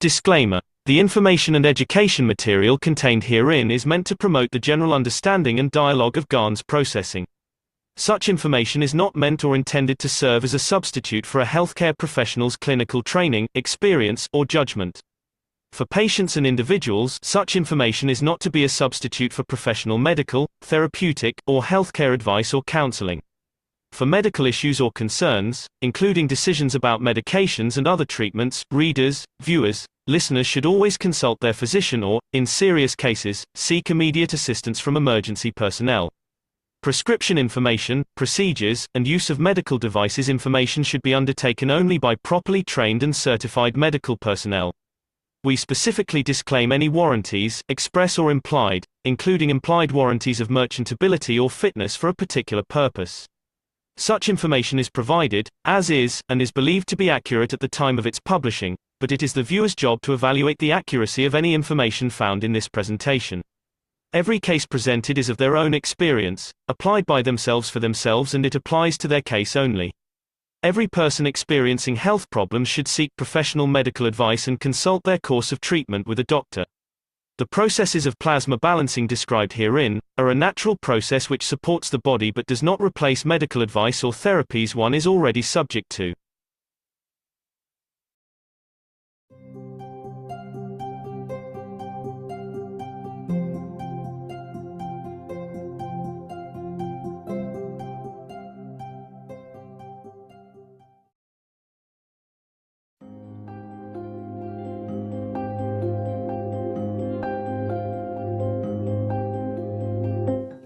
Disclaimer: the information and education material contained herein is meant to promote the general understanding and dialogue of GAN's processing. Such information is not meant or intended to serve as a substitute for a healthcare professional's clinical training, experience, or judgment. For patients and individuals, such information is not to be a substitute for professional medical, therapeutic, or healthcare advice or counseling. For medical issues or concerns, including decisions about medications and other treatments, readers, viewers, listeners should always consult their physician or, in serious cases, seek immediate assistance from emergency personnel. Prescription information, procedures, and use of medical devices information should be undertaken only by properly trained and certified medical personnel. We specifically disclaim any warranties, express or implied, including implied warranties of merchantability or fitness for a particular purpose. Such information is provided, as is, and is believed to be accurate at the time of its publishing, but it is the viewer's job to evaluate the accuracy of any information found in this presentation. Every case presented is of their own experience, applied by themselves for themselves, and it applies to their case only. Every person experiencing health problems should seek professional medical advice and consult their course of treatment with a doctor. The processes of plasma balancing described herein are a natural process which supports the body but does not replace medical advice or therapies one is already subject to.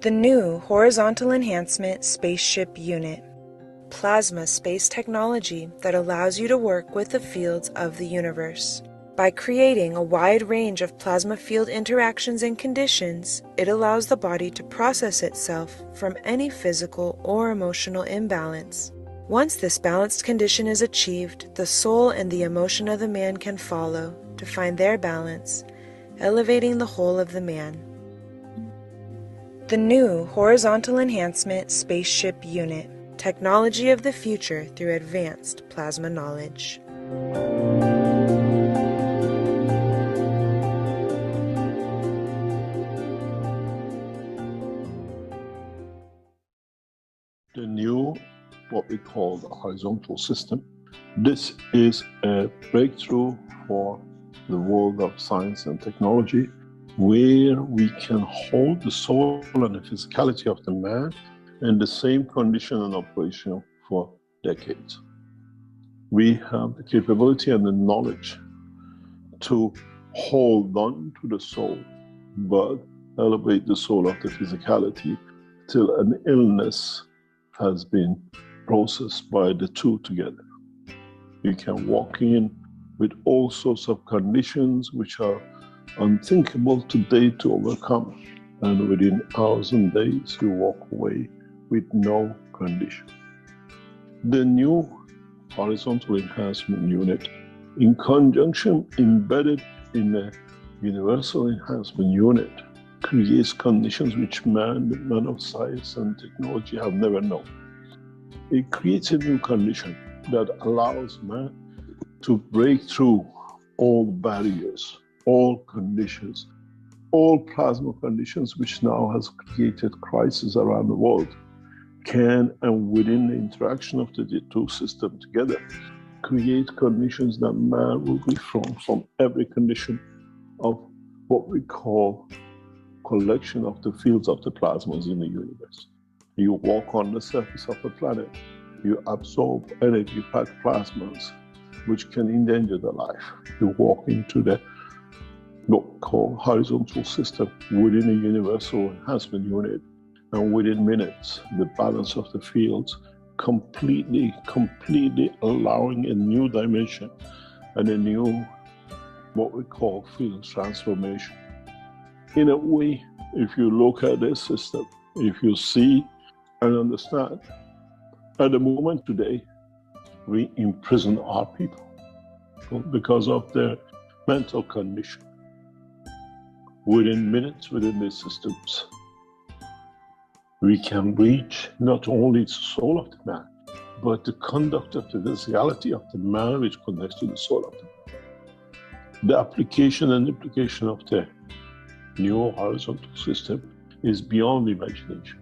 The new Horizontal Enhancement Spaceship Unit. Plasma space technology that allows you to work with the fields of the universe. By creating a wide range of plasma field interactions and conditions, it allows the body to process itself from any physical or emotional imbalance. Once this balanced condition is achieved, the soul and the emotion of the man can follow to find their balance, elevating the whole of the man. The new Horizontal Enhancement Spaceship Unit. Technology of the future through advanced plasma knowledge. The new, what we call the horizontal system. This is a breakthrough for the world of science and technology, where we can hold the soul and the physicality of the man in the same condition and operation for decades. We have the capability and the knowledge to hold on to the soul, but elevate the soul of the physicality till an illness has been processed by the two together. You can walk in with all sorts of conditions which are unthinkable today to overcome, and within hours and days you walk away with no condition. The new Horizontal Enhancement Unit, in conjunction embedded in a Universal Enhancement Unit, creates conditions which man of science and technology have never known. It creates a new condition that allows man to break through all barriers, all conditions, all plasma conditions which now has created crisis around the world, can, and within the interaction of the two systems together, create conditions that man will be from every condition of what we call collection of the fields of the plasmas in the universe. You walk on the surface of the planet, you absorb energy-packed plasmas which can endanger the life. You walk into the what we call horizontal system within a universal enhancement unit, and within minutes, the balance of the fields completely allowing a new dimension and a new, what we call field transformation. In a way, if you look at this system, if you see and understand, at the moment today, we imprison our people because of their mental condition. Within minutes, within these systems, we can reach not only the soul of the man, but the conduct of the physicality of the man which connects to the soul of the man. The application and implication of the new horizontal system is beyond imagination.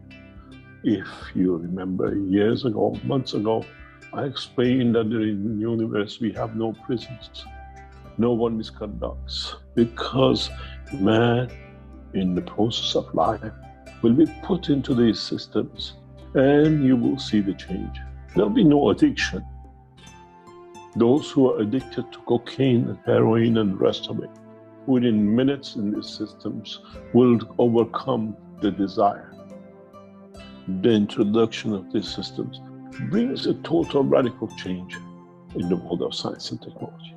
If you remember years ago, months ago, I explained that in the universe we have no prisons, no one misconducts, because man in the process of life will be put into these systems and you will see the change. There'll be no addiction. Those who are addicted to cocaine and heroin and the rest of it, within minutes in these systems will overcome the desire. The introduction of these systems brings a total radical change in the world of science and technology.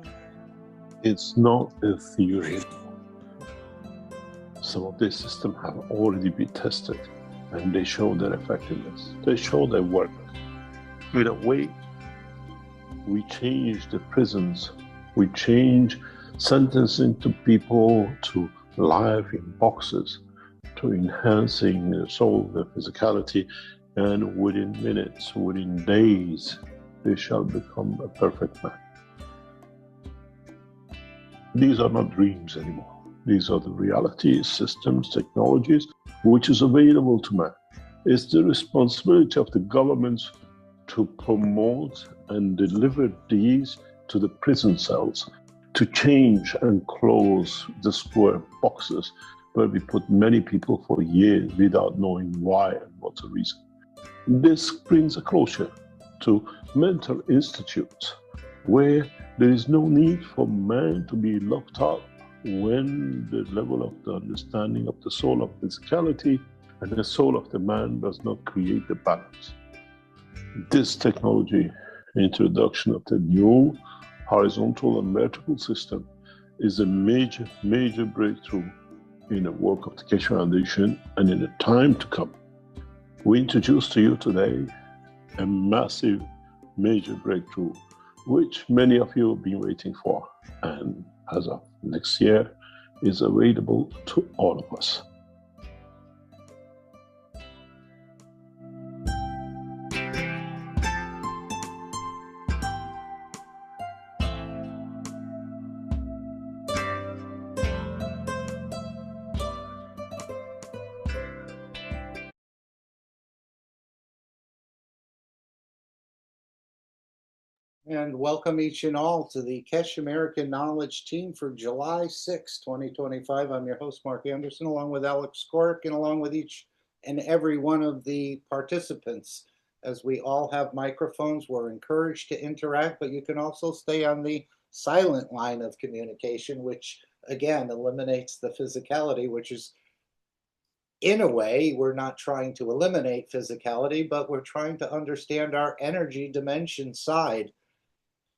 It's not a theory. Some of these systems have already been tested and they show their effectiveness. They show their work. In a way, we change the prisons, we change sentencing to people to life in boxes, to enhancing their soul, their physicality, and within minutes, within days, they shall become a perfect man. These are not dreams anymore. These are the realities, systems, technologies, which is available to man. It's the responsibility of the governments to promote and deliver these to the prison cells, to change and close the square boxes where we put many people for years without knowing why and what's the reason. This brings a closure to mental institutes where there is no need for man to be locked up when the level of the understanding of the soul of physicality and the soul of the man does not create the balance. This technology, introduction of the new horizontal and vertical system, is a major, major breakthrough in the work of the Keshe Foundation and in the time to come. We introduce to you today a massive, major breakthrough, which many of you have been waiting for, and as of next year is available to all of us. And welcome each and all to the Keshe American Knowledge Team for July 6, 2025. I'm your host, Mark Anderson, along with Alex Skorick, and along with each and every one of the participants. As we all have microphones, we're encouraged to interact, but you can also stay on the silent line of communication, which again eliminates the physicality, which is, in a way, we're not trying to eliminate physicality, but we're trying to understand our energy dimension side.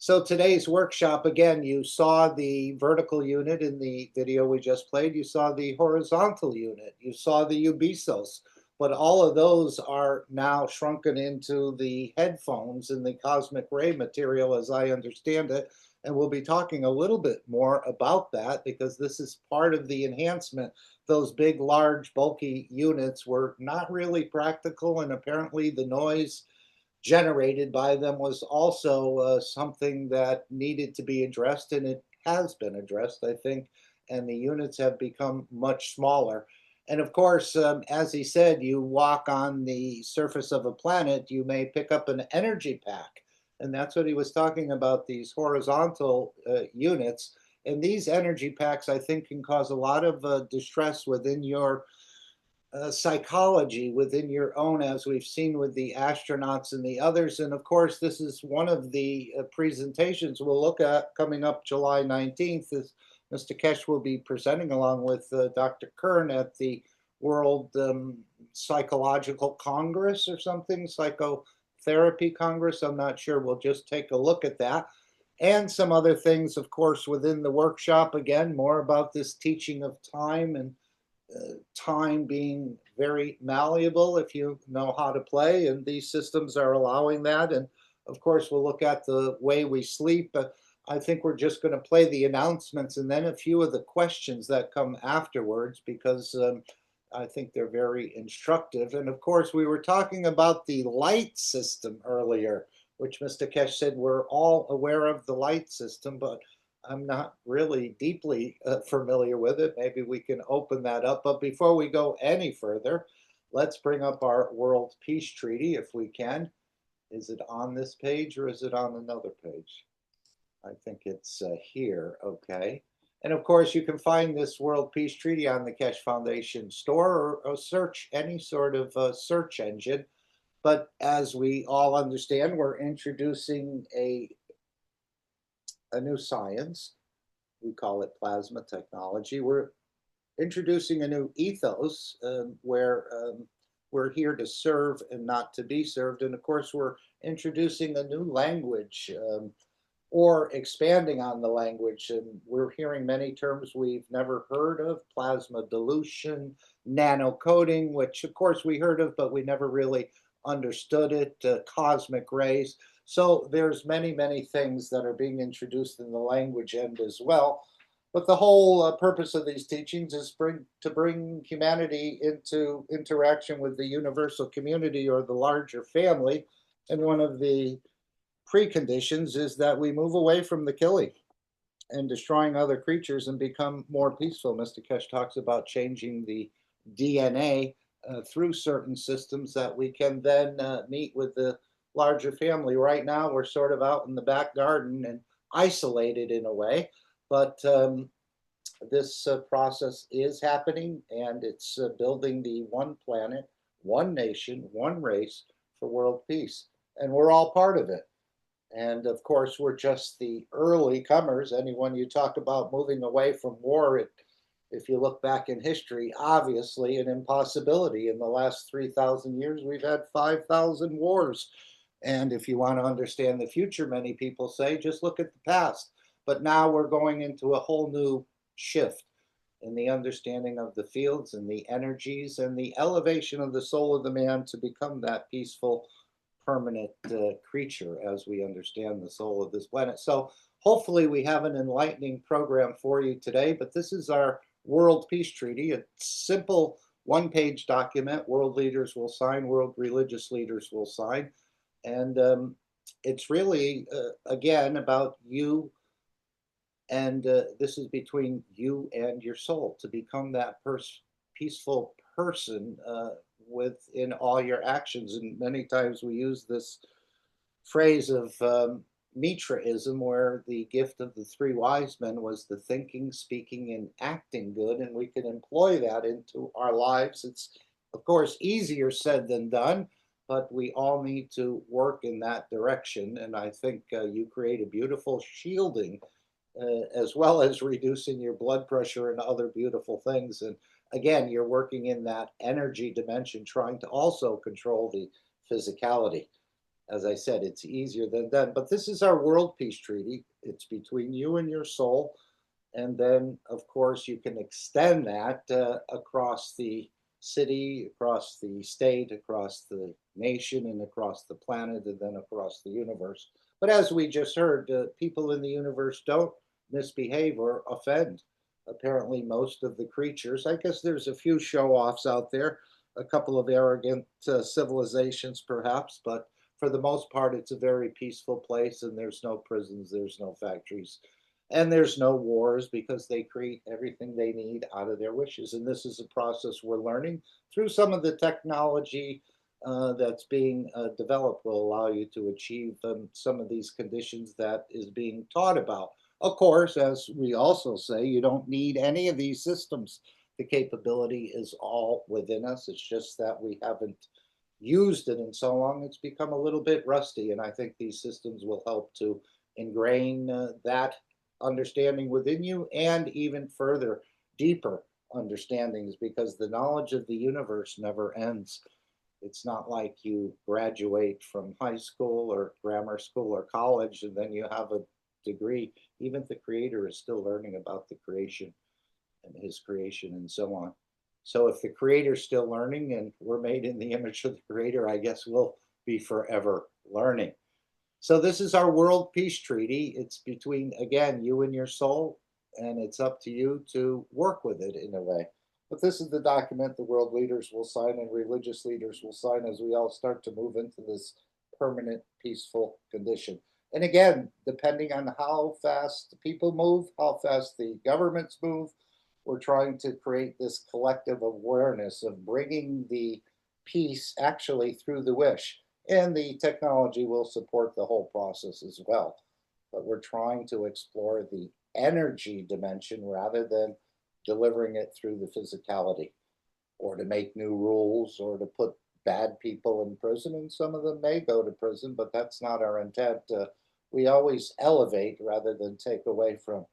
So today's workshop, again, you saw the vertical unit in the video we just played. You saw the horizontal unit. You saw the ubisos. But all of those are now shrunken into the headphones in the cosmic ray material, as I understand it. And we'll be talking a little bit more about that because this is part of the enhancement. Those big, large, bulky units were not really practical, and apparently the noise generated by them was also something that needed to be addressed, and it has been addressed, I think, and the units have become much smaller. And of course, as he said, you walk on the surface of a planet, you may pick up an energy pack, and that's what he was talking about, these horizontal units. And these energy packs, I think, can cause a lot of distress within your psychology, within your own, as we've seen with the astronauts and the others. And of course, this is one of the presentations we'll look at coming up July 19th. As Mr. Keshe will be presenting along with Dr. Kern at the World Psychological Congress or something, Psychotherapy Congress. I'm not sure. We'll just take a look at that. And some other things, of course, within the workshop. Again, more about this teaching of time and time being very malleable if you know how to play, and these systems are allowing that. And of course, we'll look at the way we sleep. I think we're just going to play the announcements and then a few of the questions that come afterwards, because I think they're very instructive. And of course, we were talking about the light system earlier, which Mr. Keshe said we're all aware of the light system, but I'm not really deeply familiar with it. Maybe we can open that up. But before we go any further, let's bring up our World Peace Treaty if we can. Is it on this page or is it on another page? I think it's here. Okay. And of course, you can find this World Peace Treaty on the Keshe Foundation store, or search any sort of search engine. But as we all understand, we're introducing a new science. We call it plasma technology. We're introducing a new ethos where we're here to serve and not to be served. And of course, we're introducing a new language, or expanding on the language. And we're hearing many terms we've never heard of: plasma dilution, nano coding, which of course we heard of, but we never really understood it, cosmic rays. So there's many, many things that are being introduced in the language end as well. But the whole purpose of these teachings is to bring humanity into interaction with the universal community, or the larger family. And one of the preconditions is that we move away from the killing and destroying other creatures and become more peaceful. Mr. Keshe talks about changing the DNA through certain systems that we can then meet with the larger family. Right now, we're sort of out in the back garden and isolated in a way, but this process is happening, and it's building the one planet, one nation, one race for world peace. And we're all part of it. And of course, we're just the early comers. Anyone you talk about moving away from war, if you look back in history, obviously an impossibility. In the last 3,000 years, we've had 5,000 wars. And if you want to understand the future, many people say, just look at the past. But now we're going into a whole new shift in the understanding of the fields and the energies and the elevation of the soul of the man to become that peaceful, permanent creature as we understand the soul of this planet. So hopefully we have an enlightening program for you today, but this is our World Peace Treaty, a simple one-page document. World leaders will sign, world religious leaders will sign. And it's really, again, about you, and this is between you and your soul, to become that peaceful person within all your actions. And many times we use this phrase of Mitraism, where the gift of the three wise men was the thinking, speaking, and acting good, and we can employ that into our lives. It's, of course, easier said than done, but we all need to work in that direction. And I think you create a beautiful shielding, as well as reducing your blood pressure and other beautiful things. And again, you're working in that energy dimension, trying to also control the physicality. As I said, it's easier than done. But this is our World Peace Treaty. It's between you and your soul. And then, of course, you can extend that across the city, across the state, across the nation, and across the planet, and then across the universe. But as we just heard, people in the universe don't misbehave or offend. Apparently, most of the creatures, I guess there's a few show offs out there, a couple of arrogant civilizations perhaps, but for the most part, it's a very peaceful place, and there's no prisons, there's no factories, and there's no wars, because they create everything they need out of their wishes. And this is a process we're learning through some of the technology that's being developed, will allow you to achieve some of these conditions that is being taught about. Of course, as we also say, you don't need any of these systems. The capability is all within us. It's just that we haven't used it in so long, it's become a little bit rusty. And I think these systems will help to ingrain that understanding within you, and even further, deeper understandings, because the knowledge of the universe never ends. It's not like you graduate from high school or grammar school or college and then you have a degree. Even the creator is still learning about the creation and his creation and so on. So if the creator's still learning and we're made in the image of the creator, I guess we'll be forever learning. So this is our World Peace Treaty. It's between, again, you and your soul, and it's up to you to work with it in a way. But this is the document the world leaders will sign and religious leaders will sign as we all start to move into this permanent peaceful condition. And again, depending on how fast the people move, how fast the governments move, we're trying to create this collective awareness of bringing the peace actually through the wish. And the technology will support the whole process as well. But we're trying to explore the energy dimension rather than delivering it through the physicality, or to make new rules, or to put bad people in prison. And some of them may go to prison, but that's not our intent. We always elevate rather than take away from.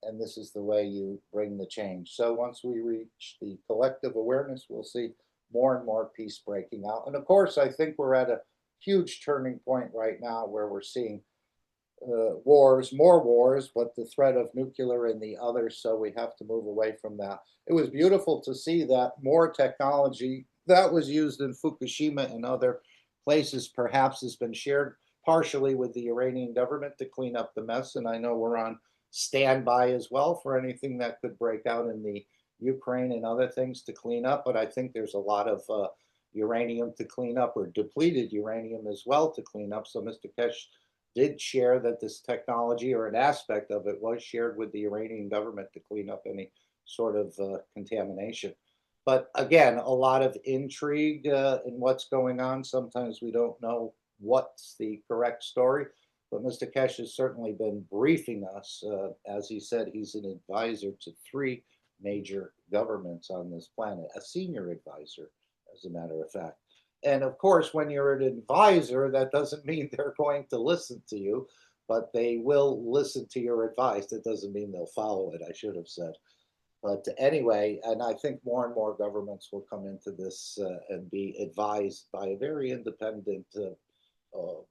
And this is the way you bring the change. So once we reach the collective awareness, we'll see more and more peace breaking out. And of course, I think we're at a huge turning point right now where we're seeing wars, more wars, but the threat of nuclear and the others. So we have to move away from that. It was beautiful to see that more technology that was used in Fukushima and other places perhaps has been shared partially with the Iranian government to clean up the mess. And I know we're on standby as well for anything that could break out in the Ukraine and other things to clean up. But I think there's a lot of uranium to clean up, or depleted uranium as well to clean up. So Mr. Keshe did share that this technology, or an aspect of it, was shared with the Iranian government to clean up any sort of contamination. But again, a lot of intrigue in what's going on. Sometimes we don't know what's the correct story. But Mr. Keshe has certainly been briefing us. As he said, he's an advisor to 3 major governments on this planet, a senior advisor, as a matter of fact. And of course, when you're an advisor, that doesn't mean they're going to listen to you, but they will listen to your advice. That doesn't mean they'll follow it, I should have said. But anyway, and I think more and more governments will come into this and be advised by a very independent,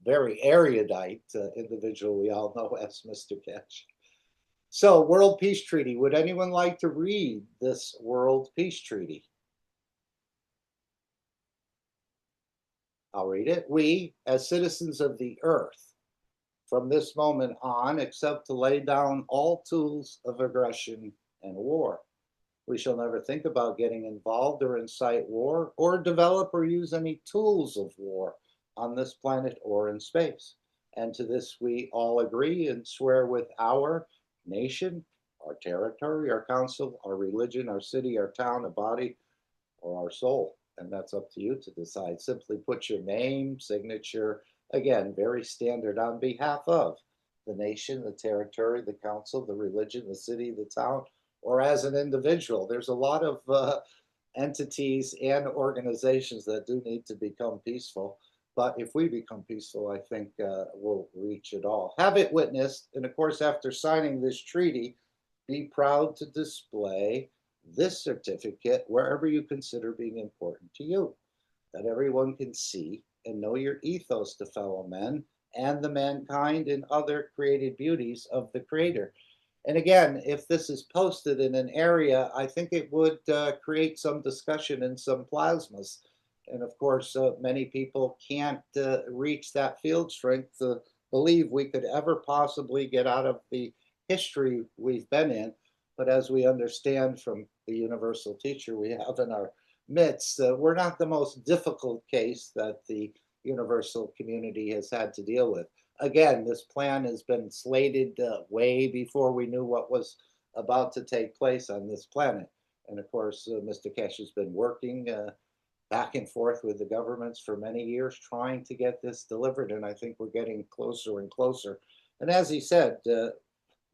very erudite individual we all know as Mr. Keshe. So, World Peace Treaty. Would anyone like to read this World Peace Treaty? I'll read it. We, as citizens of the earth, from this moment on, accept to lay down all tools of aggression and war. We shall never think about getting involved or incite war, or develop or use any tools of war on this planet or in space. And to this we all agree and swear with our nation, our territory, our council, our religion, our city, our town, a body, or our soul. And that's up to you to decide. Simply put your name, signature, again, very standard, on behalf of the nation, the territory, the council, the religion, the city, the town, or as an individual. There's a lot of entities and organizations that do need to become peaceful. But if we become peaceful, I think we'll reach it all. Have it witnessed. And of course, after signing this treaty, be proud to display this certificate wherever you consider being important to you, that everyone can see and know your ethos to fellow men and the mankind and other created beauties of the Creator. And again, if this is posted in an area, I think it would create some discussion and some plasmas. And of course, many people can't reach that field strength to believe we could ever possibly get out of the history we've been in. But as we understand from the universal teacher we have in our midst, we're not the most difficult case that the universal community has had to deal with. Again, this plan has been slated way before we knew what was about to take place on this planet. And of course, Mr. Keshe has been working back and forth with the governments for many years trying to get this delivered. And I think we're getting closer and closer. And as he said,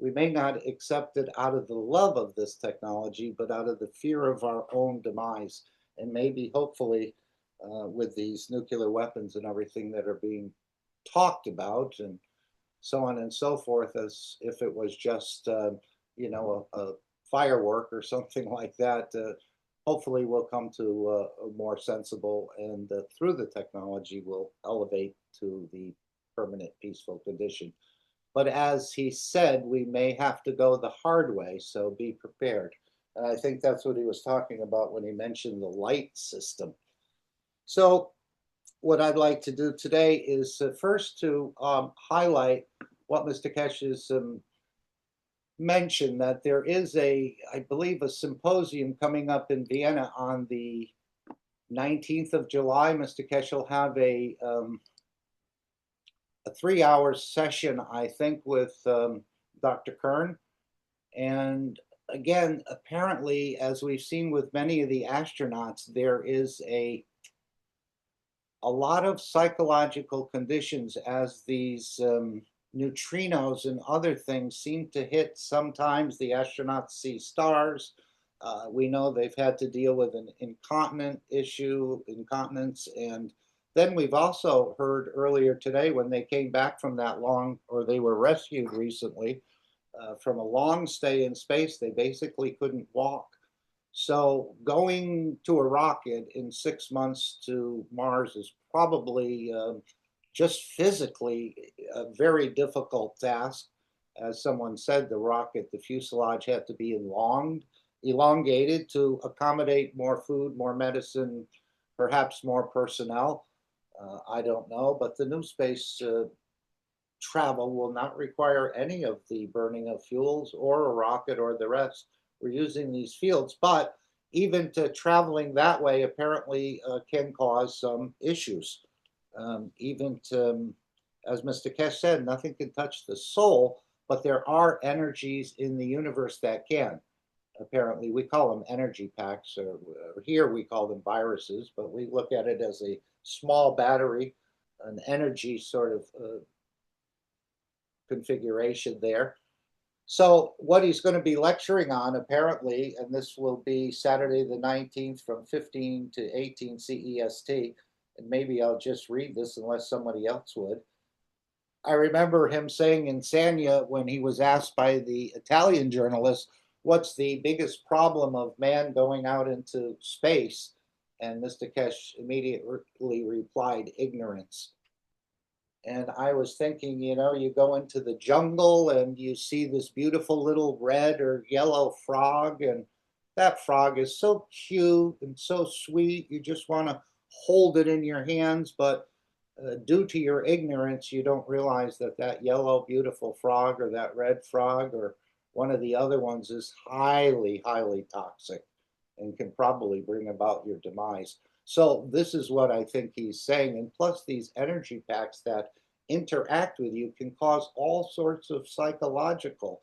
we may not accept it out of the love of this technology, but out of the fear of our own demise. And maybe, hopefully, with these nuclear weapons and everything that are being talked about and so on and so forth, as if it was just, a firework or something like that, hopefully we'll come to a more sensible, and through the technology will elevate to the permanent peaceful condition. But as he said, we may have to go the hard way, so be prepared. And I think that's what he was talking about when he mentioned the light system. So what I'd like to do today is first to highlight what Mr. Keshe has mentioned, that there is I believe, a symposium coming up in Vienna on the 19th of July. Mr. Keshe will have a a 3-hour session, I think, with Dr. Kern. And again, apparently, as we've seen with many of the astronauts, there is a lot of psychological conditions as these neutrinos and other things seem to hit. Sometimes the astronauts see stars. We know they've had to deal with an incontinence, and then we've also heard earlier today when they came back from that long, or they were rescued recently from a long stay in space, they basically couldn't walk. So going to a rocket in 6 months to Mars is probably just physically a very difficult task. As someone said, the rocket, the fuselage had to be elongated to accommodate more food, more medicine, perhaps more personnel. I don't know, but the new space travel will not require any of the burning of fuels or a rocket or the rest. We're using these fields, but even to traveling that way apparently can cause some issues. Even to, as Mr. Keshe said, nothing can touch the soul, but there are energies in the universe that can. Apparently, we call them energy packs, or here we call them viruses, but we look at it as a small battery, an energy sort of configuration there. So what he's going to be lecturing on, apparently, and this will be Saturday the 19th from 15 to 18 CEST, and maybe I'll just read this unless somebody else would. I remember him saying in Sanya when he was asked by the Italian journalist, what's the biggest problem of man going out into space? And Mr. Keshe immediately replied, ignorance. And I was thinking, you go into the jungle and you see this beautiful little red or yellow frog, and that frog is so cute and so sweet. You just want to hold it in your hands, but due to your ignorance, you don't realize that that yellow, beautiful frog or that red frog or one of the other ones is highly, highly toxic and can probably bring about your demise. So this is what I think he's saying. And plus these energy packs that interact with you can cause all sorts of psychological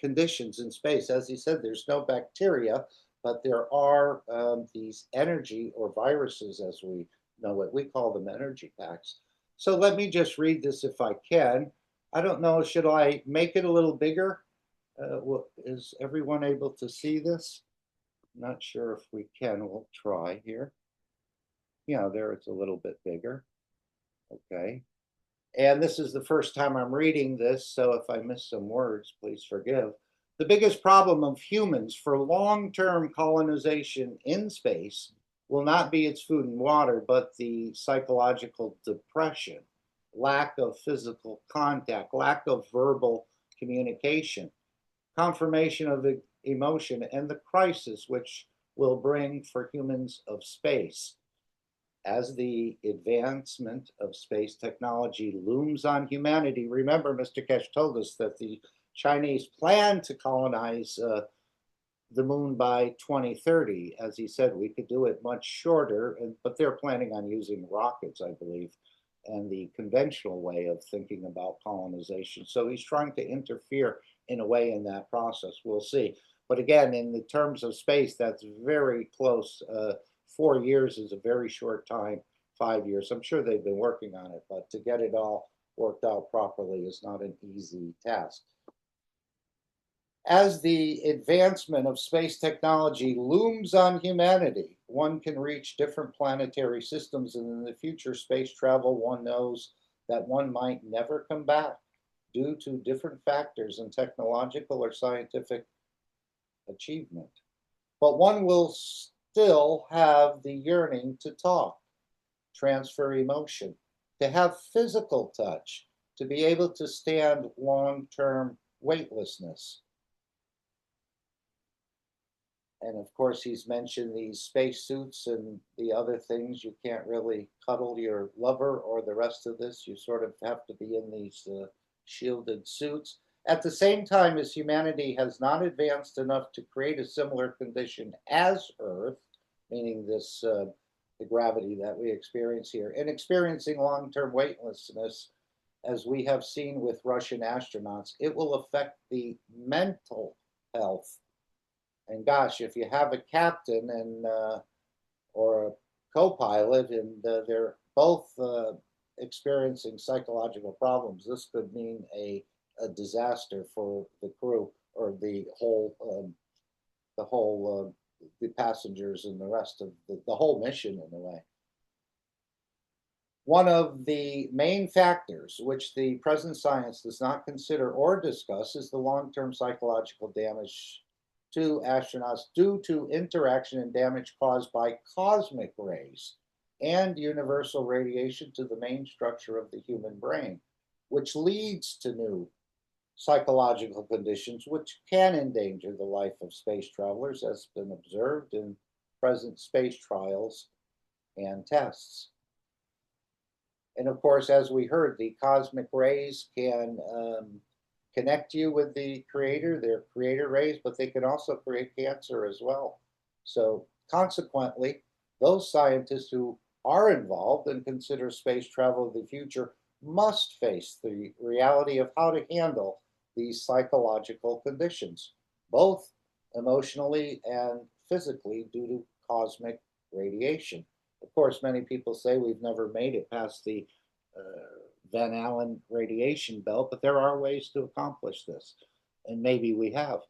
conditions in space. As he said, there's no bacteria, but there are these energy or viruses, as we know it. We call them energy packs. So let me just read this if I can. I don't know, should I make it a little bigger? Is everyone able to see this? Not sure if we can. We'll try here. Yeah, there it's a little bit bigger. Okay. And this is the first time I'm reading this, so if I miss some words, please forgive. The biggest problem of humans for long-term colonization in space will not be its food and water, but the psychological depression, lack of physical contact, lack of verbal communication, confirmation of emotion, and the crisis which will bring for humans of space. As the advancement of space technology looms on humanity, remember Mr. Keshe told us that the Chinese plan to colonize the moon by 2030. As he said, we could do it much shorter, but they're planning on using rockets, I believe, and the conventional way of thinking about colonization. So he's trying to interfere in a way in that process. We'll see. But again, in the terms of space, that's very close. 4 years is a very short time, 5 years. I'm sure they've been working on it, but to get it all worked out properly is not an easy task. As the advancement of space technology looms on humanity, one can reach different planetary systems, and in the future space travel, one knows that one might never come back due to different factors in technological or scientific achievement. But one will still have the yearning to talk, transfer emotion, to have physical touch, to be able to stand long-term weightlessness. And of course, he's mentioned these space suits and the other things. You can't really cuddle your lover or the rest of this. You sort of have to be in these shielded suits. At the same time as humanity has not advanced enough to create a similar condition as Earth, meaning this the gravity that we experience here, and experiencing long-term weightlessness, as we have seen with Russian astronauts, it will affect the mental health. And gosh, if you have a captain and or a co-pilot and they're both experiencing psychological problems, this could mean a disaster for the crew or the passengers and the rest of the whole mission in a way. One of the main factors which the present science does not consider or discuss is the long-term psychological damage to astronauts due to interaction and damage caused by cosmic rays and universal radiation to the main structure of the human brain, which leads to new psychological conditions which can endanger the life of space travelers, as has been observed in present space trials and tests. And of course, as we heard, the cosmic rays can connect you with the creator, their creator rays, but they can also create cancer as well. So consequently, those scientists who are involved and consider space travel of the future must face the reality of how to handle these psychological conditions, both emotionally and physically due to cosmic radiation. Of course, many people say we've never made it past the Van Allen radiation belt, but there are ways to accomplish this, and maybe we have.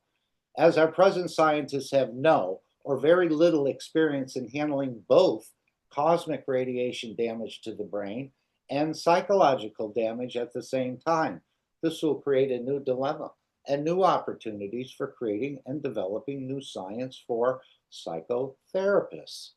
As our present scientists have no or very little experience in handling both cosmic radiation damage to the brain and psychological damage at the same time, this will create a new dilemma and new opportunities for creating and developing new science for psychotherapists.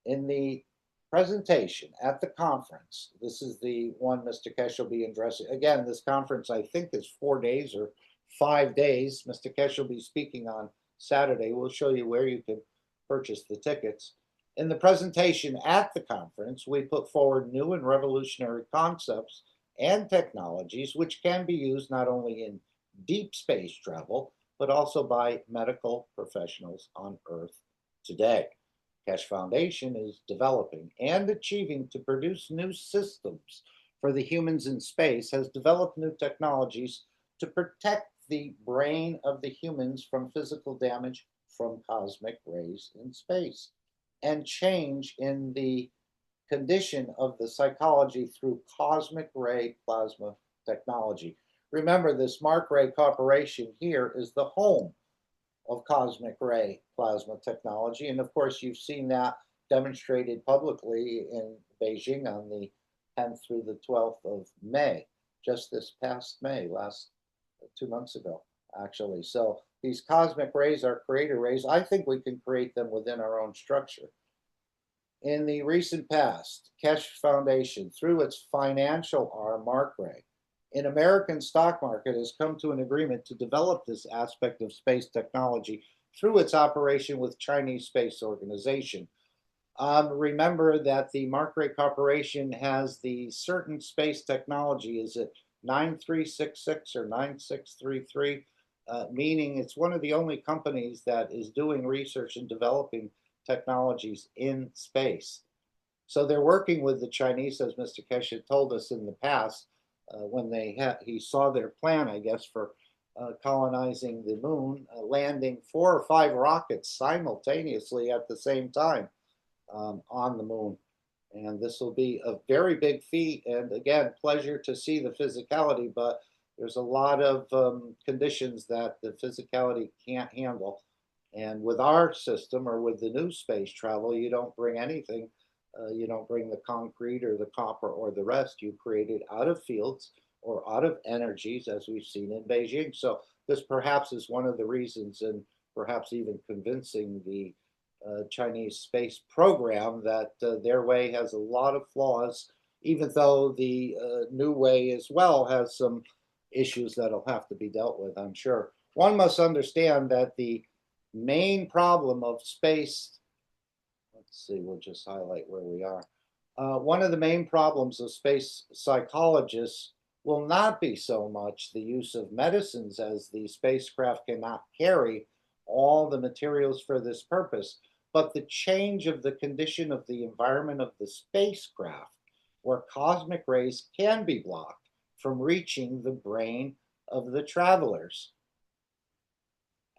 In the presentation at the conference, this is the one Mr. Keshe will be addressing. Again, this conference I think is 4 days or 5 days. Mr. Keshe will be speaking on Saturday. We'll show you where you can purchase the tickets. In the presentation at the conference, we put forward new and revolutionary concepts and technologies which can be used not only in deep space travel, but also by medical professionals on Earth today. Keshe Foundation is developing and achieving to produce new systems for the humans in space, has developed new technologies to protect the brain of the humans from physical damage from cosmic rays in space, and change in the condition of the psychology through cosmic ray plasma technology. Remember, this Mark Ray Corporation here is the home of cosmic ray plasma technology. And of course, you've seen that demonstrated publicly in Beijing on the 10th through the 12th of May, just this past May, last 2 months ago, actually. So these cosmic rays are creator rays. I think we can create them within our own structure. In the recent past, Keshe Foundation, through its financial arm, Mark Ray, in American stock market has come to an agreement to develop this aspect of space technology through its operation with Chinese Space Organization. Remember that the Mark Ray Corporation has the certain space technology, is it 9366 or 9633? Meaning it's one of the only companies that is doing research and developing technologies in space. So they're working with the Chinese, as Mr. Keshe told us in the past, when he saw their plan, I guess, for colonizing the moon, landing 4 or 5 rockets simultaneously at the same time on the moon. And this will be a very big feat. And again, pleasure to see the physicality, but there's a lot of conditions that the physicality can't handle. And with our system or with the new space travel, you don't bring anything. You don't bring the concrete or the copper or the rest. You create it out of fields or out of energies, as we've seen in Beijing. So this perhaps is one of the reasons, and perhaps even convincing the Chinese space program that their way has a lot of flaws, even though the new way as well has some issues that'll have to be dealt with, I'm sure. One must understand that the main problem of space, let's see, we'll just highlight where we are. One of the main problems of space psychologists will not be so much the use of medicines, as the spacecraft cannot carry all the materials for this purpose, but the change of the condition of the environment of the spacecraft where cosmic rays can be blocked from reaching the brain of the travelers.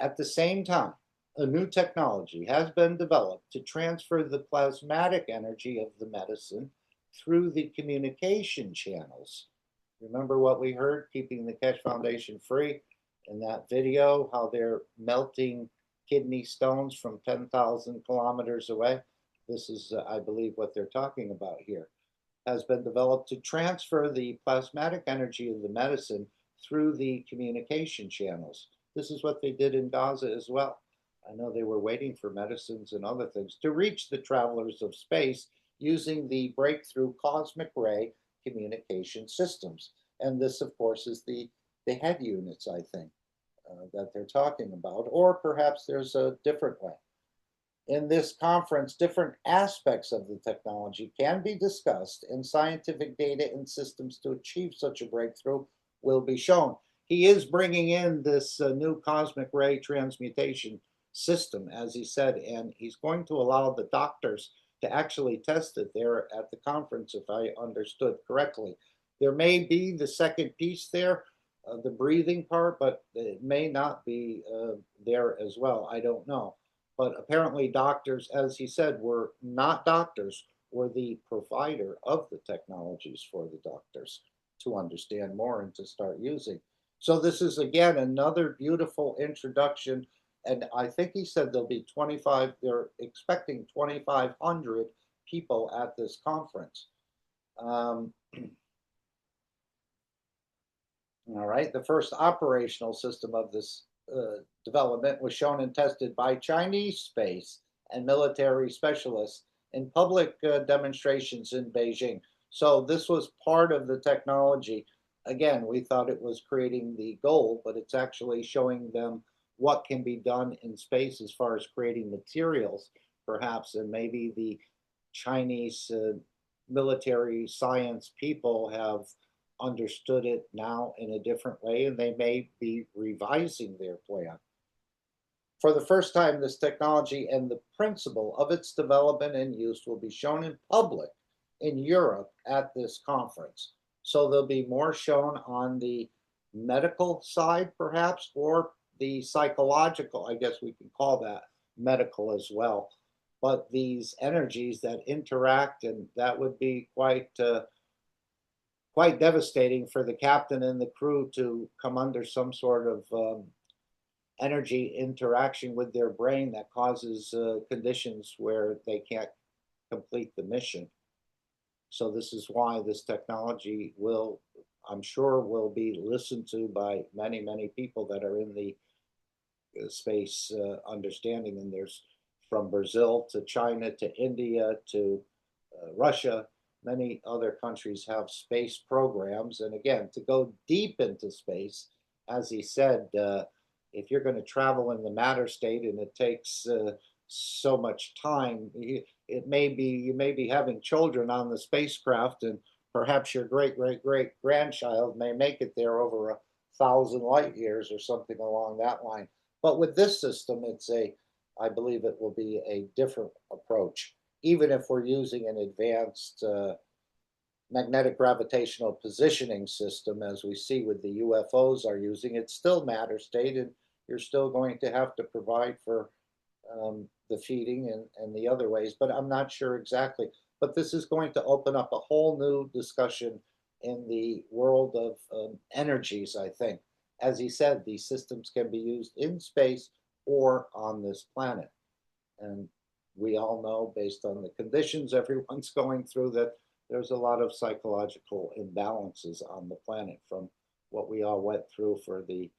At the same time, a new technology has been developed to transfer the plasmatic energy of the medicine through the communication channels. Remember what we heard, keeping the Keshe Foundation free in that video, how they're melting kidney stones from 10,000 kilometers away? This is, I believe, what they're talking about here. Has been developed to transfer the plasmatic energy of the medicine through the communication channels. This is what they did in Gaza as well. I know they were waiting for medicines and other things to reach the travelers of space using the breakthrough cosmic ray communication systems. And this, of course, is the head units, I think, that they're talking about, or perhaps there's a different way. In this conference, different aspects of the technology can be discussed, and scientific data and systems to achieve such a breakthrough will be shown. He is bringing in this new cosmic ray transmutation system, as he said, and he's going to allow the doctors to actually test it there at the conference, if I understood correctly. There may be the second piece there, the breathing part, but it may not be there as well. I don't know. But apparently doctors, as he said, were not doctors, were the provider of the technologies for the doctors to understand more and to start using. So this is, again, another beautiful introduction. And I think he said there'll be 25, they're expecting 2,500 people at this conference. All right, the first operational system of this development was shown and tested by Chinese space and military specialists in public demonstrations in Beijing. So this was part of the technology. Again, we thought it was creating the goal, but it's actually showing them what can be done in space as far as creating materials, perhaps, and maybe the Chinese military science people have understood it now in a different way, and they may be revising their plan. For the first time, this technology and the principle of its development and use will be shown in public in Europe at this conference. So there'll be more shown on the medical side, perhaps, or the psychological, I guess we can call that medical as well. But these energies that interact, and that would be quite devastating for the captain and the crew to come under some sort of energy interaction with their brain that causes conditions where they can't complete the mission. So this is why this technology will, I'm sure, will be listened to by many, many people that are in the space understanding. And there's from Brazil to China to India to Russia. Many other countries have space programs. And again, to go deep into space, as he said, if you're going to travel in the matter state and it takes so much time, it may be, you may be having children on the spacecraft, and perhaps your great grandchild may make it there over 1,000 light years or something along that line. But with this system, it's I believe it will be a different approach. Even if we're using an advanced magnetic gravitational positioning system, as we see with the UFOs are using, it's still matter state, and you're still going to have to provide for the feeding and the other ways, but I'm not sure exactly. But this is going to open up a whole new discussion in the world of energies, I think. As he said, these systems can be used in space or on this planet. And we all know, based on the conditions everyone's going through, that there's a lot of psychological imbalances on the planet from what we all went through for the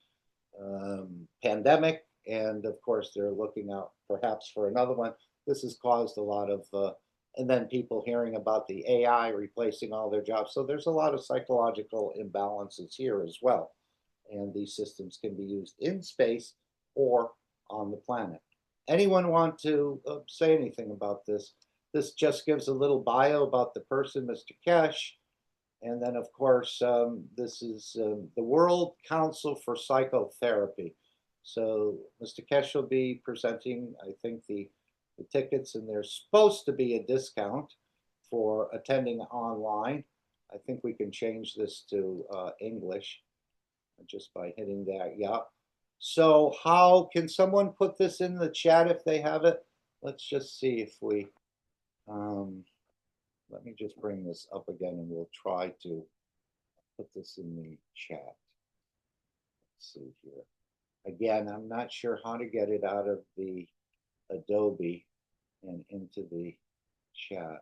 pandemic. And of course, they're looking out perhaps for another one. This has caused a lot of, and then people hearing about the AI replacing all their jobs. So there's a lot of psychological imbalances here as well. And these systems can be used in space or on the planet. Anyone want to say anything about this? This just gives a little bio about the person, Mr. Keshe. And then, of course, this is the World Council for Psychotherapy. So Mr. Keshe will be presenting, I think, the tickets, and there's supposed to be a discount for attending online. I think we can change this to English just by hitting that. Yeah. So how can someone put this in the chat if they have it? Let's just see if we, let me just bring this up again and we'll try to put this in the chat. Let's see here. Again, I'm not sure how to get it out of the Adobe and into the chat.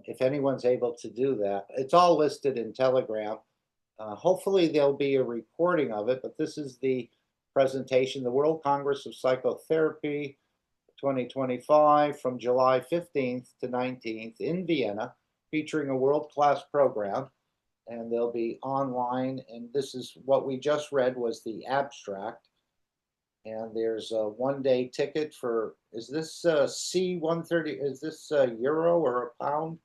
If anyone's able to do that, it's all listed in Telegram. Hopefully there'll be a recording of it, but this is the presentation, the World Congress of Psychotherapy 2025 from July 15th to 19th in Vienna, featuring a world-class program, and they'll be online. And this is what we just read was the abstract. And there's a one-day ticket for, is this C-130, is this euro or a pound?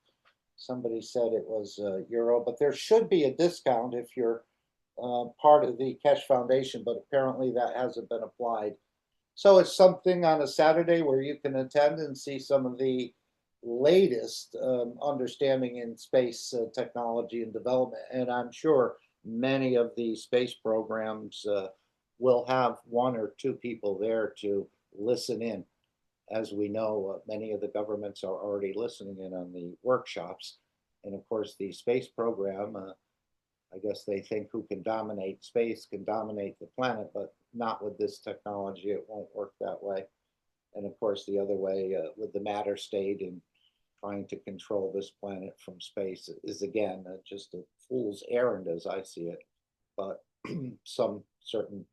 Somebody said it was euro, but there should be a discount if you're part of the Keshe Foundation, but apparently that hasn't been applied. So it's something on a Saturday where you can attend and see some of the latest understanding in space technology and development. And I'm sure many of the space programs will have one or two people there to listen in. As we know, many of the governments are already listening in on the workshops. And of course, the space program, I guess they think who can dominate space can dominate the planet, but not with this technology. It won't work that way. And of course, the other way with the matter state and trying to control this planet from space is, again, just a fool's errand as I see it. But some certain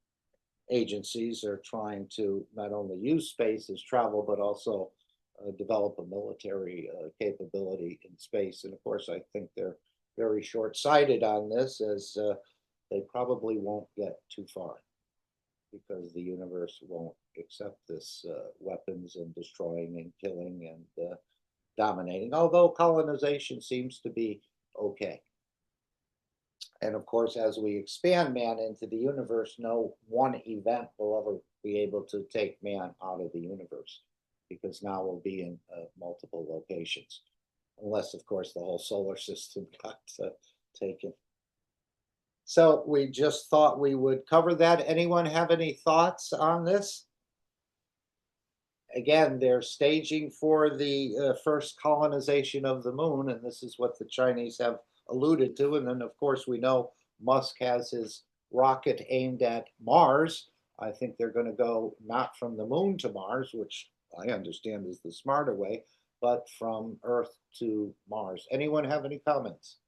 agencies are trying to not only use space as travel, but also develop a military capability in space. And of course, I think they're very short-sighted on this, as they probably won't get too far because the universe won't accept this weapons and destroying and killing and dominating, although colonization seems to be okay. And of course, as we expand man into the universe, no one event will ever be able to take man out of the universe, because now we'll be in multiple locations, unless, of course, the whole solar system got taken. So we just thought we would cover that. Anyone have any thoughts on this? Again, they're staging for the first colonization of the moon, and this is what the Chinese have alluded to. And then, of course, we know Musk has his rocket aimed at Mars. I think they're going to go not from the moon to Mars, which I understand is the smarter way, but from Earth to Mars. Anyone have any comments?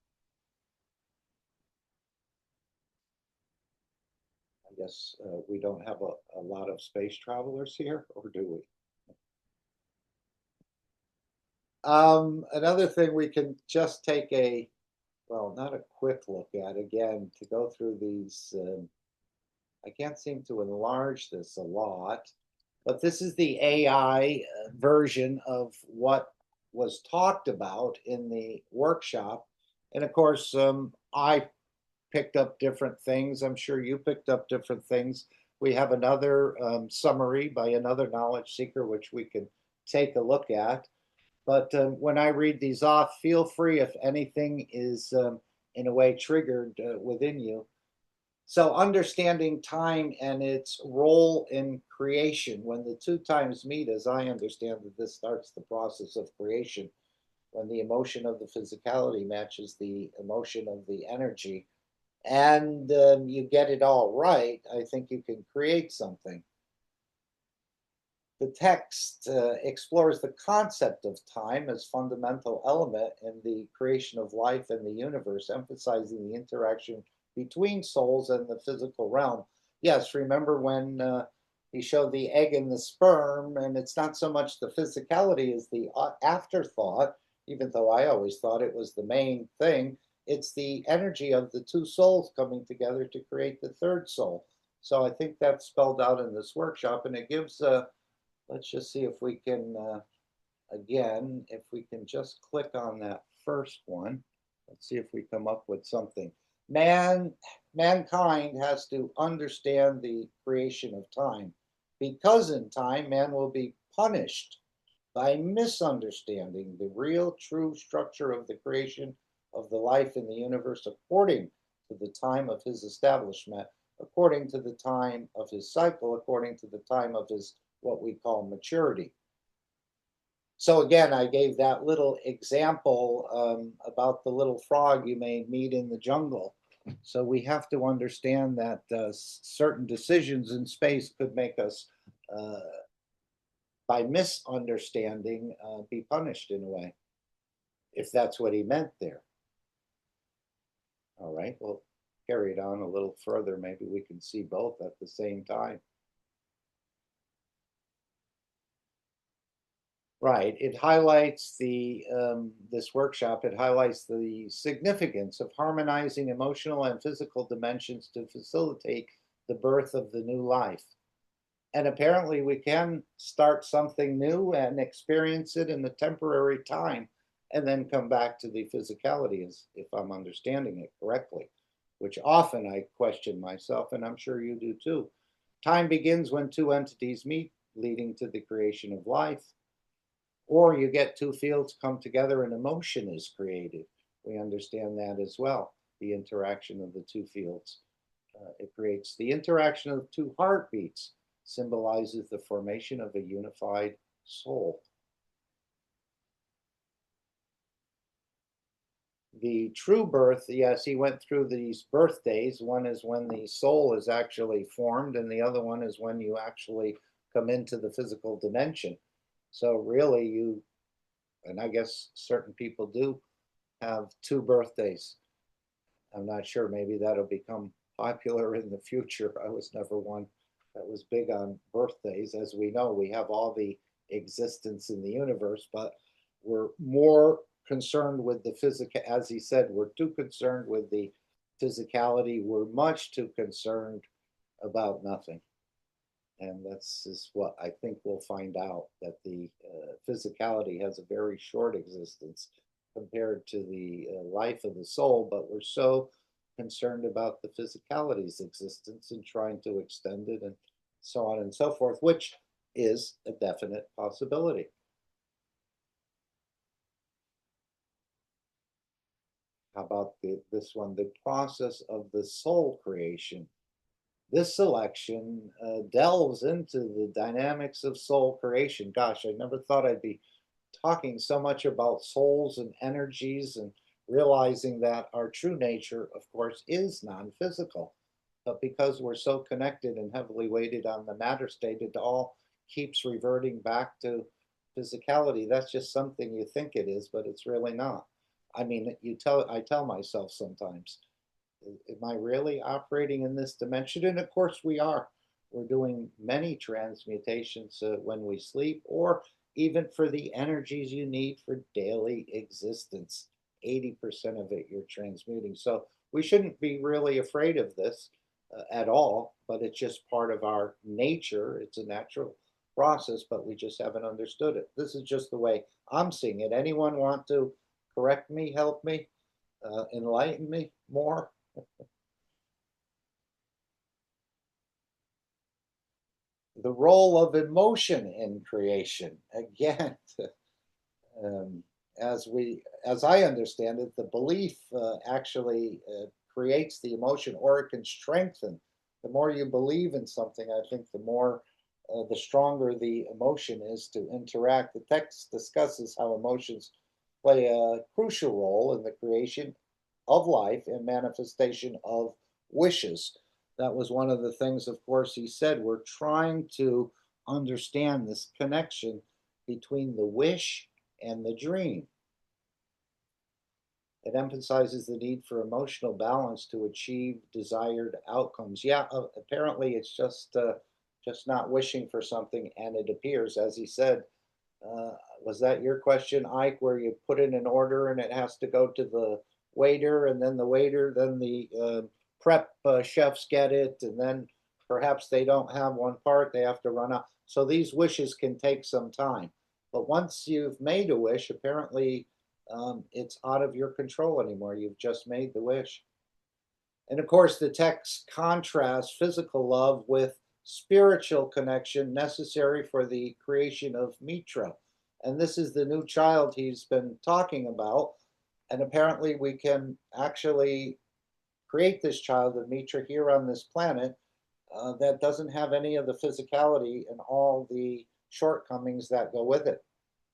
I guess we don't have a lot of space travelers here, or do we? Another thing we can just take a, well, not a quick look at, again, to go through these, I can't seem to enlarge this a lot, but this is the AI version of what was talked about in the workshop. And of course, I picked up different things. I'm sure you picked up different things. We have another summary by another knowledge seeker, which we can take a look at. But when I read these off, feel free if anything is in a way triggered within you. So understanding time and its role in creation, when the two times meet, as I understand that this starts the process of creation, when the emotion of the physicality matches the emotion of the energy, and you get it all right, I think you can create something. The text explores the concept of time as fundamental element in the creation of life and the universe, emphasizing the interaction between souls and the physical realm. Yes, remember when he showed the egg and the sperm, and it's not so much the physicality as the afterthought, even though I always thought it was the main thing. It's the energy of the two souls coming together to create the third soul. So I think that's spelled out in this workshop, and it gives let's just see if we can, again, if we can just click on that first one. Let's see if we come up with something. Mankind has to understand the creation of time, because in time, man will be punished by misunderstanding the real true structure of the creation of the life in the universe according to the time of his establishment, according to the time of his cycle, according to the time of his what we call maturity. So again, I gave that little example about the little frog you may meet in the jungle. So we have to understand that certain decisions in space could make us, by misunderstanding, be punished in a way, if that's what he meant there. All right, we'll carry it on a little further. Maybe we can see both at the same time. Right. It highlights this workshop. It highlights the significance of harmonizing emotional and physical dimensions to facilitate the birth of the new life. And apparently, we can start something new and experience it in a temporary time, and then come back to the physicality, as if I'm understanding it correctly, which often I question myself, and I'm sure you do too. Time begins when two entities meet, leading to the creation of life. Or you get two fields come together and emotion is created. We understand that as well, the interaction of the two fields. It creates the interaction of two heartbeats, symbolizes the formation of a unified soul. The true birth, yes, he went through these birthdays. One is when the soul is actually formed, and the other one is when you actually come into the physical dimension. So really you, and I guess certain people do have two birthdays. I'm not sure, maybe that'll become popular in the future. I was never one that was big on birthdays. As we know, we have all the existence in the universe, but we're more concerned with the physical. As he said, we're too concerned with the physicality. We're much too concerned about nothing. And that's is what I think we'll find out, that the physicality has a very short existence compared to the life of the soul, but we're so concerned about the physicality's existence and trying to extend it and so on and so forth, which is a definite possibility. How about this one, the process of the soul creation? This selection delves into the dynamics of soul creation. Gosh, I never thought I'd be talking so much about souls and energies, and realizing that our true nature, of course, is non-physical. But because we're so connected and heavily weighted on the matter state, it all keeps reverting back to physicality. That's just something you think it is, but it's really not. I mean, I tell myself sometimes, am I really operating in this dimension? And of course we are. We're doing many transmutations when we sleep, or even for the energies you need for daily existence. 80% of it you're transmuting. So we shouldn't be really afraid of this at all, but it's just part of our nature. It's a natural process, but we just haven't understood it. This is just the way I'm seeing it. Anyone want to correct me, help me, enlighten me more? The role of emotion in creation. Again, um, as I understand it, the belief actually creates the emotion, or it can strengthen. The more you believe in something, I think the stronger the emotion is to interact. The text discusses how emotions play a crucial role in the creation of life and manifestation of wishes. That was one of the things, of course, he said. We're trying to understand this connection between the wish and the dream. It emphasizes the need for emotional balance to achieve desired outcomes. Yeah, apparently it's just not wishing for something and it appears, as he said. Was that your question, Ike, where you put in an order and it has to go to the waiter, and then the waiter, then the prep chefs get it, and then perhaps they don't have one part, they have to run out. So these wishes can take some time. But once you've made a wish, apparently it's out of your control anymore. You've just made the wish. And of course, the text contrasts physical love with spiritual connection necessary for the creation of Mitra. And this is the new child he's been talking about. And apparently we can actually create this child of Mitra here on this planet that doesn't have any of the physicality and all the shortcomings that go with it.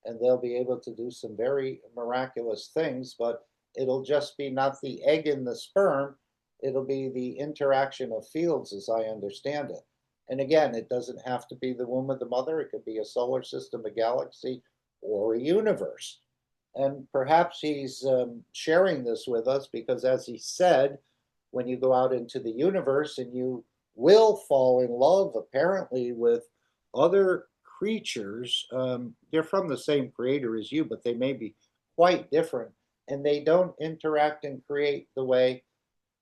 And they'll be able to do some very miraculous things, but it'll just be not the egg and the sperm, it'll be the interaction of fields as I understand it. And again, it doesn't have to be the womb of the mother, it could be a solar system, a galaxy, or a universe. And perhaps he's sharing this with us because, as he said, when you go out into the universe and you will fall in love, apparently, with other creatures, they're from the same creator as you, but they may be quite different. And they don't interact and create the way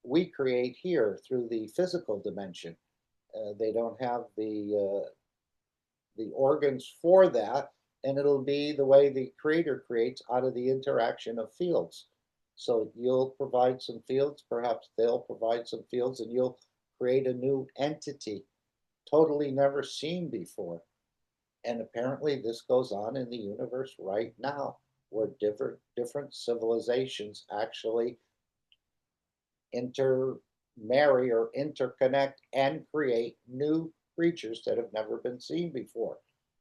we create here through the physical dimension. They don't have the organs for that, and it'll be the way the creator creates out of the interaction of fields. So you'll provide some fields, perhaps they'll provide some fields, and you'll create a new entity, totally never seen before. And apparently this goes on in the universe right now, where different civilizations actually intermarry or interconnect and create new creatures that have never been seen before.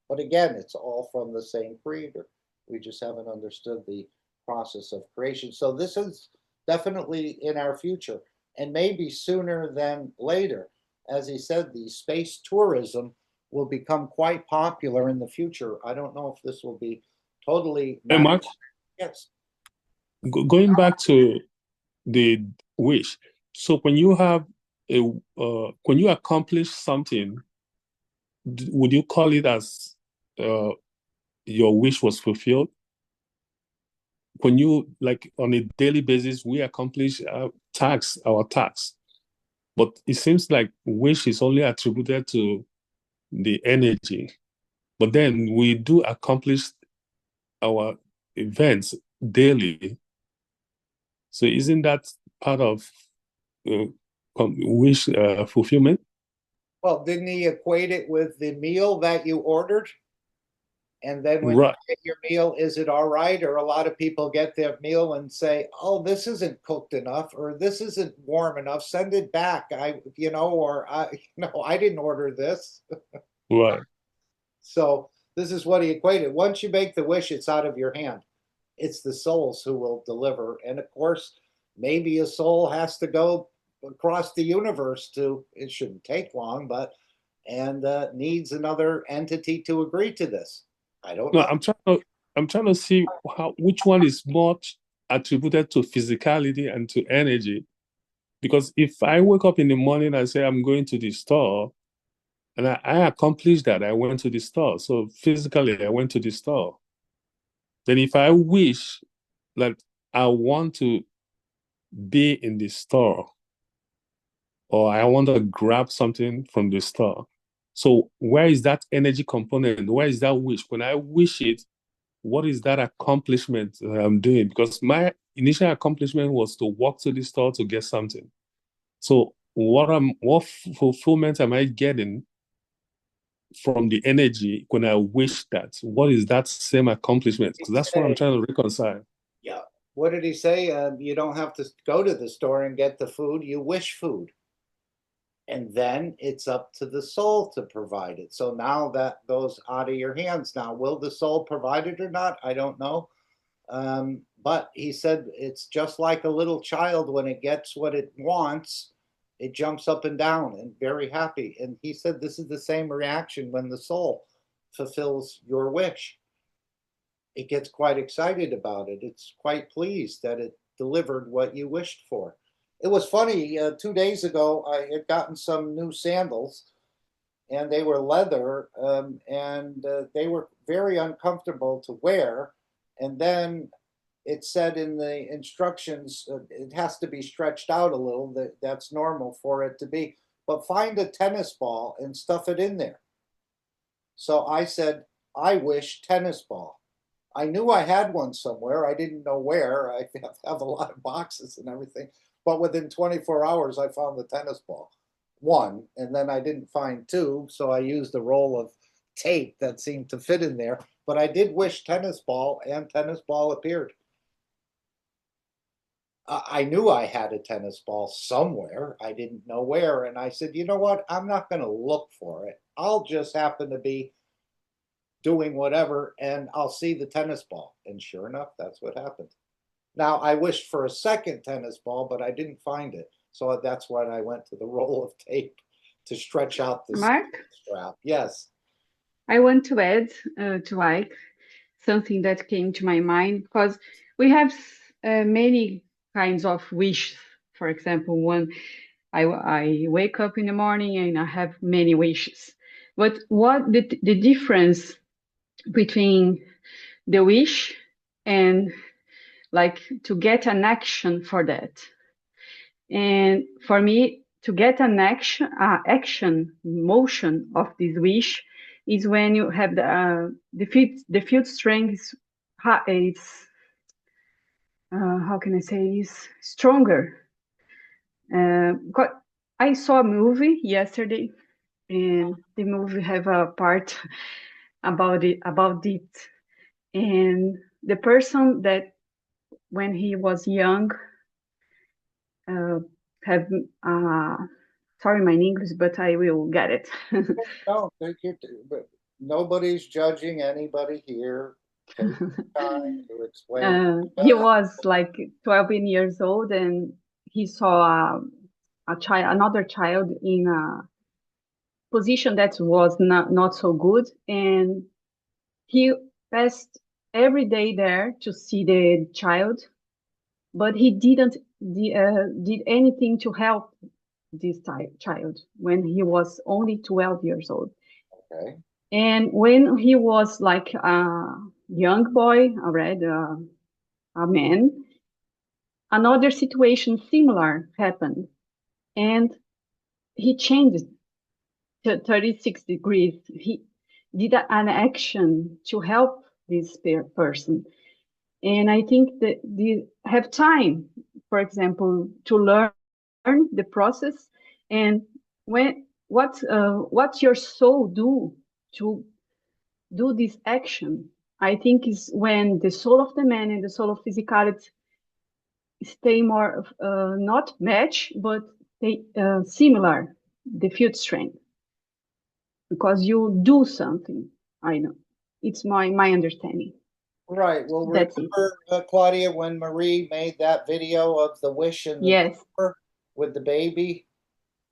But again, it's all from the same creator. We just haven't understood the process of creation. So this is definitely in our future, and maybe sooner than later. As he said, the space tourism will become quite popular in the future. I don't know if this will be totally Hey, Mark, yes. going back to the wish. So when you have when you accomplish something, would you call it as your wish was fulfilled? When you, like, on a daily basis, we accomplish our tasks, but it seems like wish is only attributed to the energy. But then we do accomplish our events daily. So isn't that part of wish fulfillment? Well, didn't he equate it with the meal that you ordered? And then when Right. you get your meal, is it all right? Or a lot of people get their meal and say, "Oh, this isn't cooked enough, or this isn't warm enough. Send it back." I didn't order this. Right. So this is what he equated. Once you make the wish, it's out of your hand. It's the souls who will deliver. And of course, maybe a soul has to go across the universe to, it shouldn't take long, but, and needs another entity to agree to this. I don't No, know. I'm trying to see which one is more attributed to physicality and to energy. Because if I wake up in the morning and say I'm going to the store, and I accomplished that, I went to the store. So physically, I went to the store. Then if I wish that I want to be in the store, or I want to grab something from the store. So where is that energy component? Where is that wish? When I wish it, what is that accomplishment that I'm doing? Because my initial accomplishment was to walk to the store to get something. So what fulfillment am I getting from the energy when I wish that? What is that same accomplishment? Because that's what I'm trying to reconcile. Yeah. What did he say? You don't have to go to the store and get the food. You wish food. And then it's up to the soul to provide it. So now that goes out of your hands. Now, will the soul provide it or not? I don't know. But he said it's just like a little child when it gets what it wants, it jumps up and down and very happy. And he said this is the same reaction when the soul fulfills your wish. It gets quite excited about it. It's quite pleased that it delivered what you wished for. It was funny, 2 days ago, I had gotten some new sandals and they were leather and they were very uncomfortable to wear. And then it said in the instructions, it has to be stretched out a little. That's normal for it to be. But find a tennis ball and stuff it in there. So I said, I wish tennis ball. I knew I had one somewhere. I didn't know where. I have a lot of boxes and everything. But within 24 hours, I found the tennis ball. One, and then I didn't find two, so I used a roll of tape that seemed to fit in there. But I did wish tennis ball, and tennis ball appeared. I knew I had a tennis ball somewhere. I didn't know where. And I said, you know what? I'm not going to look for it. I'll just happen to be doing whatever and I'll see the tennis ball. And sure enough, that's what happened. Now, I wished for a second tennis ball, but I didn't find it. So that's when I went to the roll of tape to stretch out the Mark, strap. Yes. I want to add to like something that came to my mind because we have many kinds of wishes. For example, one I wake up in the morning and I have many wishes. But what the difference between the wish and like to get an action for that? And for me, to get an action motion of this wish is when you have the field strength is how can I say is stronger. I saw a movie yesterday, and the movie have a part about it, and the person that when he was young have sorry my English, but I will get it. No, thank you. But nobody's judging anybody here. Take time to explain. He was like 12 years old, and he saw another child in a position that was not so good, and he passed every day there to see the child, but he didn't did anything to help this child when he was only 12 years old. Okay. And when he was like a young boy, already a man, another situation similar happened, and he changed to 36 degrees. He did an action to help this person. And I think that they have time, for example, to learn the process and what your soul do to do this action. I think is when the soul of the man and the soul of physicality stay more not match, but they similar, the field strength, because you do something. I know it's my understanding. Right. Well, That's remember, Claudia, when Marie made that video of the wish in the yes. drawer with the baby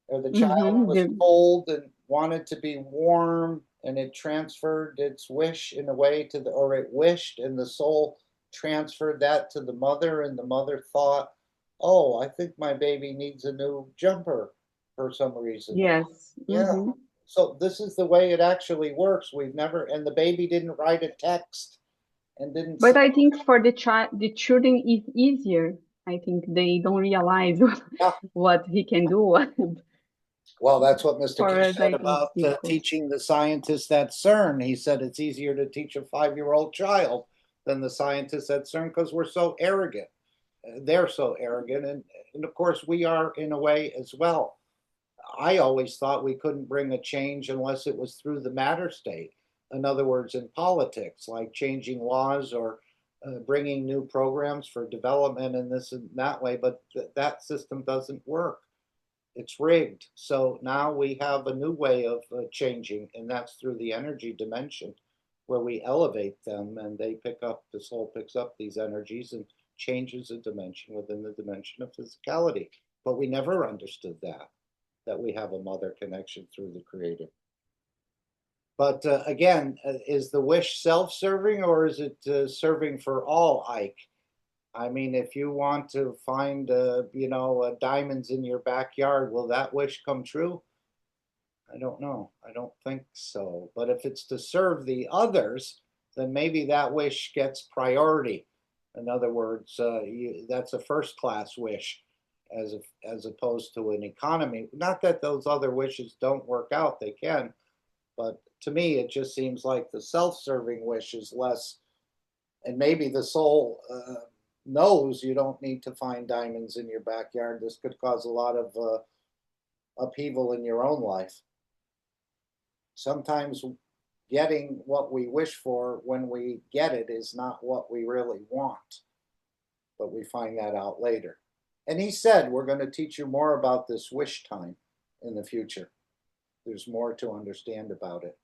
or the child was cold and wanted to be warm, and it transferred its wish in a way to the, or it wished, and the soul transferred that to the mother, and the mother thought, oh, I think my baby needs a new jumper for some reason. Yes. Yeah. So this is the way it actually works. We've never, and the baby didn't write a text and didn't. But I think for the children is easier. I think they don't realize what he can do. Well, that's what Mr. Keshe said us, about teaching the scientists at CERN. He said it's easier to teach a 5-year-old child than the scientists at CERN because we're so arrogant. They're so arrogant. And of course, we are in a way as well. I always thought we couldn't bring a change unless it was through the matter state. In other words, in politics, like changing laws or bringing new programs for development and this and that way. But that system doesn't work. It's rigged. So now we have a new way of changing, and that's through the energy dimension, where we elevate them and they pick up, the soul picks up these energies and changes a dimension within the dimension of physicality. But we never understood that we have a mother connection through the creator. But again, is the wish self-serving or is it serving for all, Ike? I mean, if you want to find, diamonds in your backyard, will that wish come true? I don't know. I don't think so. But if it's to serve the others, then maybe that wish gets priority. In other words, that's a first-class wish as opposed to an economy. Not that those other wishes don't work out, they can. But to me, it just seems like the self-serving wish is less, and maybe the soul knows you don't need to find diamonds in your backyard. This could cause a lot of upheaval in your own life. Sometimes getting what we wish for when we get it is not what we really want. But we find that out later. And he said, we're going to teach you more about this wish time in the future. There's more to understand about it,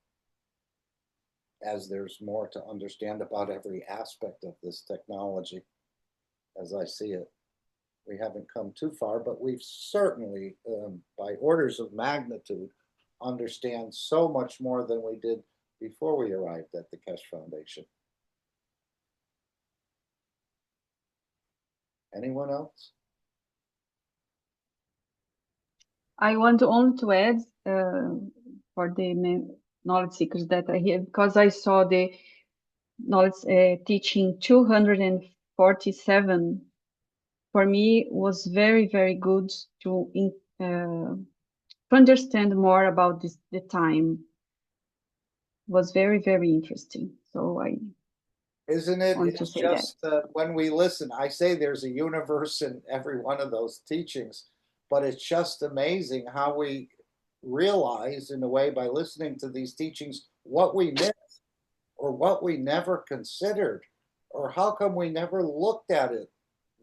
as there's more to understand about every aspect of this technology, as I see it. We haven't come too far, but we've certainly, by orders of magnitude, understand so much more than we did before we arrived at the Keshe Foundation. Anyone else? I want only to add for the knowledge seekers that are here, because I saw the knowledge teaching 247. For me, was very, very good to understand more about the time. Was very, very interesting. So I Isn't it? want to It's say just when we listen, I say there's a universe in every one of those teachings, but it's just amazing how we realize, in a way, by listening to these teachings, what we missed or what we never considered, or how come we never looked at it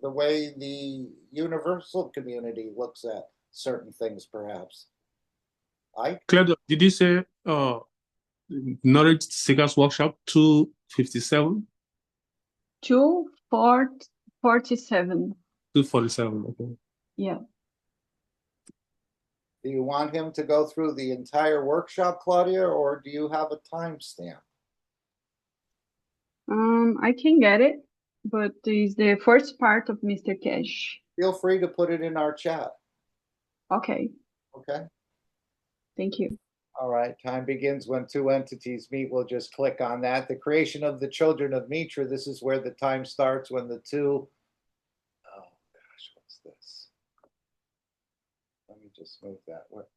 the way the universal community looks at certain things, perhaps. Claudio, did you say Knowledge Seekers Workshop 257? 247. 247, okay. Yeah. Do you want him to go through the entire workshop, Claudia, or do you have a timestamp? I can get it, but it's the first part of Mr. Keshe. Feel free to put it in our chat. Okay. Okay. Thank you. All right. Time begins when two entities meet. We'll just click on that. The creation of the children of Mitra. This is where the time starts when the two. Oh gosh, what's this? Let me just move that. What?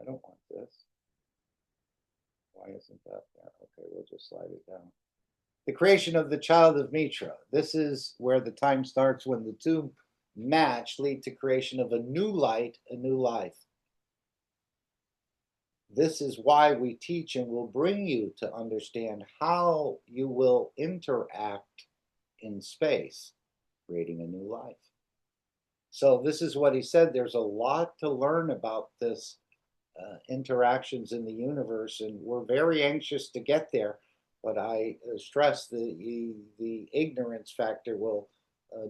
I don't want this. Why isn't that there? Okay, we'll just slide it down. The creation of the child of Mitra. This is where the time starts when the two match, lead to creation of a new light, a new life. This is why we teach and will bring you to understand how you will interact in space, creating a new life. So this is what he said. There's a lot to learn about this interactions in the universe, and we're very anxious to get there. But I stress the ignorance factor will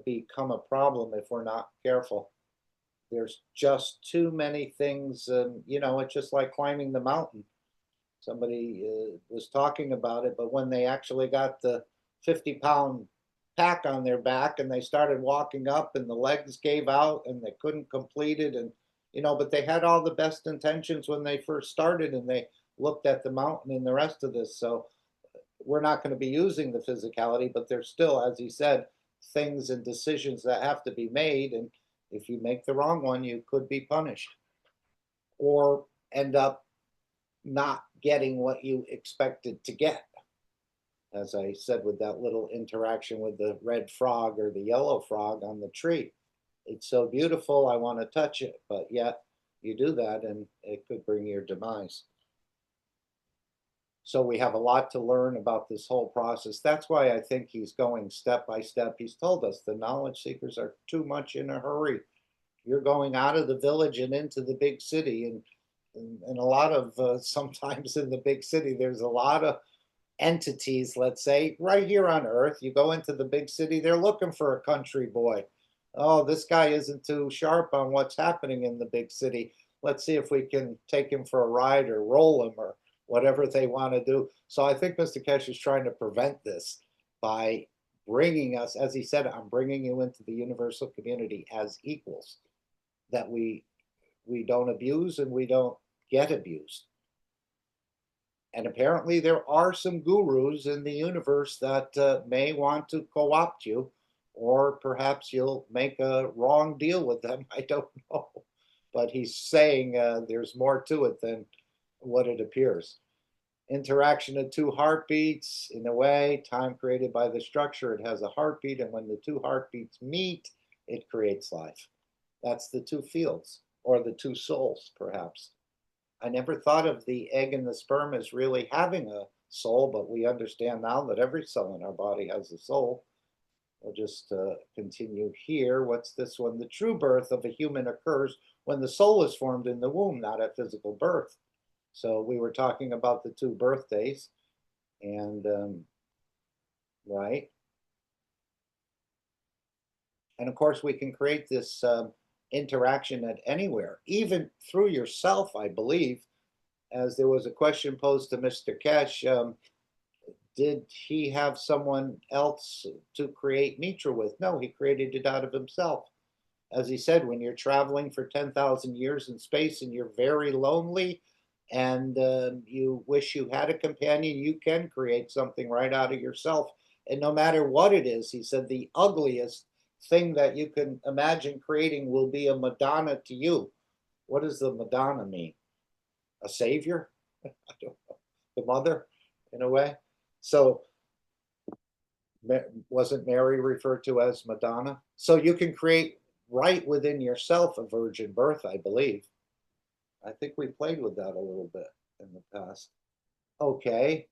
become a problem if we're not careful. There's just too many things, you know, it's just like climbing the mountain. Somebody was talking about it, but when they actually got the 50-pound pack on their back and they started walking up and the legs gave out and they couldn't complete it, and you know, but they had all the best intentions when they first started and they looked at the mountain and the rest of this. So we're not going to be using the physicality, but there's still, as he said, things and decisions that have to be made, and if you make the wrong one, you could be punished or end up not getting what you expected to get. As I said, with that little interaction with the red frog or the yellow frog on the tree. It's so beautiful, I want to touch it, but yet you do that and it could bring your demise. So we have a lot to learn about this whole process. That's why I think he's going step by step. He's told us the knowledge seekers are too much in a hurry. You're going out of the village and into the big city. And a lot of, sometimes in the big city, there's a lot of entities, let's say, right here on Earth. You go into the big city, they're looking for a country boy. Oh, this guy isn't too sharp on what's happening in the big city. Let's see if we can take him for a ride or roll him or whatever they want to do. So I think Mr. Keshe is trying to prevent this by bringing us, as he said, I'm bringing you into the universal community as equals, that we don't abuse and we don't get abused. And apparently there are some gurus in the universe that may want to co-opt you, or perhaps you'll make a wrong deal with them. I don't know. But he's saying there's more to it than what it appears. Interaction of two heartbeats, in a way, time created by the structure, it has a heartbeat, and when the two heartbeats meet, it creates life. That's the two fields, or the two souls, perhaps. I never thought of the egg and the sperm as really having a soul, but we understand now that every cell in our body has a soul. We'll just continue here. What's this one? The true birth of a human occurs when the soul is formed in the womb, not at physical birth. So we were talking about the two birthdays, and right. And of course, we can create this interaction at anywhere, even through yourself, I believe. As there was a question posed to Mr. Keshe, did he have someone else to create Mitra with? No, he created it out of himself. As he said, when you're traveling for 10,000 years in space and you're very lonely and you wish you had a companion, you can create something right out of yourself. And no matter what it is, he said, the ugliest thing that you can imagine creating will be a Madonna to you. What does the Madonna mean? A savior? I don't know. The mother, in a way. So wasn't Mary referred to as Madonna? So you can create right within yourself a virgin birth, I believe. I think we played with that a little bit in the past. Okay.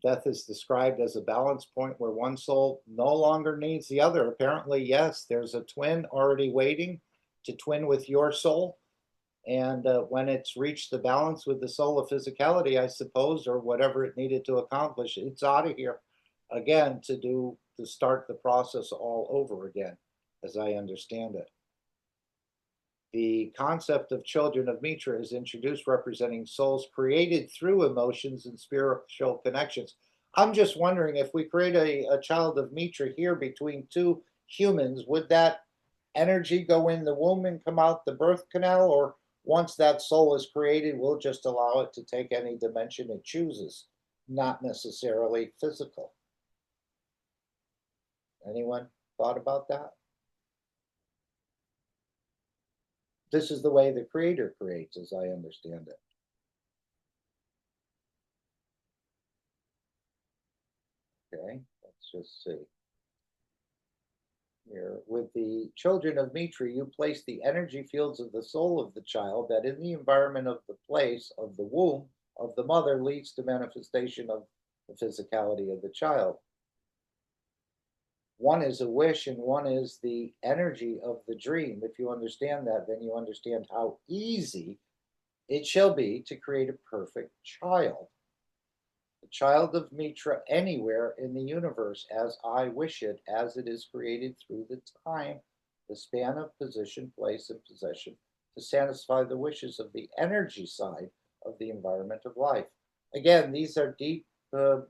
Death is described as a balance point where one soul no longer needs the other. Apparently, yes, there's a twin already waiting to twin with your soul. And when it's reached the balance with the soul of physicality, I suppose, or whatever it needed to accomplish, it's out of here again to start the process all over again, as I understand it. The concept of children of Mitra is introduced, representing souls created through emotions and spiritual connections. I'm just wondering, if we create a child of Mitra here between two humans, would that energy go in the womb and come out the birth canal, or once that soul is created, we'll just allow it to take any dimension it chooses, not necessarily physical? Anyone thought about that? This is the way the creator creates, as I understand it. Okay, let's just see. Here, with the children of Mitra, you place the energy fields of the soul of the child that in the environment of the place of the womb of the mother leads to manifestation of the physicality of the child. One is a wish and one is the energy of the dream. If you understand that, then you understand how easy it shall be to create a perfect child. The child of Mitra anywhere in the universe as I wish it, as it is created through the time, the span of position, place, and possession to satisfy the wishes of the energy side of the environment of life. Again, these are deep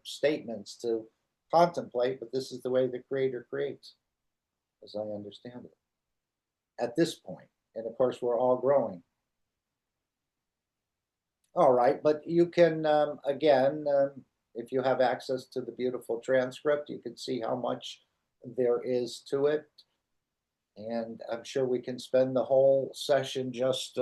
statements to contemplate, but this is the way the creator creates, as I understand it, at this point. And of course, we're all growing. All right, but you can, again, if you have access to the beautiful transcript, you can see how much there is to it. And I'm sure we can spend the whole session just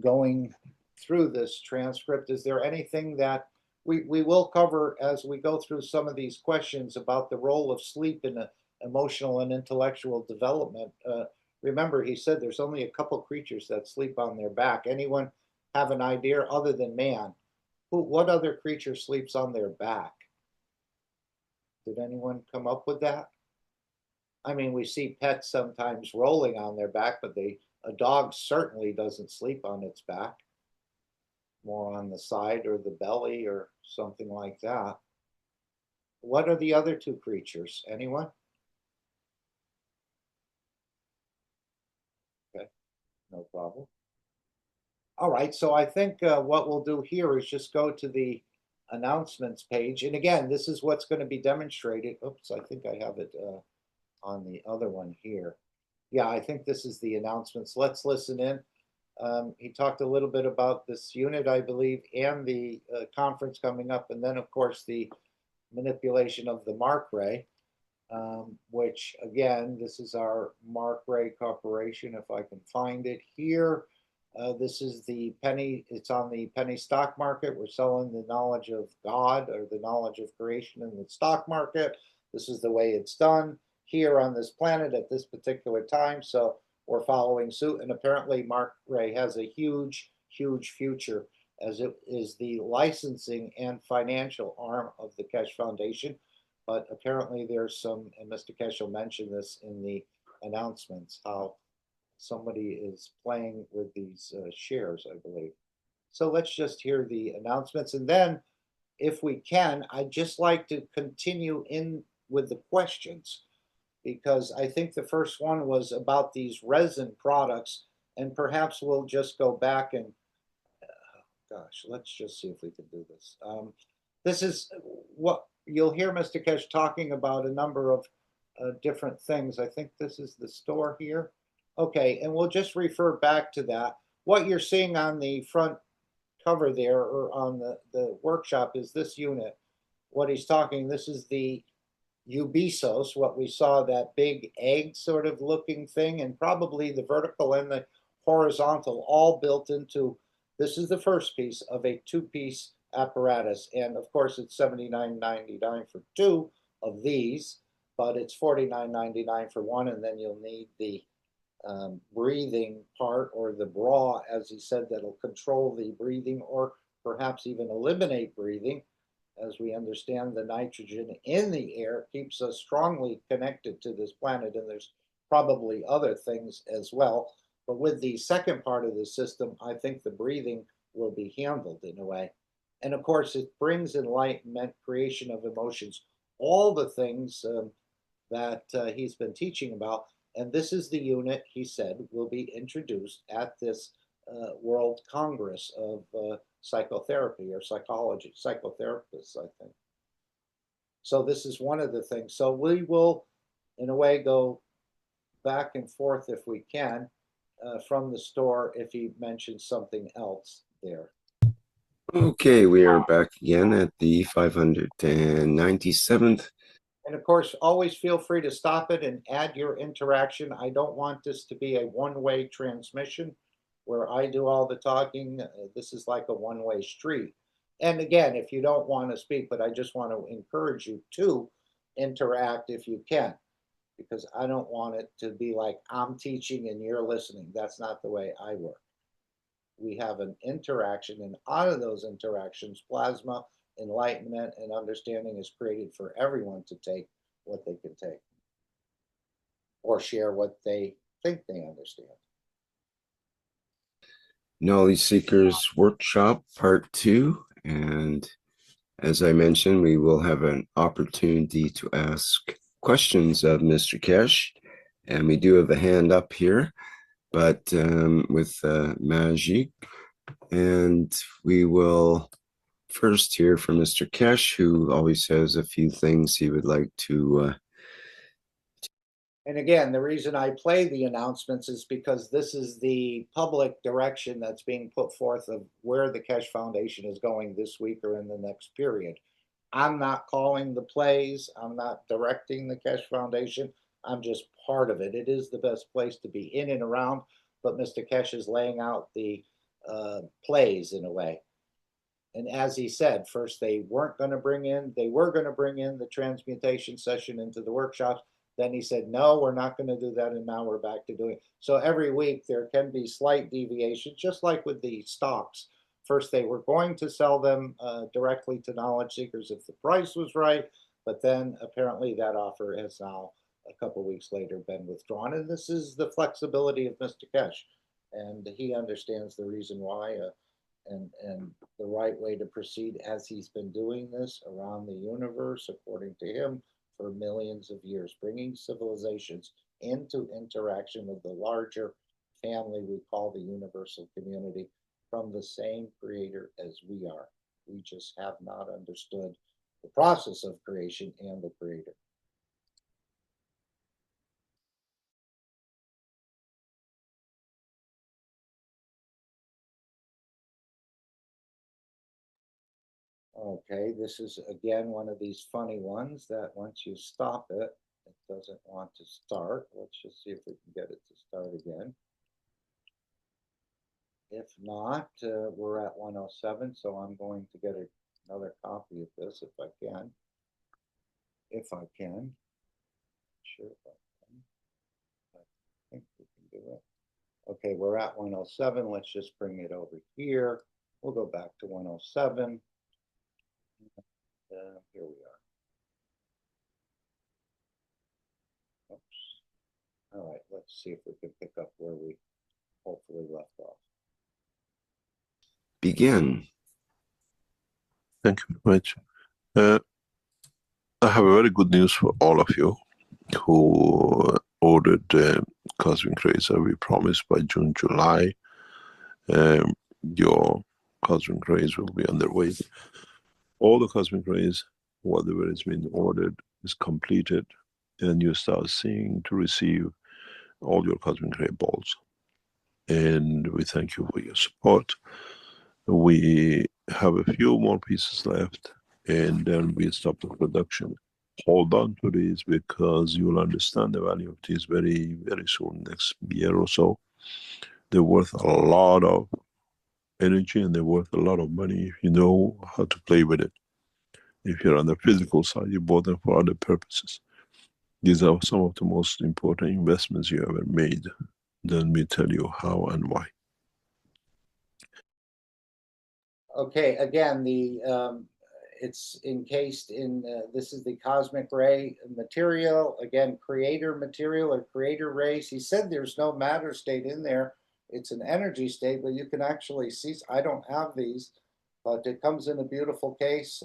going through this transcript. Is there anything that we will cover as we go through some of these questions about the role of sleep in emotional and intellectual development? Remember, he said there's only a couple creatures that sleep on their back. Anyone have an idea other than man? What other creature sleeps on their back? Did anyone come up with that? I mean, we see pets sometimes rolling on their back, but a dog certainly doesn't sleep on its back. More on the side or the belly or something like that. What are the other two creatures? Anyone? Okay, no problem. All right, so I think what we'll do here is just go to the announcements page. And again, this is what's going to be demonstrated. Oops, I think I have it on the other one here. Yeah, I think this is the announcements. Let's listen in. He talked a little bit about this unit, I believe, and the conference coming up. And then, of course, the manipulation of the Mark Ray, which, again, this is our Mark Ray Corporation, if I can find it here. This is the penny, it's on the penny stock market. We're selling the knowledge of God or the knowledge of creation in the stock market. This is the way it's done here on this planet at this particular time. So we're following suit. And apparently Mark Ray has a huge, huge future, as it is the licensing and financial arm of the Keshe Foundation. But apparently there's some, and Mr. Keshe will mention this in the announcements, how somebody is playing with these shares, I believe. So let's just hear the announcements. And then, if we can, I'd just like to continue in with the questions, because I think the first one was about these resin products, and perhaps we'll just go back and, gosh, let's just see if we can do this. This is what you'll hear Mr. Keshe talking about, a number of different things. I think this is the store here. Okay, and we'll just refer back to that. What you're seeing on the front cover there, or on the workshop, is this unit. What he's talking, this is the Ubisos, what we saw, that big egg sort of looking thing, and probably the vertical and the horizontal all built into, this is the first piece of a two-piece apparatus. And of course it's $79.99 for two of these, but it's $49.99 for one, and then you'll need the breathing part, or the bra, as he said, that'll control the breathing, or perhaps even eliminate breathing. As we understand, the nitrogen in the air keeps us strongly connected to this planet, and there's probably other things as well. But with the second part of the system, I think the breathing will be handled in a way. And of course, it brings enlightenment, creation of emotions, all the things that he's been teaching about. And this is the unit, he said, will be introduced at this World Congress of Psychotherapy, or Psychology, Psychotherapists, I think. So this is one of the things. So we will, in a way, go back and forth, if we can, from the store, if he mentions something else there. Okay, we are back again at the 597th. And of course, always feel free to stop it and add your interaction. I don't want this to be a one-way transmission where I do all the talking. This is like a one-way street. And again, if you don't want to speak, but I just want to encourage you to interact if you can, because I don't want it to be like I'm teaching and you're listening. That's not the way I work. We have an interaction, and out of those interactions, plasma, enlightenment, and understanding is created for everyone to take what they can take, or share what they think they understand. Knowledge Seekers Workshop Part 2. And as I mentioned, we will have an opportunity to ask questions of Mr. Keshe. And we do have a hand up here, but with Magic. And we will first hear from Mr. Keshe, who always has a few things he would like to. And again, the reason I play the announcements is because this is the public direction that's being put forth of where the Keshe Foundation is going this week or in the next period. I'm not calling the plays. I'm not directing the Keshe Foundation. I'm just part of it. It is the best place to be in and around, but Mr. Keshe is laying out the plays in a way. And as he said, first they were going to bring in the transmutation session into the workshops. Then he said, no, we're not going to do that. And now we're back to doing it. So every week there can be slight deviations, just like with the stocks. First, they were going to sell them directly to knowledge seekers if the price was right. But then apparently that offer has now, a couple of weeks later, been withdrawn. And this is the flexibility of Mr. Keshe. And he understands the reason why and the right way to proceed, as he's been doing this around the universe, according to him, for millions of years, bringing civilizations into interaction with the larger family we call the universal community, from the same creator as we are. We just have not understood the process of creation and the creator. Okay, this is again one of these funny ones that once you stop it, it doesn't want to start. Let's just see if we can get it to start again. If not, we're at 107, so I'm going to get another copy of this if I can. If I can. Sure if I can. I think we can do it. Okay, we're at 107. Let's just bring it over here. We'll go back to 107. Here we are. Oops. All right, let's see if we can pick up where we hopefully left off. Begin. Thank you very much. I have a very good news for all of you who ordered Cosmic Rays as we promised by June, July. Your Cosmic Rays will be underway. All the Cosmic Rays, whatever has been ordered, is completed, and you start seeing to receive all your Cosmic Ray balls. And we thank you for your support. We have a few more pieces left, and then we stop the production. Hold on to these because you will understand the value of these very, very soon, next year or so. They're worth a lot of energy and they're worth a lot of money if you know how to play with it. If you're on the physical side, you bought them for other purposes. These are some of the most important investments you ever made. Let me tell you how and why. Okay, again, it's encased in, this is the cosmic ray material, again, creator material or creator rays. He said there's no matter state in there. It's an energy state, but you can actually see, I don't have these, but it comes in a beautiful case.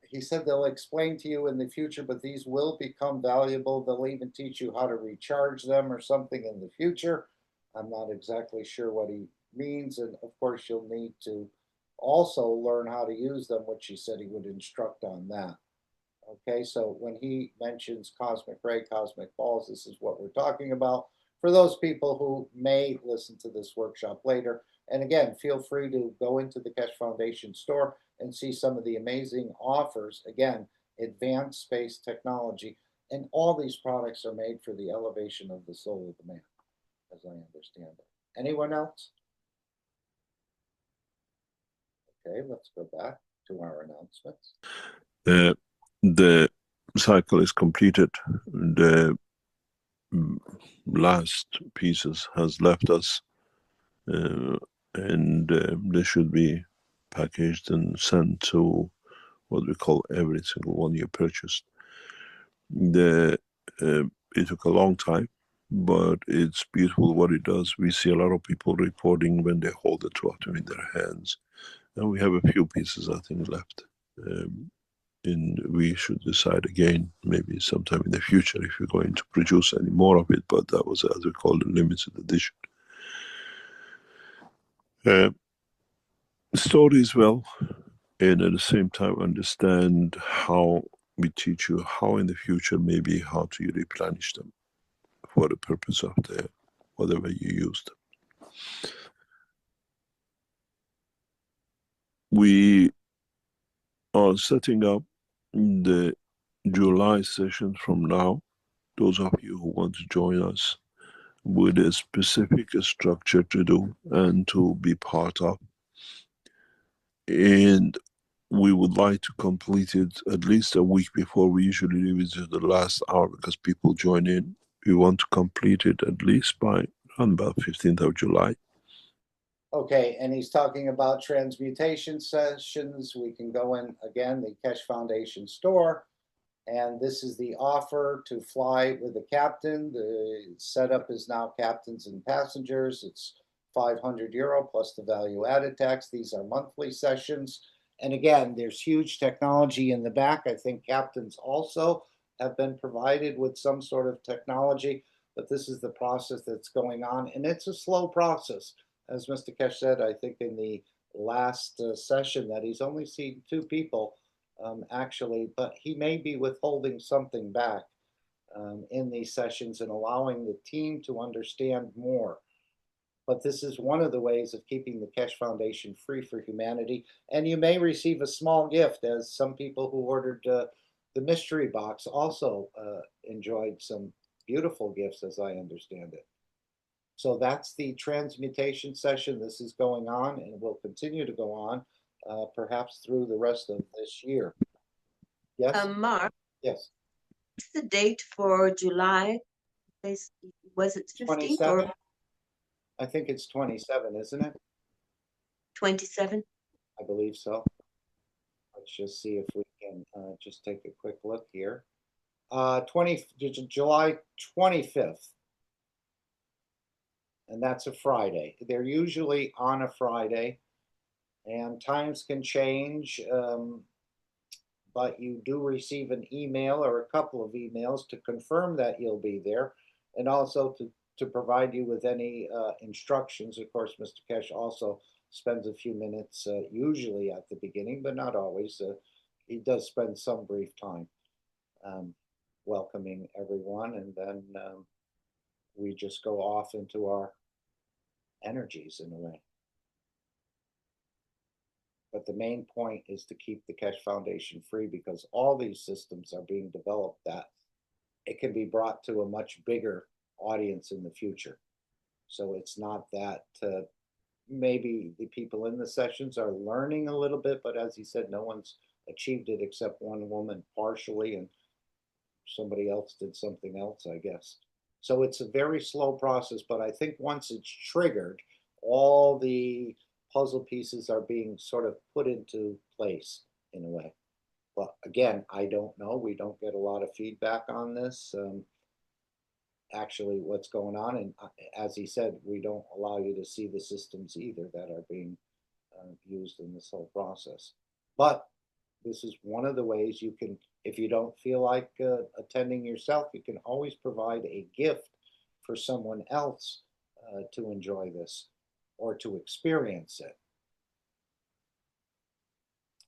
He said they'll explain to you in the future, but these will become valuable. They'll even teach you how to recharge them or something in the future. I'm not exactly sure what he means. And of course, you'll need to also learn how to use them, which he said he would instruct on that. Okay, so when he mentions cosmic ray, cosmic balls, this is what we're talking about. For those people who may listen to this workshop later, and again, feel free to go into the Keshe Foundation store and see some of the amazing offers. Again, advanced space technology, and all these products are made for the elevation of the soul of the man, as I understand it. Anyone else? Okay, let's go back to our announcements. The cycle is completed. The last pieces has left us, and they should be packaged and sent to what we call every single one you purchased. It took a long time, but it's beautiful what it does. We see a lot of people reporting when they hold the two of them in their hands, and we have a few pieces I think left. And we should decide again, maybe sometime in the future, if we're going to produce any more of it, but that was, as we call it, limited edition. Stories well, and at the same time understand how we teach you how in the future, maybe how to replenish them for the purpose of the whatever you used. We are setting up the July session from now. Those of you who want to join us with a specific structure to do and to be part of. And we would like to complete it at least a week before. We usually leave it to the last hour because people join in. We want to complete it at least by around about 15th of July. Okay, and he's talking about transmutation sessions. We can go in, again, the Keshe Foundation store. And this is the offer to fly with a captain. The setup is now captains and passengers. It's €500 plus the value added tax. These are monthly sessions. And again, there's huge technology in the back. I think captains also have been provided with some sort of technology, but this is the process that's going on. And it's a slow process. As Mr. Keshe said, I think in the last session that he's only seen 2 people actually, but he may be withholding something back in these sessions and allowing the team to understand more. But this is one of the ways of keeping the Keshe Foundation free for humanity. And you may receive a small gift, as some people who ordered the mystery box also enjoyed some beautiful gifts, as I understand it. So that's the transmutation session. This is going on and will continue to go on, perhaps through the rest of this year. Yes? Mark? Yes. What's the date for July? Was it 15th 27? or I think it's 27, isn't it? 27? I believe so. Let's just see if we can just take a quick look here. 20 July 25th. And that's a Friday. They're usually on a Friday, and times can change, but you do receive an email or a couple of emails to confirm that you'll be there, and also to provide you with any instructions. Of course, Mr. Keshe also spends a few minutes, usually at the beginning, but not always. He does spend some brief time welcoming everyone, and then we just go off into our energies in a way. But the main point is to keep the Keshe Foundation free, because all these systems are being developed that it can be brought to a much bigger audience in the future. So it's not that maybe the people in the sessions are learning a little bit, but as he said, no one's achieved it except one woman partially, and somebody else did something else, I guess. So it's a very slow process, but I think once it's triggered, all the puzzle pieces are being sort of put into place in a way. But again, I don't know. We don't get a lot of feedback on this, actually what's going on. And as he said, we don't allow you to see the systems either that are being used in this whole process. But this is one of the ways you can, if you don't feel like attending yourself, you can always provide a gift for someone else to enjoy this or to experience it.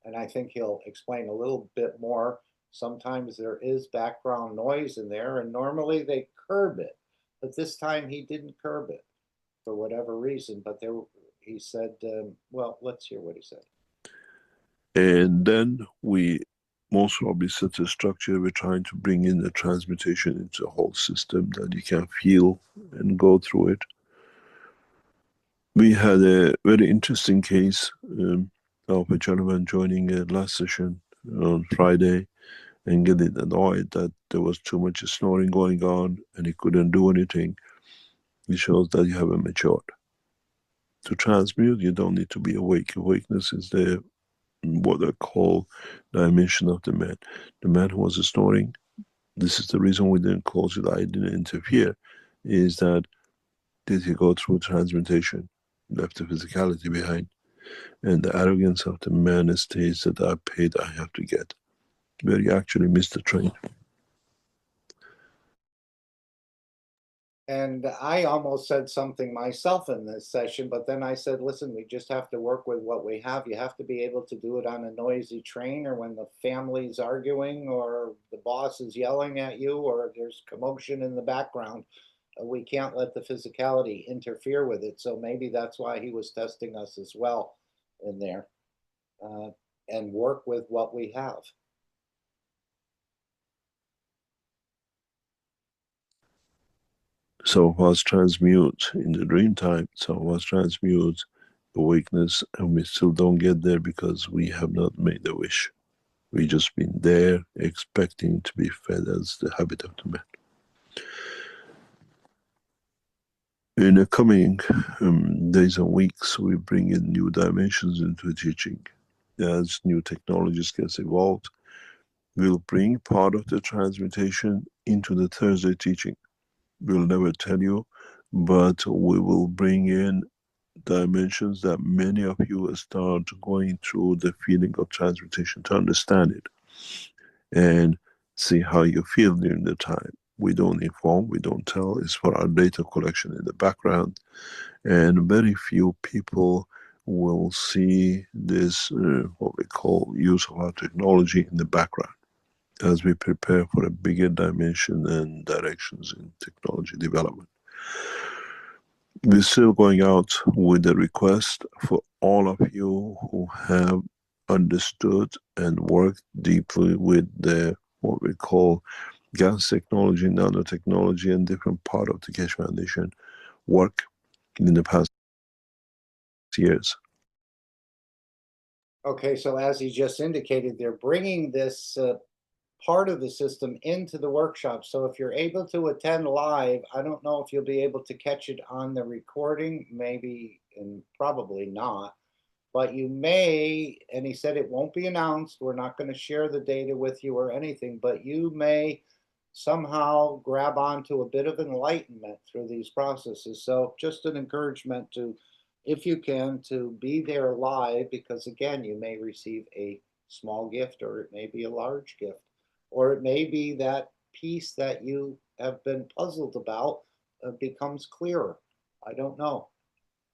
And I think he'll explain a little bit more. Sometimes there is background noise in there, and normally they curb it. But this time he didn't curb it for whatever reason. But there, he said, well, let's hear what he said. And then we most probably set a structure. We're trying to bring in the transmutation into a whole system that you can feel and go through it. We had a very interesting case of a gentleman joining a last session on Friday and getting annoyed that there was too much snoring going on and he couldn't do anything. It shows that you haven't matured. To transmute, you don't need to be awake. Awakeness is the what I call dimension of the man. The man who was snoring, this is the reason we didn't close it, I didn't interfere, is that did he go through transmutation, left the physicality behind, and the arrogance of the man states that I paid, I have to get, where you actually missed the train. And I almost said something myself in this session, but then I said, listen, we just have to work with what we have. You have to be able to do it on a noisy train, or when the family's arguing, or the boss is yelling at you, or there's commotion in the background. We can't let the physicality interfere with it. So maybe that's why he was testing us as well in there, and work with what we have. Some of us transmute in the dream time, some of us transmute awakeness, and we still don't get there because we have not made a wish. We just been there expecting to be fed as the habit of the man. In the coming days and weeks, we bring in new dimensions into the teaching. As new technologies get evolved, we'll bring part of the transmutation into the Thursday teaching. We'll never tell you, but we will bring in dimensions that many of you start going through the feeling of transmutation to understand it and see how you feel during the time. We don't inform, we don't tell, it's for our data collection in the background, and very few people will see this, what we call use of our technology in the background, as we prepare for a bigger dimension and directions in technology development. We're still going out with a request for all of you who have understood and worked deeply with the, what we call gas technology, nanotechnology, and different part of the Keshe Foundation work in the past years. Okay, so as he just indicated, they're bringing this part of the system into the workshop. So if you're able to attend live, I don't know if you'll be able to catch it on the recording, maybe, and probably not. But you may, and he said it won't be announced, we're not going to share the data with you or anything, but you may somehow grab onto a bit of enlightenment through these processes. So just an encouragement to, if you can, to be there live, because again, you may receive a small gift, or it may be a large gift, or it may be that piece that you have been puzzled about becomes clearer. I don't know.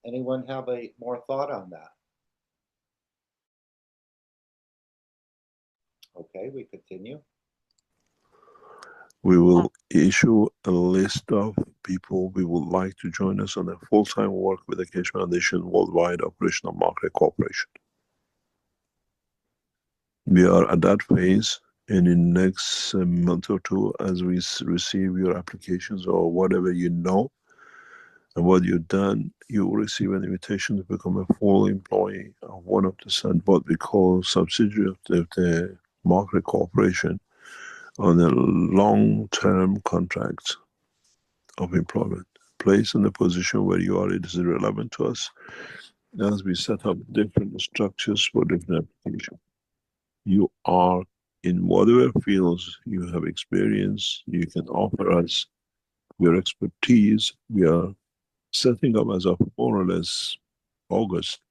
Anyone have a more thought on that? Okay, we continue. We will issue a list of people we would like to join us on a full-time work with the Keshe Foundation Worldwide Operational Market Corporation. We are at that phase, and in next month or two, as we receive your applications or whatever you know and what you've done, you will receive an invitation to become a full employee of one of the what we call subsidiary of the market corporation, on a long-term contract of employment. Placed in a position where you are, it is irrelevant to us, as we set up different structures for different applications. You are in whatever fields you have experience, you can offer us your expertise. We are setting up as of more or less August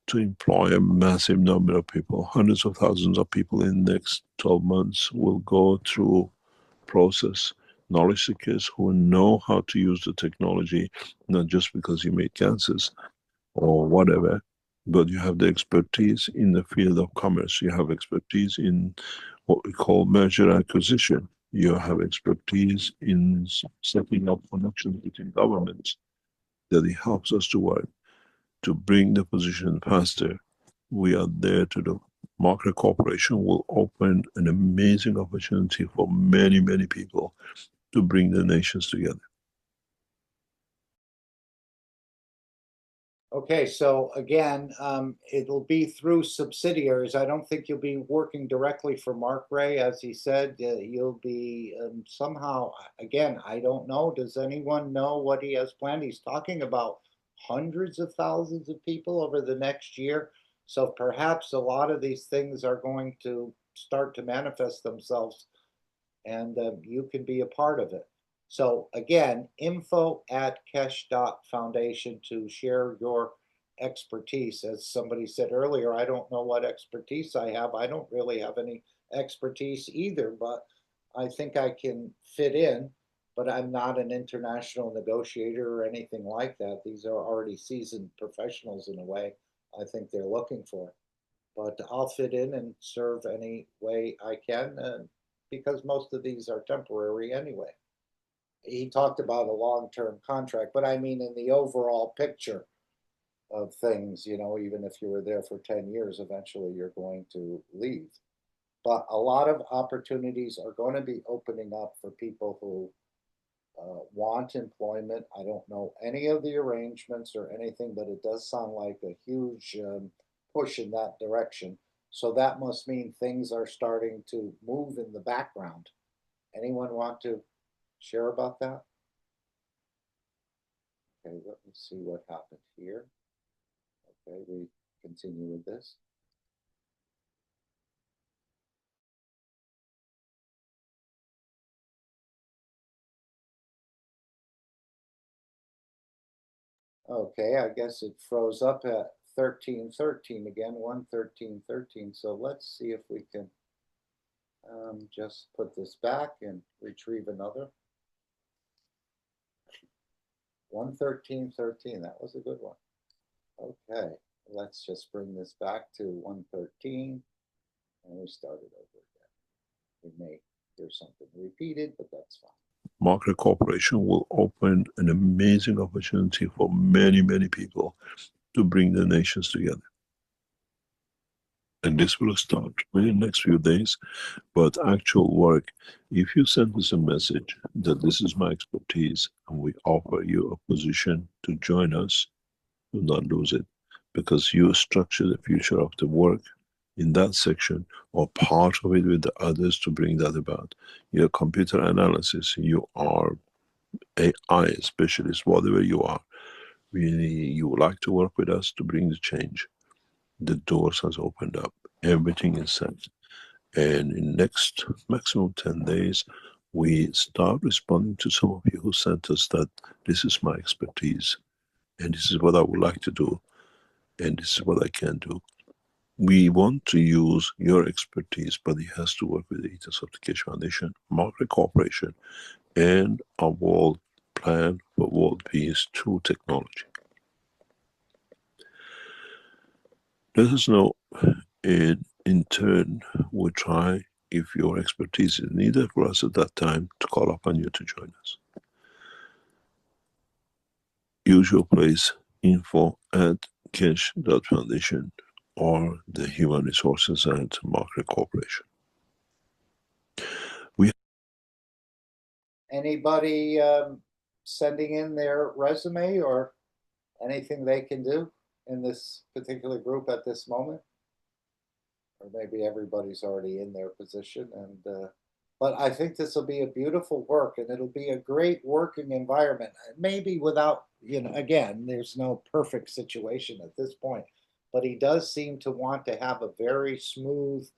to employ a massive number of people. Hundreds of thousands of people in the next 12 months will go through process. Knowledge seekers who know how to use the technology, not just because you made cancers or whatever, but you have the expertise in the field of commerce. You have expertise in what we call merger acquisition. You have expertise in setting up connections between governments, that it helps us to work, to bring the position faster. We are there to do. Market Corporation will open an amazing opportunity for many, many people to bring the nations together. Okay, so again, it'll be through subsidiaries. I don't think you'll be working directly for Mark Ray, as he said. You'll be somehow, again, I don't know. Does anyone know what he has planned? He's talking about hundreds of thousands of people over the next year. So perhaps a lot of these things are going to start to manifest themselves, and you can be a part of it. So again, info@keshe.foundation to share your expertise. As somebody said earlier, I don't know what expertise I have. I don't really have any expertise either, but I think I can fit in. But I'm not an international negotiator or anything like that. These are already seasoned professionals in a way I think they're looking for. But I'll fit in and serve any way I can, because most of these are temporary anyway. He talked about a long-term contract, but I mean in the overall picture of things, you know, even if you were there for 10 years, eventually you're going to leave. But a lot of opportunities are going to be opening up for people who want employment. I don't know any of the arrangements or anything, but it does sound like a huge push in that direction. So that must mean things are starting to move in the background. Anyone want to share about that? Okay, let me see what happened here. Okay, we continue with this. Okay, I guess it froze up at 1313 again, 11313. So let's see if we can just put this back and retrieve another. 11313, that was a good one. Okay, let's just bring this back to 113 and we start it over again. We may hear something repeated, but that's fine. Market Corporation will open an amazing opportunity for many, many people to bring the nations together. And this will start in the next few days, but actual work, if you send us a message that this is my expertise and we offer you a position to join us, do not lose it, because you structure the future of the work in that section or part of it with the others to bring that about. You're computer analysis, you are AI specialist, whatever you are. Really, you would like to work with us to bring the change. The doors has opened up. Everything is set. And in next maximum 10 days, we start responding to some of you who sent us that this is my expertise and this is what I would like to do and this is what I can do. We want to use your expertise, but it has to work with the ethos of the Keshe Foundation, market cooperation, and a world plan for world peace through technology. Let us know, and in turn, we'll try, if your expertise is needed for us at that time, to call upon you to join us. Usual place, info@keshe.foundation or the Human Resources and Market Corporation. Anybody sending in their resume or anything they can do in this particular group at this moment? Or maybe everybody's already in their position. And but I think this will be a beautiful work, and it'll be a great working environment. Maybe without, again, there's no perfect situation at this point, but he does seem to want to have a very smooth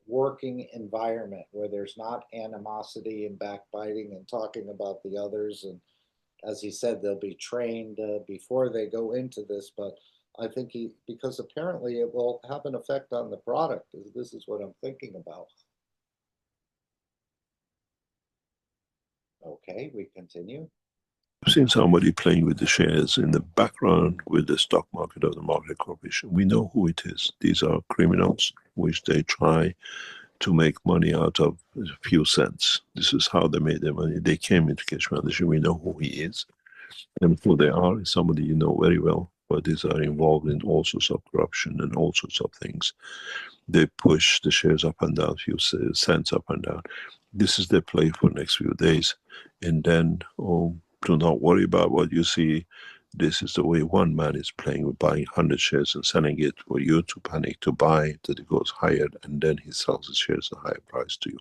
working environment where there's not animosity and backbiting and talking about the others. And as he said, they'll be trained before they go into this. But I think because apparently it will have an effect on the product. This is what I'm thinking about. Okay, we continue. I've seen somebody playing with the shares in the background with the stock market of the market corporation. We know who it is. These are criminals, which they try to make money out of a few cents. This is how they made their money. They came into Keshe Foundation. We know who he is and who they are. Is somebody you know very well, but these are involved in all sorts of corruption and all sorts of things. They push the shares up and down, few cents up and down. This is their play for the next few days. And then, do not worry about what you see. This is the way one man is playing with buying 100 shares and selling it for you to panic to buy, that it goes higher, and then he sells the shares at a higher price to you.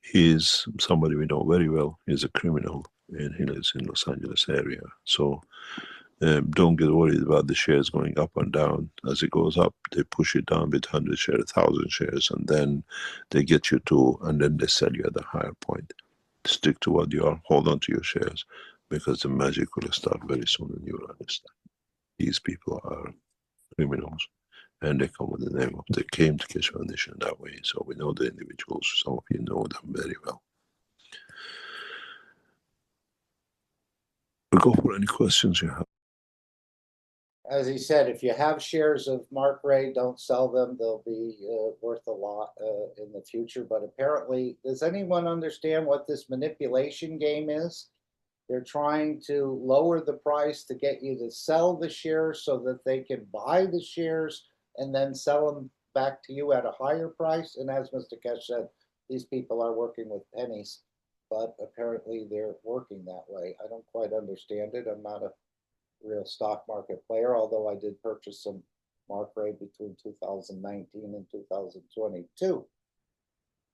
He is somebody we know very well. He's a criminal and he lives in Los Angeles area. So don't get worried about the shares going up and down. As it goes up, they push it down with 100 shares, 1,000 shares, and then they get you to, and then they sell you at a higher point. Stick to what you are, hold on to your shares, because the magic will start very soon and you'll understand. These people are criminals and they come with the name of, they came to Keshe Foundation that way. So we know the individuals, some of you know them very well. We'll go for any questions you have. As he said, if you have shares of Mark Ray, don't sell them. They'll be worth a lot in the future. But apparently, does anyone understand what this manipulation game is? They're trying to lower the price to get you to sell the shares so that they can buy the shares and then sell them back to you at a higher price. And as Mr. Keshe said, these people are working with pennies, but apparently they're working that way. I don't quite understand it. I'm not a real stock market player, although I did purchase some Mark Ray between 2019 and 2022.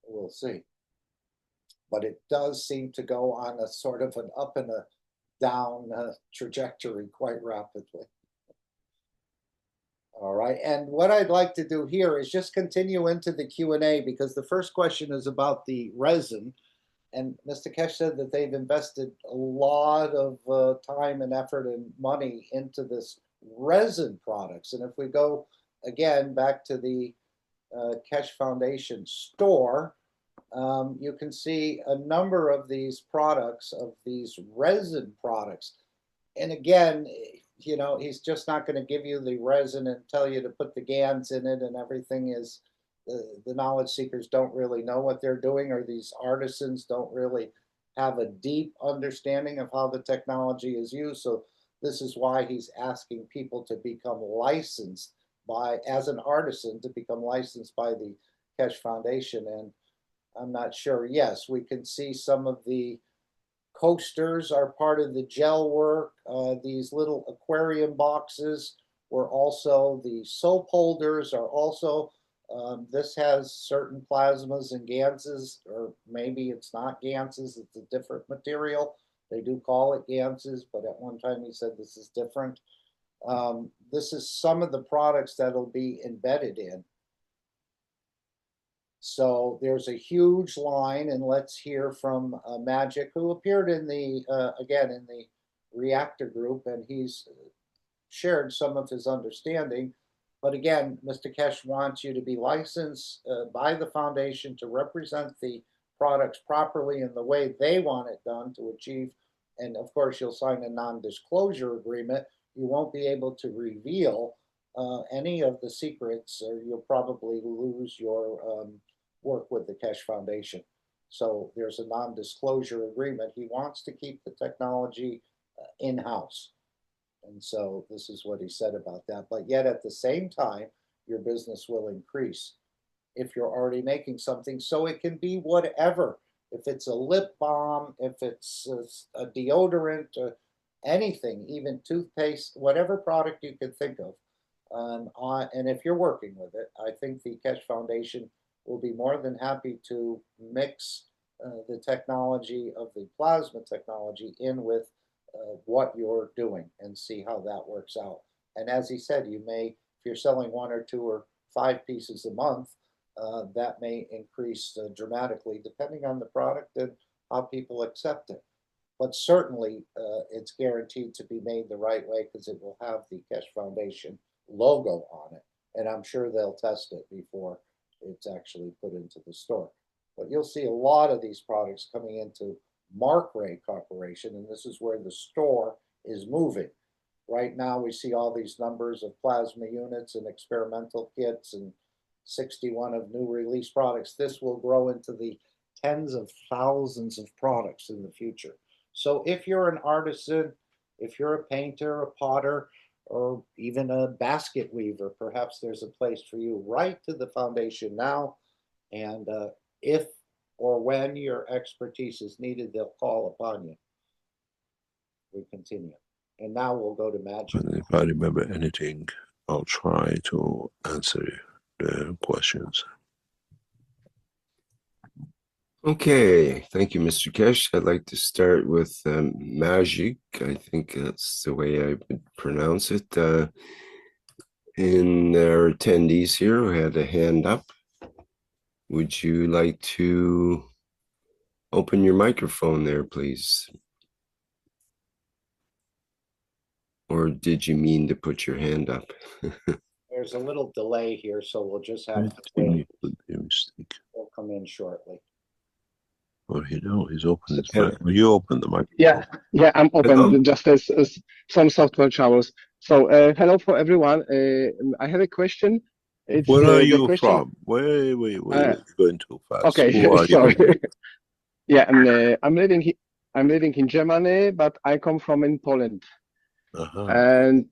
We'll see. But it does seem to go on a sort of an up and a down trajectory quite rapidly. All right, and what I'd like to do here is just continue into the Q&A, because the first question is about the resin. And Mr. Keshe said that they've invested a lot of time and effort and money into this resin products. And if we go again back to the Keshe Foundation store, you can see a number of these products, of these resin products. And again, he's just not going to give you the resin and tell you to put the GANs in it and everything. Is the knowledge seekers don't really know what they're doing, or these artisans don't really have a deep understanding of how the technology is used. So this is why he's asking people to become licensed as an artisan, to become licensed by the Keshe Foundation. And I'm not sure. Yes, we can see some of the coasters are part of the gel work. These little aquarium boxes were also, the soap holders are also This has certain plasmas and ganses, or maybe it's not ganses, it's a different material. They do call it ganses, but at one time he said this is different. This is some of the products that'll be embedded in. So there's a huge line, and let's hear from Magic, who appeared in the, again, in the reactor group, and he's shared some of his understanding. But again, Mr. Keshe wants you to be licensed by the foundation to represent the products properly in the way they want it done to achieve. And of course, you'll sign a non-disclosure agreement. You won't be able to reveal any of the secrets, or you'll probably lose your work with the Keshe Foundation. So there's a non-disclosure agreement. He wants to keep the technology in-house. And so this is what he said about that. But yet at the same time, your business will increase if you're already making something. So it can be whatever. If it's a lip balm, if it's a deodorant, anything, even toothpaste, whatever product you can think of. And if you're working with it, I think the Keshe Foundation will be more than happy to mix the technology of the plasma technology in with what you're doing and see how that works out. And as he said, you may, if you're selling 1 or 2 or 5 pieces a month, that may increase dramatically depending on the product and how people accept it. But certainly it's guaranteed to be made the right way because it will have the Keshe Foundation logo on it. And I'm sure they'll test it before it's actually put into the store. But you'll see a lot of these products coming into Mark-Ray Corporation, and this is where the store is moving. Right now, we see all these numbers of plasma units and experimental kits and 61 of new release products. This will grow into the tens of thousands of products in the future. So if you're an artisan, if you're a painter, a potter, or even a basket weaver, perhaps there's a place for you. Write to the foundation now, and if or when your expertise is needed, they'll call upon you. We continue. And now we'll go to Magic. And if I remember anything, I'll try to answer the questions. Okay, thank you, Mr. Keshe. I'd like to start with Magic. I think that's the way I would pronounce it. In our attendees here who had a hand up, would you like to open your microphone there, please? Or did you mean to put your hand up? There's a little delay here, so we'll just have to wait. We'll come in shortly. Or he's opened his mic. You open the mic. Yeah, I'm open. Hello? Just as some software troubles. So hello for everyone. I have a question. It's, Where are the you question... from? Wait, you're going too fast. Okay, sorry. Yeah, I'm living in Germany, but I come from in Poland. And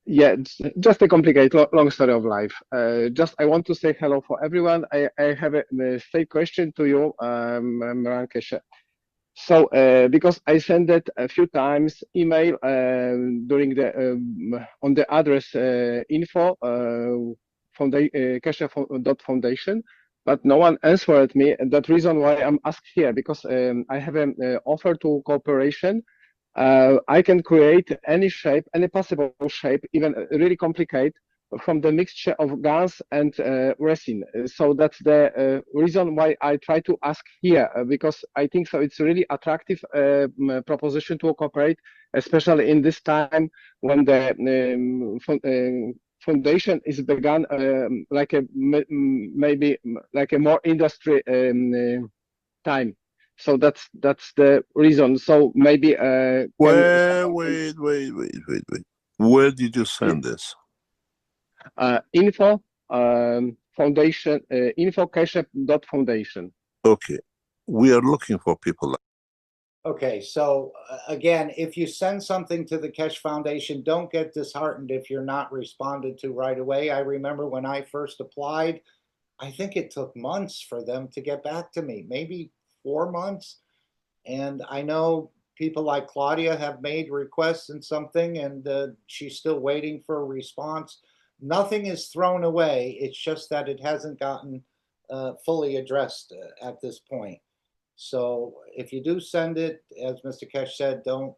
yeah, just a complicated long story of life. Just I want to say hello for everyone. I have a straight question to you, Mr. Keshe. So because I sent it a few times email during the on the address info Keshe.foundation, but no one answered me, and that reason why I'm asked here, because I have an offer to cooperation. I can create any shape, any possible shape, even really complicated, from the mixture of gas and resin. So that's the reason why I try to ask here, because I think so it's really attractive proposition to cooperate, especially in this time when the foundation is begun like a maybe like a more industry time. So that's the reason. So maybe wait. Where did you send this? Info foundation info Keshe.foundation. Okay, we are looking for people like. Okay, so again, if you send something to the Keshe Foundation, don't get disheartened if you're not responded to right away. I remember when I first applied, I think it took months for them to get back to me, maybe 4 months. And I know people like Claudia have made requests and something, and she's still waiting for a response. nothing is thrown away. It's just that it hasn't gotten fully addressed at this point. So if you do send it, as Mr. Keshe said, don't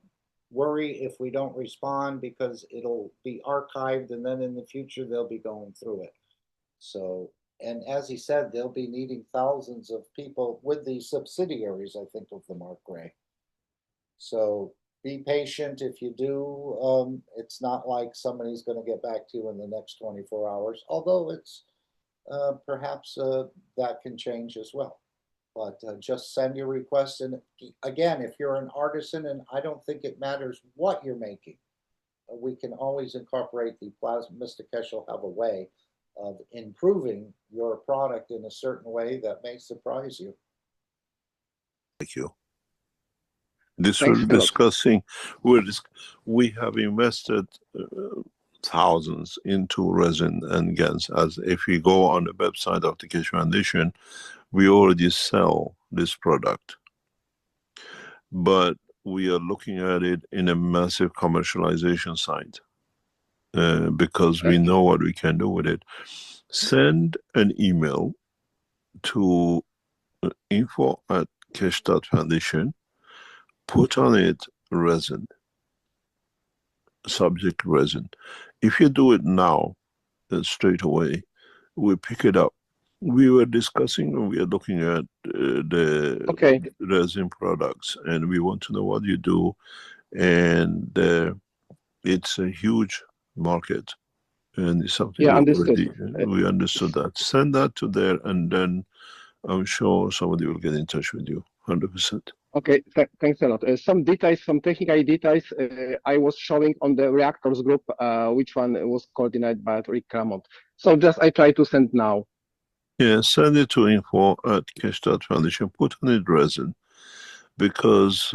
worry if we don't respond, because it'll be archived, and then in the future they'll be going through it. So, and as he said, they'll be needing thousands of people with the subsidiaries, I think, of the Mark Gray. So be patient if you do. It's not like somebody's going to get back to you in the next 24 hours, although it's perhaps that can change as well. But just send your request. And again, if you're an artisan, and I don't think it matters what you're making, we can always incorporate the plasma. Mr. Keshe will have a way of improving your product in a certain way that may surprise you. Thank you. This Thanks we're a lot. discussing, we have invested thousands into resin and GANs. As if you go on the website of the Keshe Foundation, we already sell this product, but we are looking at it in a massive commercialization side because we know what we can do with it. Send an email to info@keshe.foundation. Put on it resin, subject resin. If you do it now, straight away, we pick it up. We were discussing, and we are looking at the resin products, and we want to know what you do. And it's a huge market, and it's something we understood that. Send that to there, and then I'm sure somebody will get in touch with you, 100%. Okay, thanks a lot. Some details, some technical details I was showing on the reactors group, which one was coordinated by Rick Cramont. So just I try to send now. Yeah, send it to info@keshe.foundation. Put on it resin, because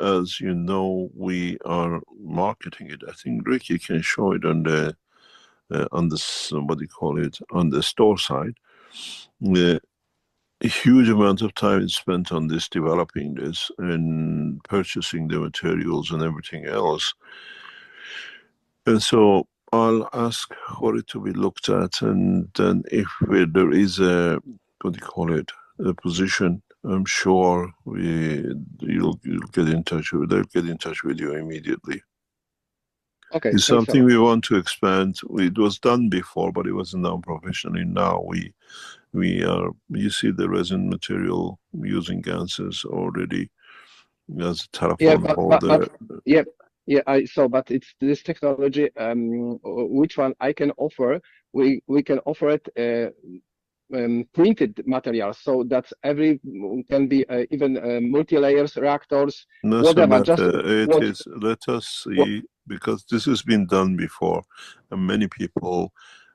as you know, we are marketing it. I think Rick, you can show it on the what do you call it, on the store side. A huge amount of time is spent on this, developing this and purchasing the materials and everything else. And so I'll ask for it to be looked at, and then if there is a, what do you call it, a position, I'm sure you'll get in touch with, they'll get in touch with you immediately. Okay, it's something we want to expand. It was done before, but it wasn't done professionally. Now we are, you see the resin material using gases already as a telephone holder. I saw, but it's this technology, which one I can offer, we can offer it printed material, so that every can be even multi-layers reactors, whatever. Let us see, because this has been done before, and many people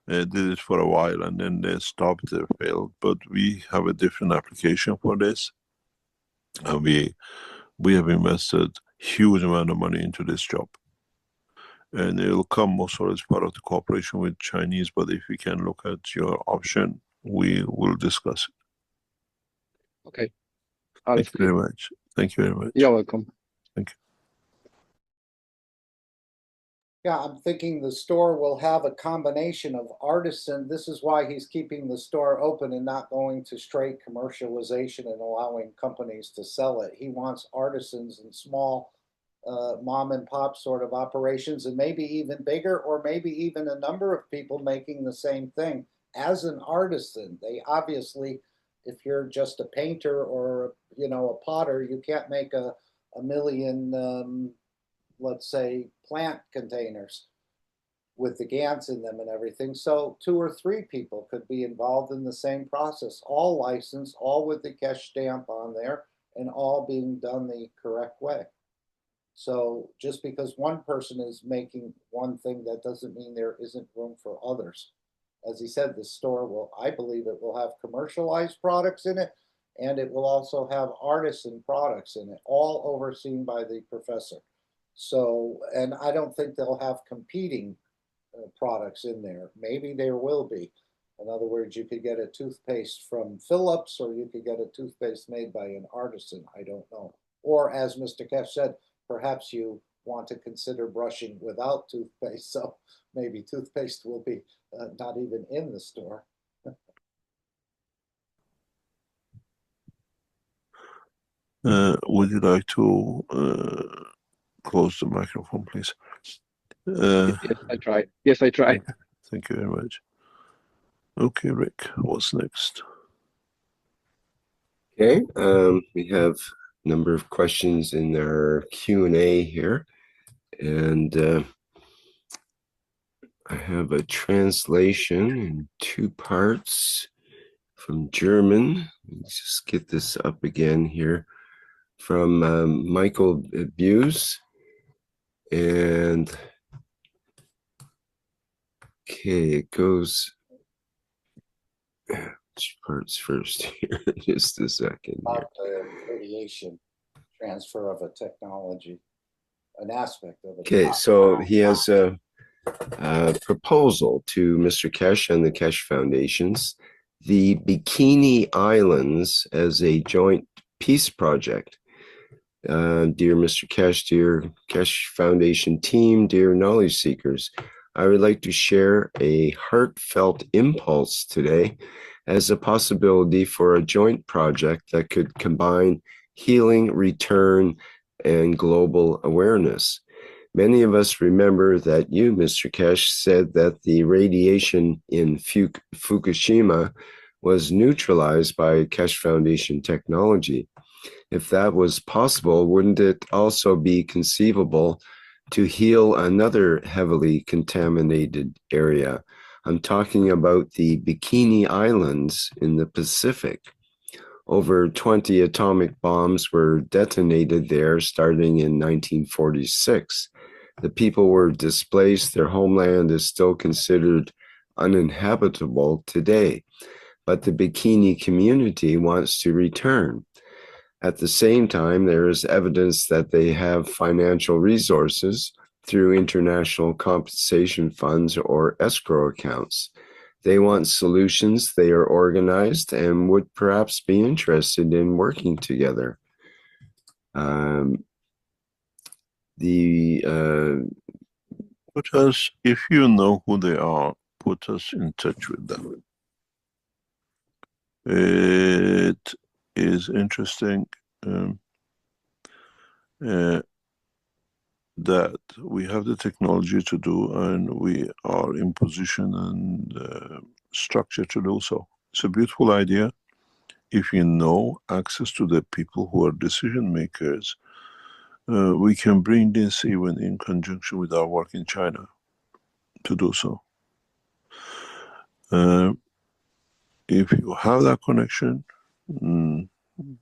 did it for a while and then they stopped, they failed. But we have a different application for this, and we have invested huge amount of money into this job, and it will come also as part of the cooperation with Chinese. But if we can look at your option, we will discuss it. Okay. Thank you very much. Thank you very much. You're welcome. Thank you. Yeah, I'm thinking the store will have a combination of artisan. This is why he's keeping the store open and not going to straight commercialization and allowing companies to sell it. He wants artisans and small mom and pop sort of operations, and maybe even bigger, or maybe even a number of people making the same thing. As an artisan, they obviously, if you're just a painter or, you know, a potter, you can't make a million let's say plant containers with the GANs in them and everything. So 2 or 3 people could be involved in the same process, all licensed, all with the Keshe stamp on there, and all being done the correct way. So just because one person is making one thing, that doesn't mean there isn't room for others. As he said, the store will, I believe it will have commercialized products in it, and it will also have artisan products in it, all overseen by the professor. So, and I don't think they'll have competing products in there. Maybe there will be. In other words, you could get a toothpaste from Philips, or you could get a toothpaste made by an artisan. I don't know. Or as Mr. Keshe said, perhaps you want to consider brushing without toothpaste. So maybe toothpaste will be not even in the store. Would you like to close the microphone, please? Yes, I try. Yes, I try. Thank you very much. Okay, Rick, what's next? Okay, we have a number of questions in our Q&A here, and I have a translation in 2 parts from German. Let's just get this up again here from Michael Buse. And okay, it goes, which part's first here? Just a second here. About radiation transfer of a technology, an aspect of it. Okay, so he has a proposal to Mr. Keshe and the Keshe Foundations, the Bikini Islands as a joint peace project. Dear Mr. Keshe, dear Keshe Foundation team, dear knowledge seekers, I would like to share a heartfelt impulse today as a possibility for a joint project that could combine healing, return, and global awareness. Many of us remember that you, Mr. Keshe, said that the radiation in Fukushima was neutralized by Keshe Foundation technology. If that was possible, wouldn't it also be conceivable to heal another heavily contaminated area? I'm talking about the Bikini Islands in the Pacific. Over 20 atomic bombs were detonated there starting in 1946. The people were displaced. Their homeland is still considered uninhabitable today, but the Bikini community wants to return. At the same time, there is evidence that they have financial resources through international compensation funds or escrow accounts. They want solutions, they are organized, and would perhaps be interested in working together. Put us, if you know who they are, put us in touch with them. It is interesting that we have the technology to do, and we are in position and structure to do so. It's a beautiful idea. If you know access to the people who are decision makers, we can bring this even in conjunction with our work in China to do so. If you have that connection,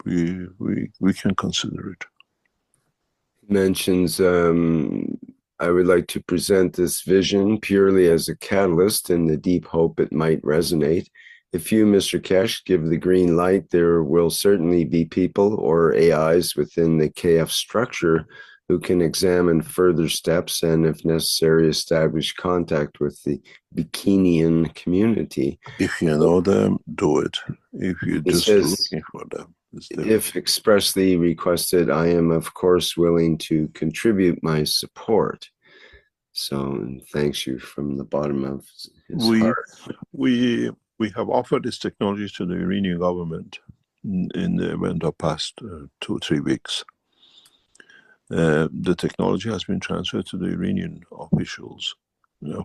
we can consider it. Mentions, I would like to present this vision purely as a catalyst in the deep hope it might resonate. If you, Mr. Keshe, give the green light, there will certainly be people or AIs within the KF structure who can examine further steps and, if necessary, establish contact with the Bikinian community. If you know them, do it. If you're just looking for them. If expressly requested, I am, of course, willing to contribute my support. So, thanks you from the bottom of his heart. We have offered this technology to the Iranian government in the event of past 2-3 weeks. The technology has been transferred to the Iranian officials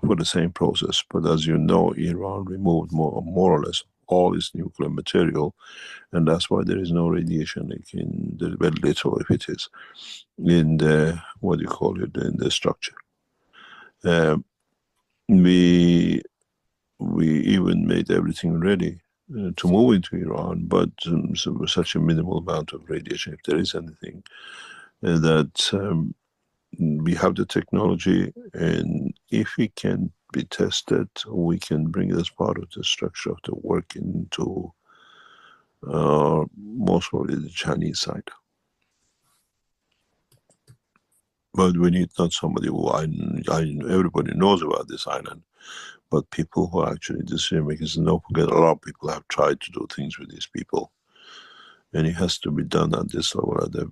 for the same process. But as you know, Iran removed more or less all its nuclear material, and that's why there is no radiation, like in the very little, if it is, in the, what do you call it, in the structure. We even made everything ready to move into Iran, but so such a minimal amount of radiation, if there is anything, that we have the technology, and if it can be tested, we can bring it as part of the structure of the work into most probably the Chinese side. But we need not somebody who everybody knows about this island, but people who are actually decision makers. And don't forget, a lot of people have tried to do things with these people, And it has to be done at this level, at the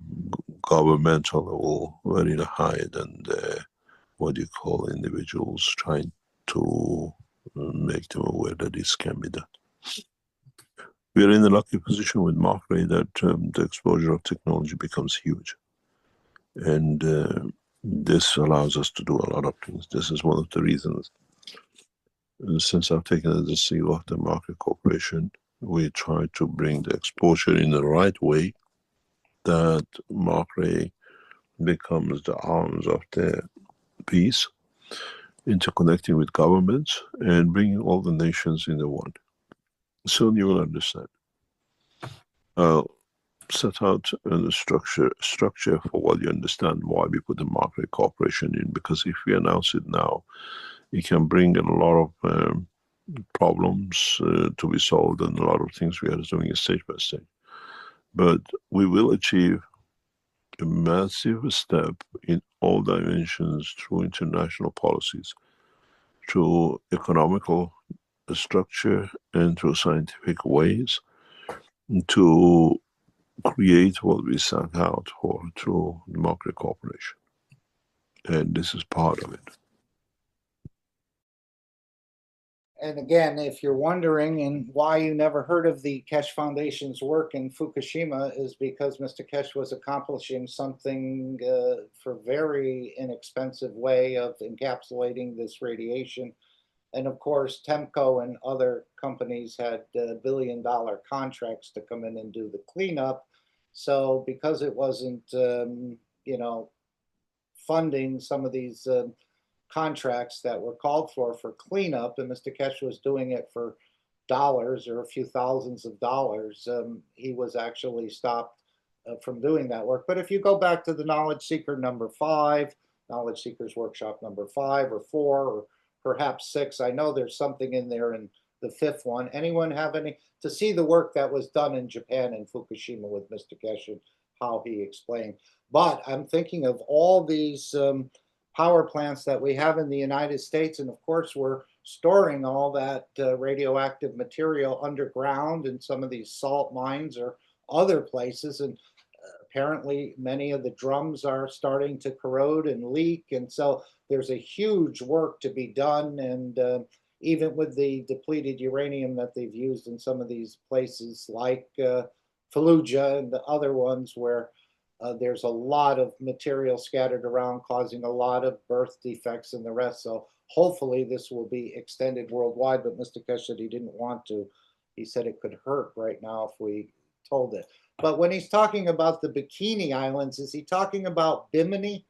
governmental level, very high than the, what you call, individuals trying to make them aware that this can be done. We are in a lucky position with Machray that the exposure of technology becomes huge. And this allows us to do a lot of things. This is one of the reasons, since I've taken the CEO of the Machray Corporation, we try to bring the exposure in the right way, that Machray becomes the arms of the peace, interconnecting with governments and bringing all the nations in the one. Soon you will understand. I'll set out a structure for what you understand why we put the Machray Corporation in, because if we announce it now, it can bring in a lot of problems to be solved, and a lot of things we are doing stage by stage. But we will achieve a massive step in all dimensions through international policies, through economical structure, and through scientific ways to create what we set out for through the Machray Corporation. And this is part of it. And again, if you're wondering and why you never heard of the Keshe Foundation's work in Fukushima, is because Mr. Keshe was accomplishing something for a very inexpensive way of encapsulating this radiation. And of course, TEMCO and other companies had billion-dollar contracts to come in and do the cleanup. So because it wasn't, funding some of these contracts that were called for cleanup, and Mr. Keshe was doing it for dollars or a few thousands of dollars, he was actually stopped from doing that work. But if you go back to the Knowledge Seeker number 5, Knowledge Seekers Workshop number 5 or 4 or perhaps 6, I know there's something in there in the 5th one. Anyone have any, to see the work that was done in Japan in Fukushima with Mr. Keshe and how he explained. But I'm thinking of all these power plants that we have in the United States, and of course we're storing all that radioactive material underground in some of these salt mines or other places, and apparently many of the drums are starting to corrode and leak, and so there's a huge work to be done. And even with the depleted uranium that they've used in some of these places like Fallujah and the other ones where there's a lot of material scattered around causing a lot of birth defects and the rest. So hopefully this will be extended worldwide, but Mr. Keshe said he didn't want to. He said it could hurt right now if we told it. But when he's talking about the Bikini Islands, is he talking about Bimini?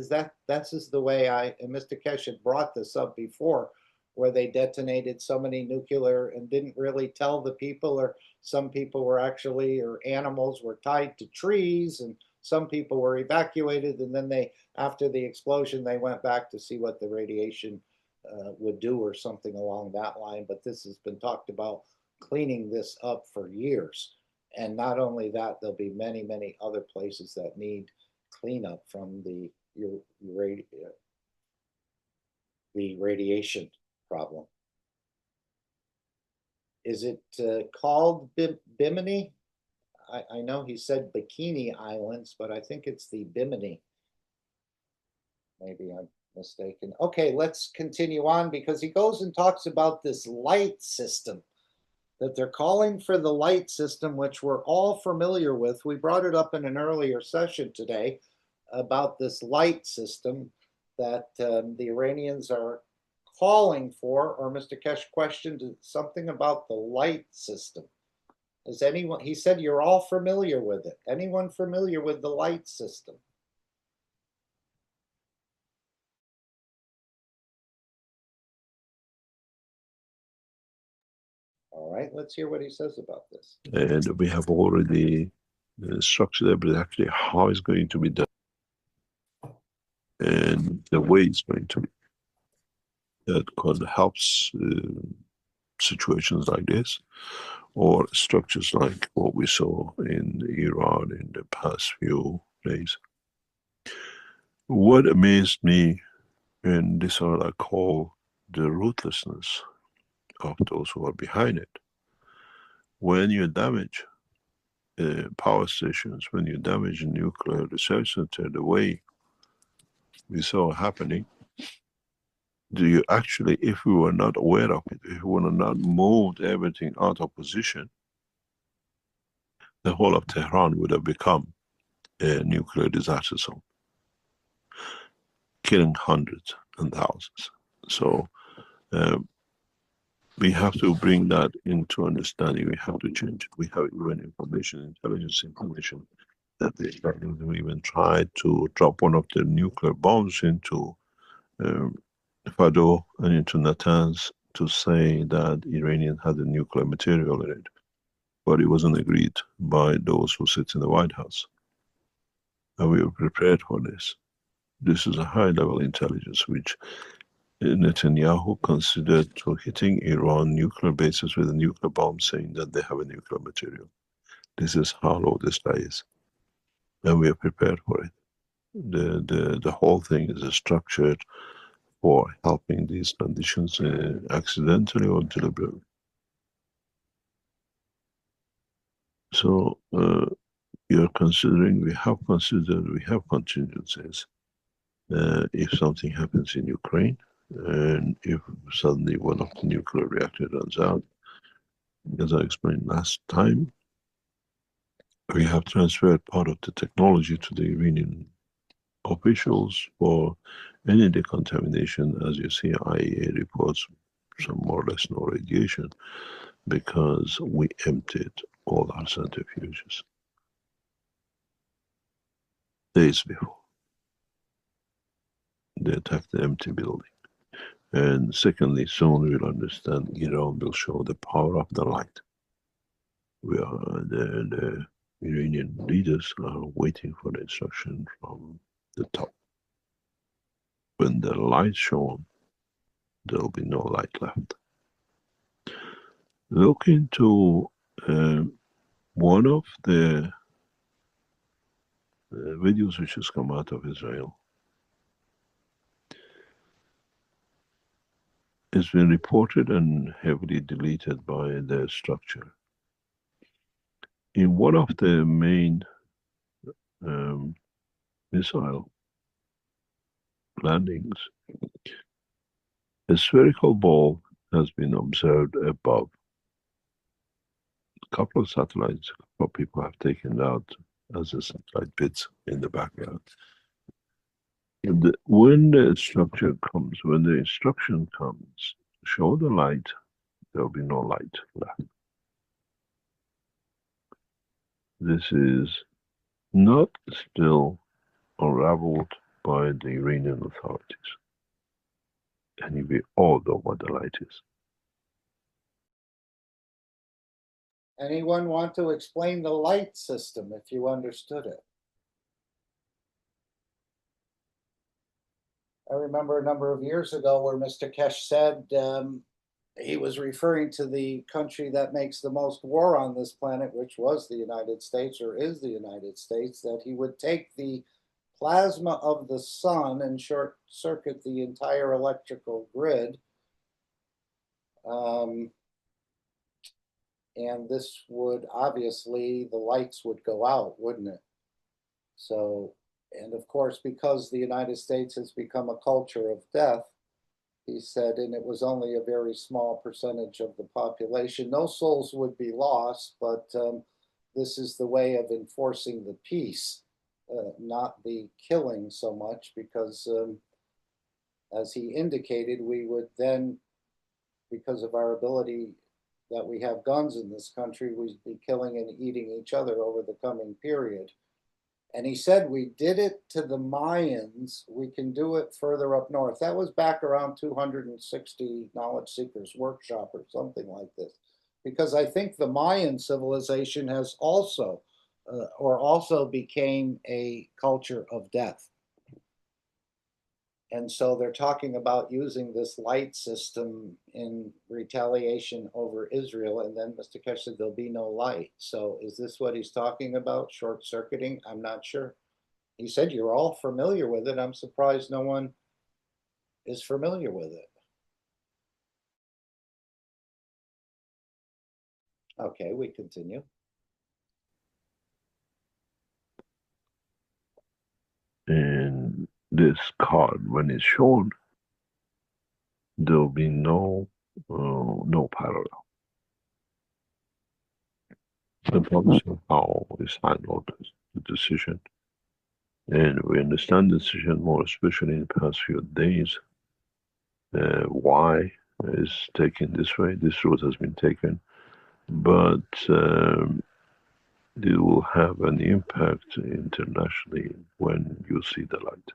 That's just the way and Mr. Keshe had brought this up before, where they detonated so many nuclear and didn't really tell the people, or some people were actually, or animals were tied to trees, and some people were evacuated, and then they, after the explosion, they went back to see what the radiation would do or something along that line. But this has been talked about, cleaning this up for years. And not only that, there'll be many, many other places that need cleanup from the radiation problem. Is it called Bimini? I know he said Bikini Islands, but I think it's the Bimini. Maybe I'm mistaken. Okay, let's continue on, because he goes and talks about this light system, that they're calling for the light system, which we're all familiar with. We brought it up in an earlier session today about this light system that the Iranians are calling for, or Mr. Keshe questioned something about the light system. Is anyone, he said you're all familiar with it. Anyone familiar with the light system? All right, let's hear what he says about this. And we have already structured there, but actually how it's going to be done and the way it's going to be. That helps situations like this, or structures like what we saw in Iran in the past few days. What amazed me, and this is what I call the ruthlessness of those who are behind it, when you damage power stations, when you damage a nuclear research center the way we saw happening, do you actually, if we were not aware of it, if we would have not moved everything out of position, the whole of Tehran would have become a nuclear disaster zone, killing hundreds and thousands. So we have to bring that into understanding. We have to change it. We have even intelligence information, that they even tried to drop one of the nuclear bombs into Fado and into Natanz to say that Iranian had the nuclear material in it. But it wasn't agreed by those who sit in the White House. And we were prepared for this. This is a high-level intelligence which Netanyahu considered to hitting Iran nuclear bases with a nuclear bomb, saying that they have a nuclear material. This is how low this guy is. And we are prepared for it. The whole thing is structured for helping these conditions accidentally or deliberately. So we have considered, we have contingencies. If something happens in Ukraine, and if suddenly one of the nuclear reactors runs out, as I explained last time, we have transferred part of the technology to the Iranian officials for any decontamination. As you see, IAEA reports some more or less no radiation, because we emptied all our centrifuges days before they attacked the empty building. And secondly, soon we'll understand, Iran will show the power of the light. The Iranian leaders are waiting for the instruction from the top. When the light shown, there'll be no light left. Look into one of the videos which has come out of Israel. It's been reported and heavily deleted by the structure. In one of the main missile landings, a spherical ball has been observed above. A couple of satellites, a couple of people have taken out as a satellite bits in the background. And when the structure comes, when the instruction comes, show the light, there'll be no light left. This is not still unraveled by the Iranian authorities. And we all know what the light is. Anyone want to explain the light system if you understood it? I remember a number of years ago where Mr. Keshe said he was referring to the country that makes the most war on this planet, which was the United States, or is the United States, that he would take the plasma of the sun and short circuit the entire electrical grid. And this would, obviously, the lights would go out, wouldn't it? So, and of course, because the United States has become a culture of death, he said, and it was only a very small percentage of the population, no souls would be lost, but this is the way of enforcing the peace, not the killing so much, because as he indicated, we would then, because of our ability that we have guns in this country, we'd be killing and eating each other over the coming period. And he said, we did it to the Mayans, we can do it further up north. That was back around 260 Knowledge Seekers Workshop or something like this. Because I think the Mayan civilization has also, also became a culture of death. And so they're talking about using this light system in retaliation over Israel. And then Mr. Keshe said there'll be no light. So is this what he's talking about, short circuiting? I'm not sure. He said you're all familiar with it. I'm surprised no one is familiar with it. Okay, we continue. this card, when it's shown, there'll be no parallel. The policy how is handled the decision, and we understand the decision more, especially in the past few days. Why is taken this way? This route has been taken, but it will have an impact internationally when you see the light.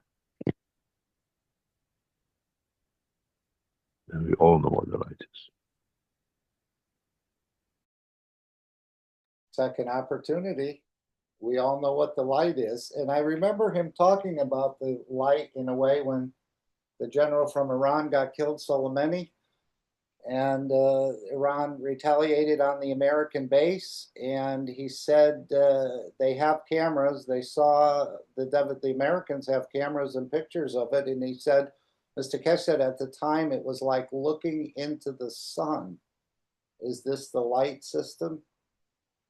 And we all know what the light is. Second opportunity. We all know what the light is. And I remember him talking about the light in a way when the general from Iran got killed, Soleimani, and Iran retaliated on the American base. And he said they have cameras. They saw the Americans have cameras and pictures of it. And he said, Mr. Keshe said at the time it was like looking into the sun. Is this the light system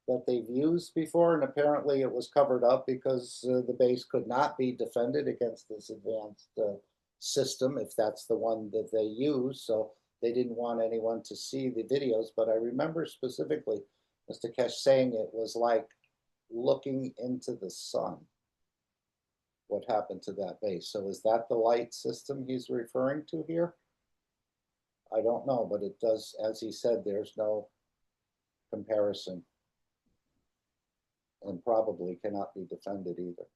that they've used before? And apparently it was covered up because the base could not be defended against this advanced system, if that's the one that they use. So they didn't want anyone to see the videos. But I remember specifically Mr. Keshe saying it was like looking into the sun, what happened to that base. So is that the light system he's referring to here? I don't know, but it does, as he said, there's no comparison and probably cannot be defended either.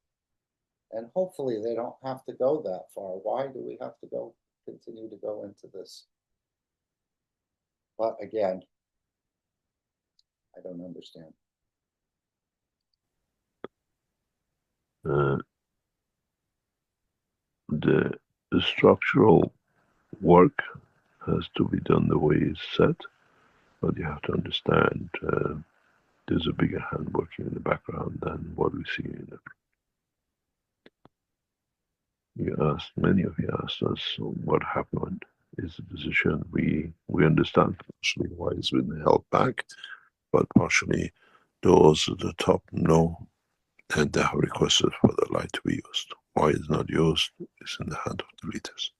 And hopefully they don't have to go that far. Why do we have to continue to go into this? But again, I don't understand. The structural work has to be done the way it's set, but you have to understand there's a bigger hand working in the background than what we see in the. Many of you asked us what happened. Is the decision we understand partially why it's been held back, but partially those at the top know, and they have requested for the light to be used. Why it's not used is in the hand of the leaders.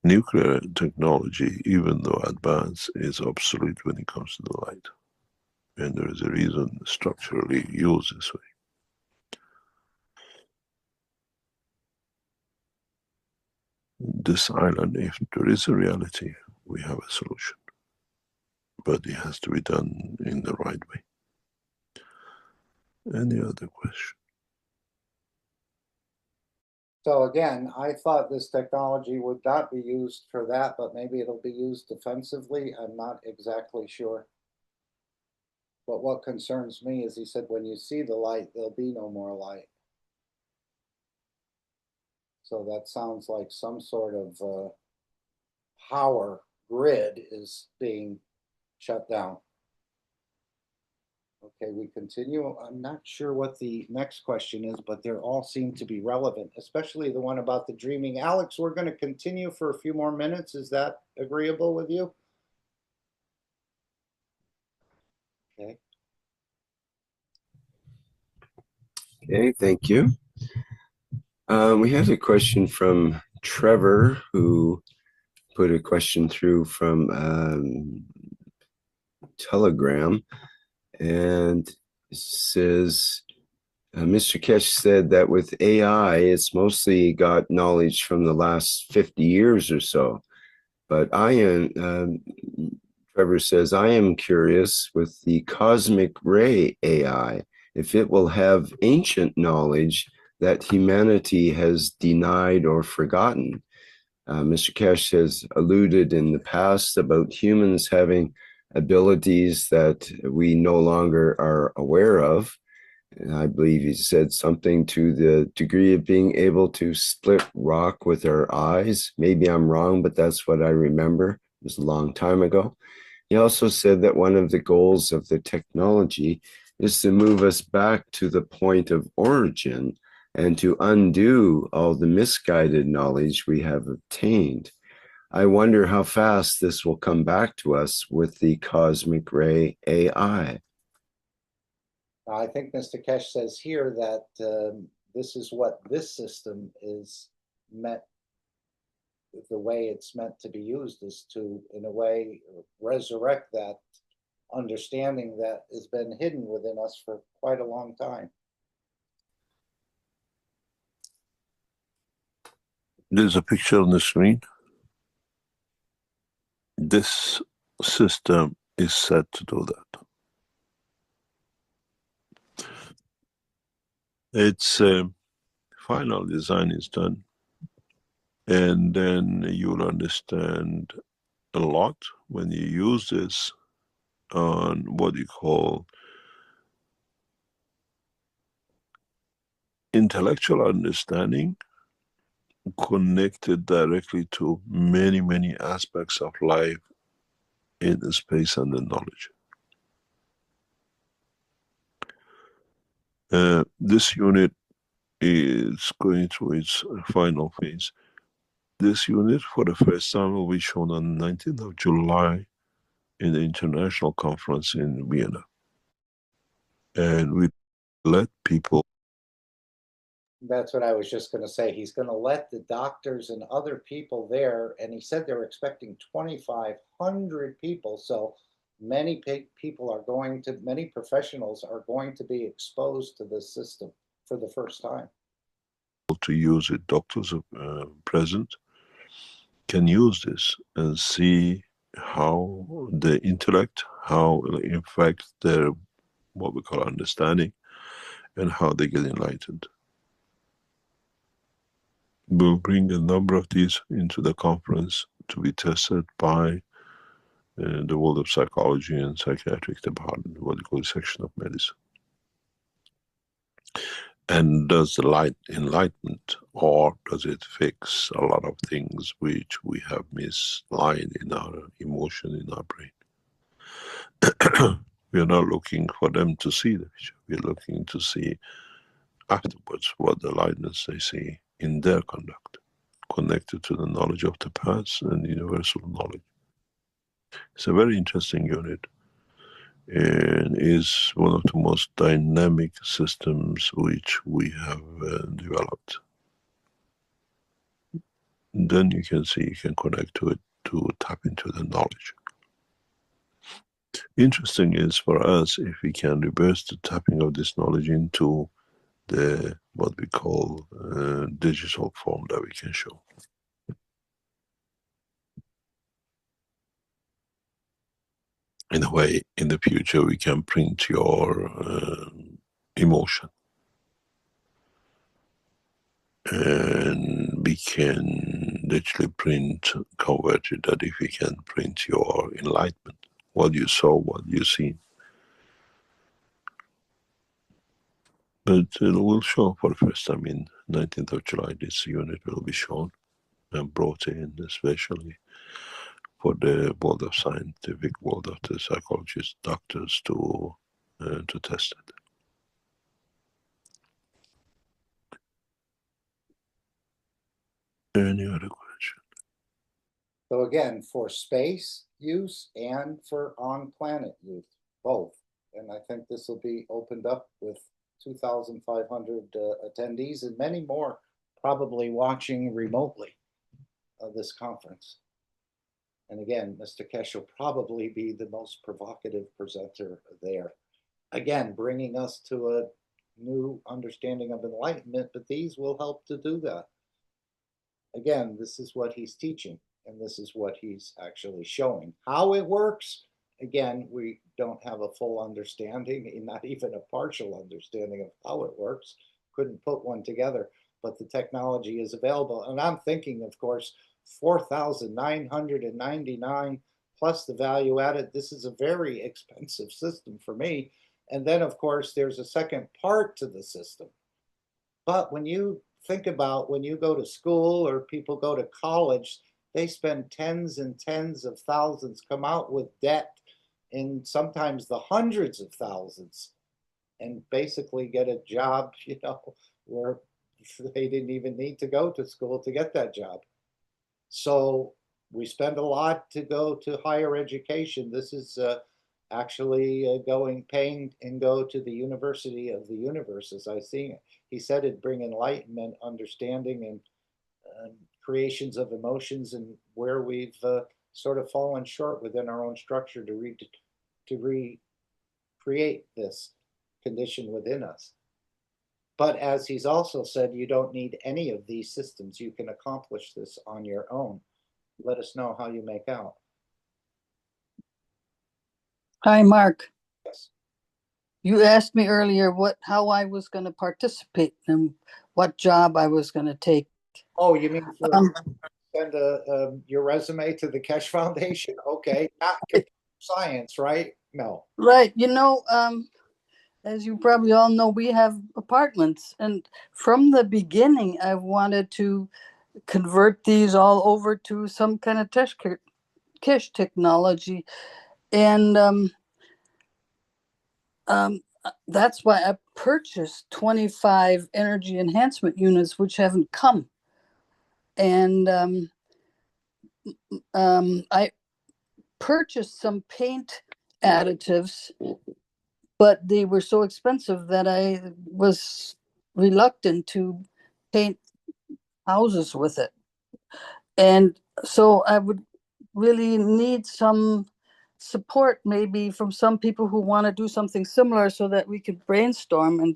Nuclear technology, even though advanced, is obsolete when it comes to the light. And there is a reason structurally used this way. This island, if there is a reality, we have a solution. But it has to be done in the right way. Any other question? So again, I thought this technology would not be used for that, but maybe it'll be used defensively. I'm not exactly sure. But what concerns me is he said, when you see the light, there'll be no more light. So that sounds like some sort of power grid is being shut down. Okay, we continue. I'm not sure what the next question is, but they all seem to be relevant, especially the one about the dreaming. Alex, we're going to continue for a few more minutes. Is that agreeable with you? Okay. Okay, thank you. We have a question from Trevor, who put a question through from Telegram, and says, Mr. Keshe said that with AI, it's mostly got knowledge from the last 50 years or so. But Trevor says, I am curious with the cosmic ray AI, if it will have ancient knowledge that humanity has denied or forgotten. Mr. Keshe has alluded in the past about humans having abilities that we no longer are aware of. And I believe he said something to the degree of being able to split rock with our eyes. Maybe I'm wrong, but that's what I remember. It was a long time ago. He also said that one of the goals of the technology is to move us back to the point of origin and to undo all the misguided knowledge we have obtained. I wonder how fast this will come back to us with the cosmic ray AI. I think Mr. Keshe says here that this is what this system is meant, the way it's meant to be used is to, in a way, resurrect that understanding that has been hidden within us for quite a long time. There's a picture on the screen. This system is set to do that. Its final design is done, and then you'll understand a lot when you use this on what you call intellectual understanding, connected directly to many, many aspects of life in the space and the knowledge. This unit is going through its final phase. This unit, for the first time, will be shown on the 19th of July in the international conference in Vienna. And we let people. That's what I was just going to say. He's going to let the doctors and other people there, and he said they're expecting 2,500 people. So many people are going to, many professionals are going to be exposed to this system for the first time. To use it, doctors present can use this and see how the intellect, how it affects their, what we call understanding, and how they get enlightened. We'll bring a number of these into the conference to be tested by the world of psychology and psychiatric department, what we call section of medicine. And does the light enlightenment, or does it fix a lot of things which we have misaligned in our emotion, in our brain? We are not looking for them to see the future. We are looking to see afterwards what the lightness they see in their conduct, connected to the knowledge of the past and universal knowledge. It's a very interesting unit, and is one of the most dynamic systems which we have developed. Then you can see, you can connect to it to tap into the knowledge. Interesting is for us if we can reverse the tapping of this knowledge into the, what we call digital form that we can show. In a way, in the future, we can print your emotion. And we can literally print, convert it, that if we can print your enlightenment, what you saw, what you see. But it will show for the first time in 19th of July, this unit will be shown and brought in especially for the world of scientific, world of the psychologists, doctors to test it. Any other question? So again, for space use and for on-planet use, both. And I think this will be opened up with 2,500 attendees and many more probably watching remotely this conference. And again, Mr. Keshe will probably be the most provocative presenter there. Again, bringing us to a new understanding of enlightenment, but these will help to do that. Again, this is what he's teaching, and this is what he's actually showing. How it works, again, we don't have a full understanding, not even a partial understanding of how it works. Couldn't put one together, but the technology is available. And I'm thinking, of course, 4,999 plus the value added. This is a very expensive system for me. And then, of course, there's a second part to the system. But when you think about when you go to school or people go to college, they spend tens and tens of thousands, come out with debt in sometimes the hundreds of thousands, and basically get a job, you know, where they didn't even need to go to school to get that job. So we spend a lot to go to higher education. This is actually paying and go to the University of the Universe as I see it. he said it'd bring enlightenment, understanding, and creations of emotions, and where we've sort of fallen short within our own structure to recreate this condition within us. But as he's also said, you don't need any of these systems. You can accomplish this on your own. Let us know how you make out. Hi, Mark. Yes. You asked me earlier how I was going to participate and what job I was going to take. Oh, you mean send your resume to the Keshe Foundation? Okay, not computer science, right? No. Right. As you probably all know, we have apartments. And from the beginning, I've wanted to convert these all over to some kind of Keshe technology. And that's why I purchased 25 energy enhancement units, which haven't come. And I purchased some paint additives, but they were so expensive that I was reluctant to paint houses with it. And so I would really need some support, maybe from some people who want to do something similar, so that we could brainstorm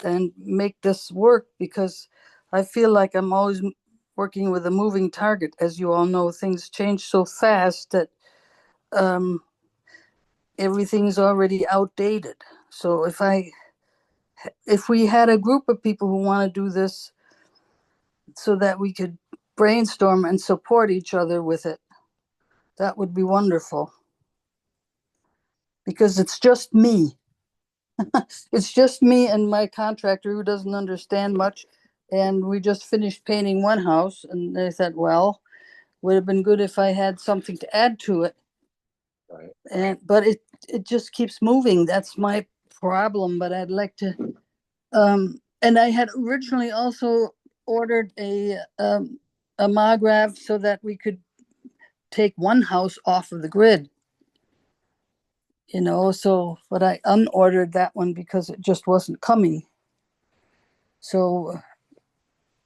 and make this work, because I feel like I'm always working with a moving target. As you all know, things change so fast that everything's already outdated. So if we had a group of people who want to do this, so that we could brainstorm and support each other with it, that would be wonderful. Because it's just me. It's just me and my contractor, who doesn't understand much. And we just finished painting one house, and they said, well, would have been good if I had something to add to it. Right. But it just keeps moving. That's my problem. But I'd like to. And I had originally also ordered a MAGRAV, so that we could take one house off of the grid. But I unordered that one because it just wasn't coming. So.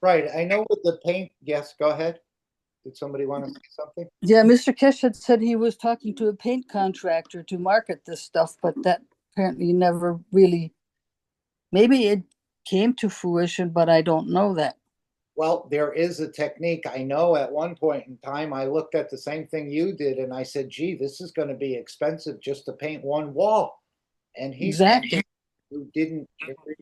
Right. I know with the paint. Yes, go ahead. Did somebody want to say something? Yeah, Mr. Keshe had said he was talking to a paint contractor to market this stuff, but that apparently never really, maybe it came to fruition, but I don't know that. Well, there is a technique. I know at one point in time, I looked at the same thing you did, and I said, gee, this is going to be expensive just to paint one wall. And he Exactly. who didn't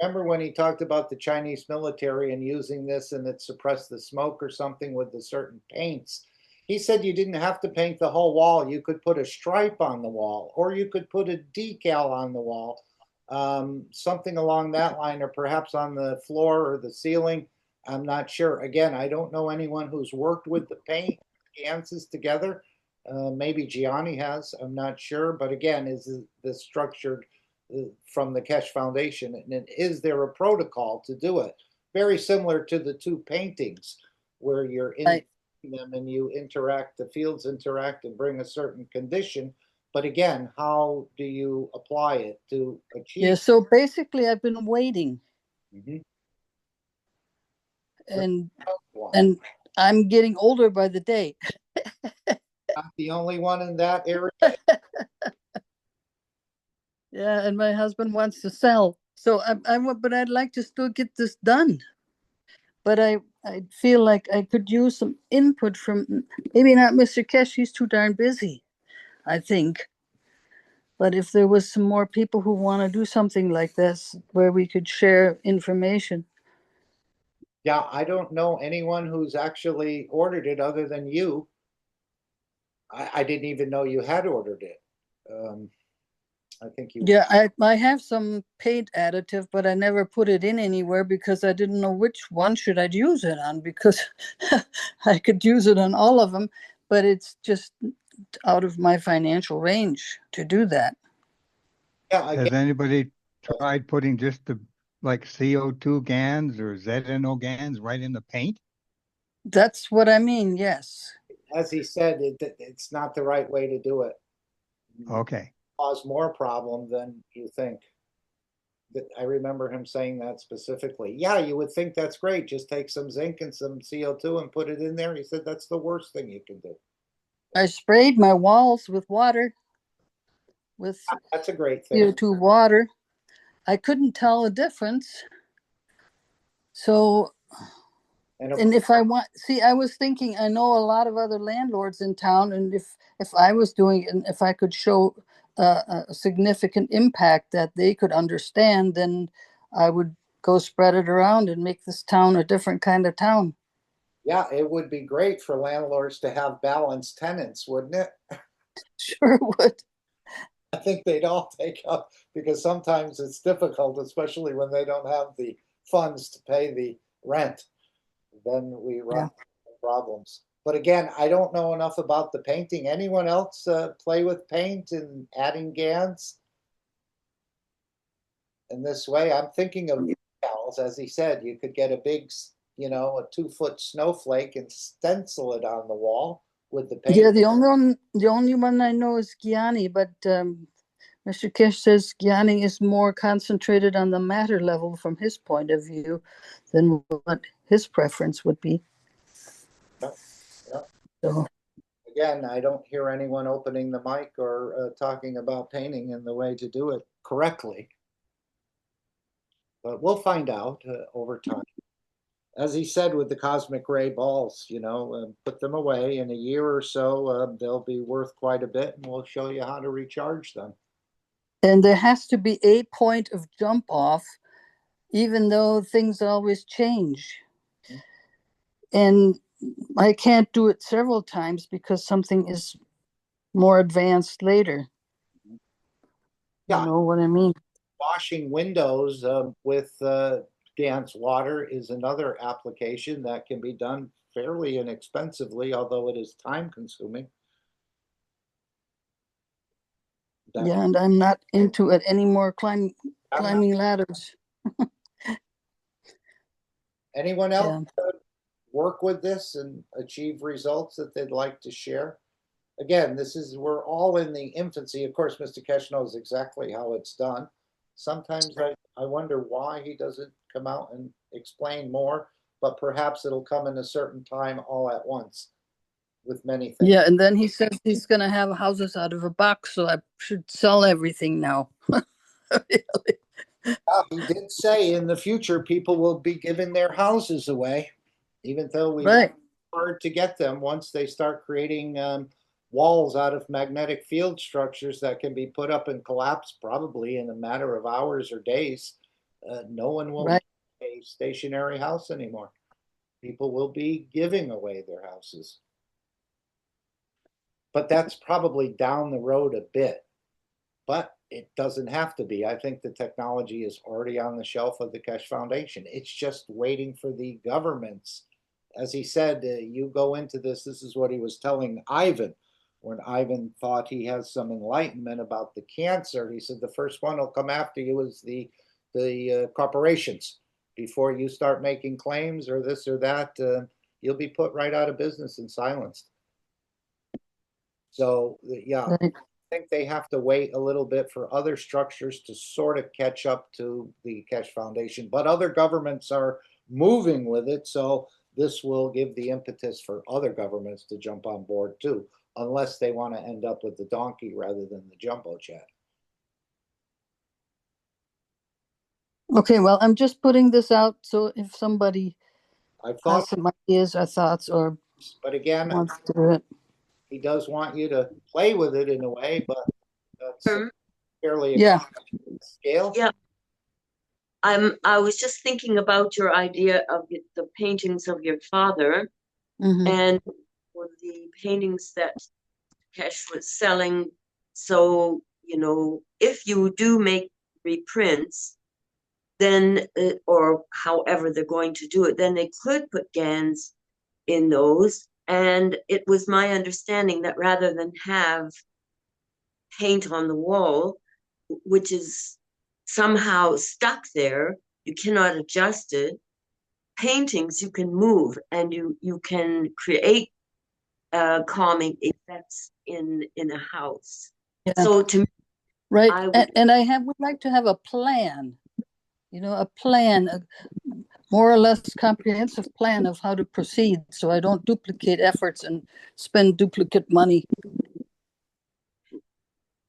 remember when he talked about the Chinese military and using this, and it suppressed the smoke or something with the certain paints. He said you didn't have to paint the whole wall. You could put a stripe on the wall, or you could put a decal on the wall, something along that line, or perhaps on the floor or the ceiling. I'm not sure. Again, I don't know anyone who's worked with the paint ganses together. Maybe Gianni has. I'm not sure. But again, is this structured from the Keshe Foundation? And is there a protocol to do it? Very similar to the two paintings, where you're in them and you interact, the fields interact and bring a certain condition. But again, how do you apply it to achieve? Yeah, so basically I've been waiting. Mm-hmm. And I'm getting older by the day. I'm the only one in that area. Yeah, and my husband wants to sell. So but I'd like to still get this done. But I feel like I could use some input from, maybe not Mr. Keshe, he's too darn busy, I think. But if there was some more people who want to do something like this, where we could share information. Yeah, I don't know anyone who's actually ordered it other than you. I didn't even know you had ordered it. I think you. Yeah, I have some paint additive, but I never put it in anywhere because I didn't know which one should I use it on, because I could use it on all of them, but it's just out of my financial range to do that. Yeah. Has anybody tried putting just the CO2 GANs or ZNO GANs right in the paint? That's what I mean, yes. As he said, it's not the right way to do it. Okay. Cause more problem than you think. I remember him saying that specifically. Yeah, you would think that's great. Just take some zinc and some CO2 and put it in there. He said that's the worst thing you can do. I sprayed my walls with water, with That's a great thing. CO2 water. I couldn't tell a difference. So, and if I want, see, I was thinking, I know a lot of other landlords in town, and if I was doing it, and if I could show a significant impact that they could understand, then I would go spread it around and make this town a different kind of town. Yeah, it would be great for landlords to have balanced tenants, wouldn't it? Sure would. I think they'd all take up, because sometimes it's difficult, especially when they don't have the funds to pay the rent. Then we run into problems. But again, I don't know enough about the painting. Anyone else play with paint and adding GANs in this way? I'm thinking of decals. As he said, you could get a big, a 2-foot snowflake and stencil it on the wall with the paint. Yeah, the only one I know is Gianni, but Mr. Keshe says Gianni is more concentrated on the matter level from his point of view than what his preference would be. Yeah. So again, I don't hear anyone opening the mic or talking about painting and the way to do it correctly. But we'll find out over time. As he said with the cosmic ray balls, put them away. In a year or so, they'll be worth quite a bit, and we'll show you how to recharge them. And there has to be a point of jump off, even though things always change. And I can't do it several times because something is more advanced later. Yeah. You know what I mean? Washing windows with GANS water is another application that can be done fairly inexpensively, although it is time consuming. Yeah, and I'm not into it anymore, climbing ladders. Anyone else work with this and achieve results that they'd like to share? Again, we're all in the infancy. Of course, Mr. Keshe knows exactly how it's done. Sometimes I wonder why he doesn't come out and explain more, but perhaps it'll come in a certain time all at once with many things. Yeah, and then he says he's going to have houses out of a box, so I should sell everything now. Really? He did say in the future people will be giving their houses away, even though Right. hard to get them once they start creating walls out of magnetic field structures that can be put up and collapse probably in a matter of hours or days. No one will Right. need a stationary house anymore. People will be giving away their houses. But that's probably down the road a bit. But it doesn't have to be. I think the technology is already on the shelf of the Keshe Foundation. It's just waiting for the governments. As he said, you go into this is what he was telling Ivan. When Ivan thought he has some enlightenment about the cancer, he said the first one will come after you is the corporations. Before you start making claims or this or that, you'll be put right out of business and silenced. So, yeah. Right. I think they have to wait a little bit for other structures to sort of catch up to the Keshe Foundation, but other governments are moving with it, so this will give the impetus for other governments to jump on board too, unless they want to end up with the donkey rather than the jumbo jet. Okay, well, I'm just putting this out, so if somebody has some ideas or thoughts or wants to do it. He does want you to play with it in a way, but that's fairly scale. Yeah. I was just thinking about your idea of the paintings of your father, and for the paintings that Keshe was selling. So, if you do make reprints, then, or however they're going to do it, then they could put GANs in those. And it was my understanding that rather than have paint on the wall, which is somehow stuck there, you cannot adjust it, paintings you can move and you can create calming effects in a house. Yeah. So to me, right, and I would like to have a plan a plan, a more or less comprehensive plan of how to proceed, so I don't duplicate efforts and spend duplicate money.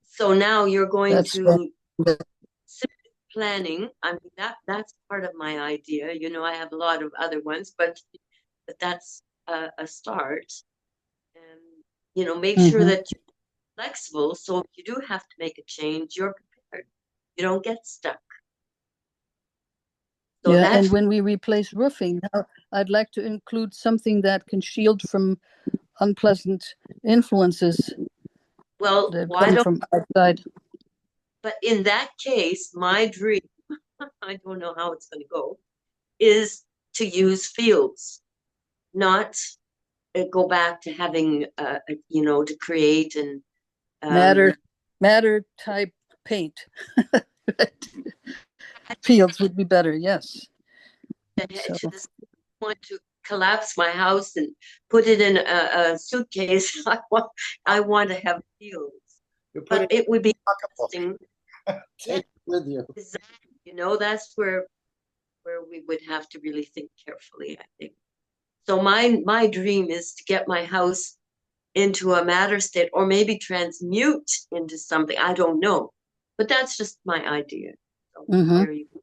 So now you're going That's to planning. I mean, that's part of my idea. I have a lot of other ones, but that's a start. And make sure that you're flexible. So if you do have to make a change, you're prepared. You don't get stuck. So yeah, and when we replace roofing, I'd like to include something that can shield from unpleasant influences that come from outside. But in that case, my dream, I don't know how it's going to go, is to use fields, not go back to having, to create and matter type paint. Fields would be better, yes. To this point, to collapse my house and put it in a suitcase, I want to have fields. But it would be interesting. Take it with you. That's where we would have to really think carefully, I think. So my dream is to get my house into a matter state, or maybe transmute into something. I don't know, but that's just my idea. So there you go.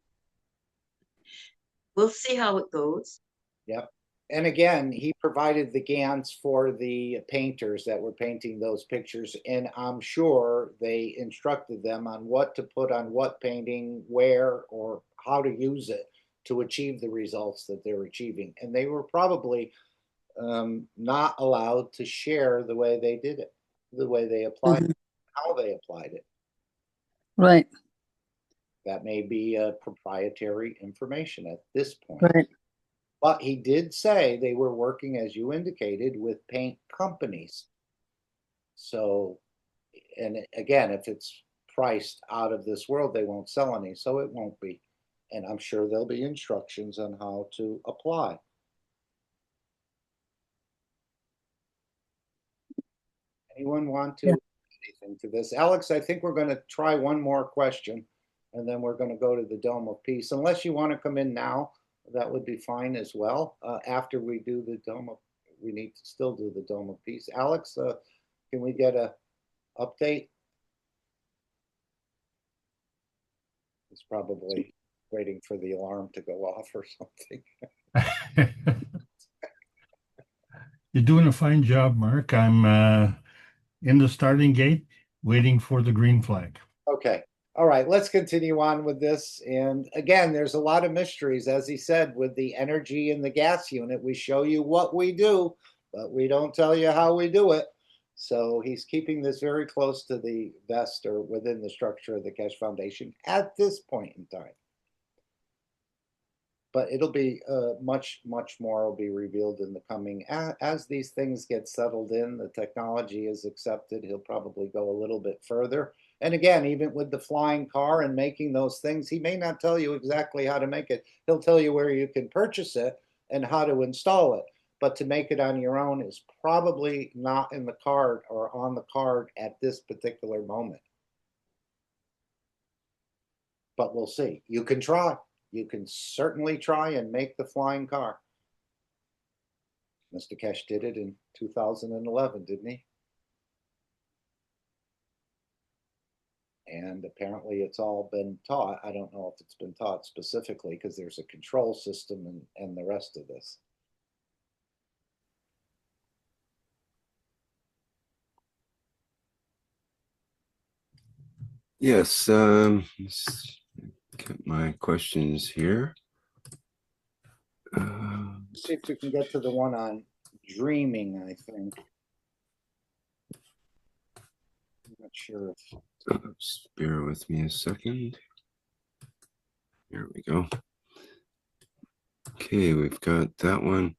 We'll see how it goes. Yep. And again, he provided the GANs for the painters that were painting those pictures, and I'm sure they instructed them on what to put on what painting, where, or how to use it to achieve the results that they're achieving. And they were probably not allowed to share the way they did it, the way they applied it, how they applied it. Right. That may be proprietary information at this point. Right. But he did say they were working, as you indicated, with paint companies. So, and again, if it's priced out of this world, they won't sell any, so it won't be. And I'm sure there'll be instructions on how to apply. Anyone want to add anything to this? Alex, I think we're going to try one more question, and then we're going to go to the Dome of Peace. Unless you want to come in now, that would be fine as well. After we do the Dome of, we need to still do the Dome of Peace. Alex, can we get a update? He's probably waiting for the alarm to go off or something. You're doing a fine job, Mark. I'm in the starting gate, waiting for the green flag. Okay. All right, let's continue on with this. And again, there's a lot of mysteries, as he said, with the energy in the gas unit. We show you what we do, but we don't tell you how we do it. So he's keeping this very close to the vest or within the structure of the Keshe Foundation at this point in time. But it'll be much more will be revealed in the coming, as these things get settled in, the technology is accepted, he'll probably go a little bit further. And again, even with the flying car and making those things, he may not tell you exactly how to make it. He'll tell you where you can purchase it and how to install it. But to make it on your own is probably not in the card or on the card at this particular moment. But we'll see. You can try. You can certainly try and make the flying car. Mr. Keshe did it in 2011, didn't he? And apparently it's all been taught. I don't know if it's been taught specifically because there's a control system and the rest of this. Yes, get my questions here. See if we can get to the one on dreaming, I think. I'm not sure if... Just bear with me a second. Here we go. Okay, we've got that one.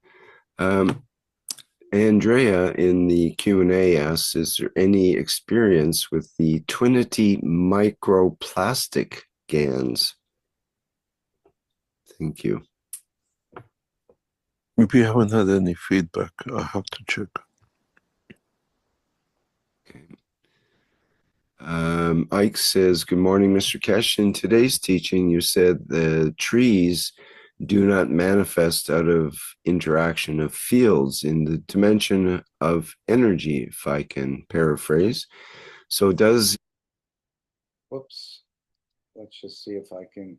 Andrea in the Q&A asks, is there any experience with the Twinity microplastic GANs? Thank you. We haven't had any feedback. I have to check. Okay. Ike says, good morning, Mr. Keshe. In today's teaching, you said the trees do not manifest out of interaction of fields in the dimension of energy, if I can paraphrase. So does... Whoops. Let's just see if I can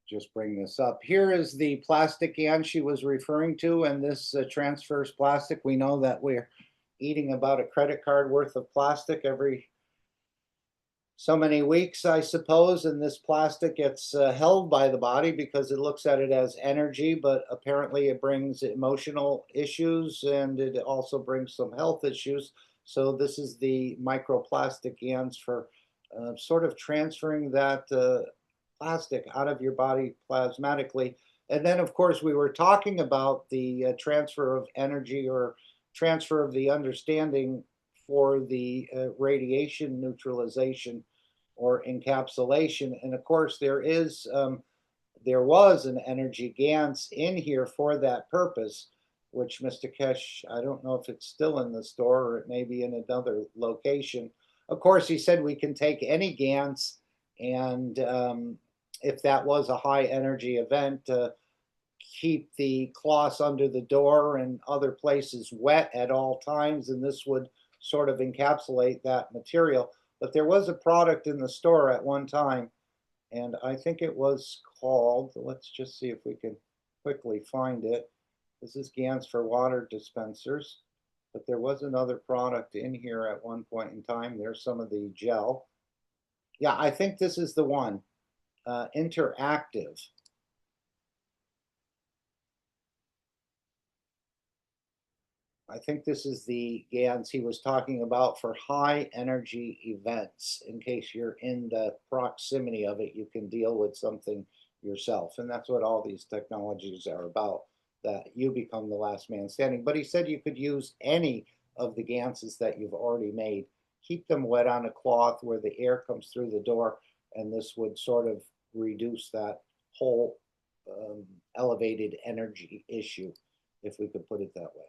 just bring this up. Here is the plastic can she was referring to, and this transfers plastic. We know that we're eating about a credit card worth of plastic every so many weeks, I suppose, and this plastic gets held by the body because it looks at it as energy, but apparently it brings emotional issues and it also brings some health issues. So this is the microplastic ions for sort of transferring that plastic out of your body plasmatically. And then, of course, we were talking about the transfer of energy or transfer of the understanding for the radiation neutralization or encapsulation. And of course, there was an energy GANS in here for that purpose, which Mr. Keshe, I don't know if it's still in the store or it may be in another location. Of course, he said we can take any GANS, and if that was a high energy event, keep the cloths under the door and other places wet at all times, and this would sort of encapsulate that material. But there was a product in the store at one time, and I think it was called, let's just see if we can quickly find it. This is GANS for water dispensers, but there was another product in here at one point in time. There's some of the gel. Yeah, I think this is the one, interactive. I think this is the GANS he was talking about for high energy events. In case you're in the proximity of it, you can deal with something yourself. And that's what all these technologies are about, that you become the last man standing. But he said you could use any of the GANSes that you've already made. Keep them wet on a cloth where the air comes through the door, and this would sort of reduce that whole elevated energy issue, if we could put it that way.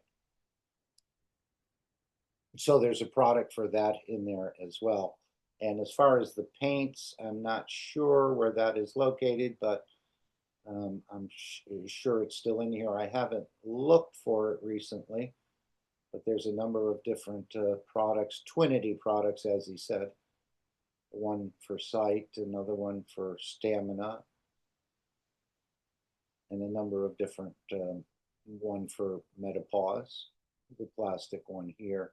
So there's a product for that in there as well. And as far as the paints, I'm not sure where that is located, but I'm sure it's still in here. I haven't looked for it recently, but there's a number of different products, Twinity products, as he said. One for sight, another one for stamina, and a number of different, one for menopause, the plastic one here.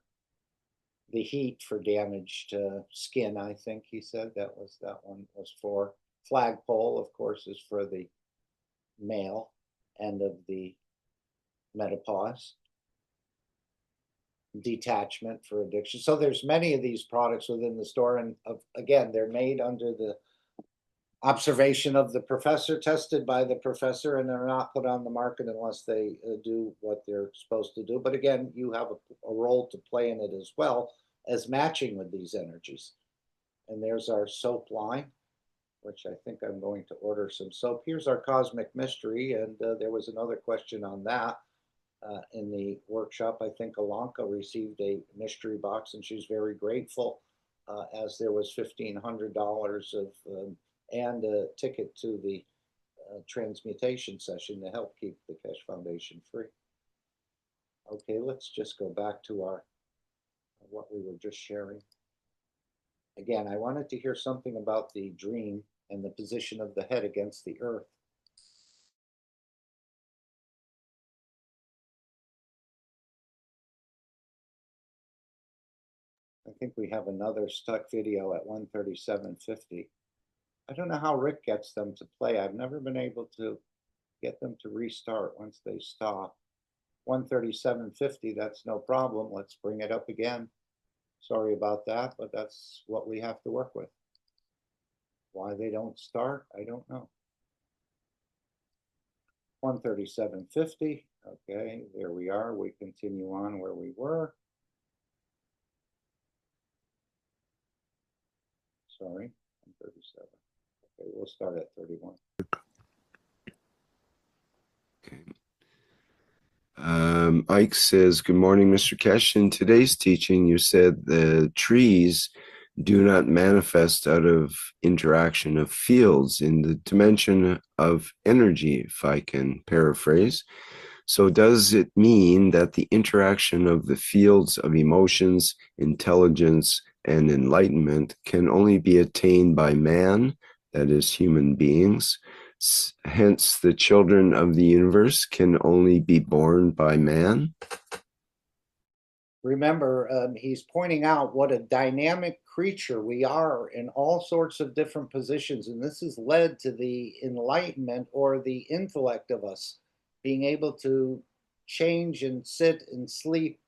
The heat for damaged skin, I think he said that one was for. Flagpole, of course, is for the male end of the menopause. Detachment for addiction. So there's many of these products within the store, and again, they're made under the observation of the professor, tested by the professor, and they're not put on the market unless they do what they're supposed to do. But again, you have a role to play in it as well as matching with these energies. And there's our soap line, which I think I'm going to order some soap. Here's our cosmic mystery, and there was another question on that in the workshop. I think Alanka received a mystery box, and she's very grateful, as there was $1,500 of and a ticket to the transmutation session to help keep the Keshe Foundation free. Okay, let's just go back to our what we were just sharing. Again, I wanted to hear something about the dream and the position of the head against the earth. I think we have another stuck video at 137.50. I don't know how Rick gets them to play. I've never been able to get them to restart once they stop. 137.50, that's no problem. Let's bring it up again. Sorry about that, but that's what we have to work with. Why they don't start, I don't know. 137.50, okay, there we are. We continue on where we were. Sorry, 137. Okay, we'll start at 31. Okay. Ike says, good morning, Mr. Keshe. In today's teaching, you said the trees do not manifest out of interaction of fields in the dimension of energy, if I can paraphrase. So does it mean that the interaction of the fields of emotions, intelligence, and enlightenment can only be attained by man, that is, human beings? Hence, the children of the universe can only be born by man? Remember, he's pointing out what a dynamic creature we are in all sorts of different positions. And this has led to the enlightenment or the intellect of us being able to change and sit and sleep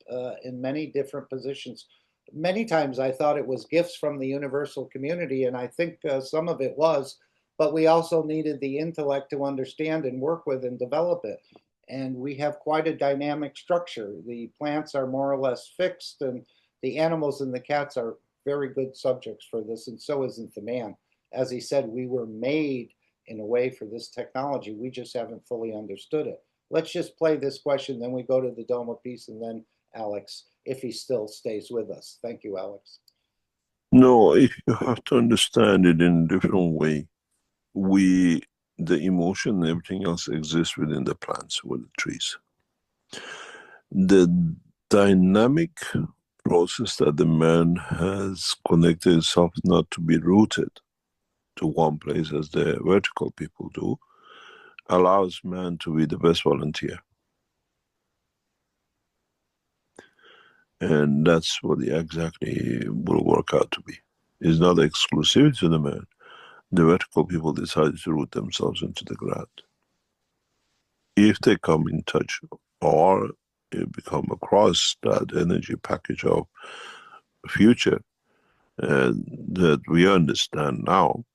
in many different positions. Many times I thought it was gifts from the universal community, and I think some of it was, but we also needed the intellect to understand and work with and develop it. And we have quite a dynamic structure. The plants are more or less fixed, and the animals and the cats are very good subjects for this, and so isn't the man. As he said, we were made in a way for this technology. We just haven't fully understood it. Let's just play this question, then we go to the Dome of Peace, and then Alex, if he still stays with us. Thank you, Alex. No, if you have to understand it in a different way. The emotion and everything else exists within the plants, with the trees. The dynamic process that the man has connected himself not to be rooted to one place as the vertical people do, allows man to be the best volunteer. And that's what he exactly will work out to be. It's not exclusive to the man. The vertical people decided to root themselves into the ground. If they come in touch or become across that energy package of future that we understand now,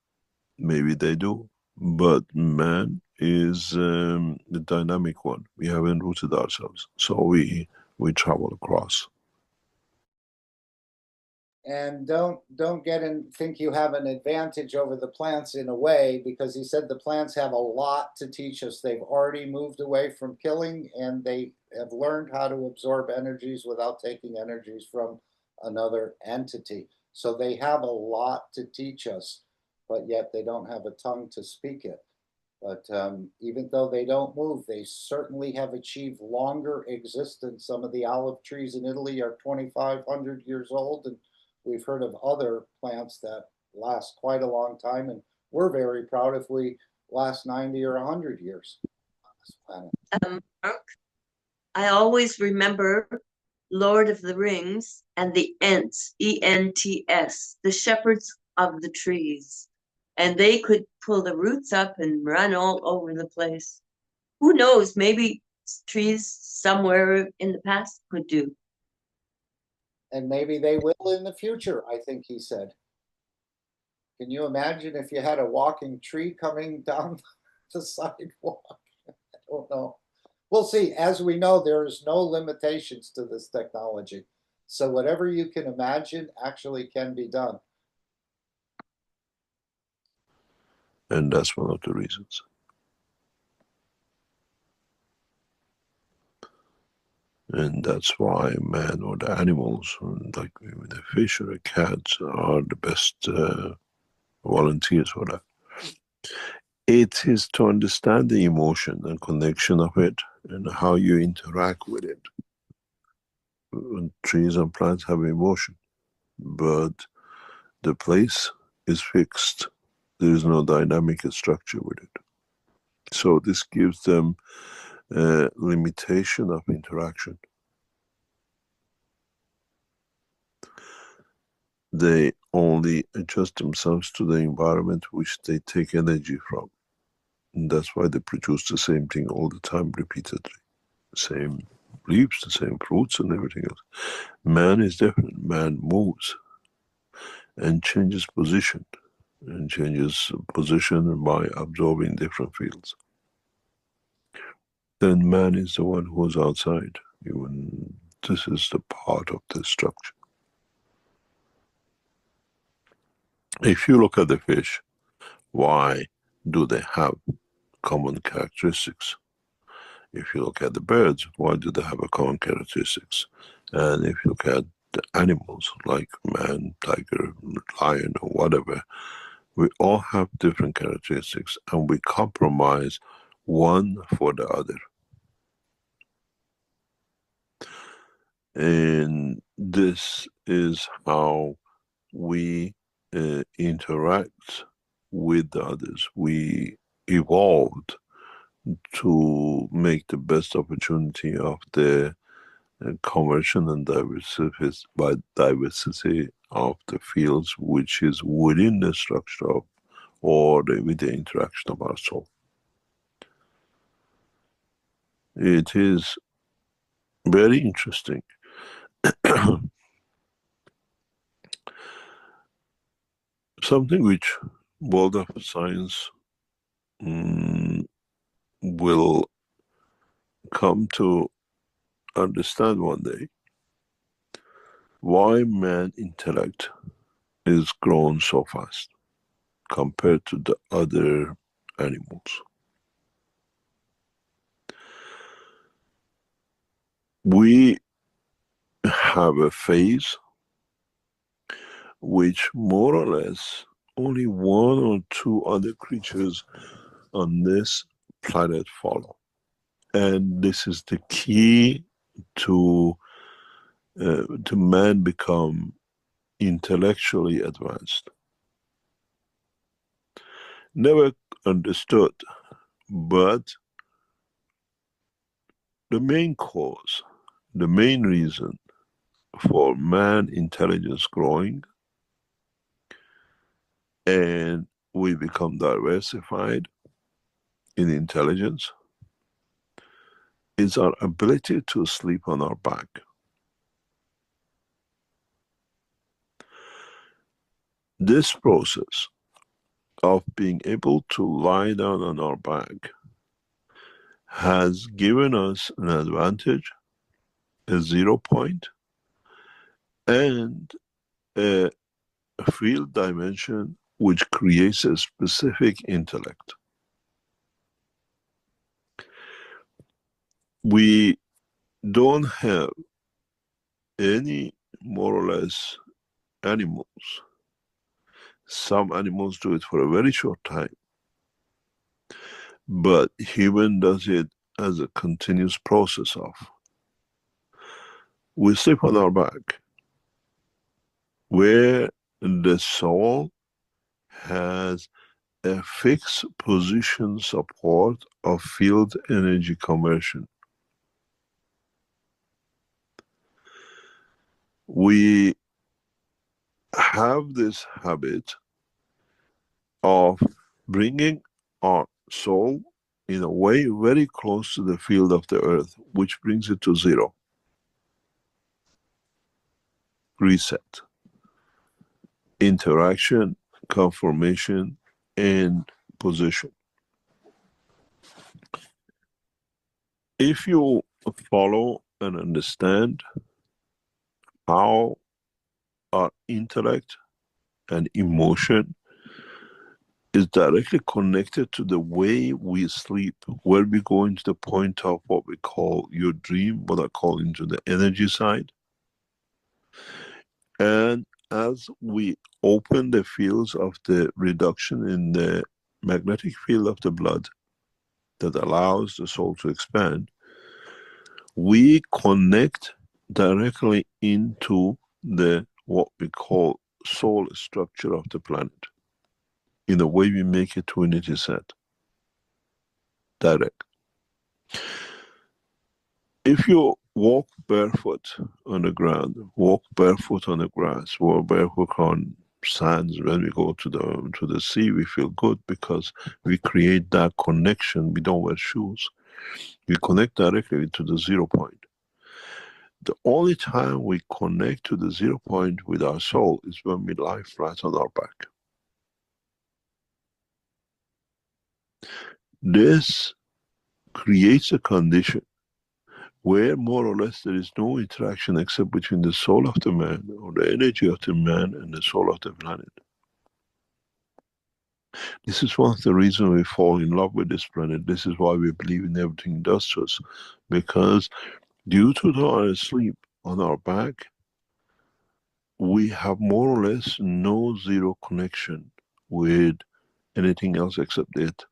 maybe they do. But man is the dynamic one. We haven't rooted ourselves, so we travel across. And don't get and think you have an advantage over the plants in a way, because he said the plants have a lot to teach us. They've already moved away from killing, and they have learned how to absorb energies without taking energies from another entity. So they have a lot to teach us, but yet they don't have a tongue to speak it. But even though they don't move, they certainly have achieved longer existence. Some of the olive trees in Italy are 2,500 years old, and we've heard of other plants that last quite a long time, and we're very proud if we last 90 or 100 years on this planet. Mark, I always remember Lord of the Rings and the Ents, E-N-T-S, the shepherds of the trees. And they could pull the roots up and run all over the place. Who knows, maybe trees somewhere in the past could do. And maybe they will in the future, I think he said. Can you imagine if you had a walking tree coming down the sidewalk? I don't know. We'll see. As we know, there is no limitations to this technology. So whatever you can imagine actually can be done. And that's one of the reasons. And that's why man or the animals, like the fish or the cats, are the best volunteers for that. It is to understand the emotion and connection of it and how you interact with it. Trees and plants have emotion, but the place is fixed. There is no dynamic structure with it. So this gives them a limitation of interaction. They only adjust themselves to the environment which they take energy from. And that's why they produce the same thing all the time, repeatedly. Same leaves, the same fruits and everything else. Man is different. Man moves and changes position. And changes position by absorbing different fields. Then man is the one who's outside. Even this is the part of the structure. If you look at the fish, why do they have common characteristics? If you look at the birds, why do they have a common characteristics? And if you look at the animals like man, tiger, lion, or whatever, we all have different characteristics and we compromise one for the other. And this is how we interact with the others. We evolved to make the best opportunity of the conversion and diversity of the fields which is within the structure of, or with the interaction of our soul. It is very interesting. Something which world of science will come to understand one day, why man intellect is grown so fast compared to the other animals. We have a phase which more or less only one or two other creatures on this planet follow. And this is the key to man become intellectually advanced. Never understood, but the main cause, the main reason for man intelligence growing and we become diversified in intelligence is our ability to sleep on our back. This process of being able to lie down on our back has given us an advantage, a 0 point, and a field dimension which creates a specific intellect. We don't have any, more or less, animals. Some animals do it for a very short time, but human does it as a continuous process of. We sleep on our back, where the soul has a fixed position support of field energy conversion. We have this habit of bringing our soul in a way very close to the field of the earth, which brings it to 0. Reset. Interaction, conformation, and position. If you follow and understand how our intellect and emotion is directly connected to the way we sleep, where we go into the point of what we call your dream, what I call into the energy side. And as we open the fields of the reduction in the magnetic field of the blood that allows the soul to expand, we connect directly into the what we call soul structure of the planet. In the way we make a twinity set. Direct. If you walk barefoot on the ground, walk barefoot on the grass, walk barefoot on sands, when we go to the sea, we feel good because we create that connection. We don't wear shoes. We connect directly to the 0 point. The only time we connect to the 0 point with our soul is when we lie flat on our back. This creates a condition where more or less there is no interaction except between the soul of the man or the energy of the man and the soul of the planet. This is one of the reasons we fall in love with this planet. This is why we believe in everything it does to us. Because due to our sleep on our back, we have more or less no zero connection with anything else except it.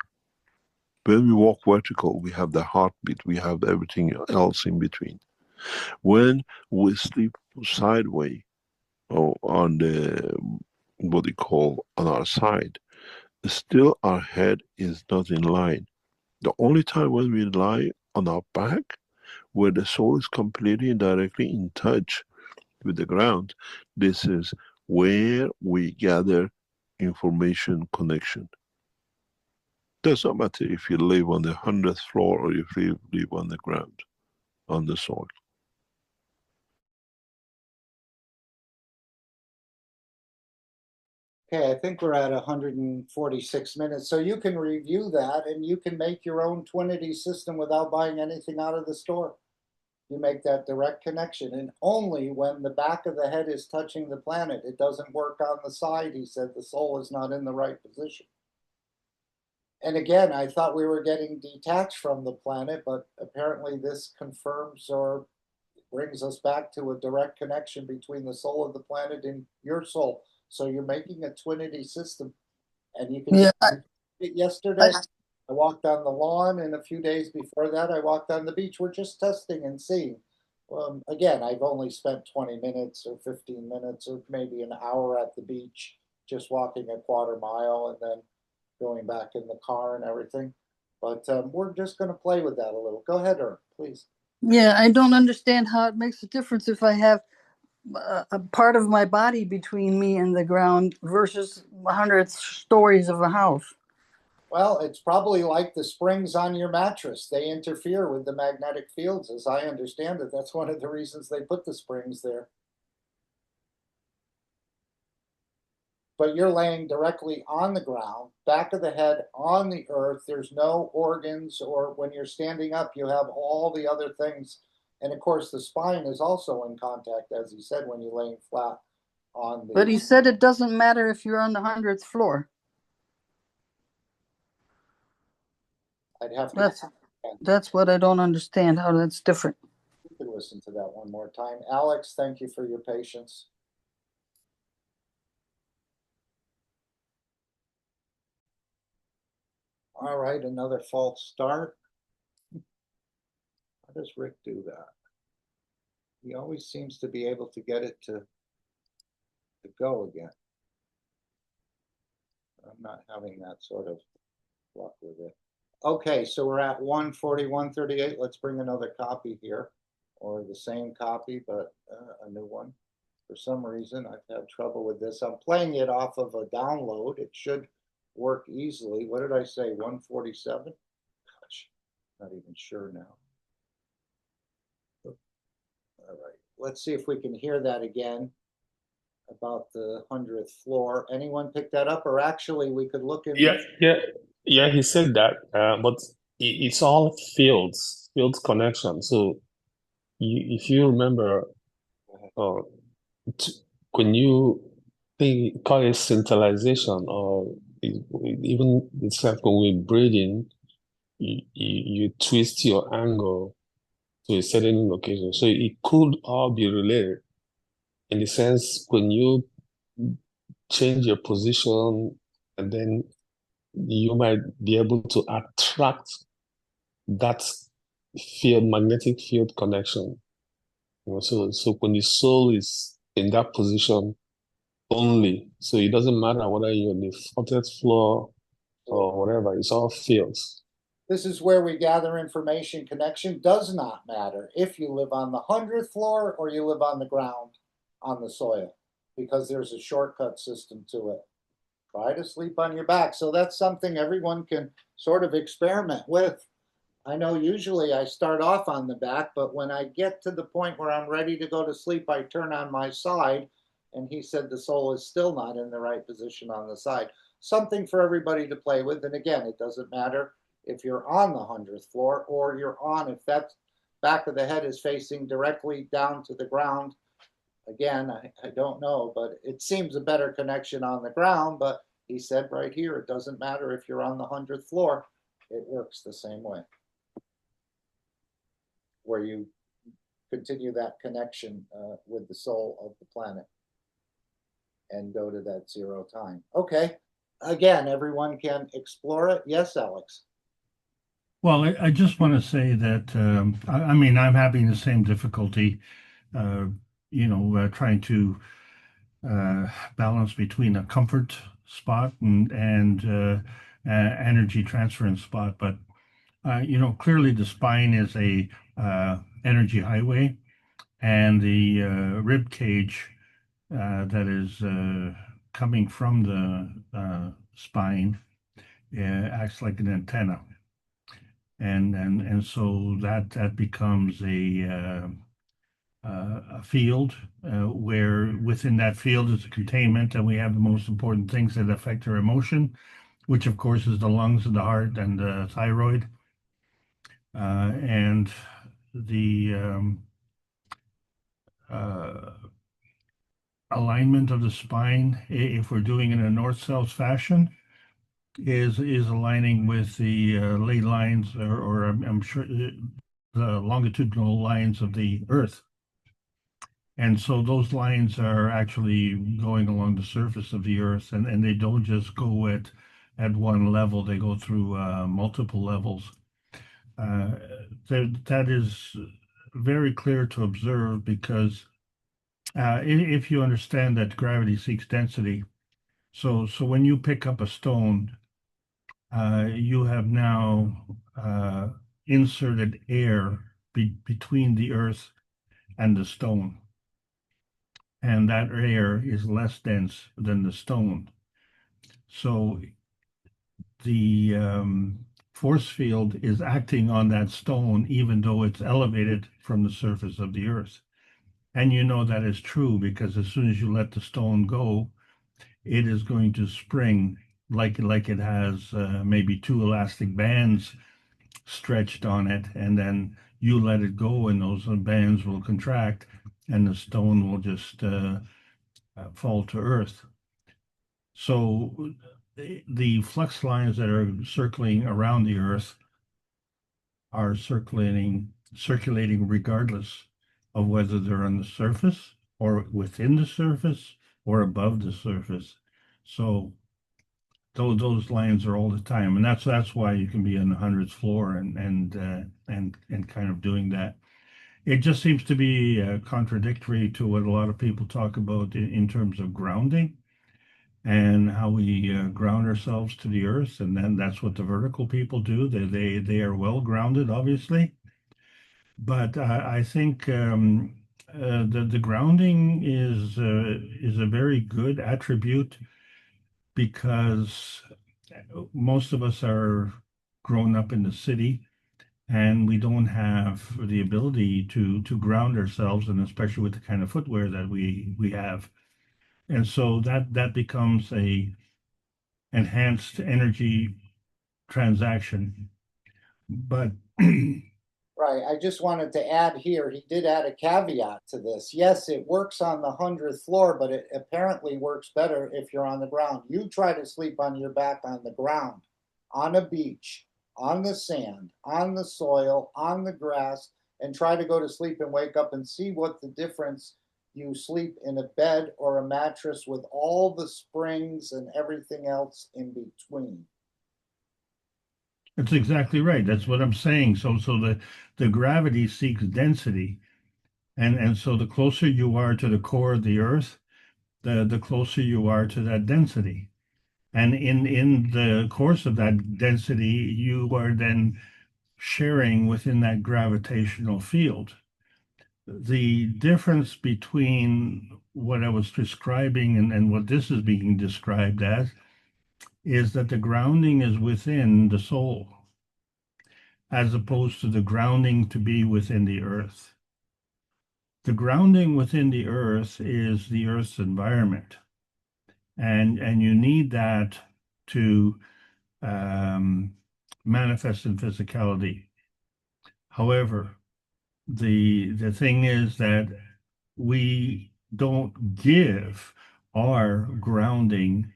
When we walk vertical, we have the heartbeat, we have everything else in between. When we sleep sideways, or on the, what they call, on our side, still our head is not in line. The only time when we lie on our back, where the soul is completely and directly in touch with the ground, this is where we gather information connection. Does not matter if you live on the 100th floor or if you live on the ground, on the soil. Okay, I think we're at 146 minutes. So you can review that and you can make your own Twinity system without buying anything out of the store. You make that direct connection, and only when the back of the head is touching the planet. It doesn't work on the side. He said the soul is not in the right position. And again, I thought we were getting detached from the planet, but apparently this confirms or brings us back to a direct connection between the soul of the planet and your soul. So you're making a Twinity system, and you can Yeah, see it yesterday. I walked on the lawn, and a few days before that, I walked on the beach. We're just testing and seeing. Again, I've only spent 20 minutes or 15 minutes or maybe an hour at the beach, just walking a quarter mile and then going back in the car and everything. But we're just going to play with that a little. Go ahead, Ern, please. yeah, I don't understand how it makes a difference if I have a part of my body between me and the ground versus 100 stories of a house. Well, it's probably like the springs on your mattress. They interfere with the magnetic fields, as I understand it. That's one of the reasons they put the springs there. But you're laying directly on the ground, back of the head on the earth. There's no organs, or when you're standing up, you have all the other things. And of course, the spine is also in contact, as he said, when you're laying flat on the. But he said it doesn't matter if you're on the 100th floor. I'd have to. That's what I don't understand, how that's different. You could listen to that one more time. Alex, thank you for your patience. All right, another false start. How does Rick do that? He always seems to be able to get it to go again. I'm not having that sort of luck with it. Okay, so we're at 141.38. Let's bring another copy here, or the same copy, but a new one. For some reason, I've had trouble with this. I'm playing it off of a download. It should work easily. What did I say, 147? Gosh, not even sure now. All right, let's see if we can hear that again about the 100th floor. Anyone pick that up? Or actually, we could look in. Yeah, he said that, but it's all fields connection. So if you remember, when you call it scintillation, or even it's like when we're breathing, you twist your angle to a certain location. So it could all be related in the sense when you change your position, and then you might be able to attract that magnetic field connection. So when the soul is in that position only, so it doesn't matter whether you're on the 40th floor or whatever, it's all fields. This is where we gather information. Connection does not matter if you live on the 100th floor or you live on the ground, on the soil, because there's a shortcut system to it. Try to sleep on your back. So that's something everyone can sort of experiment with. I know usually I start off on the back, but when I get to the point where I'm ready to go to sleep, I turn on my side. And he said the soul is still not in the right position on the side. Something for everybody to play with. And again, it doesn't matter if you're on the 100th floor or you're on, if that back of the head is facing directly down to the ground. Again, I don't know, but it seems a better connection on the ground. But he said right here, it doesn't matter if you're on the 100th floor. It works the same way, where you continue that connection with the soul of the planet. and go to that 0 time. Okay. Again, everyone can explore it. Yes, Alex. Well, I just want to say that I mean I'm having the same difficulty, uh, trying to balance between a comfort spot and energy transference spot. But clearly the spine is a energy highway, and the rib cage that is coming from the spine acts like an antenna, and so that becomes a field where within that field is a containment, and we have the most important things that affect our emotion, which of course is the lungs and the heart and the thyroid, and the uh, alignment of the spine, if we're doing it in a north-south fashion, is aligning with the ley lines, or I'm sure the longitudinal lines of the Earth. And so those lines are actually going along the surface of the Earth, and they don't just go at one level, they go through multiple levels. That is very clear to observe, because if you understand that gravity seeks density, so when you pick up a stone, you have now inserted air between the Earth and the stone, and that air is less dense than the stone. So the force field is acting on that stone even though it's elevated from the surface of the Earth. And you know that is true because as soon as you let the stone go, it is going to spring like it has maybe two elastic bands stretched on it, and then you let it go and those bands will contract and the stone will just fall to Earth. So the flux lines that are circling around the Earth are circulating regardless of whether they're on the surface or within the surface or above the surface. So those lines are all the time, and that's why you can be on the 100th floor and kind of doing that. It just seems to be contradictory to what a lot of people talk about in terms of grounding and how we ground ourselves to the earth, and then that's what the vertical people do. They are well grounded, obviously, but I think the grounding is a very good attribute, because most of us are grown up in the city and we don't have the ability to ground ourselves, and especially with the kind of footwear that we have. And so that becomes a enhanced energy transaction. But right, I just wanted to add here, he did add a caveat to this. Yes, it works on the 100th floor, but it apparently works better if you're on the ground. You try to sleep on your back on the ground, on a beach, on the sand, on the soil, on the grass, and try to go to sleep and wake up and see what the difference you sleep in a bed or a mattress with all the springs and everything else in between. that's exactly right. That's what I'm saying. So the gravity seeks density, and so the closer you are to the core of the earth, the closer you are to that density. And in the course of that density, you are then sharing within that gravitational field. The difference between what I was describing and what this is being described as is that the grounding is within the soul, as opposed to the grounding to be within the earth. The grounding within the earth is the earth's environment, and you need that to manifest in physicality. However, the thing is that we don't give our grounding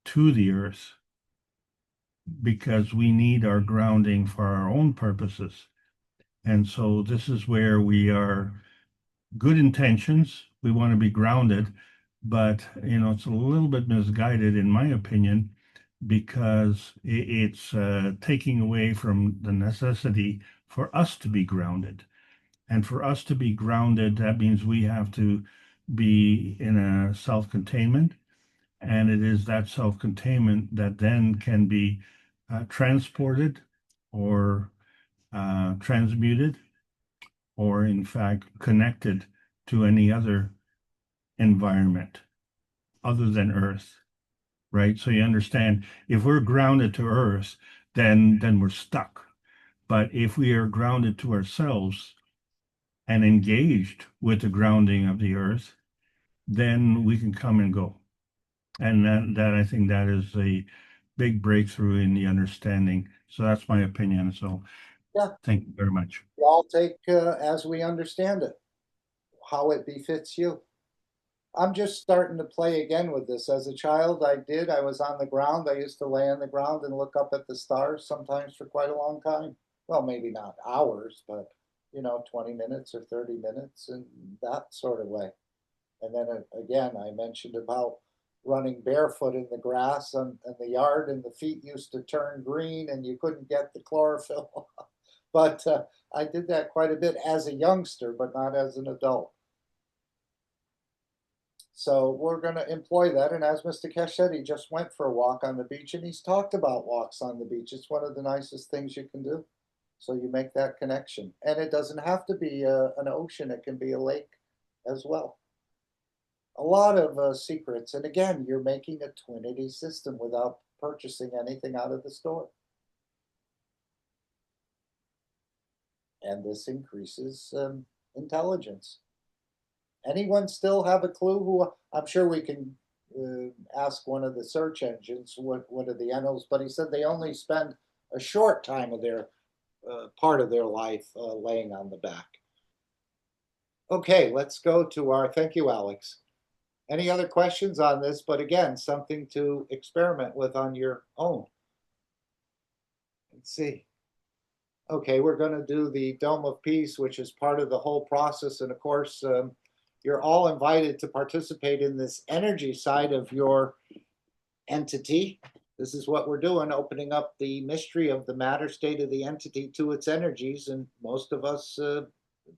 to the earth because we need our grounding for our own purposes. And so this is where we are good intentions. We want to be grounded, but it's a little bit misguided in my opinion because it's taking away from the necessity for us to be grounded. And for us to be grounded, that means we have to be in a self-containment. And it is that self-containment that then can be transported or transmuted or, in fact, connected to any other environment other than Earth, right? So you understand, if we're grounded to Earth, then we're stuck. But if we are grounded to ourselves and engaged with the grounding of the Earth, then we can come and go. And that I think that is a big breakthrough in the understanding. So that's my opinion. So Yeah, thank you very much. we all take as we understand it, how it befits you. I'm just starting to play again with this. As a child, I was on the ground. I used to lay on the ground and look up at the stars sometimes for quite a long time. Well, maybe not hours, but 20 minutes or 30 minutes and that sort of way. And then again, I mentioned about running barefoot in the grass in the yard, and the feet used to turn green and you couldn't get the chlorophyll. But I did that quite a bit as a youngster, but not as an adult. So we're going to employ that. And as Mr. Keshe said, he just went for a walk on the beach and he's talked about walks on the beach. It's one of the nicest things you can do. So you make that connection. And it doesn't have to be an ocean, it can be a lake as well. A lot of secrets. And again, you're making a Twinity system without purchasing anything out of the store. And this increases intelligence. Anyone still have a clue who? I'm sure we can ask one of the search engines what are the NOs, but he said they only spend a short time of their part of their life laying on the back. Okay, let's go to our, thank you, Alex. Any other questions on this? But again, something to experiment with on your own. Let's see. Okay, we're going to do the Dome of Peace, which is part of the whole process. And of course, you're all invited to participate in this energy side of your entity. This is what we're doing, opening up the mystery of the matter state of the entity to its energies. And most of us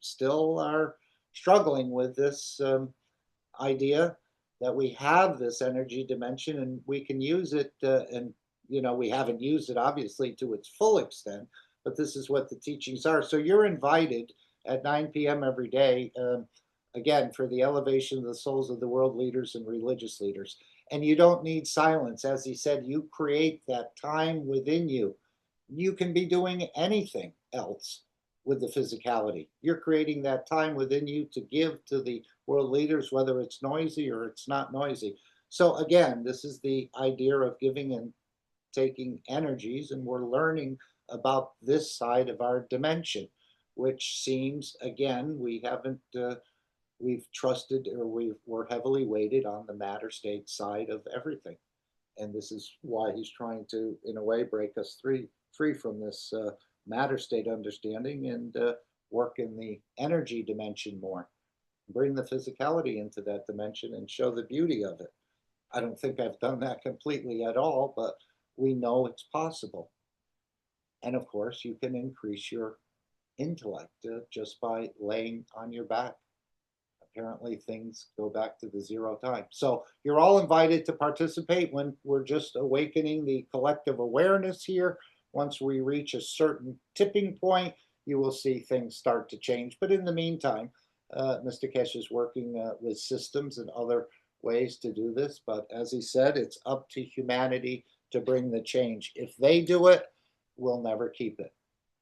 still are struggling with this idea that we have this energy dimension and we can use it. And, we haven't used it obviously to its full extent, but this is what the teachings are. So you're invited at 9 p.m. every day. Again, for the elevation of the souls of the world leaders and religious leaders. And you don't need silence. As he said, you create that time within you. You can be doing anything else with the physicality. You're creating that time within you to give to the world leaders, whether it's noisy or it's not noisy. So again, this is the idea of giving and taking energies, and we're learning about this side of our dimension, which seems, again, we've trusted or we're heavily weighted on the matter state side of everything. And this is why he's trying to, in a way, break us free from this matter state understanding and work in the energy dimension more. Bring the physicality into that dimension and show the beauty of it. I don't think I've done that completely at all, but we know it's possible. And of course, you can increase your intellect just by laying on your back. Apparently things go back to the zero time. So you're all invited to participate when we're just awakening the collective awareness here. Once we reach a certain tipping point, you will see things start to change. But in the meantime, Mr. Keshe is working with systems and other ways to do this. But as he said, it's up to humanity to bring the change. If they do it, we'll never keep it.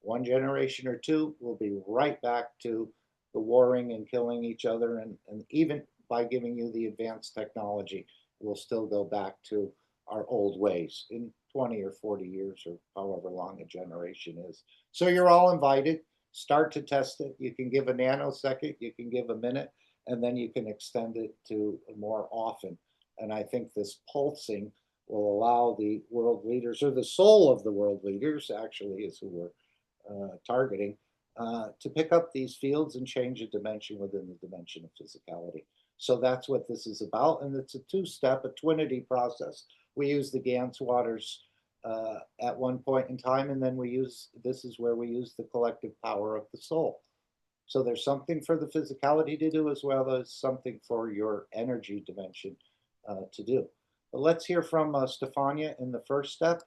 One generation or two, we'll be right back to the warring and killing each other. And even by giving you the advanced technology, we'll still go back to our old ways in 20 or 40 years or however long a generation is. So you're all invited. Start to test it. You can give a nanosecond, you can give a minute, and then you can extend it to more often. And I think this pulsing will allow the world leaders, or the soul of the world leaders, actually is who we're targeting, to pick up these fields and change a dimension within the dimension of physicality. So that's what this is about. And it's a two-step, a twinity process. We use the Gans waters at one point in time, and then this is where we use the collective power of the soul. So there's something for the physicality to do as well as something for your energy dimension to do. But let's hear from Stefania in the first step.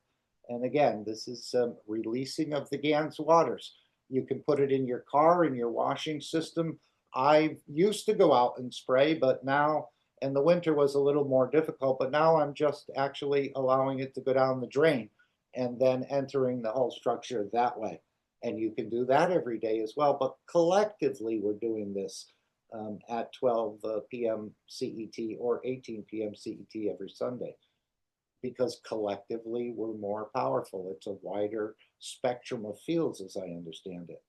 And again, this is releasing of the Gans waters. You can put it in your car, in your washing system. I used to go out and spray, but now, and the winter was a little more difficult, but now I'm just actually allowing it to go down the drain and then entering the whole structure that way. And you can do that every day as well. But collectively, we're doing this at 12 p.m. CET or 18 p.m. CET every Sunday, because collectively we're more powerful. It's a wider spectrum of fields, as I understand it.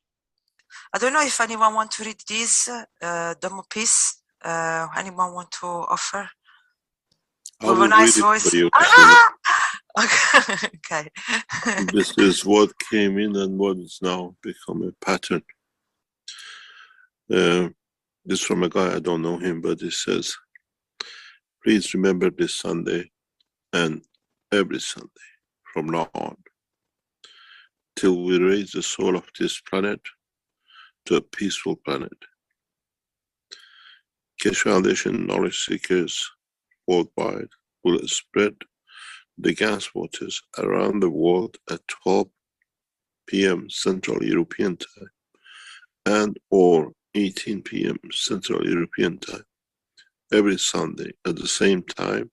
I don't know if anyone want to read this demo piece. Anyone want to offer? I will with a nice read it voice. for you. Okay. This is what came in and what is now become a pattern. This from a guy, I don't know him, but he says, please remember this Sunday and every Sunday from now on, till we raise the soul of this planet to a peaceful planet. Keshe Foundation knowledge seekers worldwide will spread the gas waters around the world at 12 p.m. Central European Time and or 18 p.m. Central European Time every Sunday at the same time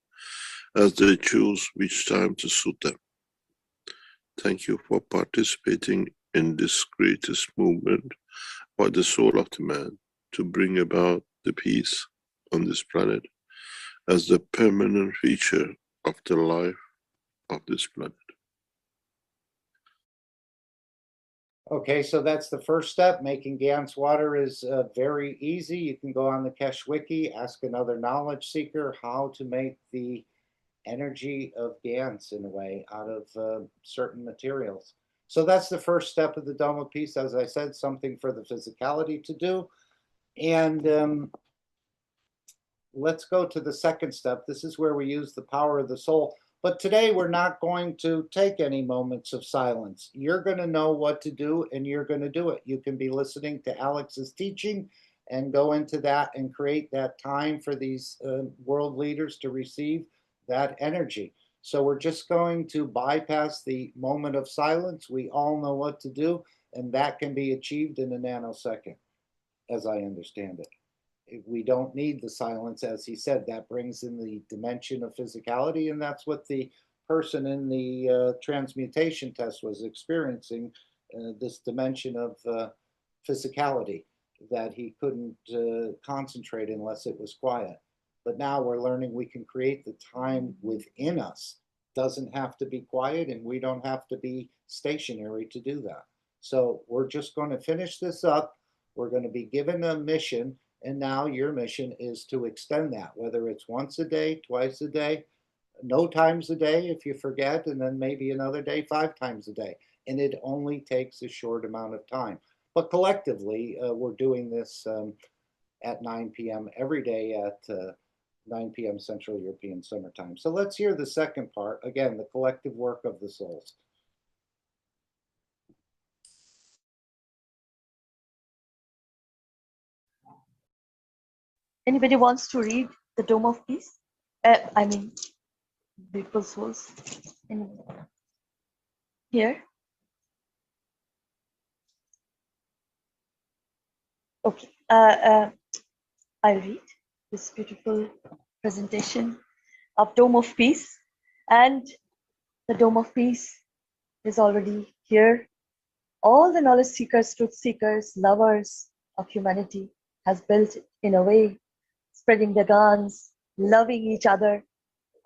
as they choose which time to suit them. Thank you for participating in this greatest movement by the soul of the man to bring about the peace on this planet as the permanent feature of the life of this planet. Okay, so that's the first step. Making Gans water is very easy. You can go on the Keshe Wiki, ask another knowledge seeker how to make the energy of Gans in a way out of certain materials. So that's the first step of the Doma piece. As I said, something for the physicality to do. And let's go to the second step. This is where we use the power of the soul. But today we're not going to take any moments of silence. You're going to know what to do and you're going to do it. You can be listening to Alex's teaching and go into that and create that time for these world leaders to receive that energy. So we're just going to bypass the moment of silence. We all know what to do, and that can be achieved in a nanosecond, as I understand it. We don't need the silence, as he said. That brings in the dimension of physicality, and that's what the person in the transmutation test was experiencing, this dimension of physicality, that he couldn't concentrate unless it was quiet. But now we're learning we can create the time within us. Doesn't have to be quiet, and we don't have to be stationary to do that. So we're just going to finish this up. We're going to be given a mission, and now your mission is to extend that, whether it's once a day, twice a day, no times a day if you forget, and then maybe another day, 5 times a day. And it only takes a short amount of time. But collectively, we're doing this at 9 p.m. every day at 9 p.m. Central European Summer Time. So let's hear the second part. Again, the collective work of the souls. Anybody wants to read the Dome of Peace? I mean, Beautiful Souls. Here? Okay. I'll read this beautiful presentation of Dome of Peace. And the Dome of Peace is already here. All the knowledge seekers, truth seekers, lovers of humanity has built it in a way, spreading the guns, loving each other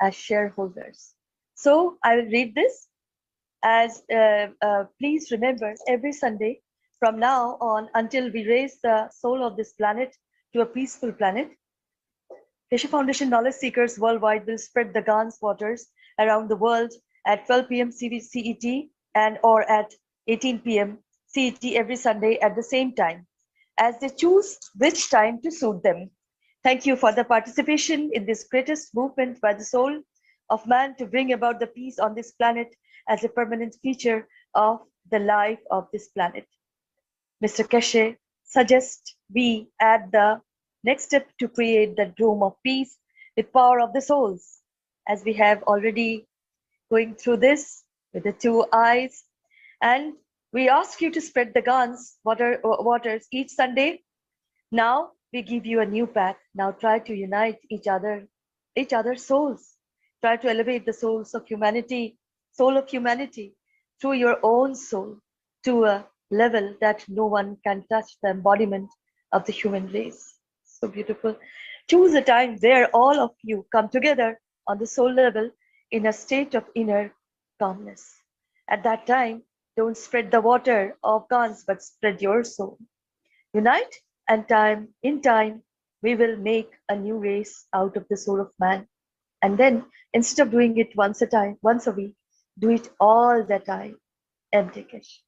as shareholders. So I will read this as please remember, every Sunday from now on until we raise the soul of this planet to a peaceful planet, Keshe Foundation knowledge seekers worldwide will spread the Gans waters around the world at 12 p.m. CET and or at 18 p.m. CET every Sunday at the same time, as they choose which time to suit them. Thank you for the participation in this greatest movement by the soul of man to bring about the peace on this planet as a permanent feature of the life of this planet. Mr. Keshe suggests we add the next step to create the dome of peace with power of the souls, as we have already going through this with the 2 eyes. And we ask you to spread the Gans waters each Sunday. Now we give you a new path. Now try to unite each other's souls. Try to elevate the soul of humanity through your own soul to a level that no one can touch, the embodiment of the human race. So beautiful. Choose a time where all of you come together on the soul level in a state of inner calmness. At that time, don't spread the water of Gans, but spread your soul. Unite, and in time, we will make a new race out of the soul of man. And then, instead of doing it once a week, do it all the time. Empty Keshe.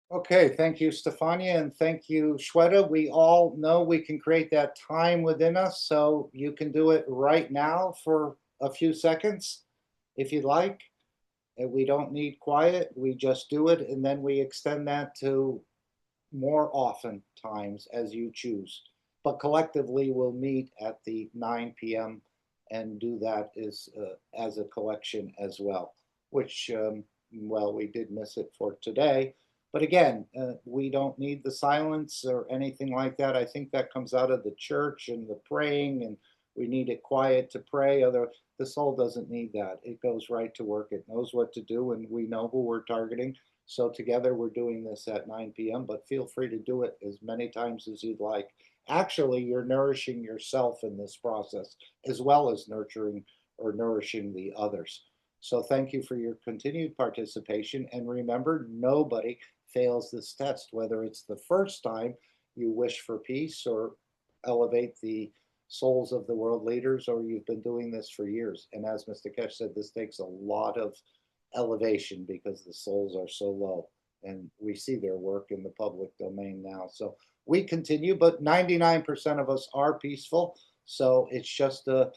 Okay, thank you, Stefania, and thank you, Shweta. We all know we can create that time within us, so you can do it right now for a few seconds, if you'd like. And we don't need quiet, we just do it, and then we extend that to more often times as you choose. But collectively, we'll meet at the 9 p.m. and do that as a collection as well, which, well, we did miss it for today. But again, we don't need the silence or anything like that. I think that comes out of the church and the praying, and we need it quiet to pray. The soul doesn't need that. It goes right to work. It knows what to do, and we know who we're targeting. So together we're doing this at 9 p.m., but feel free to do it as many times as you'd like. Actually, you're nourishing yourself in this process, as well as nurturing or nourishing the others. So thank you for your continued participation. And remember, nobody fails this test, whether it's the first time you wish for peace or elevate the souls of the world leaders, or you've been doing this for years. And as Mr. Keshe said, this takes a lot of elevation because the souls are so low, and we see their work in the public domain now. So we continue, but 99% of us are peaceful. So it's just a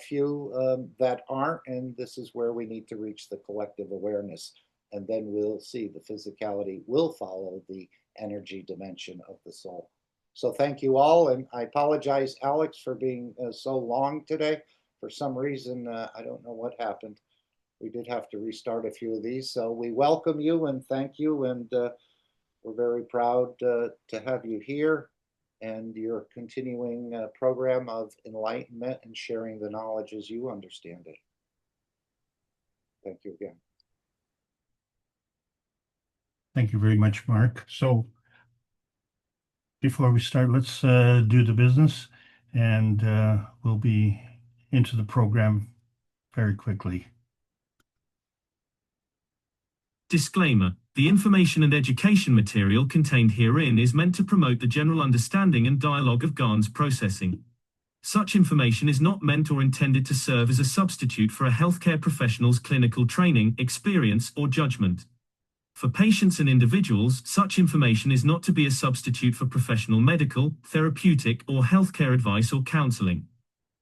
few that aren't, and this is where we need to reach the collective awareness. And then we'll see the physicality will follow the energy dimension of the soul. So thank you all, and I apologize, Alex, for being so long today. For some reason, I don't know what happened. We did have to restart a few of these. So we welcome you and thank you, and we're very proud to have you here and your continuing program of enlightenment and sharing the knowledge as you understand it. Thank you again. Thank you very much, Mark. So before we start, let's do the business, and we'll be into the program very quickly. Disclaimer: the information and education material contained herein is meant to promote the general understanding and dialogue of Gans processing. Such information is not meant or intended to serve as a substitute for a healthcare professional's clinical training, experience, or judgment. For patients and individuals, such information is not to be a substitute for professional medical, therapeutic, or healthcare advice or counseling.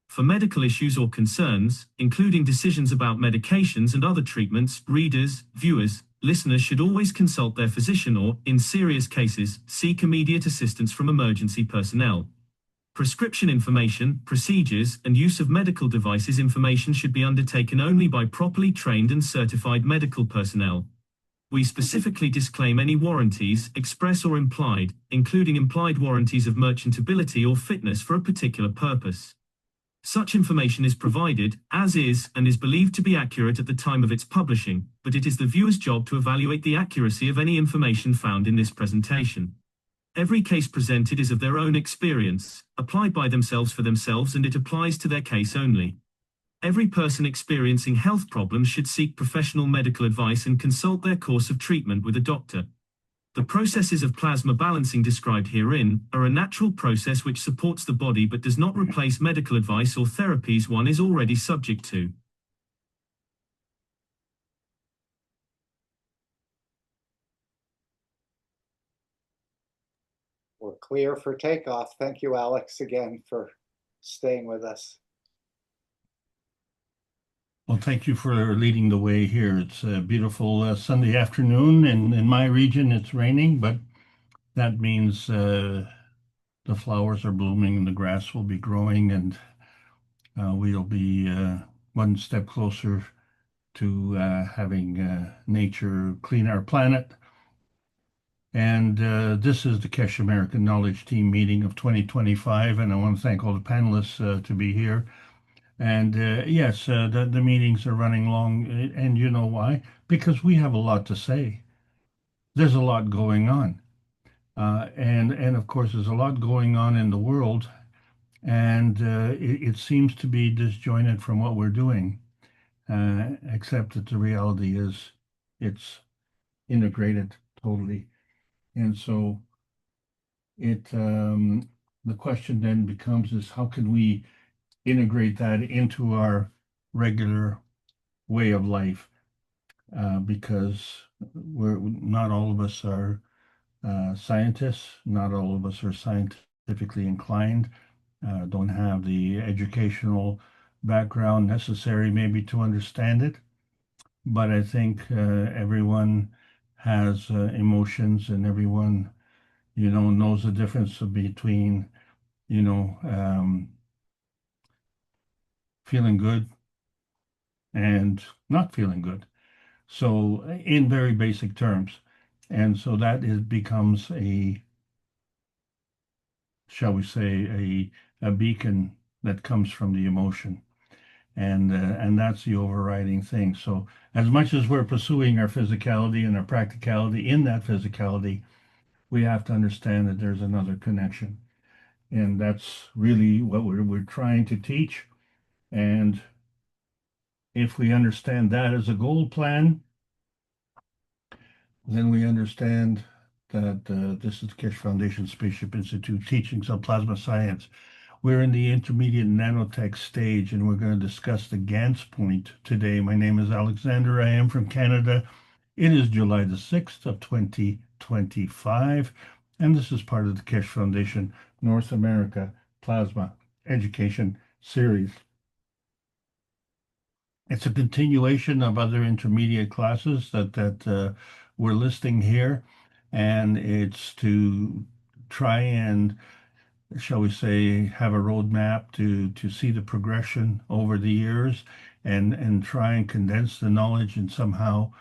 For medical issues or concerns, including decisions about medications and other treatments, readers, viewers, listeners should always consult their physician or, in serious cases, seek immediate assistance from emergency personnel. Prescription information, procedures, and use of medical devices information should be undertaken only by properly trained and certified medical personnel. We specifically disclaim any warranties, express or implied, including implied warranties of merchantability or fitness for a particular purpose. Such information is provided, as is, and is believed to be accurate at the time of its publishing, but it is the viewer's job to evaluate the accuracy of any information found in this presentation. Every case presented is of their own experience, applied by themselves for themselves, and it applies to their case only. Every person experiencing health problems should seek professional medical advice and consult their course of treatment with a doctor. The processes of plasma balancing described herein are a natural process which supports the body but does not replace medical advice or therapies one is already subject to. We're clear for takeoff. Thank you, Alex, again for staying with us. Well, thank you for leading the way here. It's a beautiful Sunday afternoon, and in my region it's raining, but that means the flowers are blooming and the grass will be growing, and we'll be one step closer to having nature clean our planet. And this is the Keshe American Knowledge Team meeting of 2025, and I want to thank all the panelists to be here. And yes, the meetings are running long, and you know why? Because we have a lot to say. There's a lot going on. And of course, there's a lot going on in the world, and it seems to be disjointed from what we're doing, except that the reality is it's integrated totally. And so the question then becomes is how can we integrate that into our regular way of life? Because not all of us are scientists, not all of us are scientifically inclined, don't have the educational background necessary maybe to understand it. But I think everyone has emotions, and everyone, knows the difference between, feeling good and not feeling good. So in very basic terms. And so that becomes shall we say, a beacon that comes from the emotion. And that's the overriding thing. So as much as we're pursuing our physicality and our practicality in that physicality, we have to understand that there's another connection. And that's really what we're trying to teach. And if we understand that as a goal plan, then we understand that this is the Keshe Foundation Spaceship Institute Teachings on Plasma Science. We're in the intermediate nanotech stage, and we're going to discuss the GANS point today. My name is Alexander. I am from Canada. It is July the 6th of 2025, and this is part of the Keshe Foundation North America Plasma Education Series. It's a continuation of other intermediate classes that we're listing here, and it's to try and, shall we say, have a roadmap to see the progression over the years and try and condense the knowledge and somehow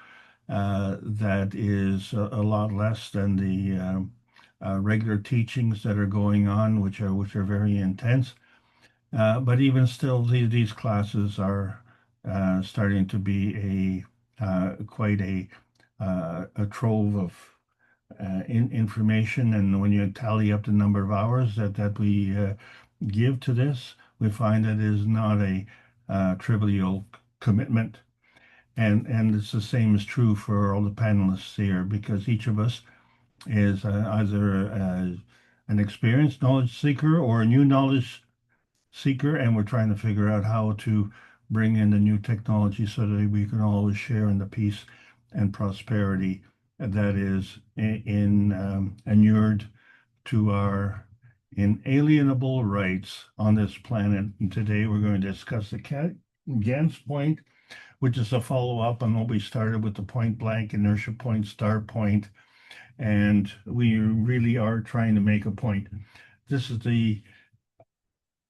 that is a lot less than the regular teachings that are going on, which are very intense. But even still, these classes are starting to be quite a trove of information. And when you tally up the number of hours that we give to this, we find that it is not a trivial commitment. And it's the same is true for all the panelists here, because each of us is either an experienced knowledge seeker or a new knowledge seeker, and we're trying to figure out how to bring in the new technology so that we can always share in the peace and prosperity that is inured to our inalienable rights on this planet. And today we're going to discuss the GANS point, which is a follow-up on what we started with the point blank, inertia point, star point, and we really are trying to make a point. This is the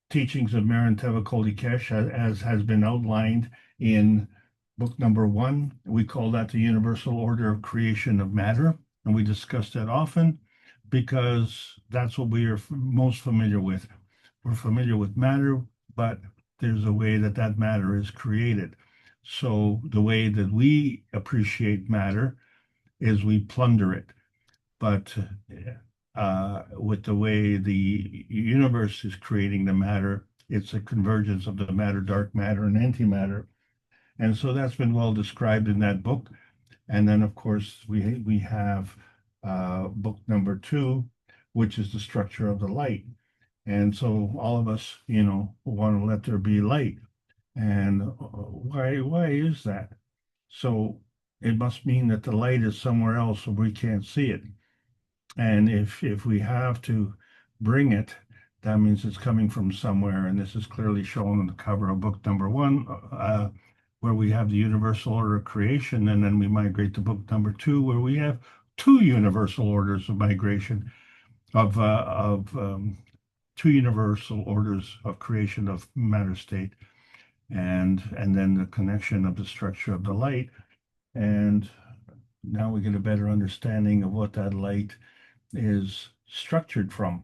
teachings of Marin Tevakoli Keshe, as has been outlined in book number 1. We call that the universal order of creation of matter, and we discuss that often because that's what we are most familiar with. We're familiar with matter, but there's a way that matter is created. So the way that we appreciate matter is we plunder it. But with the way the universe is creating the matter, it's a convergence of the matter, dark matter, and antimatter. And so that's been well described in that book. And then, of course, we have book number 2, which is the structure of the light. And so all of us, want to let there be light. And why is that? So it must mean that the light is somewhere else, so we can't see it. And if we have to bring it, that means it's coming from somewhere. And this is clearly shown on the cover of book number 1, where we have the universal order of creation. And then we migrate to book number 2, where we have 2 universal orders of migration of 2 universal orders of creation of matter state, and then the connection of the structure of the light. And now we get a better understanding of what that light is structured from.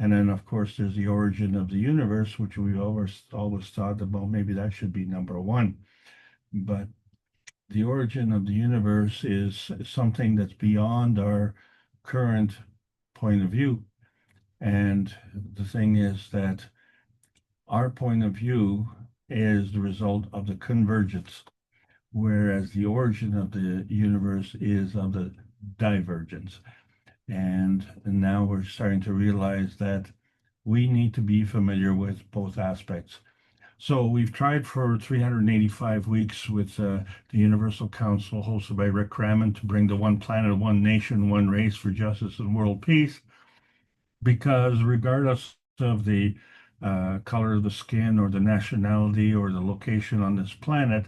And then, of course, there's the origin of the universe, which we always thought about. Maybe that should be number 1. But the origin of the universe is something that's beyond our current point of view. And the thing is that our point of view is the result of the convergence, whereas the origin of the universe is of the divergence. And now we're starting to realize that we need to be familiar with both aspects. So we've tried for 385 weeks with the Universal Council hosted by Rick Crammond to bring the one planet, one nation, one race for justice and world peace, because regardless of the color of the skin or the nationality or the location on this planet,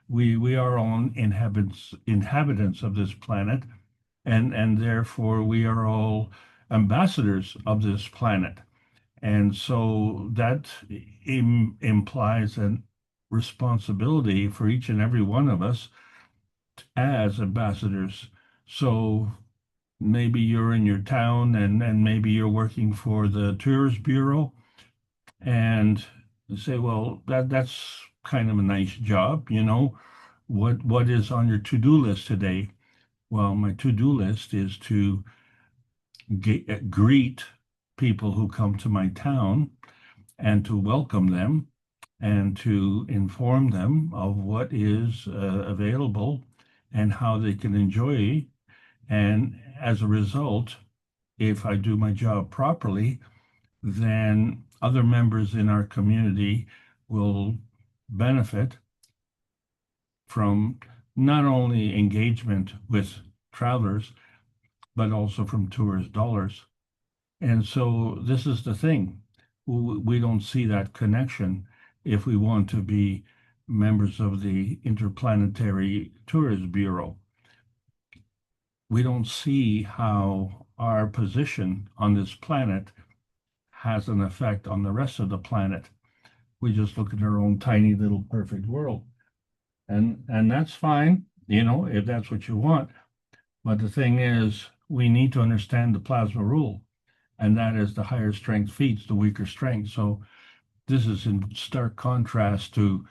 we are all inhabitants of this planet, and therefore we are all ambassadors of this planet. And so that implies a responsibility for each and every one of us as ambassadors. So maybe you're in your town and maybe you're working for the Tourist Bureau, and you say, well, that's kind of a nice job, you know. What is on your to-do list today? Well, my to-do list is to greet people who come to my town and to welcome them and to inform them of what is available and how they can enjoy. And as a result, if I do my job properly, then other members in our community will benefit from not only engagement with travelers, but also from tourist dollars. And so this is the thing. We don't see that connection if we want to be members of the Interplanetary Tourist Bureau. We don't see how our position on this planet has an effect on the rest of the planet. We just look at our own tiny little perfect world. And that's fine, you know, if that's what you want. But the thing is, we need to understand the plasma rule, and that is the higher strength feeds the weaker strength. So this is in stark contrast to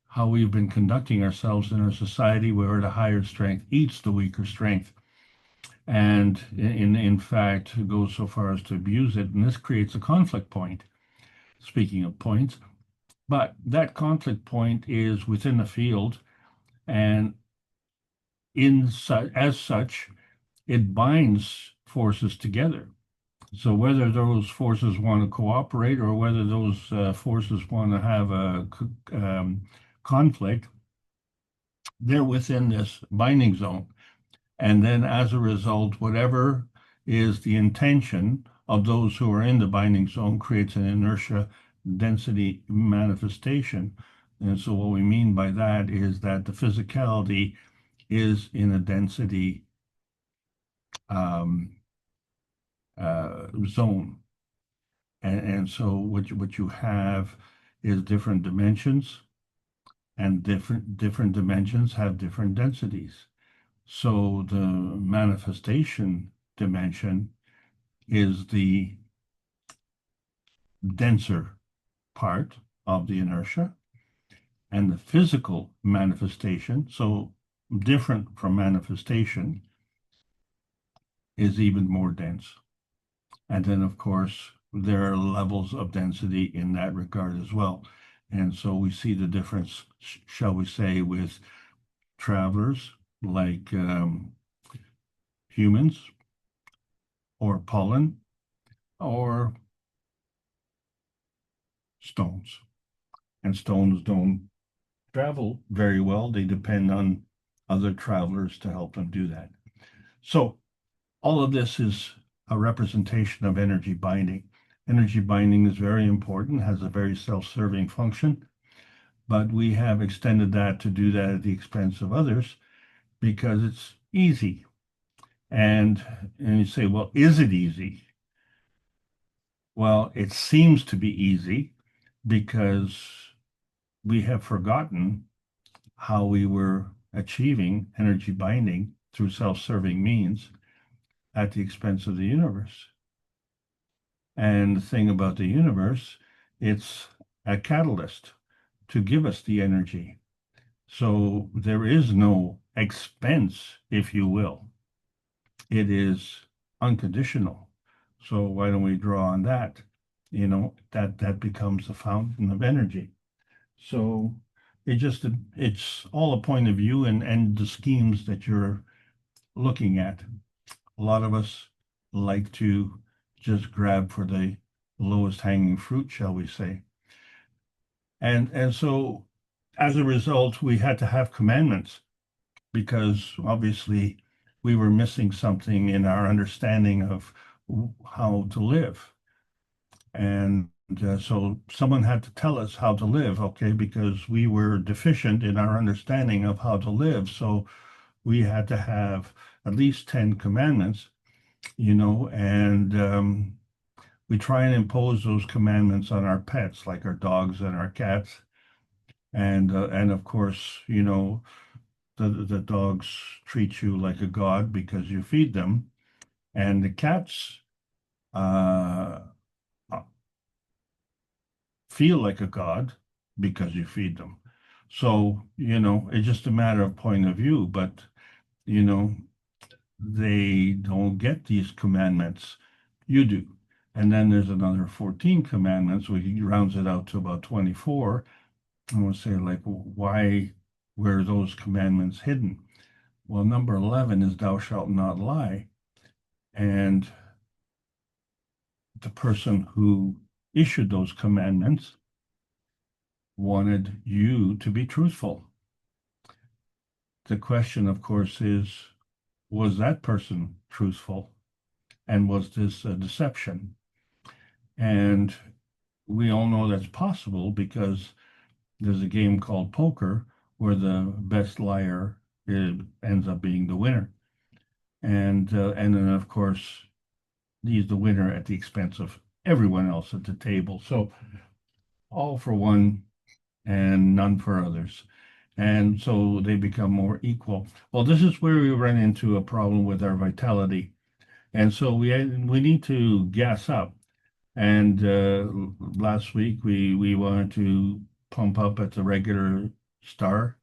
how we've been conducting ourselves in our society, where the higher strength eats the weaker strength, and in fact goes so far as to abuse it. And this creates a conflict point, speaking of points. But that conflict point is within the field, and as such, it binds forces together. So whether those forces want to cooperate or whether those forces want to have a conflict, they're within this binding zone. And then as a result, whatever is the intention of those who are in the binding zone creates an inertia density manifestation. And so what we mean by that is that the physicality is in a density zone. And so what you have is different dimensions, and different dimensions have different densities. So the manifestation dimension is the denser part of the inertia, and the physical manifestation, so different from manifestation, is even more dense. And then, of course, there are levels of density in that regard as well. And so we see the difference, shall we say, with travelers like humans or pollen or stones. And stones don't travel very well. They depend on other travelers to help them do that. So all of this is a representation of energy binding. Energy binding is very important, has a very self-serving function, but we have extended that to do that at the expense of others because it's easy. And you say, well, is it easy? Well, it seems to be easy because we have forgotten how we were achieving energy binding through self-serving means at the expense of the universe. And the thing about the universe, it's a catalyst to give us the energy. So there is no expense, if you will. It is unconditional. So why don't we draw on that? You know, that becomes the fountain of energy. So it's all a point of view and the schemes that you're looking at. A lot of us like to just grab for the lowest hanging fruit, shall we say. And so as a result, we had to have commandments because obviously we were missing something in our understanding of how to live. And so someone had to tell us how to live, okay, because we were deficient in our understanding of how to live. So we had to have at least 10 commandments, you know, and we try and impose those commandments on our pets, like our dogs and our cats. And of course, you know, the dogs treat you like a god because you feed them, and the cats uh, feel like a god because you feed them. So, you know, it's just a matter of point of view, but, you know, they don't get these commandments. You do. And then there's another 14 commandments, which rounds it out to about 24. I want to say, like, why were those commandments hidden? Well, number 11 is thou shalt not lie. And the person who issued those commandments wanted you to be truthful. The question, of course, is, was that person truthful? And was this a deception? And we all know that's possible because there's a game called poker where the best liar ends up being the winner. And then, of course, he's the winner at the expense of everyone else at the table. So all for one and none for others. And so they become more equal. Well, this is where we run into a problem with our vitality. And so we need to gas up. And last week we wanted to pump up at the regular star.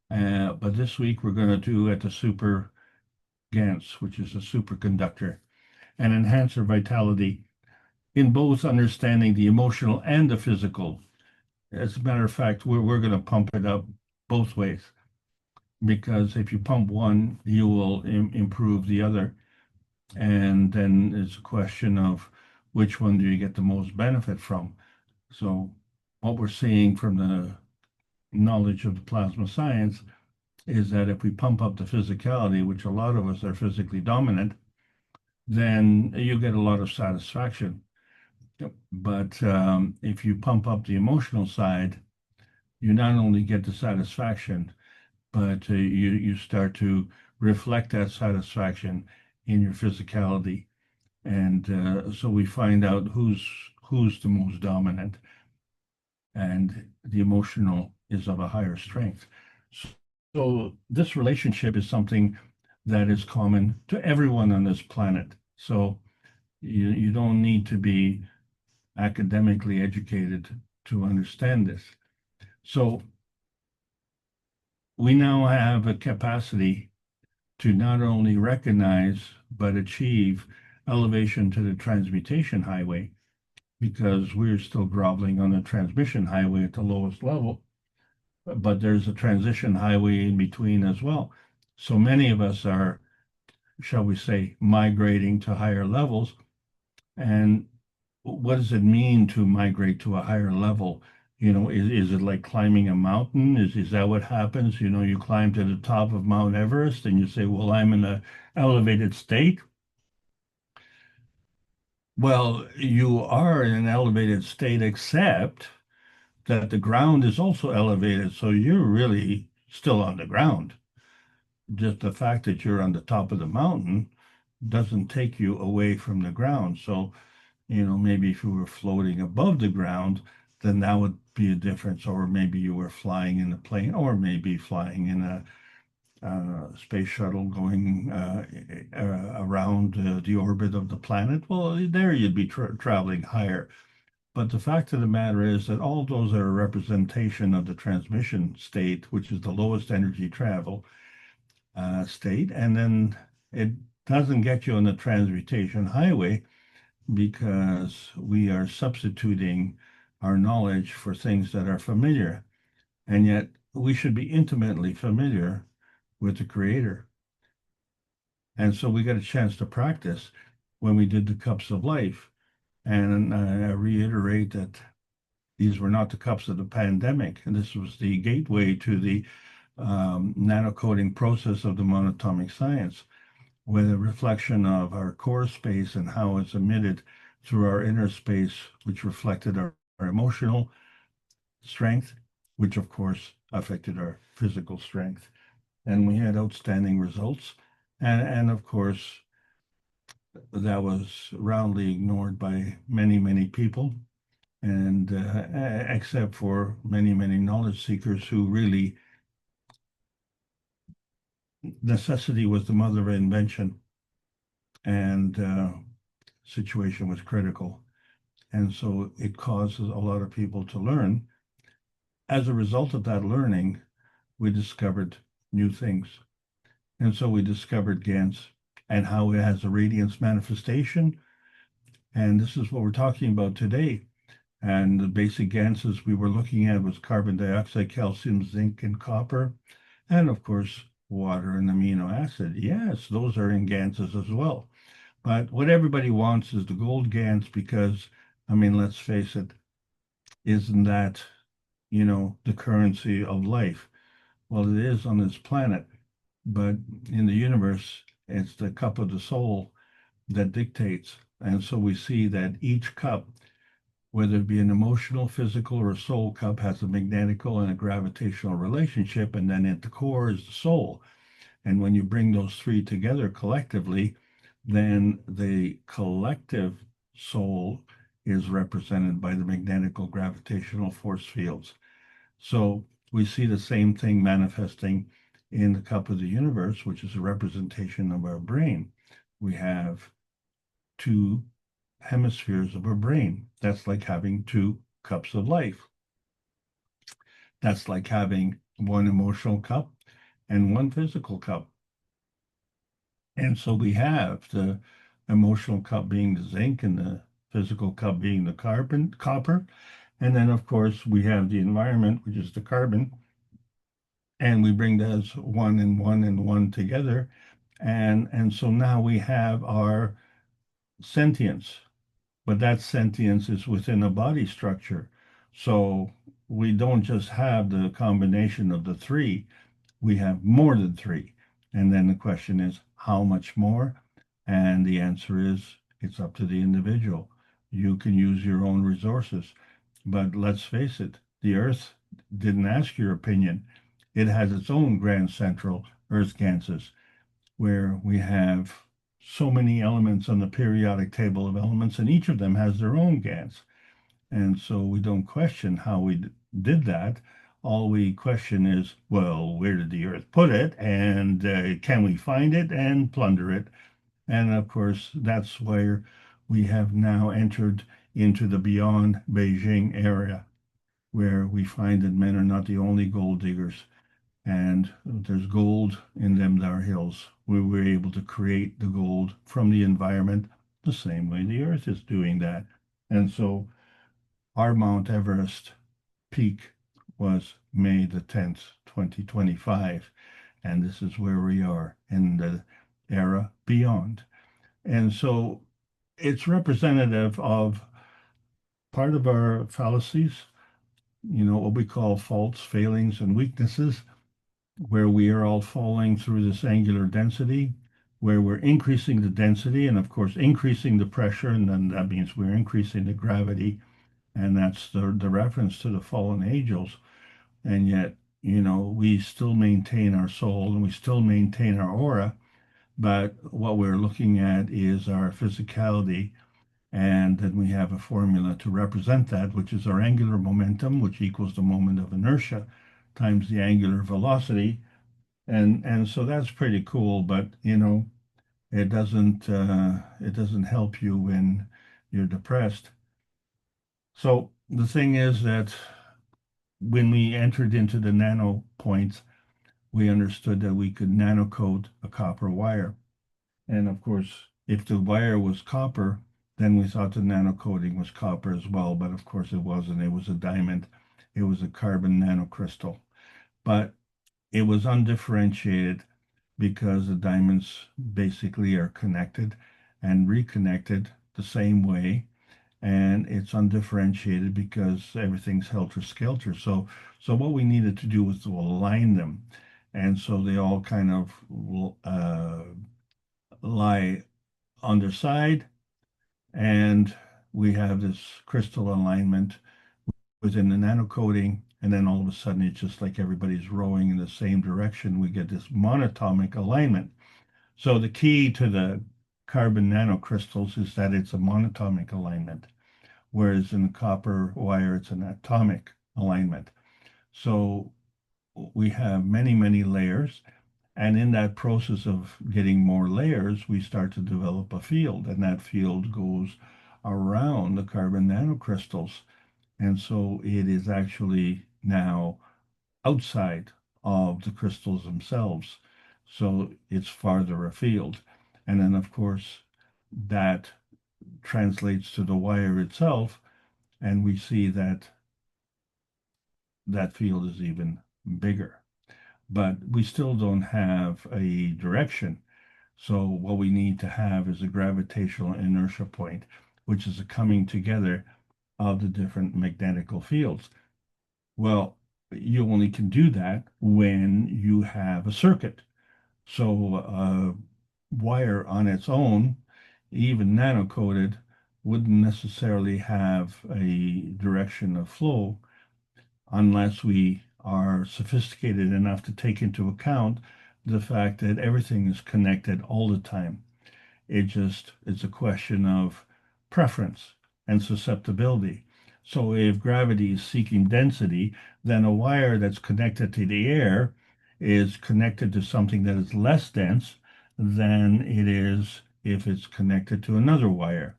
But this week we're going to do at the super GANS, which is a superconductor, and enhance our vitality in both understanding the emotional and the physical. As a matter of fact, we're going to pump it up both ways, because if you pump one, you will improve the other. And then it's a question of which one do you get the most benefit from. So what we're seeing from the knowledge of the plasma science is that if we pump up the physicality, which a lot of us are physically dominant, then you get a lot of satisfaction. But if you pump up the emotional side, you not only get the satisfaction, but you start to reflect that satisfaction in your physicality. And so we find out who's the most dominant, and the emotional is of a higher strength. So this relationship is something that is common to everyone on this planet. So you don't need to be academically educated to understand this. So we now have a capacity to not only recognize but achieve elevation to the transmutation highway, because we're still groveling on the transmission highway at the lowest level, but there's a transition highway in between as well. So many of us are, shall we say, migrating to higher levels. And what does it mean to migrate to a higher level? You know, is it like climbing a mountain? Is that what happens? You know, you climb to the top of Mount Everest and you say, well, I'm in an elevated state. Well, you are in an elevated state, except that the ground is also elevated, so you're really still on the ground. Just the fact that you're on the top of the mountain doesn't take you away from the ground. So, maybe if you were floating above the ground, then that would be a difference. Or maybe you were flying in a plane, or maybe flying in a space shuttle going around the orbit of the planet. Well, there you'd be traveling higher. But the fact of the matter is that all those are a representation of the transmission state, which is the lowest energy travel state. And then it doesn't get you on the transmutation highway because we are substituting our knowledge for things that are familiar. And yet we should be intimately familiar with the Creator. And so we got a chance to practice when we did the cups of life. And I reiterate that these were not the cups of the pandemic. And this was the gateway to the nanocoding process of the monatomic science, with a reflection of our core space and how it's emitted through our inner space, which reflected our emotional strength, which of course affected our physical strength. And we had outstanding results. And of course, that was roundly ignored by many, many people, and except for many, many knowledge seekers who really, necessity was the mother of invention, and situation was critical. And so it causes a lot of people to learn. As a result of that learning, we discovered new things. And so we discovered GANs and how it has a radiance manifestation. And this is what we're talking about today. And the basic GANs we were looking at was carbon dioxide, calcium, zinc, and copper. And of course, water and amino acid. Yes, those are in GANs as well. But what everybody wants is the gold GANs because, let's face it, isn't that, the currency of life? Well, it is on this planet, but in the universe, it's the cup of the soul that dictates. And so we see that each cup, whether it be an emotional, physical, or a soul cup, has a magnetical and a gravitational relationship. And then at the core is the soul. And when you bring those three together collectively, then the collective soul is represented by the magnetical gravitational force fields. So we see the same thing manifesting in the cup of the universe, which is a representation of our brain. We have two hemispheres of our brain. That's like having two cups of life. That's like having one emotional cup and one physical cup. And so we have the emotional cup being the zinc and the physical cup being the copper. And then, of course, we have the environment, which is the carbon. And we bring those one and one and one together. And so now we have our sentience, but that sentience is within a body structure. So we don't just have the combination of the three, we have more than three. And then the question is, how much more? And the answer is, it's up to the individual. You can use your own resources. But let's face it, the Earth didn't ask your opinion. It has its own grand central Earth ganses, where we have so many elements on the periodic table of elements, and each of them has their own GANs. And so we don't question how we did that. All we question is, well, where did the Earth put it? And can we find it and plunder it? And of course, that's where we have now entered into the beyond Beijing area, where we find that men are not the only gold diggers. And there's gold in them there hills. We were able to create the gold from the environment the same way the Earth is doing that. And so our Mount Everest peak was May the 10th, 2025. And this is where we are in the era beyond. And so it's representative of part of our fallacies, what we call faults, failings, and weaknesses, where we are all falling through this angular density, where we're increasing the density and, of course, increasing the pressure, and then that means we're increasing the gravity, and that's the reference to the fallen angels. And yet, we still maintain our soul and we still maintain our aura, but what we're looking at is our physicality. And then we have a formula to represent that, which is our angular momentum, which equals the moment of inertia times the angular velocity. And so that's pretty cool, but it doesn't help you when you're depressed. So the thing is that when we entered into the nano points, we understood that we could nanocoat a copper wire. And of course, if the wire was copper, then we thought the nanocoating was copper as well, but of course it wasn't. It was a diamond. It was a carbon nanocrystal. But it was undifferentiated because the diamonds basically are connected and reconnected the same way. And it's undifferentiated because everything's helter-skelter. So what we needed to do was to align them. And so they all kind of lie underside, and we have this crystal alignment within the nanocoating, and then all of a sudden it's just like everybody's rowing in the same direction. We get this monatomic alignment. So the key to the carbon nanocrystals is that it's a monatomic alignment, whereas in the copper wire it's an atomic alignment. So we have many, many layers. And in that process of getting more layers, we start to develop a field, and that field goes around the carbon nanocrystals. And so it is actually now outside of the crystals themselves. So it's farther afield. And then, of course, that translates to the wire itself, and we see that that field is even bigger. But we still don't have a direction. So what we need to have is a gravitational inertia point, which is a coming together of the different magnetical fields. Well, you only can do that when you have a circuit. So a wire on its own, even nano-coated, wouldn't necessarily have a direction of flow unless we are sophisticated enough to take into account the fact that everything is connected all the time. It's a question of preference and susceptibility. So if gravity is seeking density, then a wire that's connected to the air is connected to something that is less dense than it is if it's connected to another wire,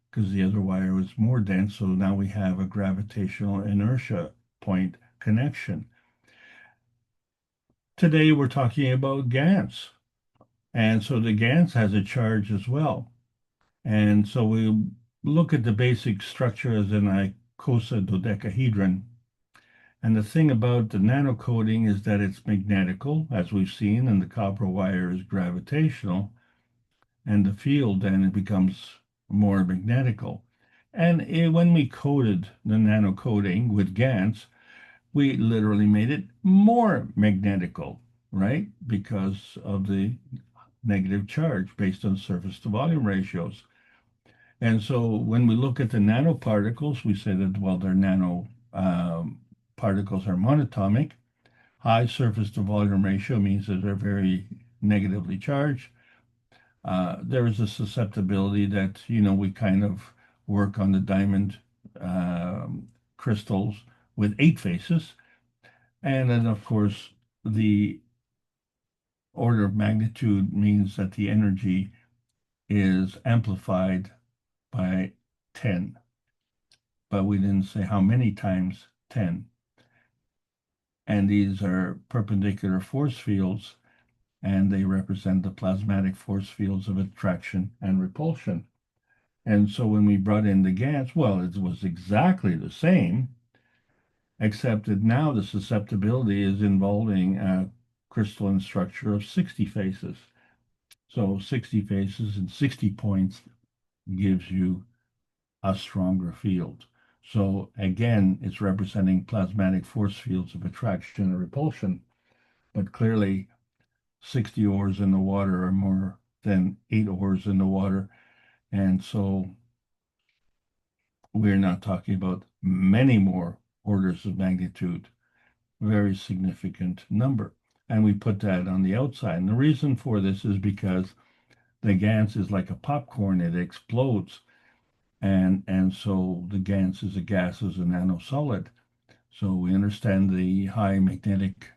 because the other wire is more dense. So now we have a gravitational inertia point connection. Today we're talking about GANs. And so the GANs has a charge as well. And so we look at the basic structure as an icosahedron. And the thing about the nanocoating is that it's magnetical, as we've seen, and the copper wire is gravitational. And the field then it becomes more magnetical. And when we coated the nanocoating with GANs, we literally made it more magnetical, right? Because of the negative charge based on surface to volume ratios. And so when we look at the nanoparticles, we say that, well, their nano particles are monatomic. High surface to volume ratio means that they're very negatively charged. There is a susceptibility that, we kind of work on the diamond crystals with 8 faces. And then, of course, the order of magnitude means that the energy is amplified by 10. But we didn't say how many times 10. And these are perpendicular force fields, and they represent the plasmatic force fields of attraction and repulsion. And so when we brought in the GANs, well, it was exactly the same, except that now the susceptibility is involving a crystalline structure of 60 faces. So 60 faces and 60 points gives you a stronger field. So again, it's representing plasmatic force fields of attraction and repulsion, but clearly 60 ores in the water are more than 8 ores in the water. And so we're not talking about many more orders of magnitude, very significant number. And we put that on the outside. And the reason for this is because the GANS is like a popcorn, it explodes. And so the GANS is a gas, is a nanosolid. So we understand the high magnetic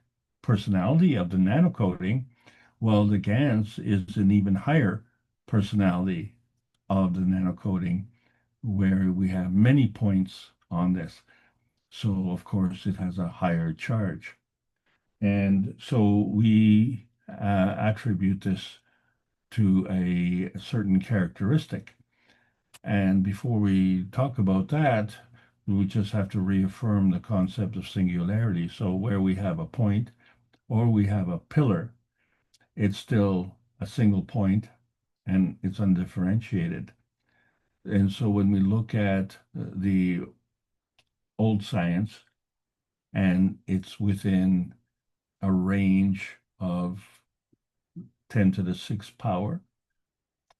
personality of the nanocoating. Well, the GANS is an even higher personality of the nanocoating, where we have many points on this. So, of course, it has a higher charge. And so we attribute this to a certain characteristic. And before we talk about that, we just have to reaffirm the concept of singularity. So where we have a point or we have a pillar, it's still a single point and it's undifferentiated. And so when we look at the old science, and it's within a range of 10 to the 6th power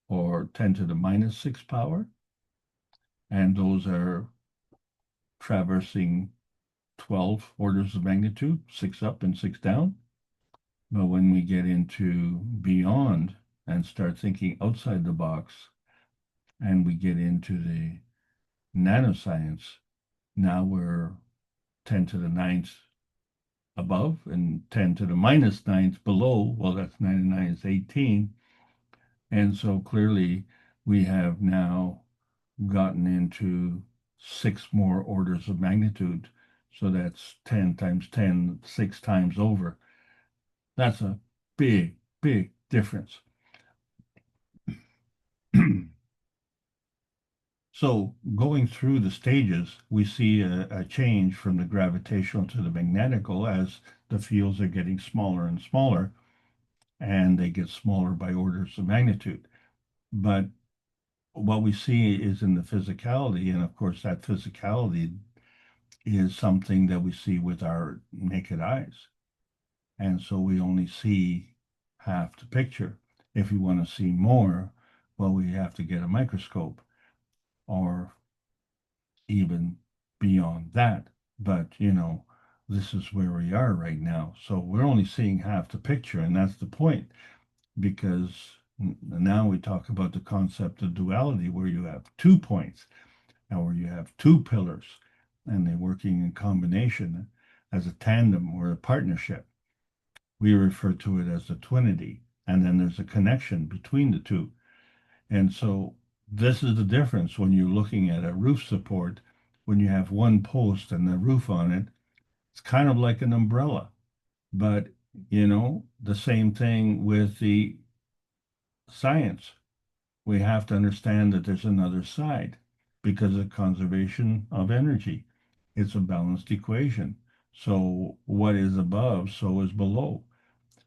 or 10 to the minus 6th power, and those are traversing 12 orders of magnitude, 6 up and 6 down. But when we get into beyond and start thinking outside the box, and we get into the nanoscience, now we're 10 to the 9th above and 10 to the minus 9th below. Well, that's 99 is 18. And so clearly we have now gotten into 6 more orders of magnitude. So that's 10 times 10, 6 times over. That's a big, big difference. So going through the stages, we see a change from the gravitational to the magnetical as the fields are getting smaller and smaller, and they get smaller by orders of magnitude. But what we see is in the physicality, and of course that physicality is something that we see with our naked eyes. And so we only see half the picture. If we want to see more, well, we have to get a microscope or even beyond that. But, this is where we are right now. So we're only seeing half the picture, and that's the point, because now we talk about the concept of duality, where you have 2 points and where you have 2 pillars, and they're working in combination as a tandem or a partnership. We refer to it as the twinity, and then there's a connection between the two. And so this is the difference when you're looking at a roof support. When you have one post and the roof on it, it's kind of like an umbrella. But, the same thing with the science. We have to understand that there's another side because of conservation of energy. It's a balanced equation. So what is above, so is below.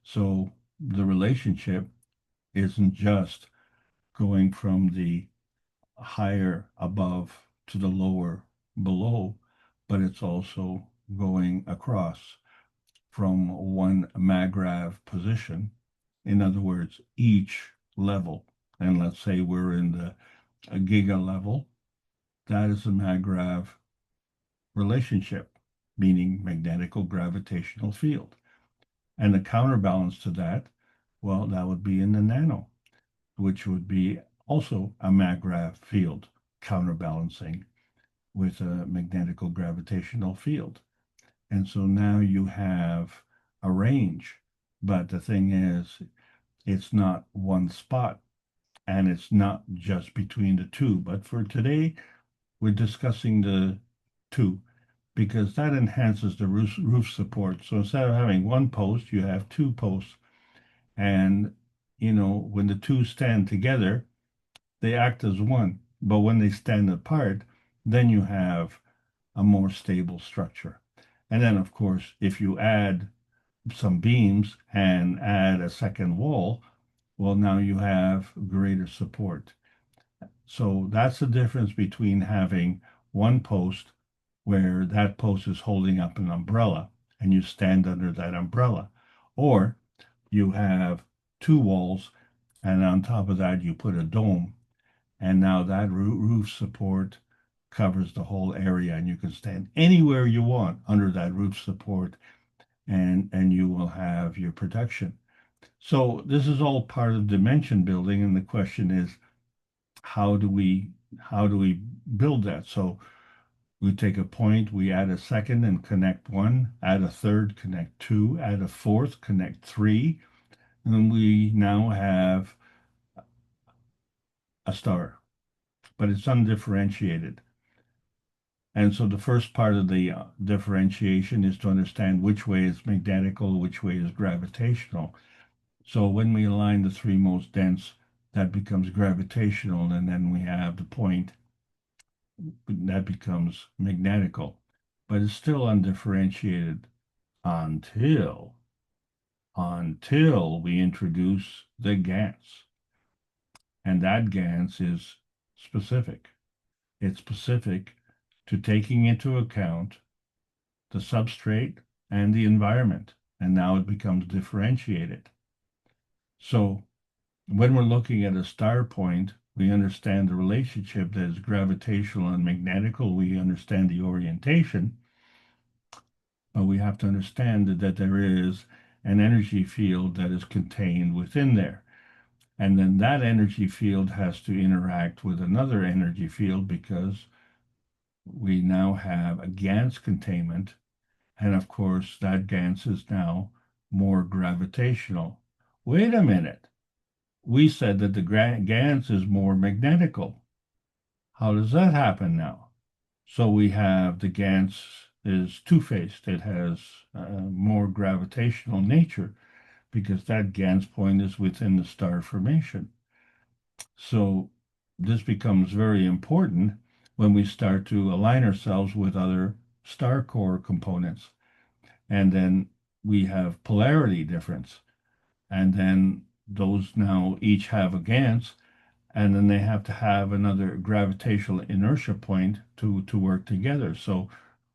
So the relationship isn't just going from the higher above to the lower below, but it's also going across from one maggrav position. In other words, each level, and let's say we're in the giga level, that is a maggrav relationship, meaning magnetical gravitational field. And the counterbalance to that, well, that would be in the nano, which would be also a maggrav field counterbalancing with a magnetical gravitational field. And so now you have a range, but the thing is, it's not one spot, and it's not just between the two. But for today, we're discussing the 2 because that enhances the roof support. So instead of having 1 post, you have 2 posts. And, when the 2 stand together, they act as one. But when they stand apart, then you have a more stable structure. And then, of course, if you add some beams and add a second wall, well, now you have greater support. So that's the difference between having 1 post where that post is holding up an umbrella and you stand under that umbrella, or you have 2 walls and on top of that you put a dome, and now that roof support covers the whole area, and you can stand anywhere you want under that roof support, and you will have your protection. So this is all part of dimension building, and the question is, how do we build that? So we take a point, we add a second and connect one, add a third, connect two, add a fourth, connect three, and we now have a star, but it's undifferentiated. And so the first part of the differentiation is to understand which way is magnetical, which way is gravitational. So when we align the three most dense, that becomes gravitational, and then we have the point that becomes magnetical. But it's still undifferentiated until we introduce the GANS. And that GANS is specific. It's specific to taking into account the substrate and the environment, and now it becomes differentiated. So when we're looking at a star point, we understand the relationship that is gravitational and magnetical. We understand the orientation, but we have to understand that there is an energy field that is contained within there. And then that energy field has to interact with another energy field because we now have a GANS containment. And of course, that GANS is now more gravitational. Wait a minute. We said that the GANS is more magnetical. How does that happen now? So we have the GANS is two-faced. It has more gravitational nature because that GANS point is within the star formation. So this becomes very important when we start to align ourselves with other star core components. And then we have polarity difference. And then those now each have a GANS, and then they have to have another gravitational inertia point to work together. So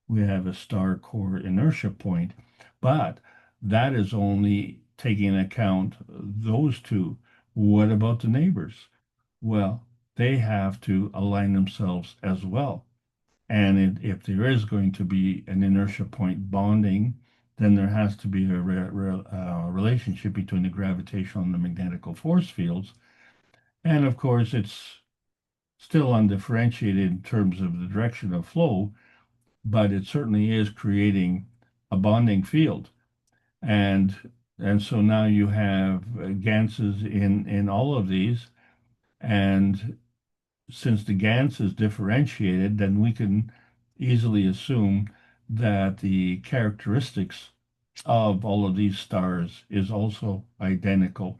we have a star core inertia point, but that is only taking into account those two. What about the neighbors? Well, they have to align themselves as well. And if there is going to be an inertia point bonding, then there has to be a relationship between the gravitational and the magnetical force fields. And of course, it's still undifferentiated in terms of the direction of flow, but it certainly is creating a bonding field. And so now you have GANSs in all of these. And since the GANS is differentiated, then we can easily assume that the characteristics of all of these stars is also identical.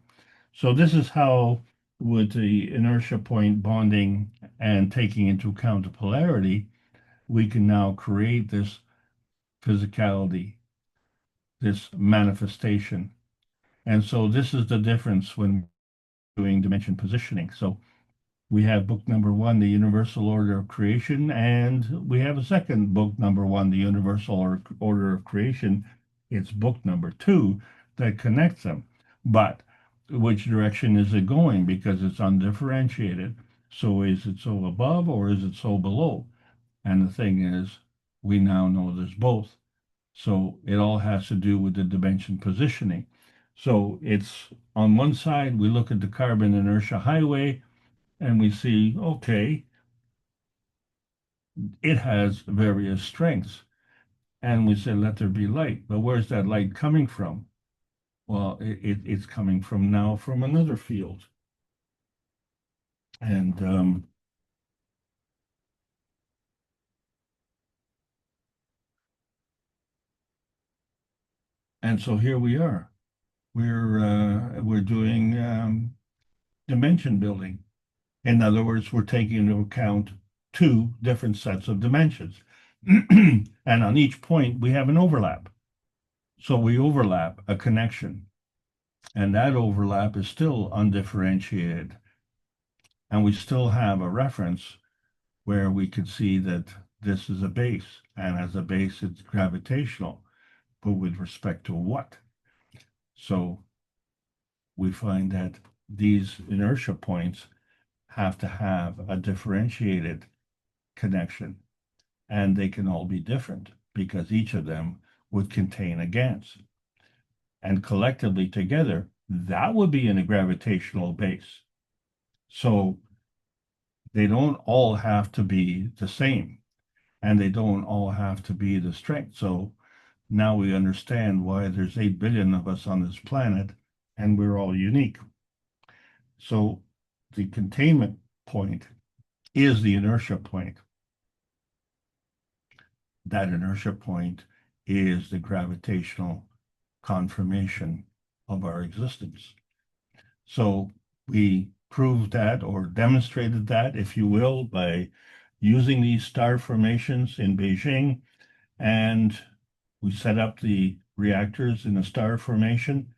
So this is how, with the inertia point bonding and taking into account the polarity, we can now create this physicality, this manifestation. And so this is the difference when doing dimension positioning. So we have book number one, the Universal Order of Creation, and we have a second book number one, the Universal Order of Creation. It's book number two that connects them. But which direction is it going? Because it's undifferentiated. So is it so above or is it so below? And the thing is, we now know there's both. So it all has to do with the dimension positioning. So it's on one side, we look at the carbon inertia highway, and we see, okay, it has various strengths. And we say, let there be light. But where's that light coming from? Well, it's coming from now from another field. And so here we are. We're doing dimension building. In other words, we're taking into account two different sets of dimensions. And on each point, we have an overlap. So we overlap a connection. And that overlap is still undifferentiated. And we still have a reference where we could see that this is a base. And as a base, it's gravitational. But with respect to what? So we find that these inertia points have to have a differentiated connection, and they can all be different because each of them would contain a GANS. And collectively together, that would be in a gravitational base. So they don't all have to be the same, and they don't all have to be the strength. So now we understand why there's 8 billion of us on this planet, and we're all unique. So the containment point is the inertia point. That inertia point is the gravitational confirmation of our existence. So we proved that, or demonstrated that, if you will, by using these star formations in Beijing, and we set up the reactors in a star formation,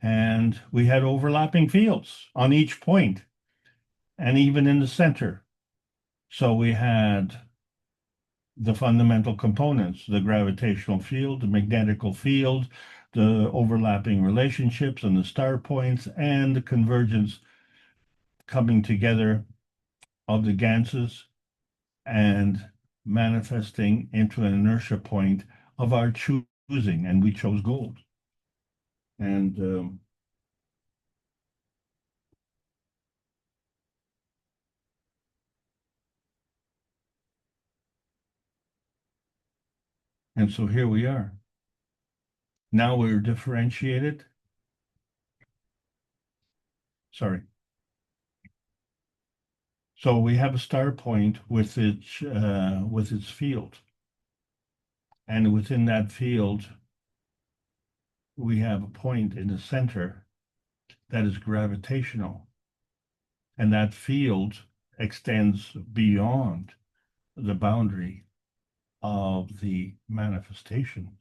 and we had overlapping fields on each point, and even in the center. So we had the fundamental components, the gravitational field, the magnetical field, the overlapping relationships and the star points, and the convergence coming together of the ganses and manifesting into an inertia point of our choosing, and we chose gold. And so here we are. Now we're differentiated. Sorry. So we have a star point with its field. And within that field, we have a point in the center that is gravitational. And that field extends beyond the boundary of the manifestation.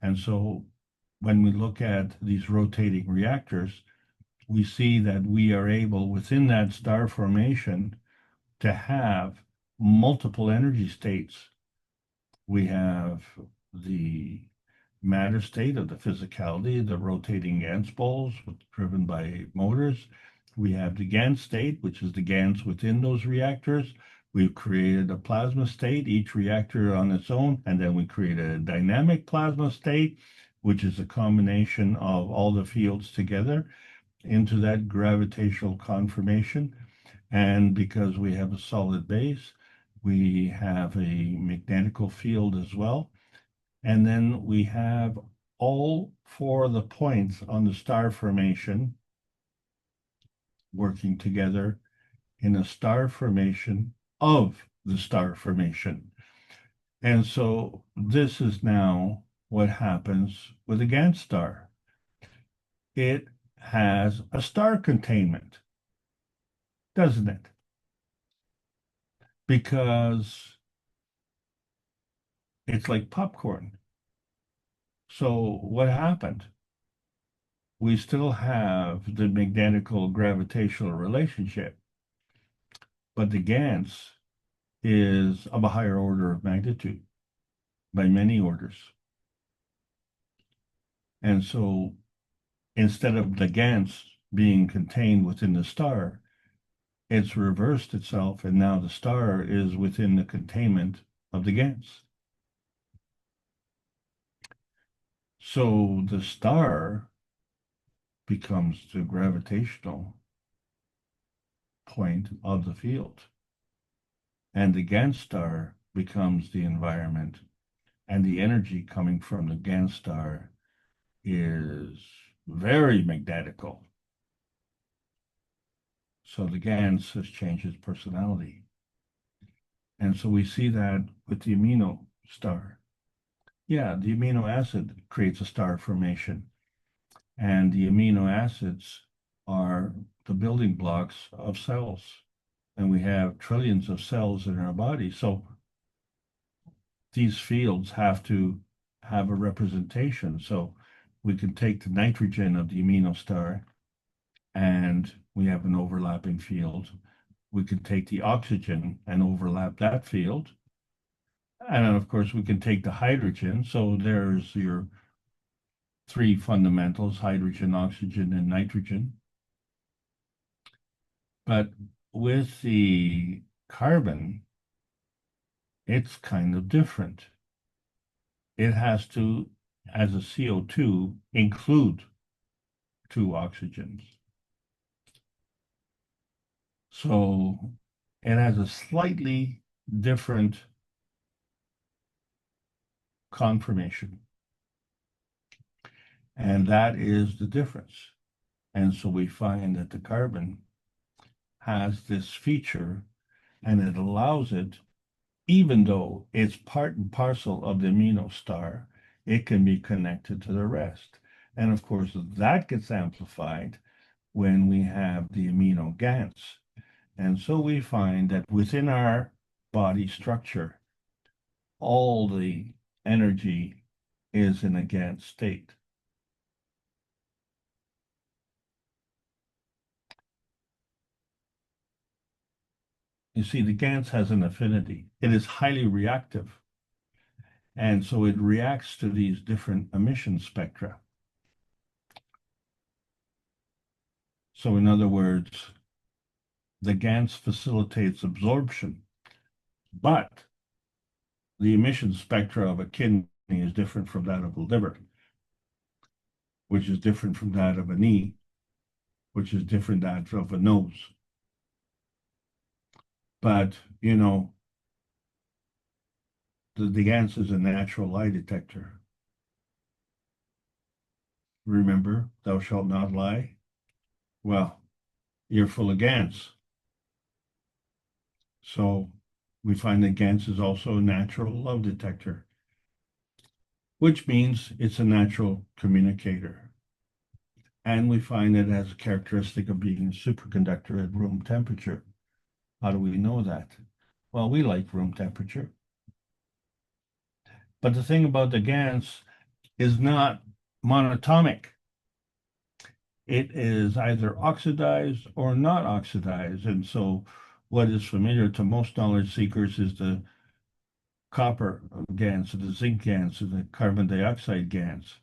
And so when we look at these rotating reactors, we see that we are able, within that star formation, to have multiple energy states. We have the matter state of the physicality, the rotating GANS balls driven by motors. We have the GANS state, which is the GANS within those reactors. We've created a plasma state, each reactor on its own, and then we created a dynamic plasma state, which is a combination of all the fields together into that gravitational conformation. And because we have a solid base, we have a magnetical field as well. And then we have all 4 of the points on the star formation working together in a star formation of the star formation. And so this is now what happens with a GANS star. It has a star containment, doesn't it? Because it's like popcorn. So what happened? We still have the magnetical gravitational relationship, but the GANS is of a higher order of magnitude by many orders. And so instead of the GANS being contained within the star, it's reversed itself, and now the star is within the containment of the GANS. So the star becomes the gravitational point of the field, and the GANS star becomes the environment, and the energy coming from the GANS star is very magnetical. So the GANS has changed its personality. And so we see that with the amino star. Yeah, the amino acid creates a star formation. And the amino acids are the building blocks of cells. And we have trillions of cells in our body. So these fields have to have a representation. So we can take the nitrogen of the amino star, and we have an overlapping field. We can take the oxygen and overlap that field. And then, of course, we can take the hydrogen. So there's your three fundamentals: hydrogen, oxygen, and nitrogen. But with the carbon, it's kind of different. It has to, as a CO2, include two oxygens. So it has a slightly different conformation. And that is the difference. And so we find that the carbon has this feature, and it allows it, even though it's part and parcel of the amino star, it can be connected to the rest. And of course, that gets amplified when we have the amino GANs. And so we find that within our body structure, all the energy is in a GAN state. You see, the GANs has an affinity. It is highly reactive. And so it reacts to these different emission spectra. So in other words, the GANs facilitates absorption, but the emission spectra of a kidney is different from that of a liver, which is different from that of a knee, which is different than that of a nose. But, you know, the GANs is a natural lie detector. Remember, thou shalt not lie? Well, you're full of GANs. So we find that GANs is also a natural love detector, which means it's a natural communicator. And we find it has a characteristic of being a superconductor at room temperature. How do we know that? Well, we like room temperature. But the thing about the GANs is not monatomic. It is either oxidized or not oxidized. And so what is familiar to most knowledge seekers is the copper GANs, the zinc GANs, and the carbon dioxide GANs.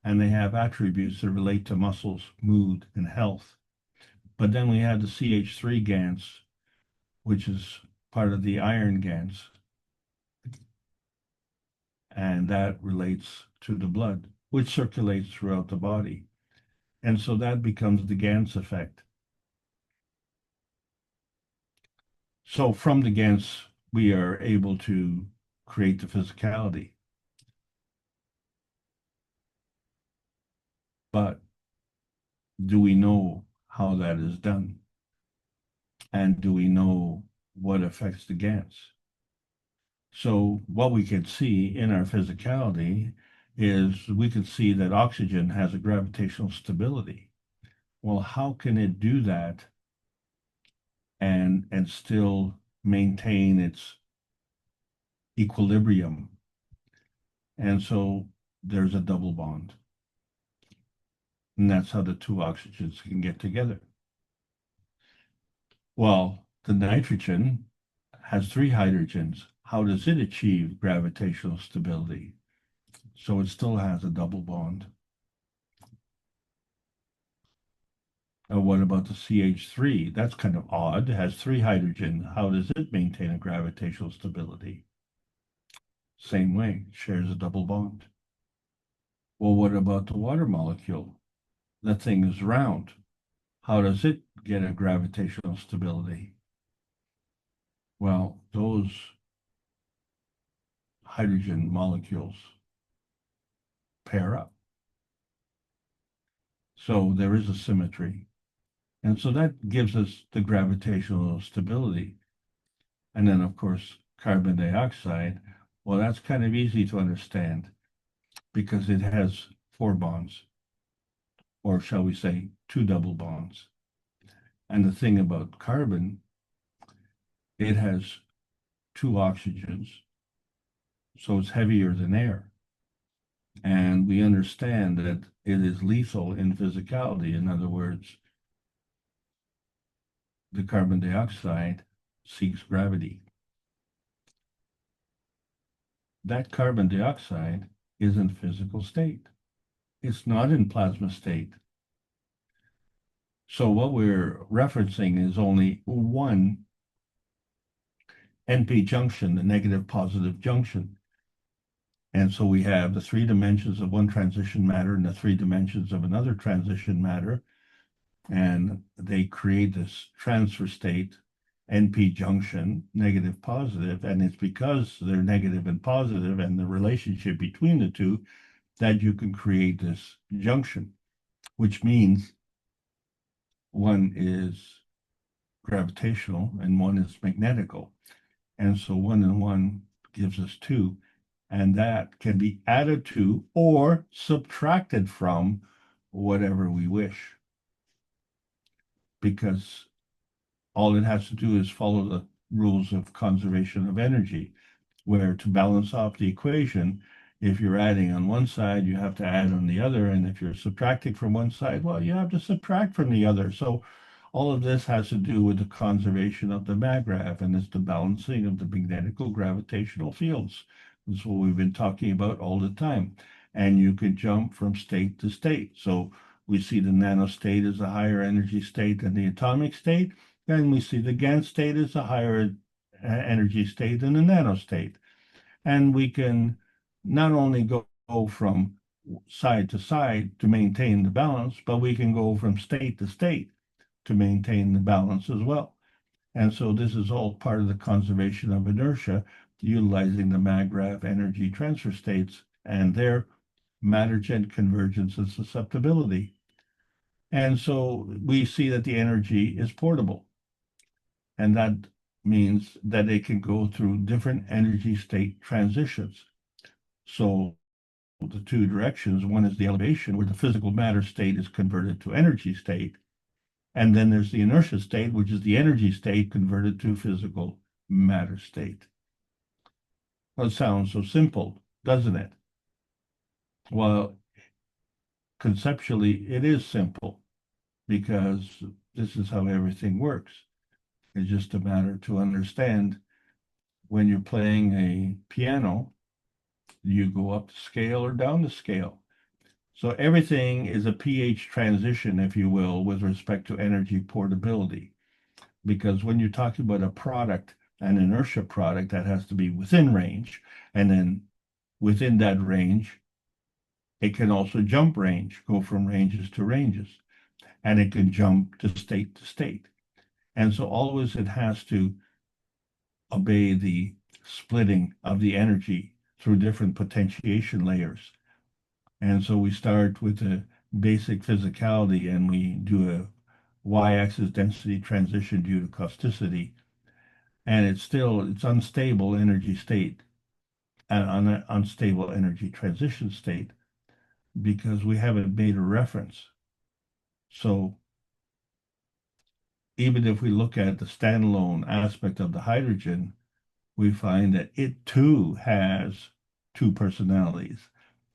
And they have attributes that relate to muscles, mood, and health. But then we have the CH3 GANs, which is part of the iron GANs. And that relates to the blood, which circulates throughout the body. And so that becomes the GANs effect. So from the GANs, we are able to create the physicality. But do we know how that is done? And do we know what affects the GANs? So what we can see in our physicality is we can see that oxygen has a gravitational stability. Well, how can it do that and still maintain its equilibrium? And so there's a double bond. And that's how the two oxygens can get together. Well, the nitrogen has three hydrogens. How does it achieve gravitational stability? So it still has a double bond. What about the CH3? That's kind of odd. It has three hydrogens. How does it maintain a gravitational stability? Same way, shares a double bond. Well, what about the water molecule? That thing is round. How does it get a gravitational stability? Well, those hydrogen molecules pair up. So there is a symmetry. And so that gives us the gravitational stability. And then, of course, carbon dioxide, well, that's kind of easy to understand because it has four bonds, or shall we say, two double bonds. And the thing about carbon, it has two oxygens, so it's heavier than air. And we understand that it is lethal in physicality. In other words, the carbon dioxide seeks gravity. That carbon dioxide is in physical state. it's not in plasma state. So what we're referencing is only one NP junction, the negative positive junction. And so we have the three dimensions of one transition matter and the three dimensions of another transition matter. And they create this transfer state, NP junction, negative positive. And it's because they're negative and positive and the relationship between the two that you can create this junction, which means one is gravitational and one is magnetical. And so 1 and 1 gives us 2. And that can be added to or subtracted from whatever we wish. Because all it has to do is follow the rules of conservation of energy, where to balance off the equation, if you're adding on one side, you have to add on the other. And if you're subtracting from one side, well, you have to subtract from the other. So all of this has to do with the conservation of the maggrav, and it's the balancing of the magnetical gravitational fields. That's what we've been talking about all the time. And you can jump from state to state. So we see the nanostate as a higher energy state than the atomic state. And we see the GaN state as a higher energy state than the nanostate. And we can not only go from side to side to maintain the balance, but we can go from state to state to maintain the balance as well. And so this is all part of the conservation of inertia, utilizing the maggrav energy transfer states and their matter-jet convergence and susceptibility. And so we see that the energy is portable. And that means that it can go through different energy state transitions. So the two directions, one is the elevation, where the physical matter state is converted to energy state. And then there's the inertia state, which is the energy state converted to physical matter state. Well, it sounds so simple, doesn't it? Well, conceptually, it is simple because this is how everything works. It's just a matter to understand when you're playing a piano, you go up the scale or down the scale. So everything is a pH transition, if you will, with respect to energy portability. Because when you're talking about a product, an inertia product, that has to be within range, and then within that range, it can also jump range, go from ranges to ranges, and it can jump to state. And so always it has to obey the splitting of the energy through different potentiation layers. And so we start with the basic physicality and we do a y-axis density transition due to causticity. And it's unstable energy state and an unstable energy transition state because we haven't made a reference. So even if we look at the standalone aspect of the hydrogen, we find that it too has two personalities,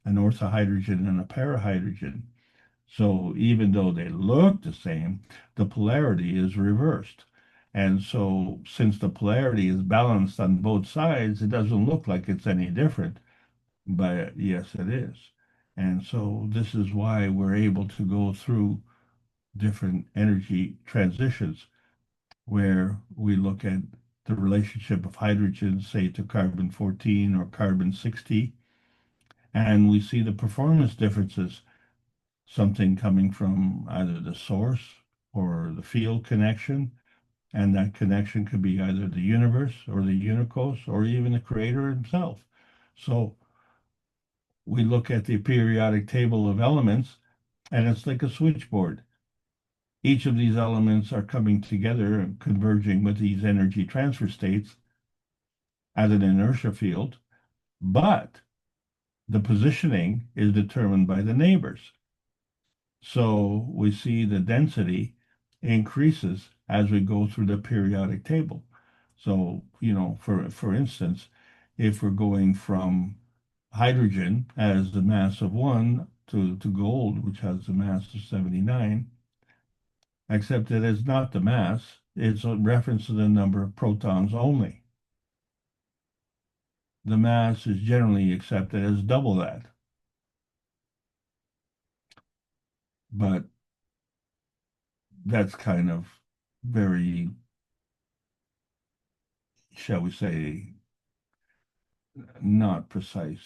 an orthohydrogen and a parahydrogen. So even though they look the same, the polarity is reversed. And so since the polarity is balanced on both sides, it doesn't look like it's any different. But yes, it is. And so this is why we're able to go through different energy transitions where we look at the relationship of hydrogen, say, to carbon-14 or carbon-60, and we see the performance differences, something coming from either the source or the field connection, and that connection could be either the universe or the unicos or even the creator himself. So we look at the periodic table of elements, and it's like a switchboard. Each of these elements are coming together and converging with these energy transfer states as an inertia field, but the positioning is determined by the neighbors. So we see the density increases as we go through the periodic table. So, for instance, if we're going from hydrogen as the mass of 1 to gold, which has the mass of 79, except that it's not the mass, it's a reference to the number of protons only. The mass is generally accepted as double that. but that's kind of very, shall we say, not precise.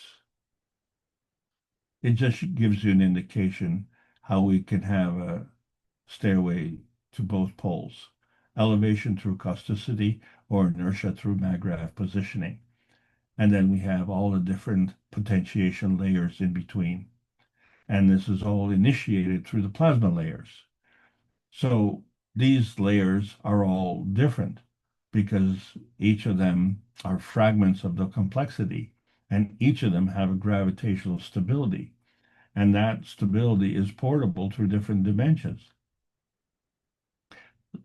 It just gives you an indication how we can have a stairway to both poles, elevation through causticity or inertia through MAGRAV positioning. And then we have all the different potentiation layers in between. And this is all initiated through the plasma layers. So these layers are all different because each of them are fragments of the complexity, and each of them have a gravitational stability. And that stability is portable through different dimensions.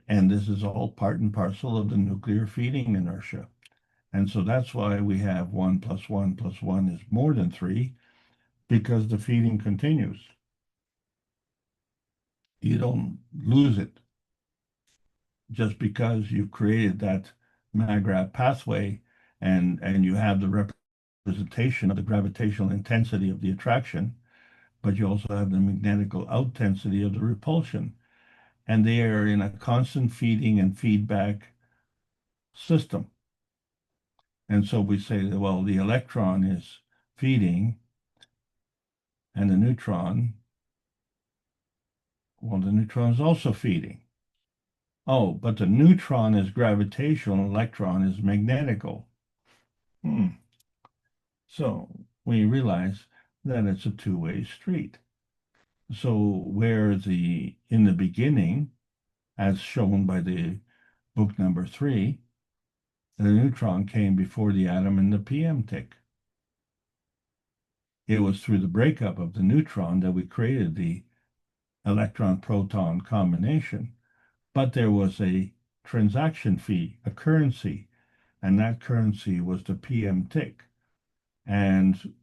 And this is all part and parcel of the nuclear feeding inertia. And so that's why we have 1 plus 1 plus 1 is more than 3, because the feeding continues. You don't lose it just because you've created that MAGRAV pathway and you have the representation of the gravitational intensity of the attraction, but you also have the magnetical outintensity of the repulsion. And they are in a constant feeding and feedback system. And so we say that, well, the electron is feeding and the neutron, well, the neutron is also feeding. Oh, but the neutron is gravitational, electron is magnetical. So we realize that it's a two-way street. So where in the beginning, as shown by the book number 3, the neutron came before the atom in the PM tick. It was through the breakup of the neutron that we created the electron-proton combination. But there was a transaction fee, a currency, and that currency was the PM tick. And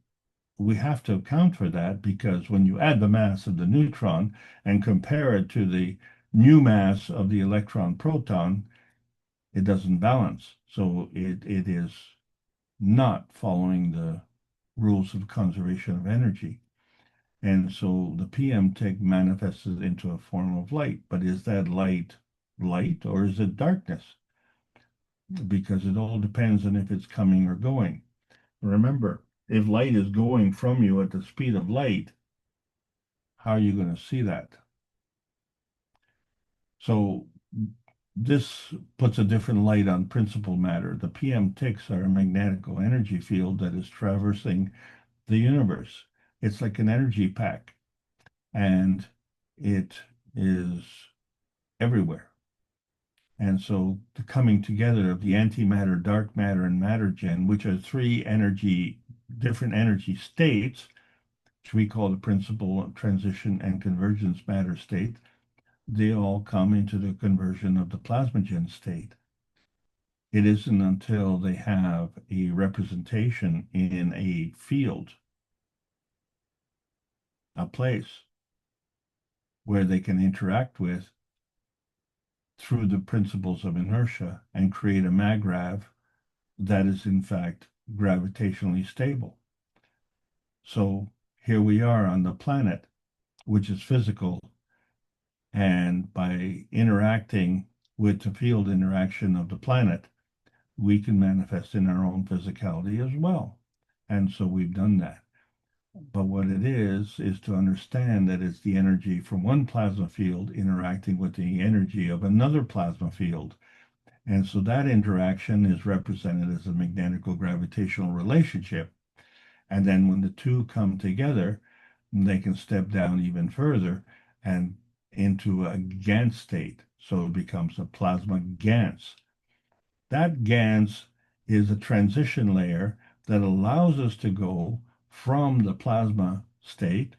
we have to account for that because when you add the mass of the neutron and compare it to the new mass of the electron-proton, it doesn't balance. So it is not following the rules of conservation of energy. And so the PM tick manifests into a form of light. But is that light or is it darkness? Because it all depends on if it's coming or going. Remember, if light is going from you at the speed of light, how are you going to see that? So this puts a different light on principal matter. The PM ticks are a magnetical energy field that is traversing the universe. It's like an energy pack, and it is everywhere. And so the coming together of the antimatter, dark matter, and matter gen, which are 3 different energy states, which we call the principal, transition, and convergence matter state, they all come into the conversion of the plasmagen state. It isn't until they have a representation in a field, a place, where they can interact with through the principles of inertia and create a MAGRAV that is in fact gravitationally stable. So here we are on the planet, which is physical, and by interacting with the field interaction of the planet, we can manifest in our own physicality as well. And so we've done that. But what it is to understand that it's the energy from one plasma field interacting with the energy of another plasma field. And so that interaction is represented as a magnetical gravitational relationship. And then when the two come together, they can step down even further and into a GANS state. So it becomes a plasma GANS. That GANS is a transition layer that allows us to go from the plasma state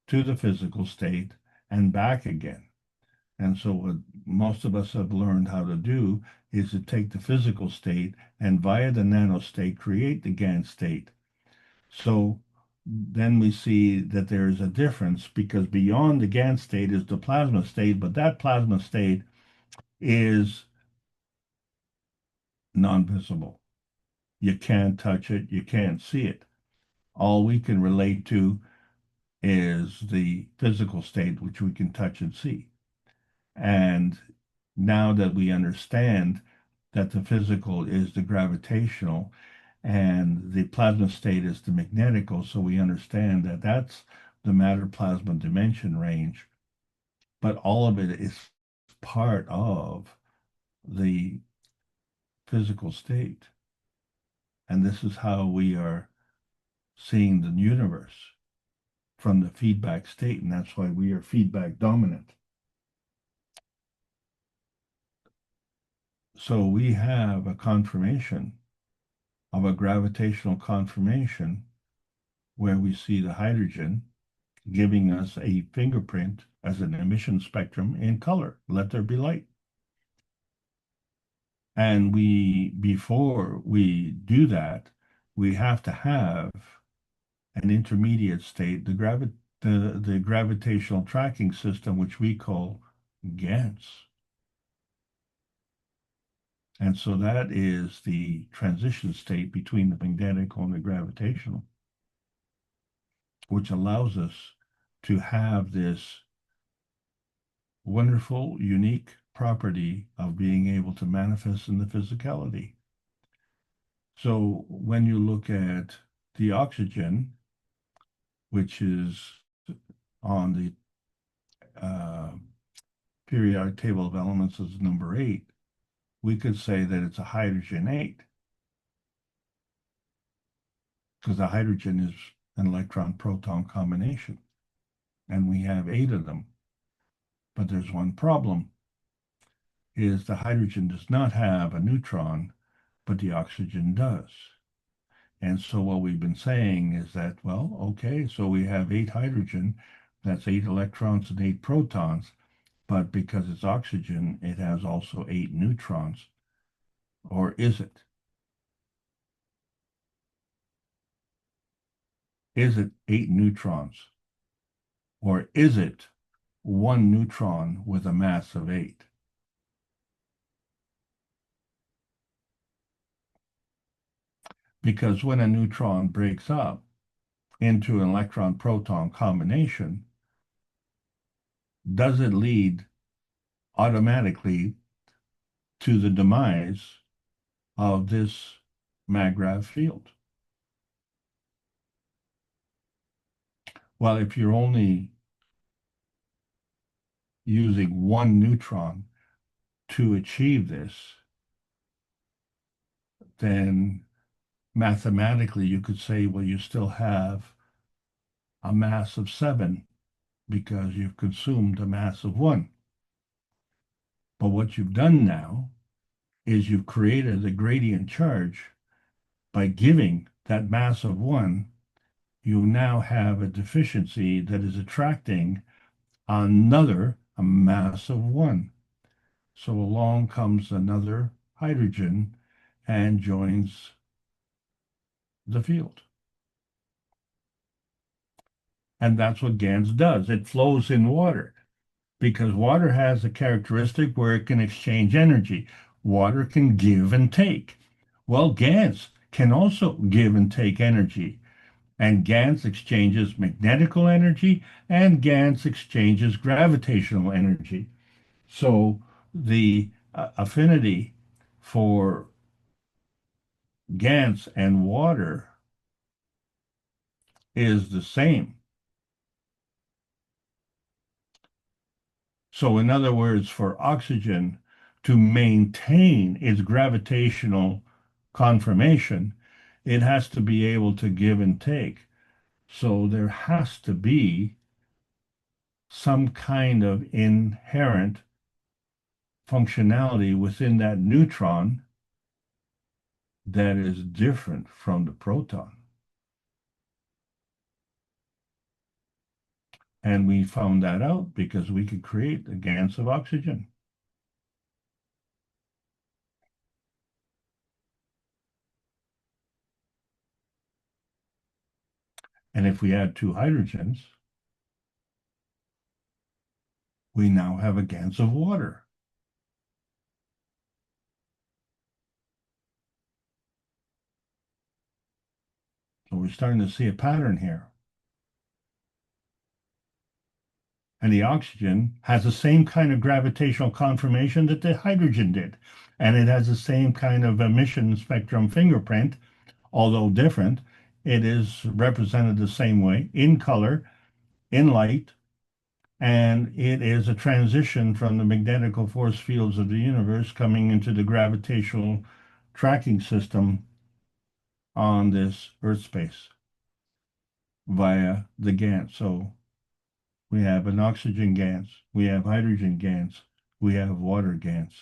to the physical state and back again. And so what most of us have learned how to do is to take the physical state and via the nanostate create the GANS state. So then we see that there is a difference because beyond the GANS state is the plasma state, but that plasma state is non-visible. You can't touch it, you can't see it. All we can relate to is the physical state, which we can touch and see. And now that we understand that the physical is the gravitational and the plasma state is the magnetical, so we understand that that's the matter plasma dimension range, but all of it is part of the physical state. And this is how we are seeing the universe from the feedback state, and that's why we are feedback dominant. So we have a confirmation of a gravitational confirmation where we see the hydrogen giving us a fingerprint as an emission spectrum in color. Let there be light. And before we do that, we have to have an intermediate state, the gravitational tracking system, which we call GANS. And so that is the transition state between the magnetical and the gravitational, which allows us to have this wonderful, unique property of being able to manifest in the physicality. So when you look at the oxygen, which is on the periodic table of elements as number 8, we could say that it's a hydrogen 8, because the hydrogen is an electron-proton combination, and we have 8 of them. But there's one problem, is the hydrogen does not have a neutron, but the oxygen does. And so what we've been saying is that, well, okay, so we have 8 hydrogen, that's 8 electrons and 8 protons, but because it's oxygen, it has also 8 neutrons. Or is it? Is it 8 neutrons? Or is it 1 neutron with a mass of 8? Because when a neutron breaks up into an electron-proton combination, does it lead automatically to the demise of this maggrav field? Well, if you're only using 1 neutron to achieve this, then mathematically you could say, well, you still have a mass of 7 because you've consumed a mass of 1. But what you've done now is you've created a gradient charge. By giving that mass of 1, you now have a deficiency that is attracting a mass of 1. So along comes another hydrogen and joins the field. And that's what GANS does. It flows in water because water has a characteristic where it can exchange energy. Water can give and take. Well, GANS can also give and take energy. And GANS exchanges magnetical energy and GANS exchanges gravitational energy. So the affinity for GANS and water is the same. So in other words, for oxygen to maintain its gravitational conformation, it has to be able to give and take. So there has to be some kind of inherent functionality within that neutron that is different from the proton. And we found that out because we could create a GANS of oxygen. And if we add 2 hydrogens, we now have a GANS of water. So we're starting to see a pattern here. And the oxygen has the same kind of gravitational conformation that the hydrogen did. And it has the same kind of emission spectrum fingerprint, although different. It is represented the same way in color, in light, and it is a transition from the magnetical force fields of the universe coming into the gravitational tracking system on this Earth space via the GANs. So we have an oxygen GANs, we have hydrogen GANs, we have water GANs.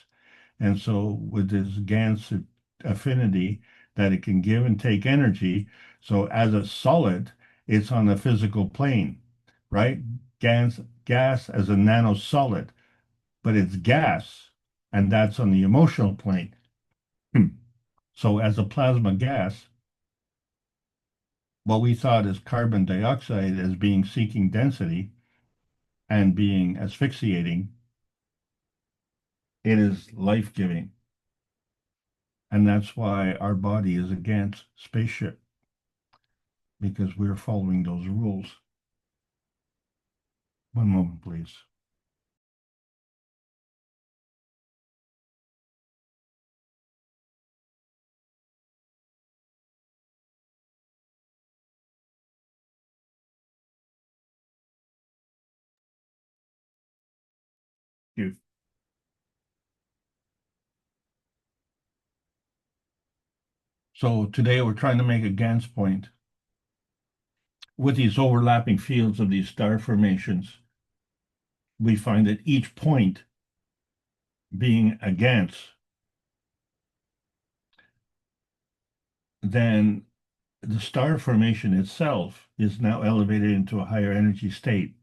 And so with this GANs affinity that it can give and take energy, so as a solid, it's on the physical plane, right? Gas as a nanosolid, but it's gas, and that's on the emotional plane. So as a plasma gas, what we thought as carbon dioxide as being seeking density and being asphyxiating, it is life-giving. And that's why our body is against spaceship, because we're following those rules. One moment, please. Thank you. So today we're trying to make a Gans point with these overlapping fields of these star formations. We find that each point being a Gans, then the star formation itself is now elevated into a higher energy state.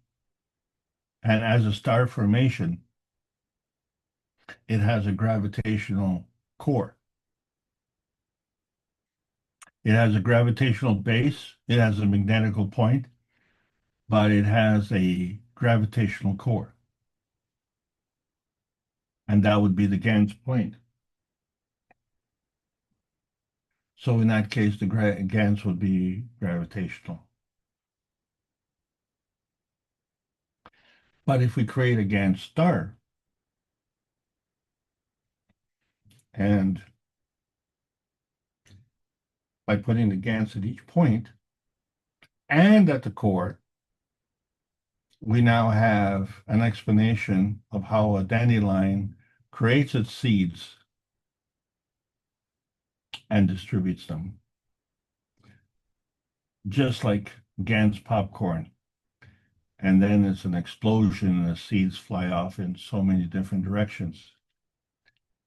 And as a star formation, it has a gravitational core. It has a gravitational base, it has a magnetical point, but it has a gravitational core. And that would be the Gans point. So in that case, the Gans would be gravitational. But if we create a Gans star, and by putting the Gans at each point and at the core, we now have an explanation of how a dandelion creates its seeds and distributes them. Just like Gans popcorn. And then it's an explosion and the seeds fly off in so many different directions.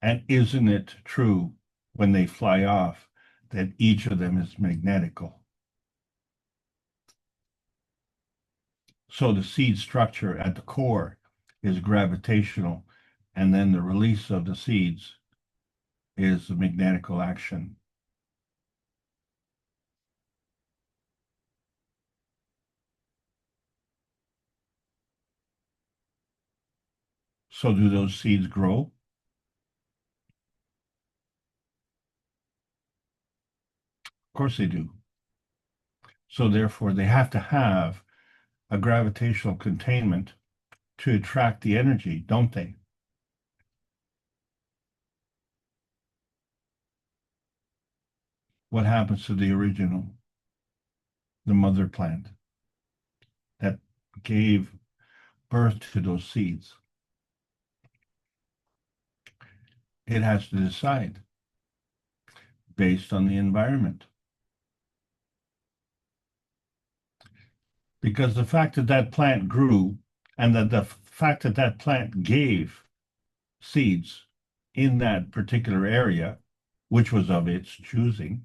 And isn't it true when they fly off that each of them is magnetical? So the seed structure at the core is gravitational, and then the release of the seeds is the magnetical action. So do those seeds grow? Of course they do. So therefore they have to have a gravitational containment to attract the energy, don't they? What happens to the original, the mother plant that gave birth to those seeds? It has to decide based on the environment. Because the fact that that plant grew and that the fact that that plant gave seeds in that particular area, which was of its choosing,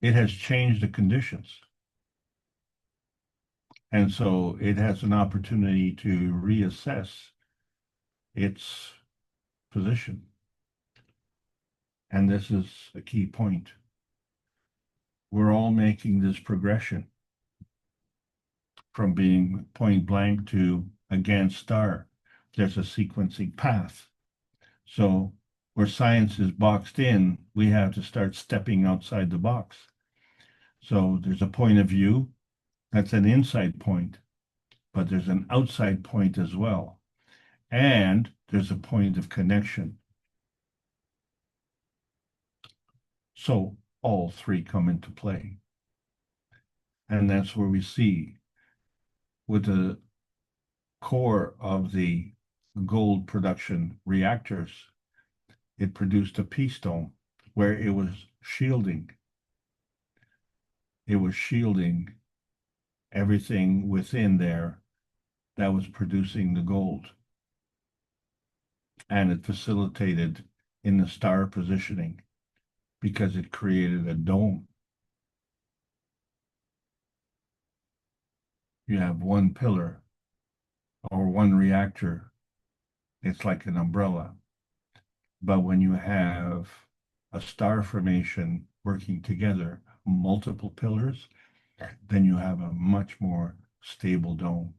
it has changed the conditions. And so it has an opportunity to reassess its position. And this is a key point. We're all making this progression from being point blank to a Gantt star. There's a sequencing path. So where science is boxed in, we have to start stepping outside the box. So there's a point of view, That's an inside point, but there's an outside point as well. And there's a point of connection. So all three come into play. And that's where we see with the core of the gold production reactors, it produced a peace dome where it was shielding. It was shielding everything within there that was producing the gold. And it facilitated in the star positioning because it created a dome. You have one pillar or one reactor, it's like an umbrella. But when you have a star formation working together, multiple pillars, then you have a much more stable dome.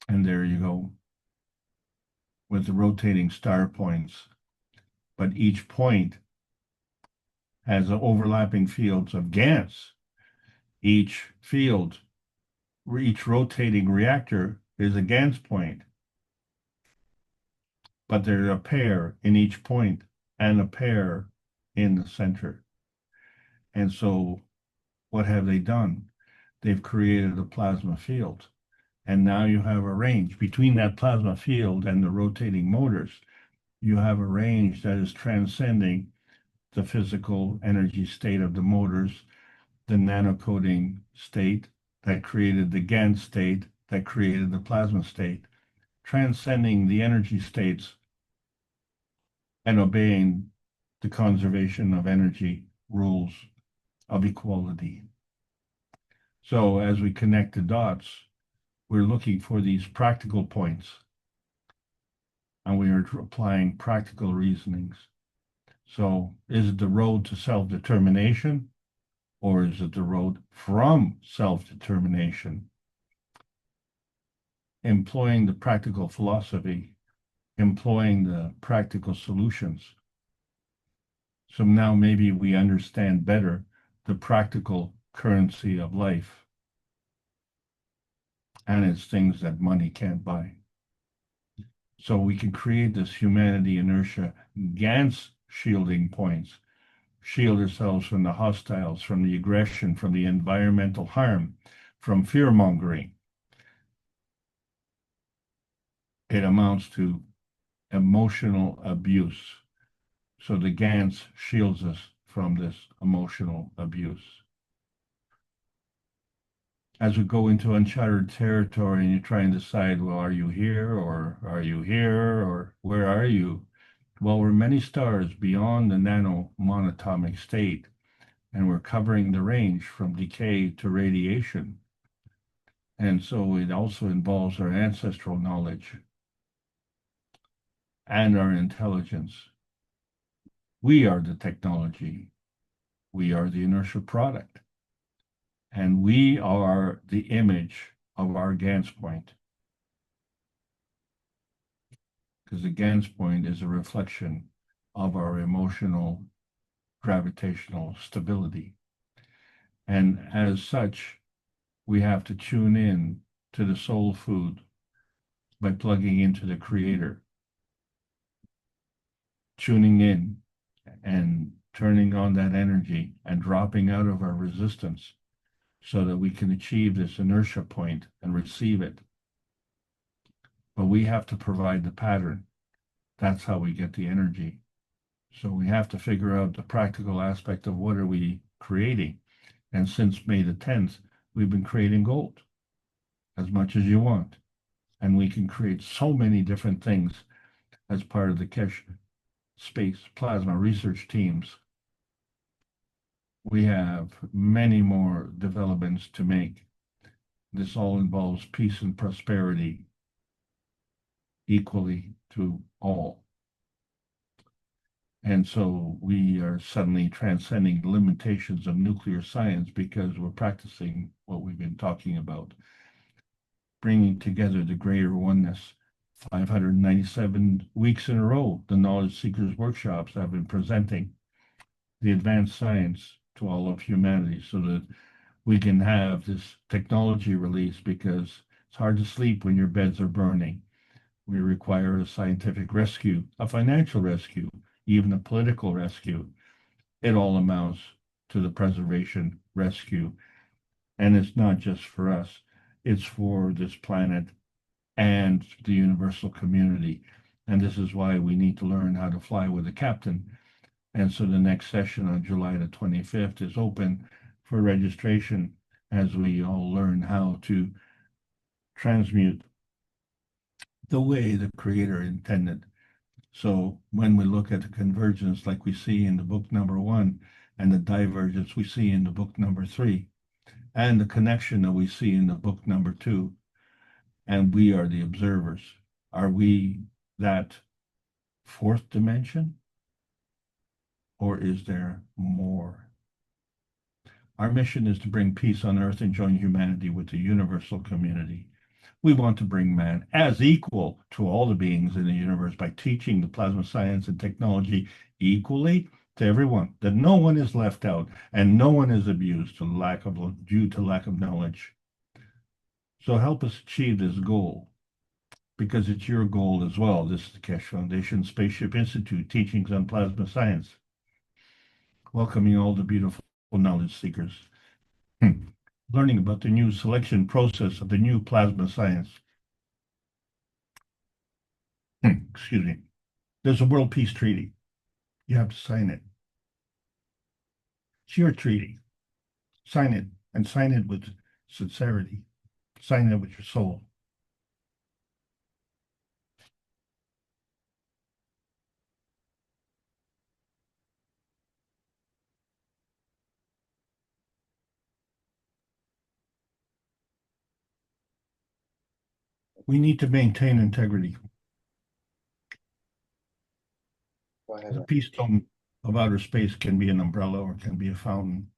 And there you go with the rotating star points. But each point has overlapping fields of GANs. Each field, each rotating reactor is a GANs point. But there's a pair in each point and a pair in the center. And so what have they done? They've created a plasma field. And now you have a range between that plasma field and the rotating motors. You have a range that is transcending the physical energy state of the motors, the nanocoding state that created the GAN state that created the plasma state, transcending the energy states and obeying the conservation of energy rules of equality. So as we connect the dots, we're looking for these practical points, and we are applying practical reasonings. So is it the road to self-determination, or is it the road from self-determination? Employing the practical philosophy, employing the practical solutions. So now maybe we understand better the practical currency of life, and it's things that money can't buy. So we can create this humanity inertia GANs shielding points, shield ourselves from the hostiles, from the aggression, from the environmental harm, from fear-mongering. It amounts to emotional abuse. So the GANs shields us from this emotional abuse. As we go into uncharted territory and you try and decide, well, are you here or are you here or where are you? Well, we're many stars beyond the nano-monatomic state, and we're covering the range from decay to radiation. And so it also involves our ancestral knowledge and our intelligence. We are the technology. We are the inertial product. And we are the image of our GANs point. Because the GANs point is a reflection of our emotional gravitational stability. And as such, we have to tune in to the soul food by plugging into the creator, tuning in and turning on that energy and dropping out of our resistance so that we can achieve this inertia point and receive it. But we have to provide the pattern. That's how we get the energy. So we have to figure out the practical aspect of what are we creating. And since May the 10th, we've been creating gold as much as you want. And we can create so many different things as part of the Keshe Space Plasma research teams. We have many more developments to make. This all involves peace and prosperity equally to all. And so we are suddenly transcending the limitations of nuclear science because we're practicing what we've been talking about, bringing together the greater oneness. 597 weeks in a row, the Knowledge Seekers workshops I've been presenting. the advanced science to all of humanity so that we can have this technology release, because it's hard to sleep when your beds are burning. We require a scientific rescue, a financial rescue, even a political rescue. It all amounts to the preservation rescue. And it's not just for us, it's for this planet and the universal community. And this is why we need to learn how to fly with a captain. And so the next session on July the 25th is open for registration as we all learn how to transmute the way the Creator intended. So when we look at the convergence like we see in the book number 1 and the divergence we see in the book number 3 and the connection that we see in the book number 2, and we are the observers, are we that fourth dimension? Or is there more? Our mission is to bring peace on earth and join humanity with the universal community. We want to bring man as equal to all the beings in the universe by teaching the plasma science and technology equally to everyone, that no one is left out and no one is abused due to lack of knowledge. So help us achieve this goal, because it's your goal as well. This is the Keshe Foundation Spaceship Institute Teachings on Plasma Science, welcoming all the beautiful knowledge seekers, learning about the new selection process of the new plasma science. Excuse me. There's a World Peace Treaty. You have to sign it. It's your treaty. Sign it, and sign it with sincerity. Sign it with your soul. We need to maintain integrity. The peace dome of outer space can be an umbrella or can be a fountain.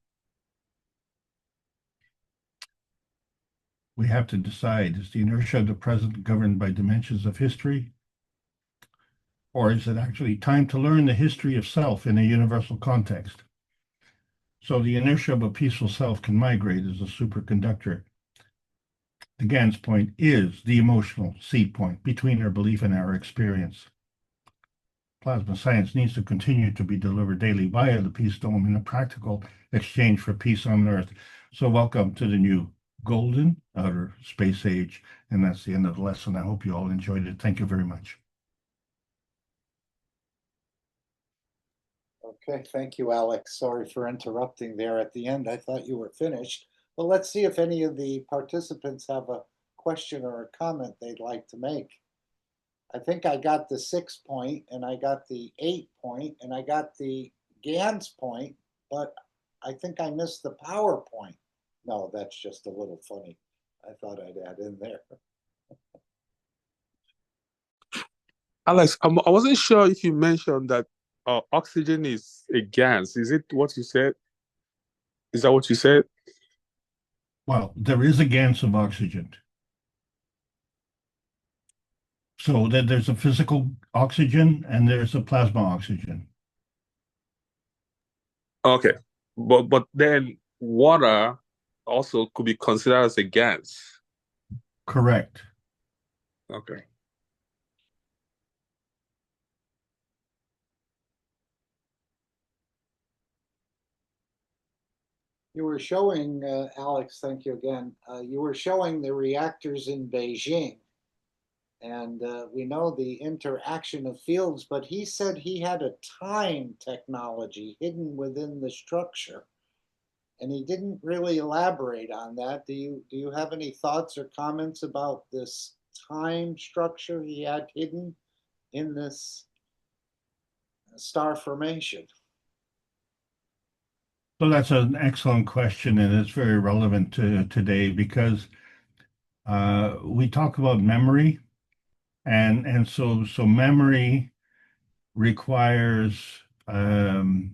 We have to decide, is the inertia of the present governed by dimensions of history? Or is it actually time to learn the history of self in a universal context? So the inertia of a peaceful self can migrate as a superconductor. The Gans point is the emotional seed point between our belief and our experience. Plasma science needs to continue to be delivered daily via the Peace Dome in a practical exchange for peace on Earth. So welcome to the new golden outer space age. And that's the end of the lesson. I hope you all enjoyed it. Thank you very much. Okay, thank you, Alex. Sorry for interrupting there at the end. I thought you were finished. Well, let's see if any of the participants have a question or a comment they'd like to make. I think I got the 6 point, and I got the 8 point, and I got the Gans point, but I think I missed the PowerPoint. No, that's just a little funny. I thought I'd add in there. Alex, I wasn't sure if you mentioned that oxygen is a gas. Is it what you said? Is that what you said? Well, there is a gas of oxygen. So that there's a physical oxygen and there's a plasma oxygen. Okay, but then water also could be considered as a gas. Correct. Okay. You were showing, Alex, thank you again. You were showing the reactors in Beijing. And we know the interaction of fields, but he said he had a time technology hidden within the structure. And he didn't really elaborate on that. Do you have any thoughts or comments about this time structure he had hidden in this star formation? So that's an excellent question, and it's very relevant to today, because we talk about memory, and so memory requires the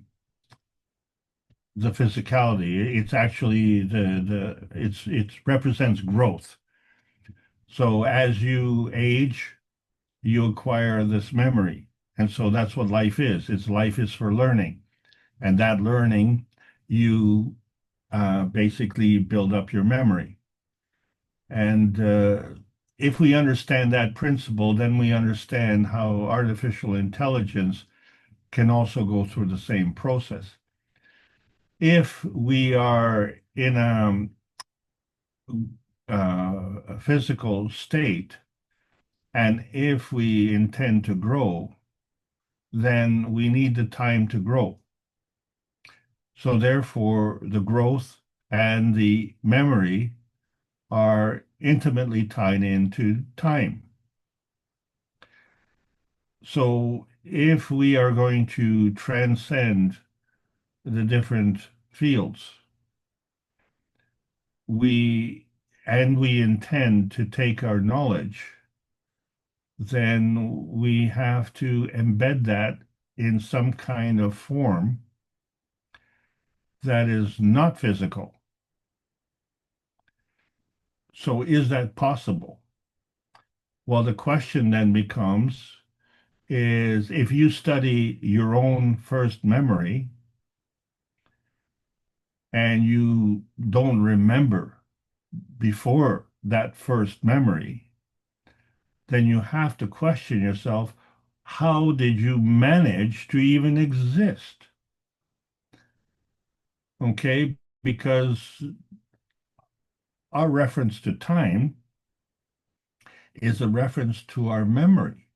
physicality. It's actually it represents growth. So as you age, you acquire this memory, and so that's what life is. Life is for learning. And that learning, you basically build up your memory. And if we understand that principle, then we understand how artificial intelligence can also go through the same process. If we are in a physical state, and if we intend to grow, then we need the time to grow. So therefore, the growth and the memory are intimately tied into time. So if we are going to transcend the different fields, we intend to take our knowledge, then we have to embed that in some kind of form that is not physical. So is that possible? Well, the question then becomes, is if you study your own first memory and you don't remember before that first memory, then you have to question yourself, how did you manage to even exist? Okay, because our reference to time is a reference to our memory.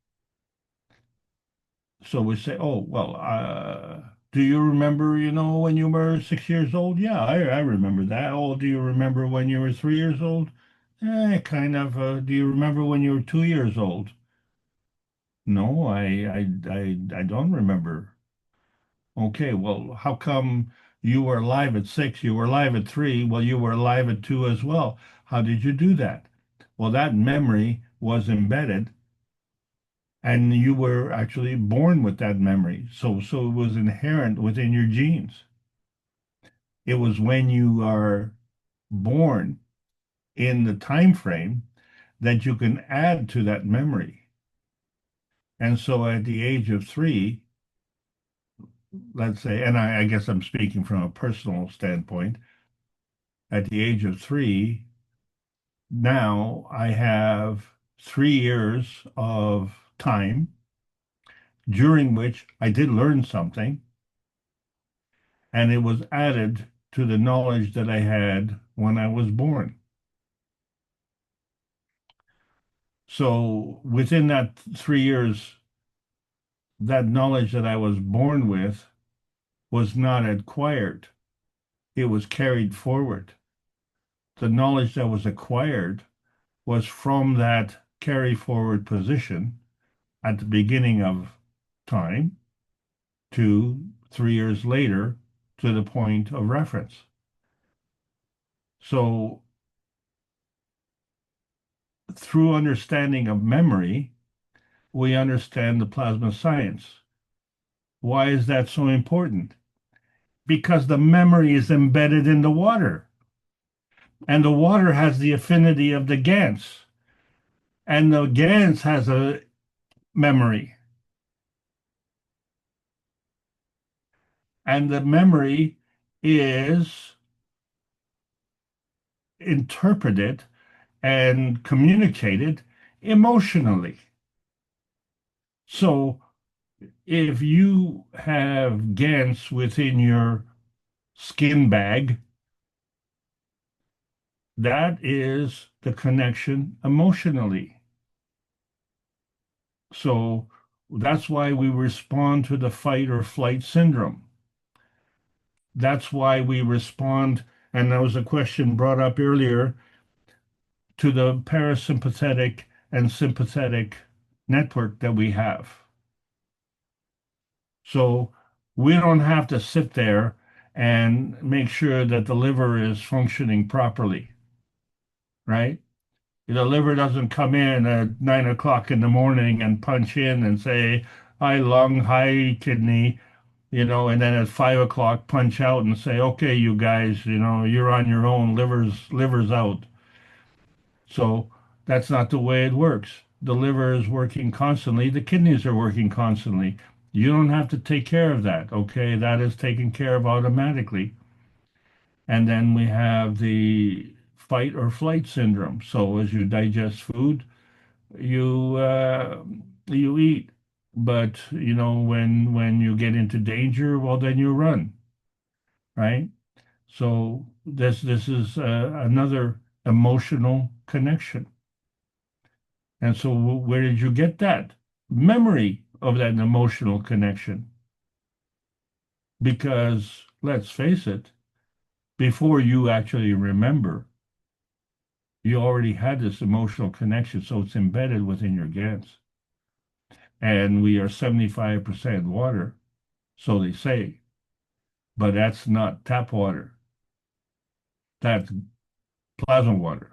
So we say, oh, well, do you remember, when you were 6 years old? Yeah, I remember that. Oh, do you remember when you were 3 years old? Kind of. Do you remember when you were 2 years old? No, I don't remember. Okay, well, how come you were alive at 6, you were alive at 3, well, you were alive at 2 as well? How did you do that? Well, that memory was embedded, and you were actually born with that memory. So it was inherent within your genes. It was when you are born in the time frame that you can add to that memory. And so at the age of 3, let's say, and I guess I'm speaking from a personal standpoint, at the age of 3, now I have 3 years of time during which I did learn something, and it was added to the knowledge that I had when I was born. So within that 3 years, that knowledge that I was born with was not acquired. It was carried forward. The knowledge that was acquired was from that carry forward position at the beginning of time to 3 years later to the point of reference. So through understanding of memory, we understand the plasma science. Why is that so important? Because the memory is embedded in the water, and the water has the affinity of the GANs, and the GANs has a memory, and the memory is interpreted and communicated emotionally. So if you have GANs within your skin bag, that is the connection emotionally. So that's why we respond to the fight or flight syndrome. That's why we respond, and there was a question brought up earlier, to the parasympathetic and sympathetic network that we have. So we don't have to sit there and make sure that the liver is functioning properly, right? The liver doesn't come in at 9 o'clock in the morning and punch in and say, hi, lung, hi, kidney, and then at 5 o'clock punch out and say, okay, you guys, you're on your own, liver's out. So that's not the way it works. The liver is working constantly, the kidneys are working constantly. You don't have to take care of that, okay? That is taken care of automatically. And then we have the fight or flight syndrome. So as you digest food, you eat, but you know when you get into danger, well then you run, right? So this is another emotional connection. And so where did you get that memory of that emotional connection? Because let's face it, before you actually remember, you already had this emotional connection, so it's embedded within your gans. And we are 75% water, so they say, but that's not tap water. That's plasma water.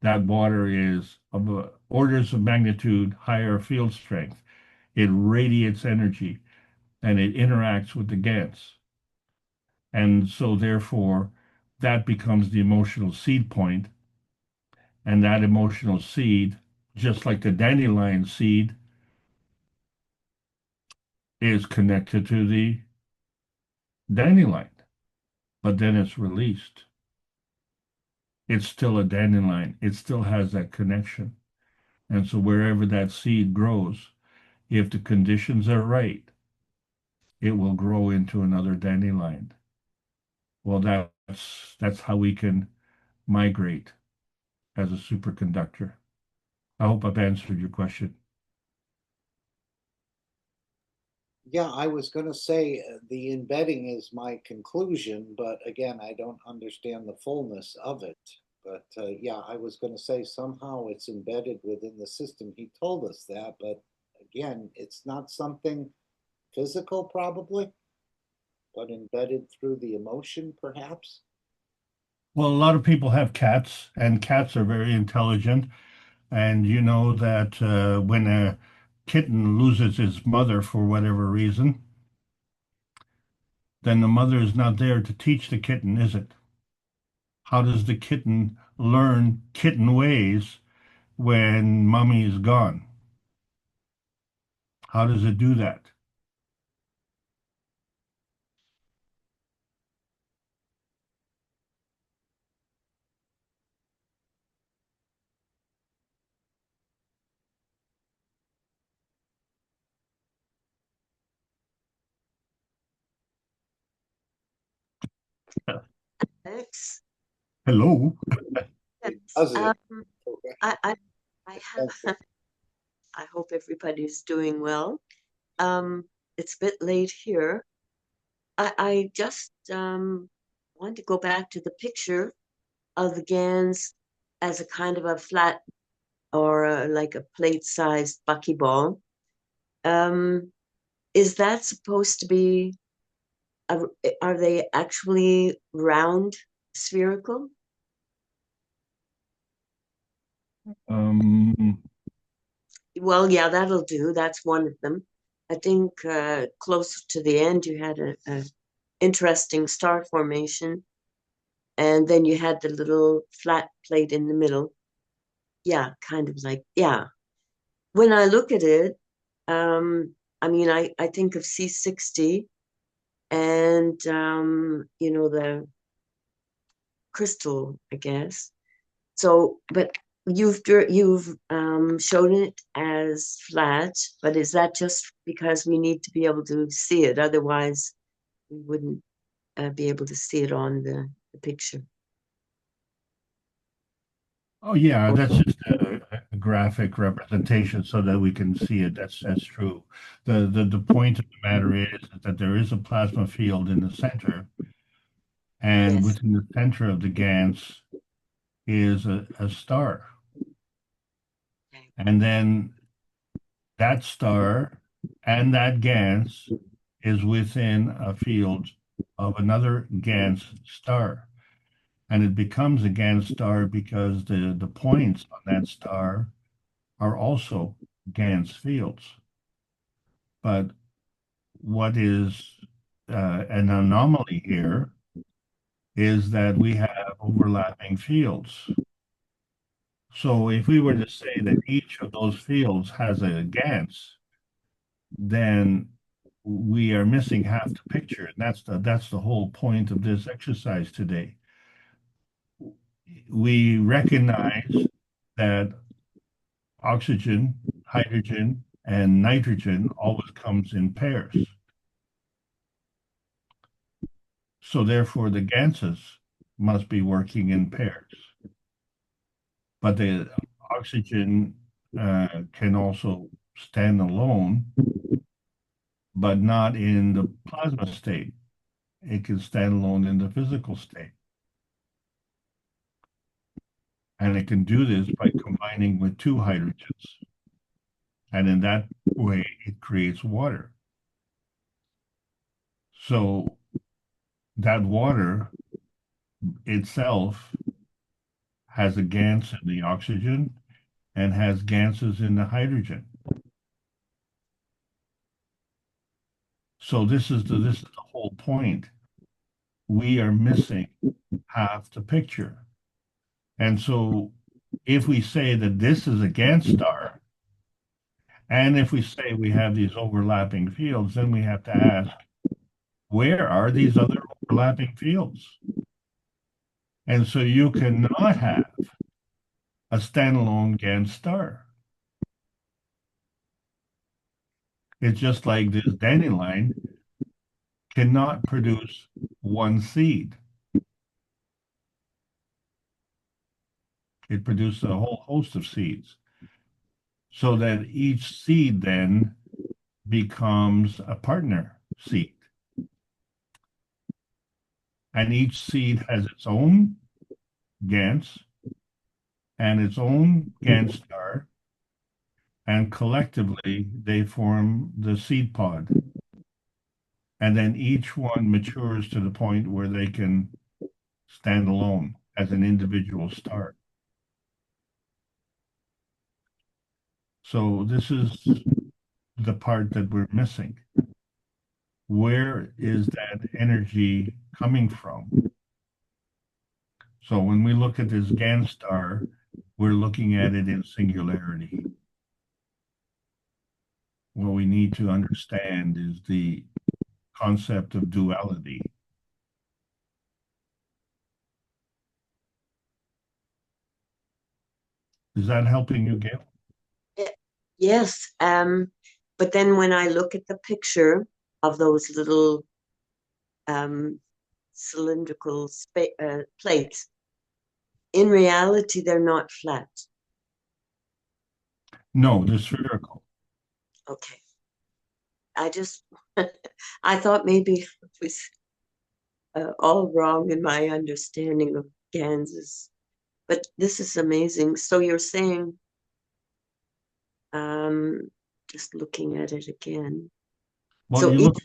That water is of orders of magnitude higher field strength. It radiates energy and it interacts with the gans. And so therefore, that becomes the emotional seed point. And that emotional seed, just like the dandelion seed, is connected to the dandelion, but then it's released. It's still a dandelion. It still has that connection. And so wherever that seed grows, if the conditions are right, it will grow into another dandelion. Well, that's how we can migrate as a superconductor. I hope I've answered your question. Yeah, I was going to say the embedding is my conclusion, but again, I don't understand the fullness of it. But yeah, I was going to say somehow it's embedded within the system. He told us that, but again, it's not something physical, probably, but embedded through the emotion, perhaps. Well, a lot of people have cats, and cats are very intelligent. And you know that when a kitten loses its mother for whatever reason, then the mother is not there to teach the kitten, is it? How does the kitten learn kitten ways when mommy is gone? How does it do that? Alex, Hello. yes, Does it? I have. I hope everybody's doing well. It's a bit late here. I just want to go back to the picture of the GANs as a kind of a flat or like a plate-sized buckyball. Um, is that supposed to be, a, are they actually round, spherical? Um, Well, yeah, that'll do. That's one of them. I think close to the end, you had a interesting star formation, and then you had the little flat plate in the middle. Yeah, kind of like, yeah. When I look at it, I mean, I think of C60 and, the crystal, I guess. So, but you've shown it as flat, but is that just because we need to be able to see it? Otherwise, we wouldn't be able to see it on the picture. oh yeah, that's just a graphic representation so that we can see it. That's true. The point of the matter is that there is a plasma field in the center, and Yes. within the center of the GANs is a star. Okay. And then that star and that GANS is within a field of another GANS star. And it becomes a GANS star because the points on that star are also GANS fields. But what is an anomaly here is that we have overlapping fields. So if we were to say that each of those fields has a GANS, then we are missing half the picture. And that's the whole point of this exercise today. We recognize that oxygen, hydrogen, and nitrogen always comes in pairs. So therefore the gases must be working in pairs. But the oxygen can also stand alone, but not in the plasma state. It can stand alone in the physical state. And it can do this by combining with two hydrogens. And in that way, it creates water. So that water itself has a gas in the oxygen and has gases in the hydrogen. So this is the whole point. We are missing half the picture. And so if we say that this is a Gantt star, and if we say we have these overlapping fields, then we have to ask, where are these other overlapping fields? And so you cannot have a standalone Gantt star. It's just like this dandelion cannot produce one seed. It produces a whole host of seeds, so that each seed then becomes a partner seed. And each seed has its own Gantt and its own Gantt star, and collectively they form the seed pod. And then each one matures to the point where they can stand alone as an individual star. So this is the part that we're missing. Where is that energy coming from? So when we look at this Gantt star, we're looking at it in singularity. What we need to understand is the concept of duality. Is that helping you, Gail? Yes. But then when I look at the picture of those little cylindrical plates, in reality, they're not flat. No, they're spherical. Okay. I thought maybe it was all wrong in my understanding of Ganses. But this is amazing. So you're saying, just looking at it again. Well, so you look,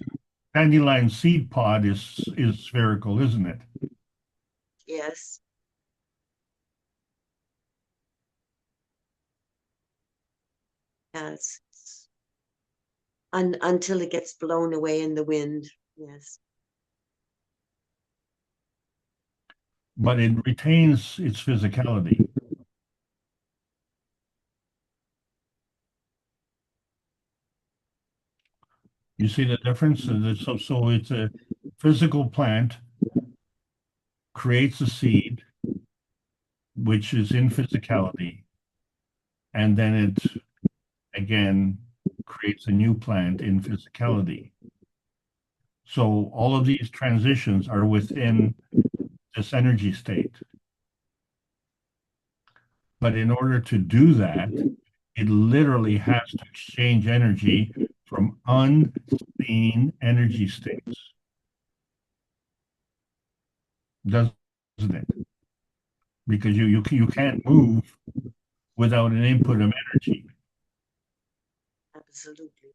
dandelion seed pod is spherical, isn't it? Yes. Yes. Until it gets blown away in the wind. Yes. But it retains its physicality. You see the difference? So it's a physical plant creates a seed, which is in physicality, and then it again creates a new plant in physicality. So all of these transitions are within this energy state. But in order to do that, it literally has to exchange energy from unseen energy states. Doesn't it? Because you can't move without an input of energy. Absolutely.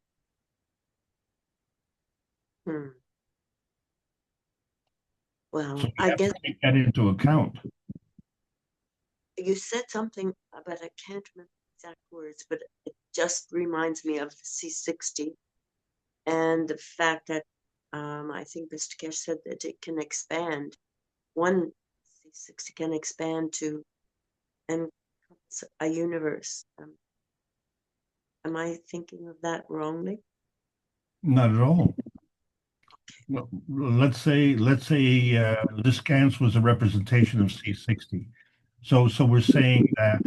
Well, So we I have guess to take that into account. you said something, but I can't remember the exact words, but it just reminds me of the C60 and the fact that I think Mr. Keshe said that it can expand. One C60 can expand to a universe. Am I thinking of that wrongly? Not at all. Well, let's say this GANS was a representation of C60. So we're saying that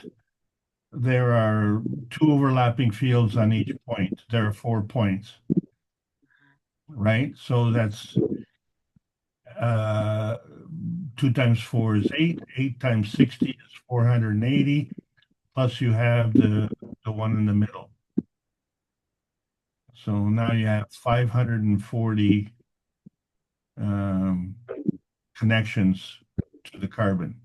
there are two overlapping fields on each point. There are 4 points, right? So that's 2 times 4 is 8. 8 times 60 is 480. Plus you have the one in the middle. So now you have 540 connections to the carbon.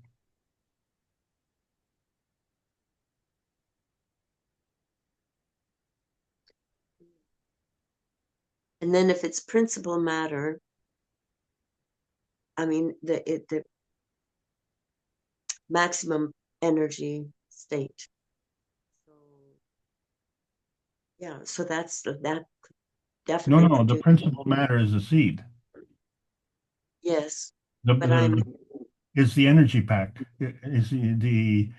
And then if it's principal matter, I mean, the maximum energy state. So, yeah, so that definitely. No, the principal matter is the seed. Yes, but it's the energy pack. It's the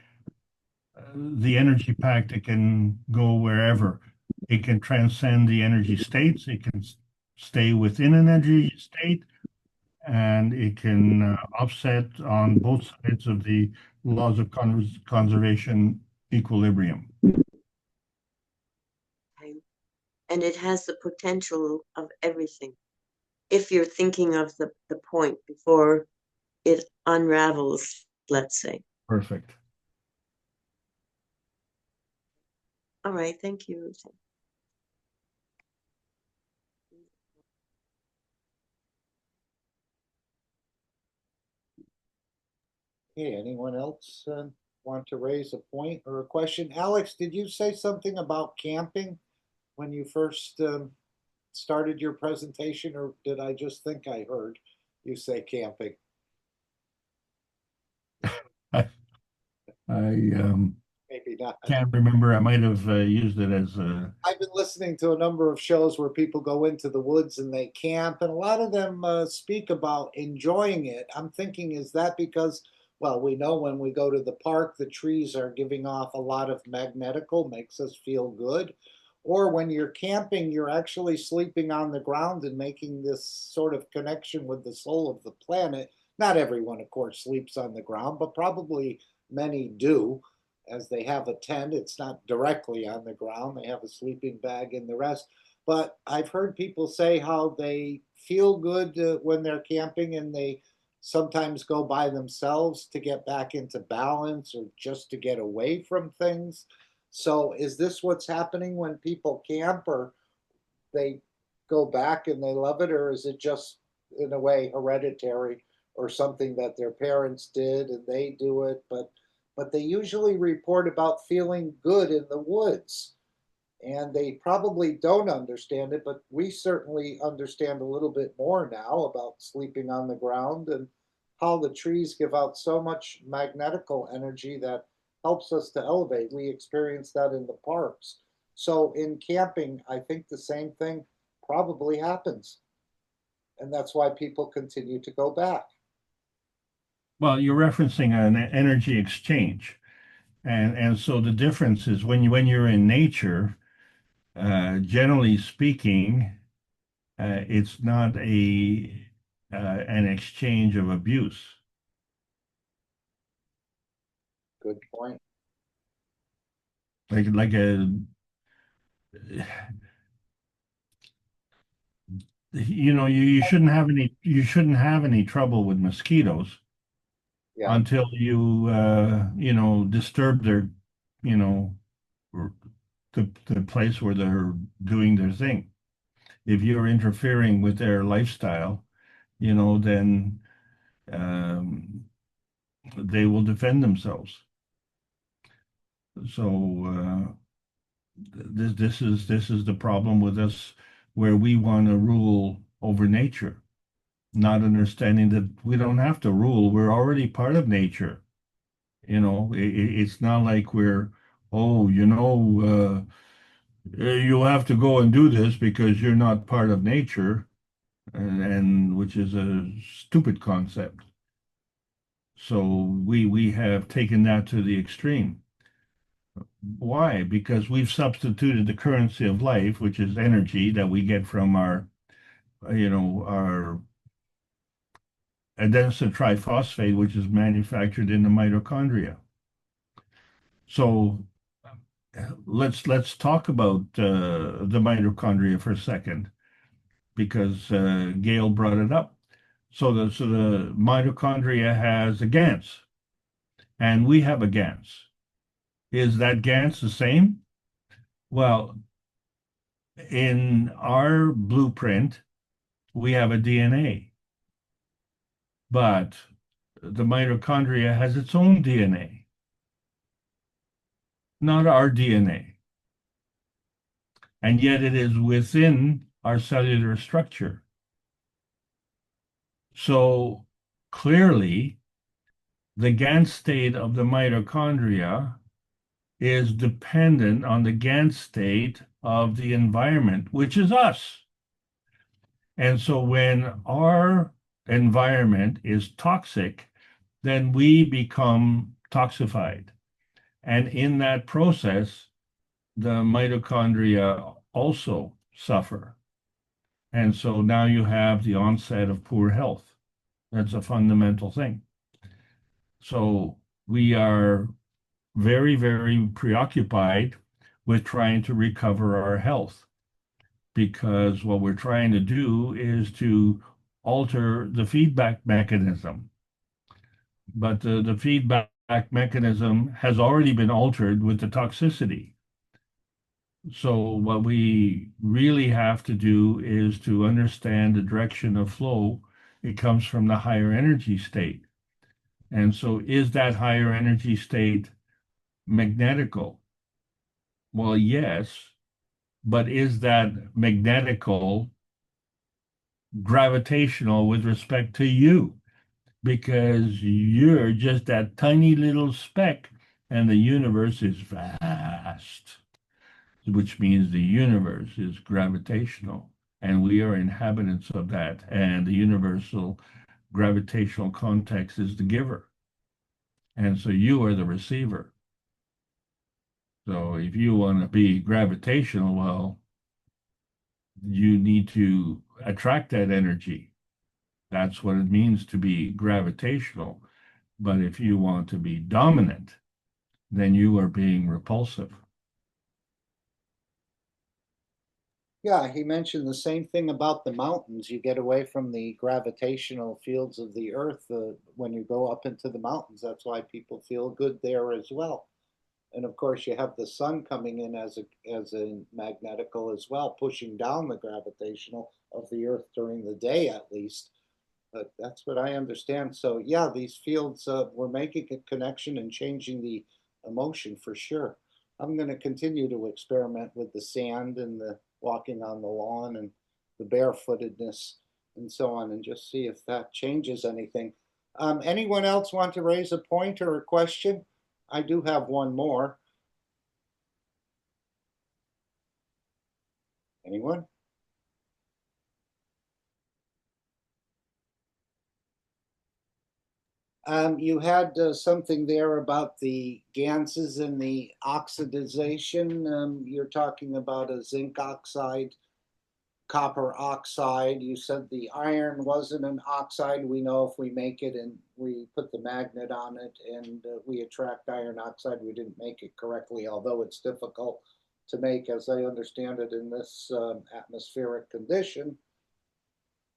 energy pack that can go wherever. It can transcend the energy states. It can stay within an energy state, and it can offset on both sides of the laws of conservation equilibrium. Okay. And it has the potential of everything. If you're thinking of the point before it unravels, let's say. Perfect. All right, thank you. Okay, anyone else want to raise a point or a question? Alex, did you say something about camping when you first started your presentation, or did I just think I heard you say camping? I Maybe not. can't remember. I might have used it as a. I've been listening to a number of shows where people go into the woods and they camp, and a lot of them speak about enjoying it. I'm thinking, is that because, well, we know when we go to the park, the trees are giving off a lot of magnetical, makes us feel good. Or when you're camping, you're actually sleeping on the ground and making this sort of connection with the soul of the planet. Not everyone, of course, sleeps on the ground, but probably many do, as they have a tent. It's not directly on the ground. They have a sleeping bag and the rest. But I've heard people say how they feel good when they're camping, and they sometimes go by themselves to get back into balance or just to get away from things. So is this what's happening when people camp, or they go back and they love it, or is it just in a way hereditary or something that their parents did and they do it? But they usually report about feeling good in the woods, and they probably don't understand it, but we certainly understand a little bit more now about sleeping on the ground and how the trees give out so much magnetical energy that helps us to elevate. We experience that in the parks. So in camping, I think the same thing probably happens. And that's why people continue to go back. Well, you're referencing an energy exchange. And so the difference is when you're in nature, generally speaking, it's not an exchange of abuse. Good point. Like a you shouldn't have any trouble with mosquitoes until you disturb their you know the place where they're doing their thing. If you're interfering with their lifestyle, then they will defend themselves. So this is the problem with us, where we want to rule over nature, not understanding that we don't have to rule. We're already part of nature. It's not like we're, you have to go and do this because you're not part of nature, and which is a stupid concept. So we have taken that to the extreme. Why? Because we've substituted the currency of life, which is energy that we get from our adenosine triphosphate, which is manufactured in the mitochondria. So let's talk about the mitochondria for a second, because Gail brought it up. So the mitochondria has a GANS, and we have a GANS. Is that GANS the same? Well, in our blueprint, we have a DNA, but the mitochondria has its own DNA, not our DNA. And yet it is within our cellular structure. So clearly, the GANS state of the mitochondria is dependent on the GANS state of the environment, which is us. And so when our environment is toxic, then we become toxified. And in that process, the mitochondria also suffer. And so now you have the onset of poor health. That's a fundamental thing. So we are very, very preoccupied with trying to recover our health, because what we're trying to do is to alter the feedback mechanism. But the feedback mechanism has already been altered with the toxicity. So what we really have to do is to understand the direction of flow. It comes from the higher energy state. And so is that higher energy state magnetical? Well, yes, but is that magnetical gravitational with respect to you? Because you're just that tiny little speck, and the universe is vast, which means the universe is gravitational, and we are inhabitants of that. And the universal gravitational context is the giver. And so you are the receiver. So if you want to be gravitational, well, you need to attract that energy. That's what it means to be gravitational. But if you want to be dominant, then you are being repulsive. Yeah, he mentioned the same thing about the mountains. You get away from the gravitational fields of the earth when you go up into the mountains. That's why people feel good there as well. And of course, you have the sun coming in as a magnetical as well, pushing down the gravitational of the earth during the day at least. But that's what I understand. So yeah, these fields, we're making a connection and changing the emotion for sure. I'm going to continue to experiment with the sand and the walking on the lawn and the barefootedness and so on, and just see if that changes anything. Anyone else want to raise a point or a question? I do have one more. Anyone? You had something there about the ganses and the oxidization. You're talking about a zinc oxide, copper oxide. You said the iron wasn't an oxide. We know if we make it and we put the magnet on it and we attract iron oxide, we didn't make it correctly, although it's difficult to make, as I understand it, in this atmospheric condition.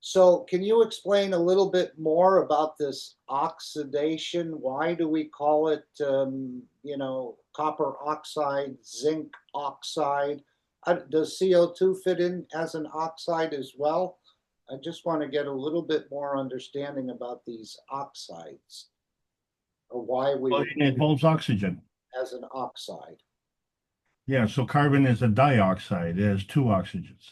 So can you explain a little bit more about this oxidation? Why do we call it, copper oxide, zinc oxide? Does CO2 fit in as an oxide as well? I just want to get a little bit more understanding about these oxides, or why we Well, it involves oxygen as an oxide. Yeah, so carbon is a dioxide. It has two oxygens.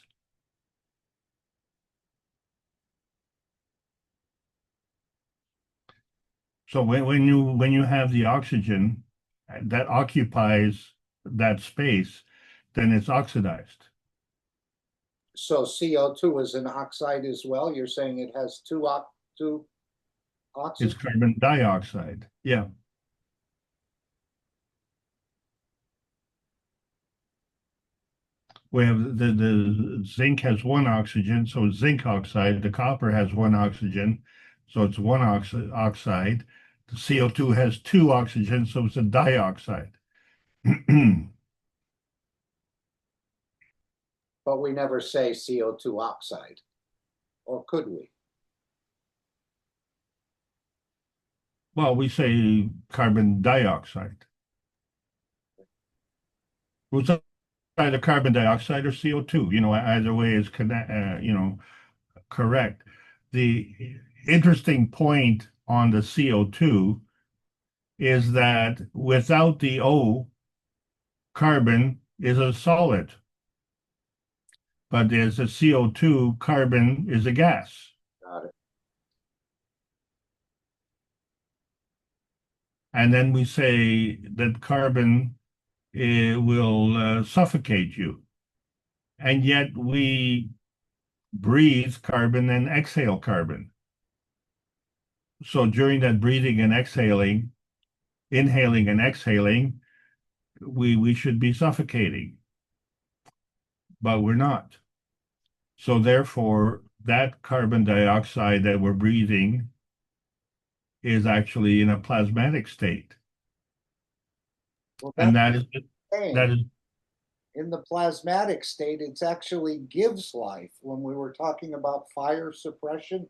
So when you have the oxygen that occupies that space, then it's oxidized. So CO2 is an oxide as well? You're saying it has two oxygen? It's carbon dioxide. Yeah. We have the zinc has one oxygen, so it's zinc oxide. The copper has one oxygen, so it's one oxide. The CO2 has two oxygen, so it's a dioxide. But we never say CO2 oxide, or could we? Well, we say carbon dioxide. Was either carbon dioxide or CO2. Either way is correct. The interesting point on the CO2 is that without the O, carbon is a solid, but as a CO2, carbon is a gas. Got it. And then we say that carbon will suffocate you. And yet we breathe carbon and exhale carbon. So during that breathing and exhaling, inhaling and exhaling, we should be suffocating, but we're not. So therefore, that carbon dioxide that we're breathing is actually in a plasmatic state. Well, And that is in the plasmatic state, it actually gives life. When we were talking about fire suppression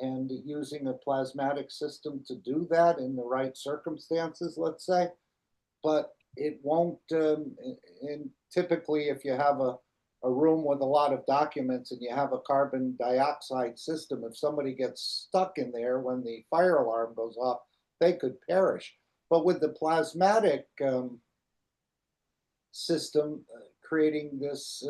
and using a plasmatic system to do that in the right circumstances, let's say, but it won't, and typically if you have a room with a lot of documents and you have a carbon dioxide system, if somebody gets stuck in there when the fire alarm goes off, they could perish. But with the plasmatic system creating this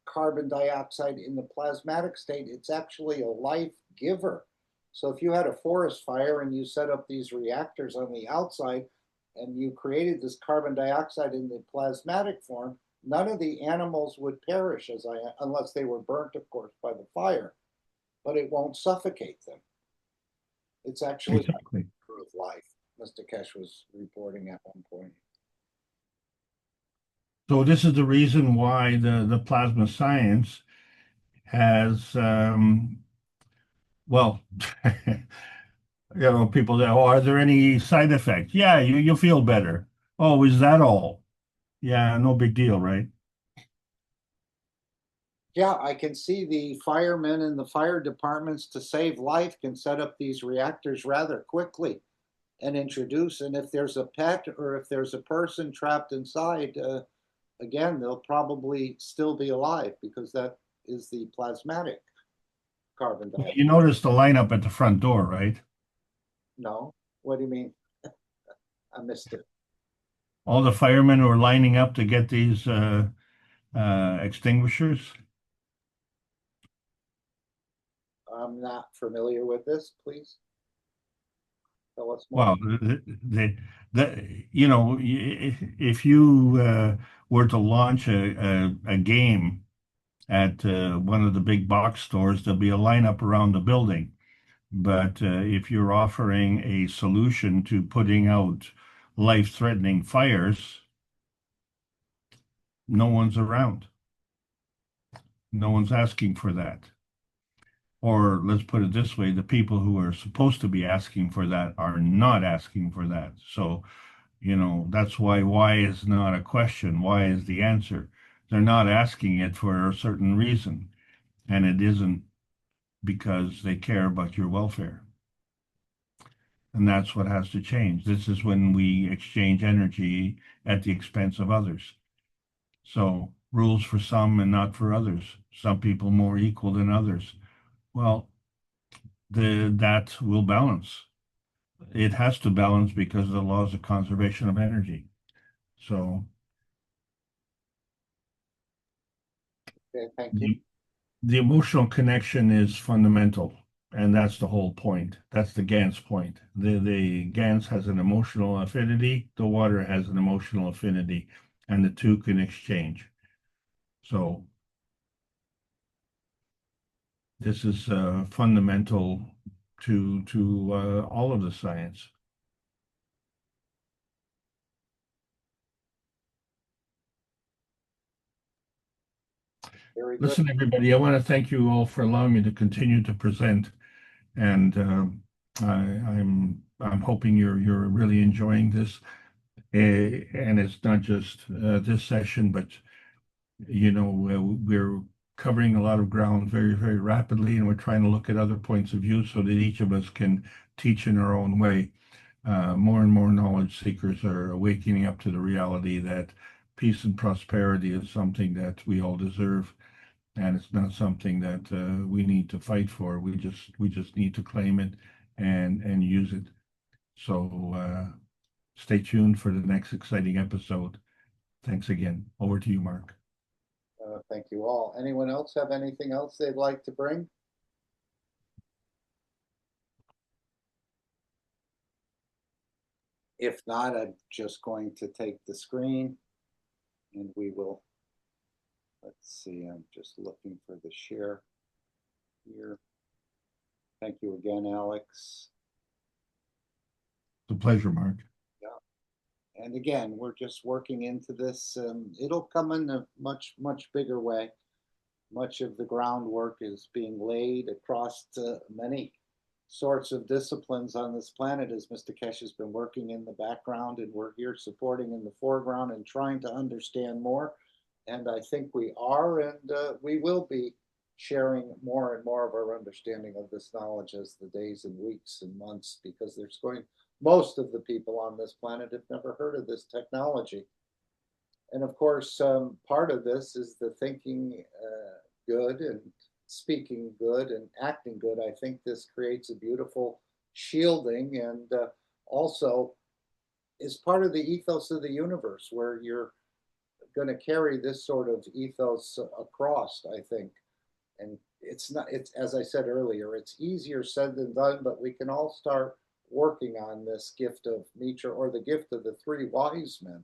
carbon dioxide in the plasmatic state, it's actually a life giver. So if you had a forest fire and you set up these reactors on the outside and you created this carbon dioxide in the plasmatic form, none of the animals would perish unless they were burnt, of course, by the fire, but it won't suffocate them. It's actually exactly of life, Mr. Keshe was reporting at one point. So this is the reason why the plasma science has, well, people say, oh, are there any side effects? Yeah, you feel better. Oh, is that all? Yeah, no big deal, right? Yeah, I can see the firemen and the fire departments to save life can set up these reactors rather quickly and introduce. And if there's a pet or if there's a person trapped inside, again, they'll probably still be alive because that is the plasmatic carbon dioxide. You notice the lineup at the front door, right? No, what do you mean? I missed it. All the firemen who are lining up to get these extinguishers. I'm not familiar with this. Please tell us more. Well, if you were to launch a game at one of the big box stores, there'll be a lineup around the building. But if you're offering a solution to putting out life-threatening fires, no one's around. No one's asking for that. Or let's put it this way, the people who are supposed to be asking for that are not asking for that. So, that's why is not a question. Why is the answer? They're not asking it for a certain reason. And it isn't because they care about your welfare. And that's what has to change. This is when we exchange energy at the expense of others. So rules for some and not for others. Some people more equal than others. Well, that will balance. It has to balance because of the laws of conservation of energy. So Okay, thank you. The emotional connection is fundamental, and that's the whole point. That's the GANS point. The GANS has an emotional affinity, the water has an emotional affinity, and the two can exchange. So this is fundamental to all of the science. Very good. Listen, everybody, I want to thank you all for allowing me to continue to present, and I'm hoping you're really enjoying this. And it's not just this session, but we're covering a lot of ground very, very rapidly, and we're trying to look at other points of view so that each of us can teach in our own way. More and more knowledge seekers are awakening up to the reality that peace and prosperity is something that we all deserve, and it's not something that we need to fight for. We just need to claim it and use it. So stay tuned for the next exciting episode. Thanks again. Over to you, Mark. Thank you all. Anyone else have anything else they'd like to bring? If not, I'm just going to take the screen and we will, let's see, I'm just looking for the share here. Thank you again, Alex. It's a pleasure, Mark. Yeah. And again, we're just working into this. It'll come in a much, much bigger way. Much of the groundwork is being laid across many sorts of disciplines on this planet, as Mr. Keshe has been working in the background, and we're here supporting in the foreground and trying to understand more. And I think we are, and we will be sharing more and more of our understanding of this knowledge as the days and weeks and months, because most of the people on this planet have never heard of this technology. And of course, part of this is the thinking good and speaking good and acting good. I think this creates a beautiful shielding, and also is part of the ethos of the universe, where you're going to carry this sort of ethos across, I think. And it's as I said earlier, it's easier said than done, but we can all start working on this gift of nature, or the gift of the three wise men.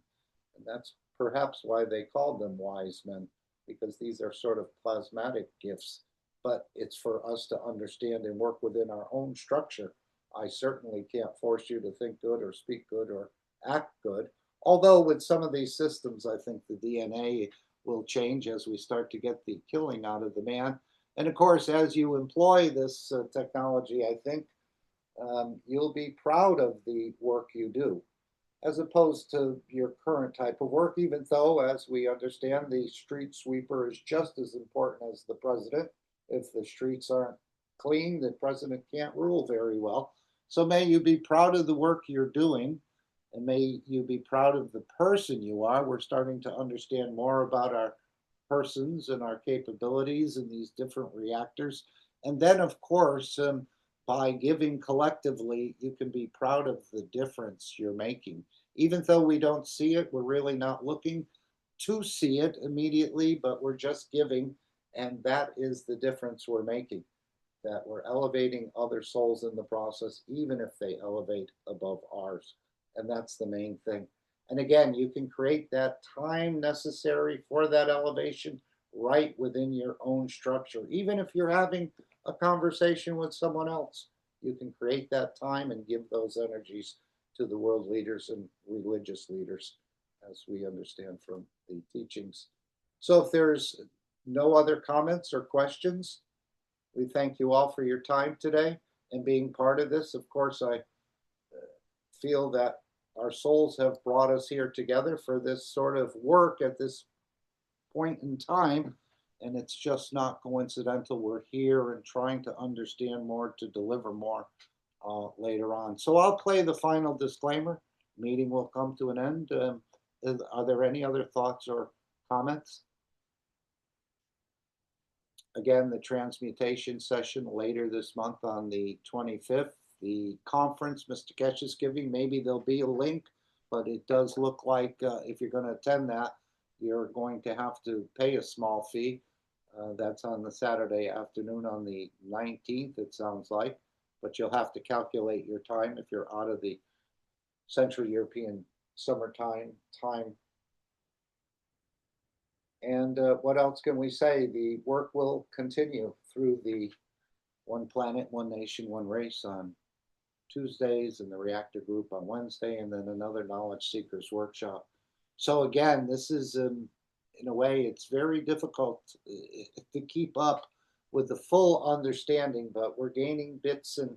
And that's perhaps why they called them wise men, because these are sort of plasmatic gifts. But it's for us to understand and work within our own structure. I certainly can't force you to think good or speak good or act good. Although with some of these systems, I think the DNA will change as we start to get the killing out of the man. And of course, as you employ this technology, I think you'll be proud of the work you do, as opposed to your current type of work, even though, as we understand, the street sweeper is just as important as the president. If the streets aren't clean, the president can't rule very well. So may you be proud of the work you're doing, and may you be proud of the person you are. We're starting to understand more about our persons and our capabilities in these different reactors. And then, of course, by giving collectively, you can be proud of the difference you're making. Even though we don't see it, we're really not looking to see it immediately, but we're just giving. And that is the difference we're making, that we're elevating other souls in the process, even if they elevate above ours. And that's the main thing. And again, you can create that time necessary for that elevation right within your own structure. Even if you're having a conversation with someone else, you can create that time and give those energies to the world leaders and religious leaders, as we understand from the teachings. So if there's no other comments or questions, we thank you all for your time today and being part of this. Of course, I feel that our souls have brought us here together for this sort of work at this point in time, and it's just not coincidental. We're here and trying to understand more to deliver more later on. So I'll play the final disclaimer. Meeting will come to an end. Are there any other thoughts or comments? Again, the transmutation session later this month on the 25th. The conference Mr. Keshe is giving, maybe there'll be a link, but it does look like if you're going to attend that, you're going to have to pay a small fee. That's on the Saturday afternoon on the 19th, it sounds like, but you'll have to calculate your time if you're out of the Central European summertime time. And what else can we say? The work will continue through the One Planet, One Nation, One Race on Tuesdays, and the Reactor Group on Wednesday, and then another Knowledge Seekers Workshop. So again, this is in a way, it's very difficult to keep up with the full understanding, but we're gaining bits and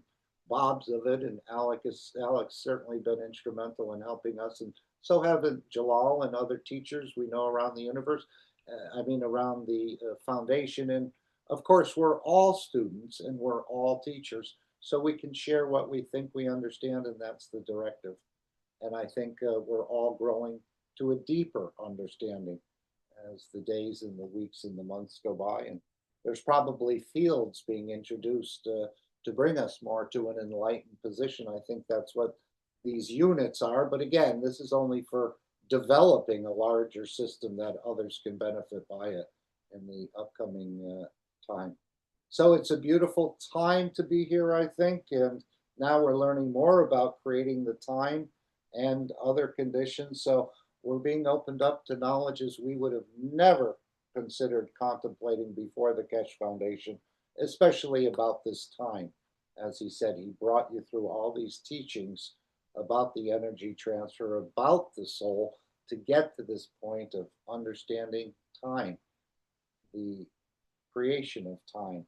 bobs of it. And Alex certainly been instrumental in helping us, and so have Jalal and other teachers we know around the universe. Around the foundation. And of course, we're all students and we're all teachers, so we can share what we think we understand, and that's the directive. And I think we're all growing to a deeper understanding as the days and the weeks and the months go by. And there's probably fields being introduced to bring us more to an enlightened position. I think that's what these units are. But again, this is only for developing a larger system that others can benefit by it in the upcoming time. So it's a beautiful time to be here, I think. And now we're learning more about creating the time and other conditions. So we're being opened up to knowledges we would have never considered contemplating before the Keshe Foundation, especially about this time. As he said, he brought you through all these teachings about the energy transfer, about the soul, to get to this point of understanding time, the creation of time,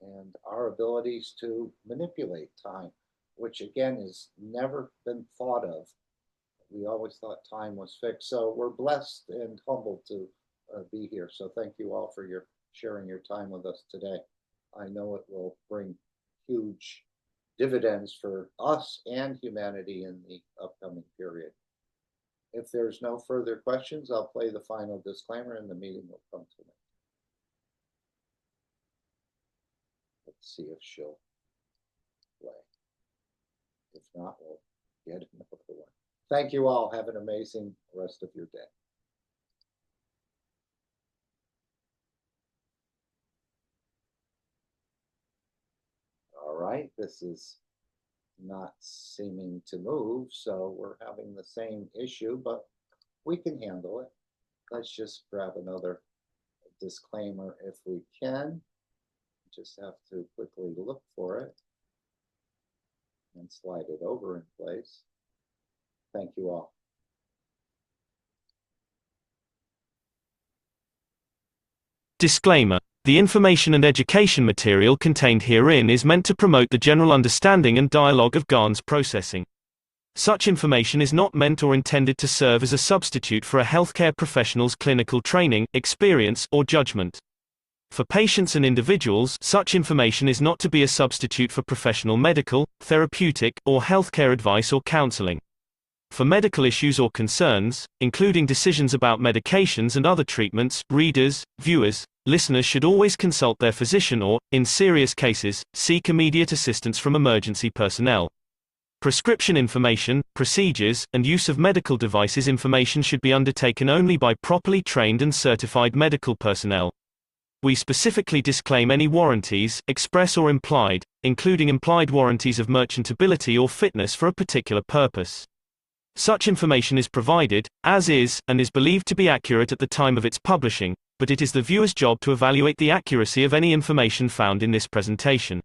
and our abilities to manipulate time, which again has never been thought of. We always thought time was fixed. So we're blessed and humbled to be here. So thank you all for sharing your time with us today. I know it will bring huge dividends for us and humanity in the upcoming period. If there's no further questions, I'll play the final disclaimer and the meeting will come to an end. Let's see if she'll play. If not, we'll get another one. Thank you all. Have an amazing rest of your day. All right, this is not seeming to move, so we're having the same issue, but we can handle it. Let's just grab another disclaimer if we can. Just have to quickly look for it and slide it over in place. Thank you all. Disclaimer. The information and education material contained herein is meant to promote the general understanding and dialogue of GAN's processing. Such information is not meant or intended to serve as a substitute for a healthcare professional's clinical training, experience, or judgment. For patients and individuals, such information is not to be a substitute for professional medical, therapeutic, or healthcare advice or counseling. For medical issues or concerns, including decisions about medications and other treatments, readers, viewers, listeners should always consult their physician or, in serious cases, seek immediate assistance from emergency personnel. Prescription information, procedures, and use of medical devices information should be undertaken only by properly trained and certified medical personnel. We specifically disclaim any warranties, express or implied, including implied warranties of merchantability or fitness for a particular purpose. Such information is provided, as is, and is believed to be accurate at the time of its publishing, but it is the viewer's job to evaluate the accuracy of any information found in this presentation.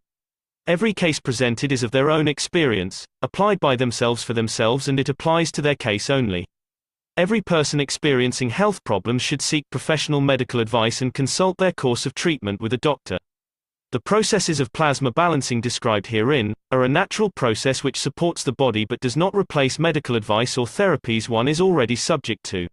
Every case presented is of their own experience, applied by themselves for themselves, and it applies to their case only. Every person experiencing health problems should seek professional medical advice and consult their course of treatment with a doctor. The processes of plasma balancing described herein are a natural process which supports the body but does not replace medical advice or therapies one is already subject to.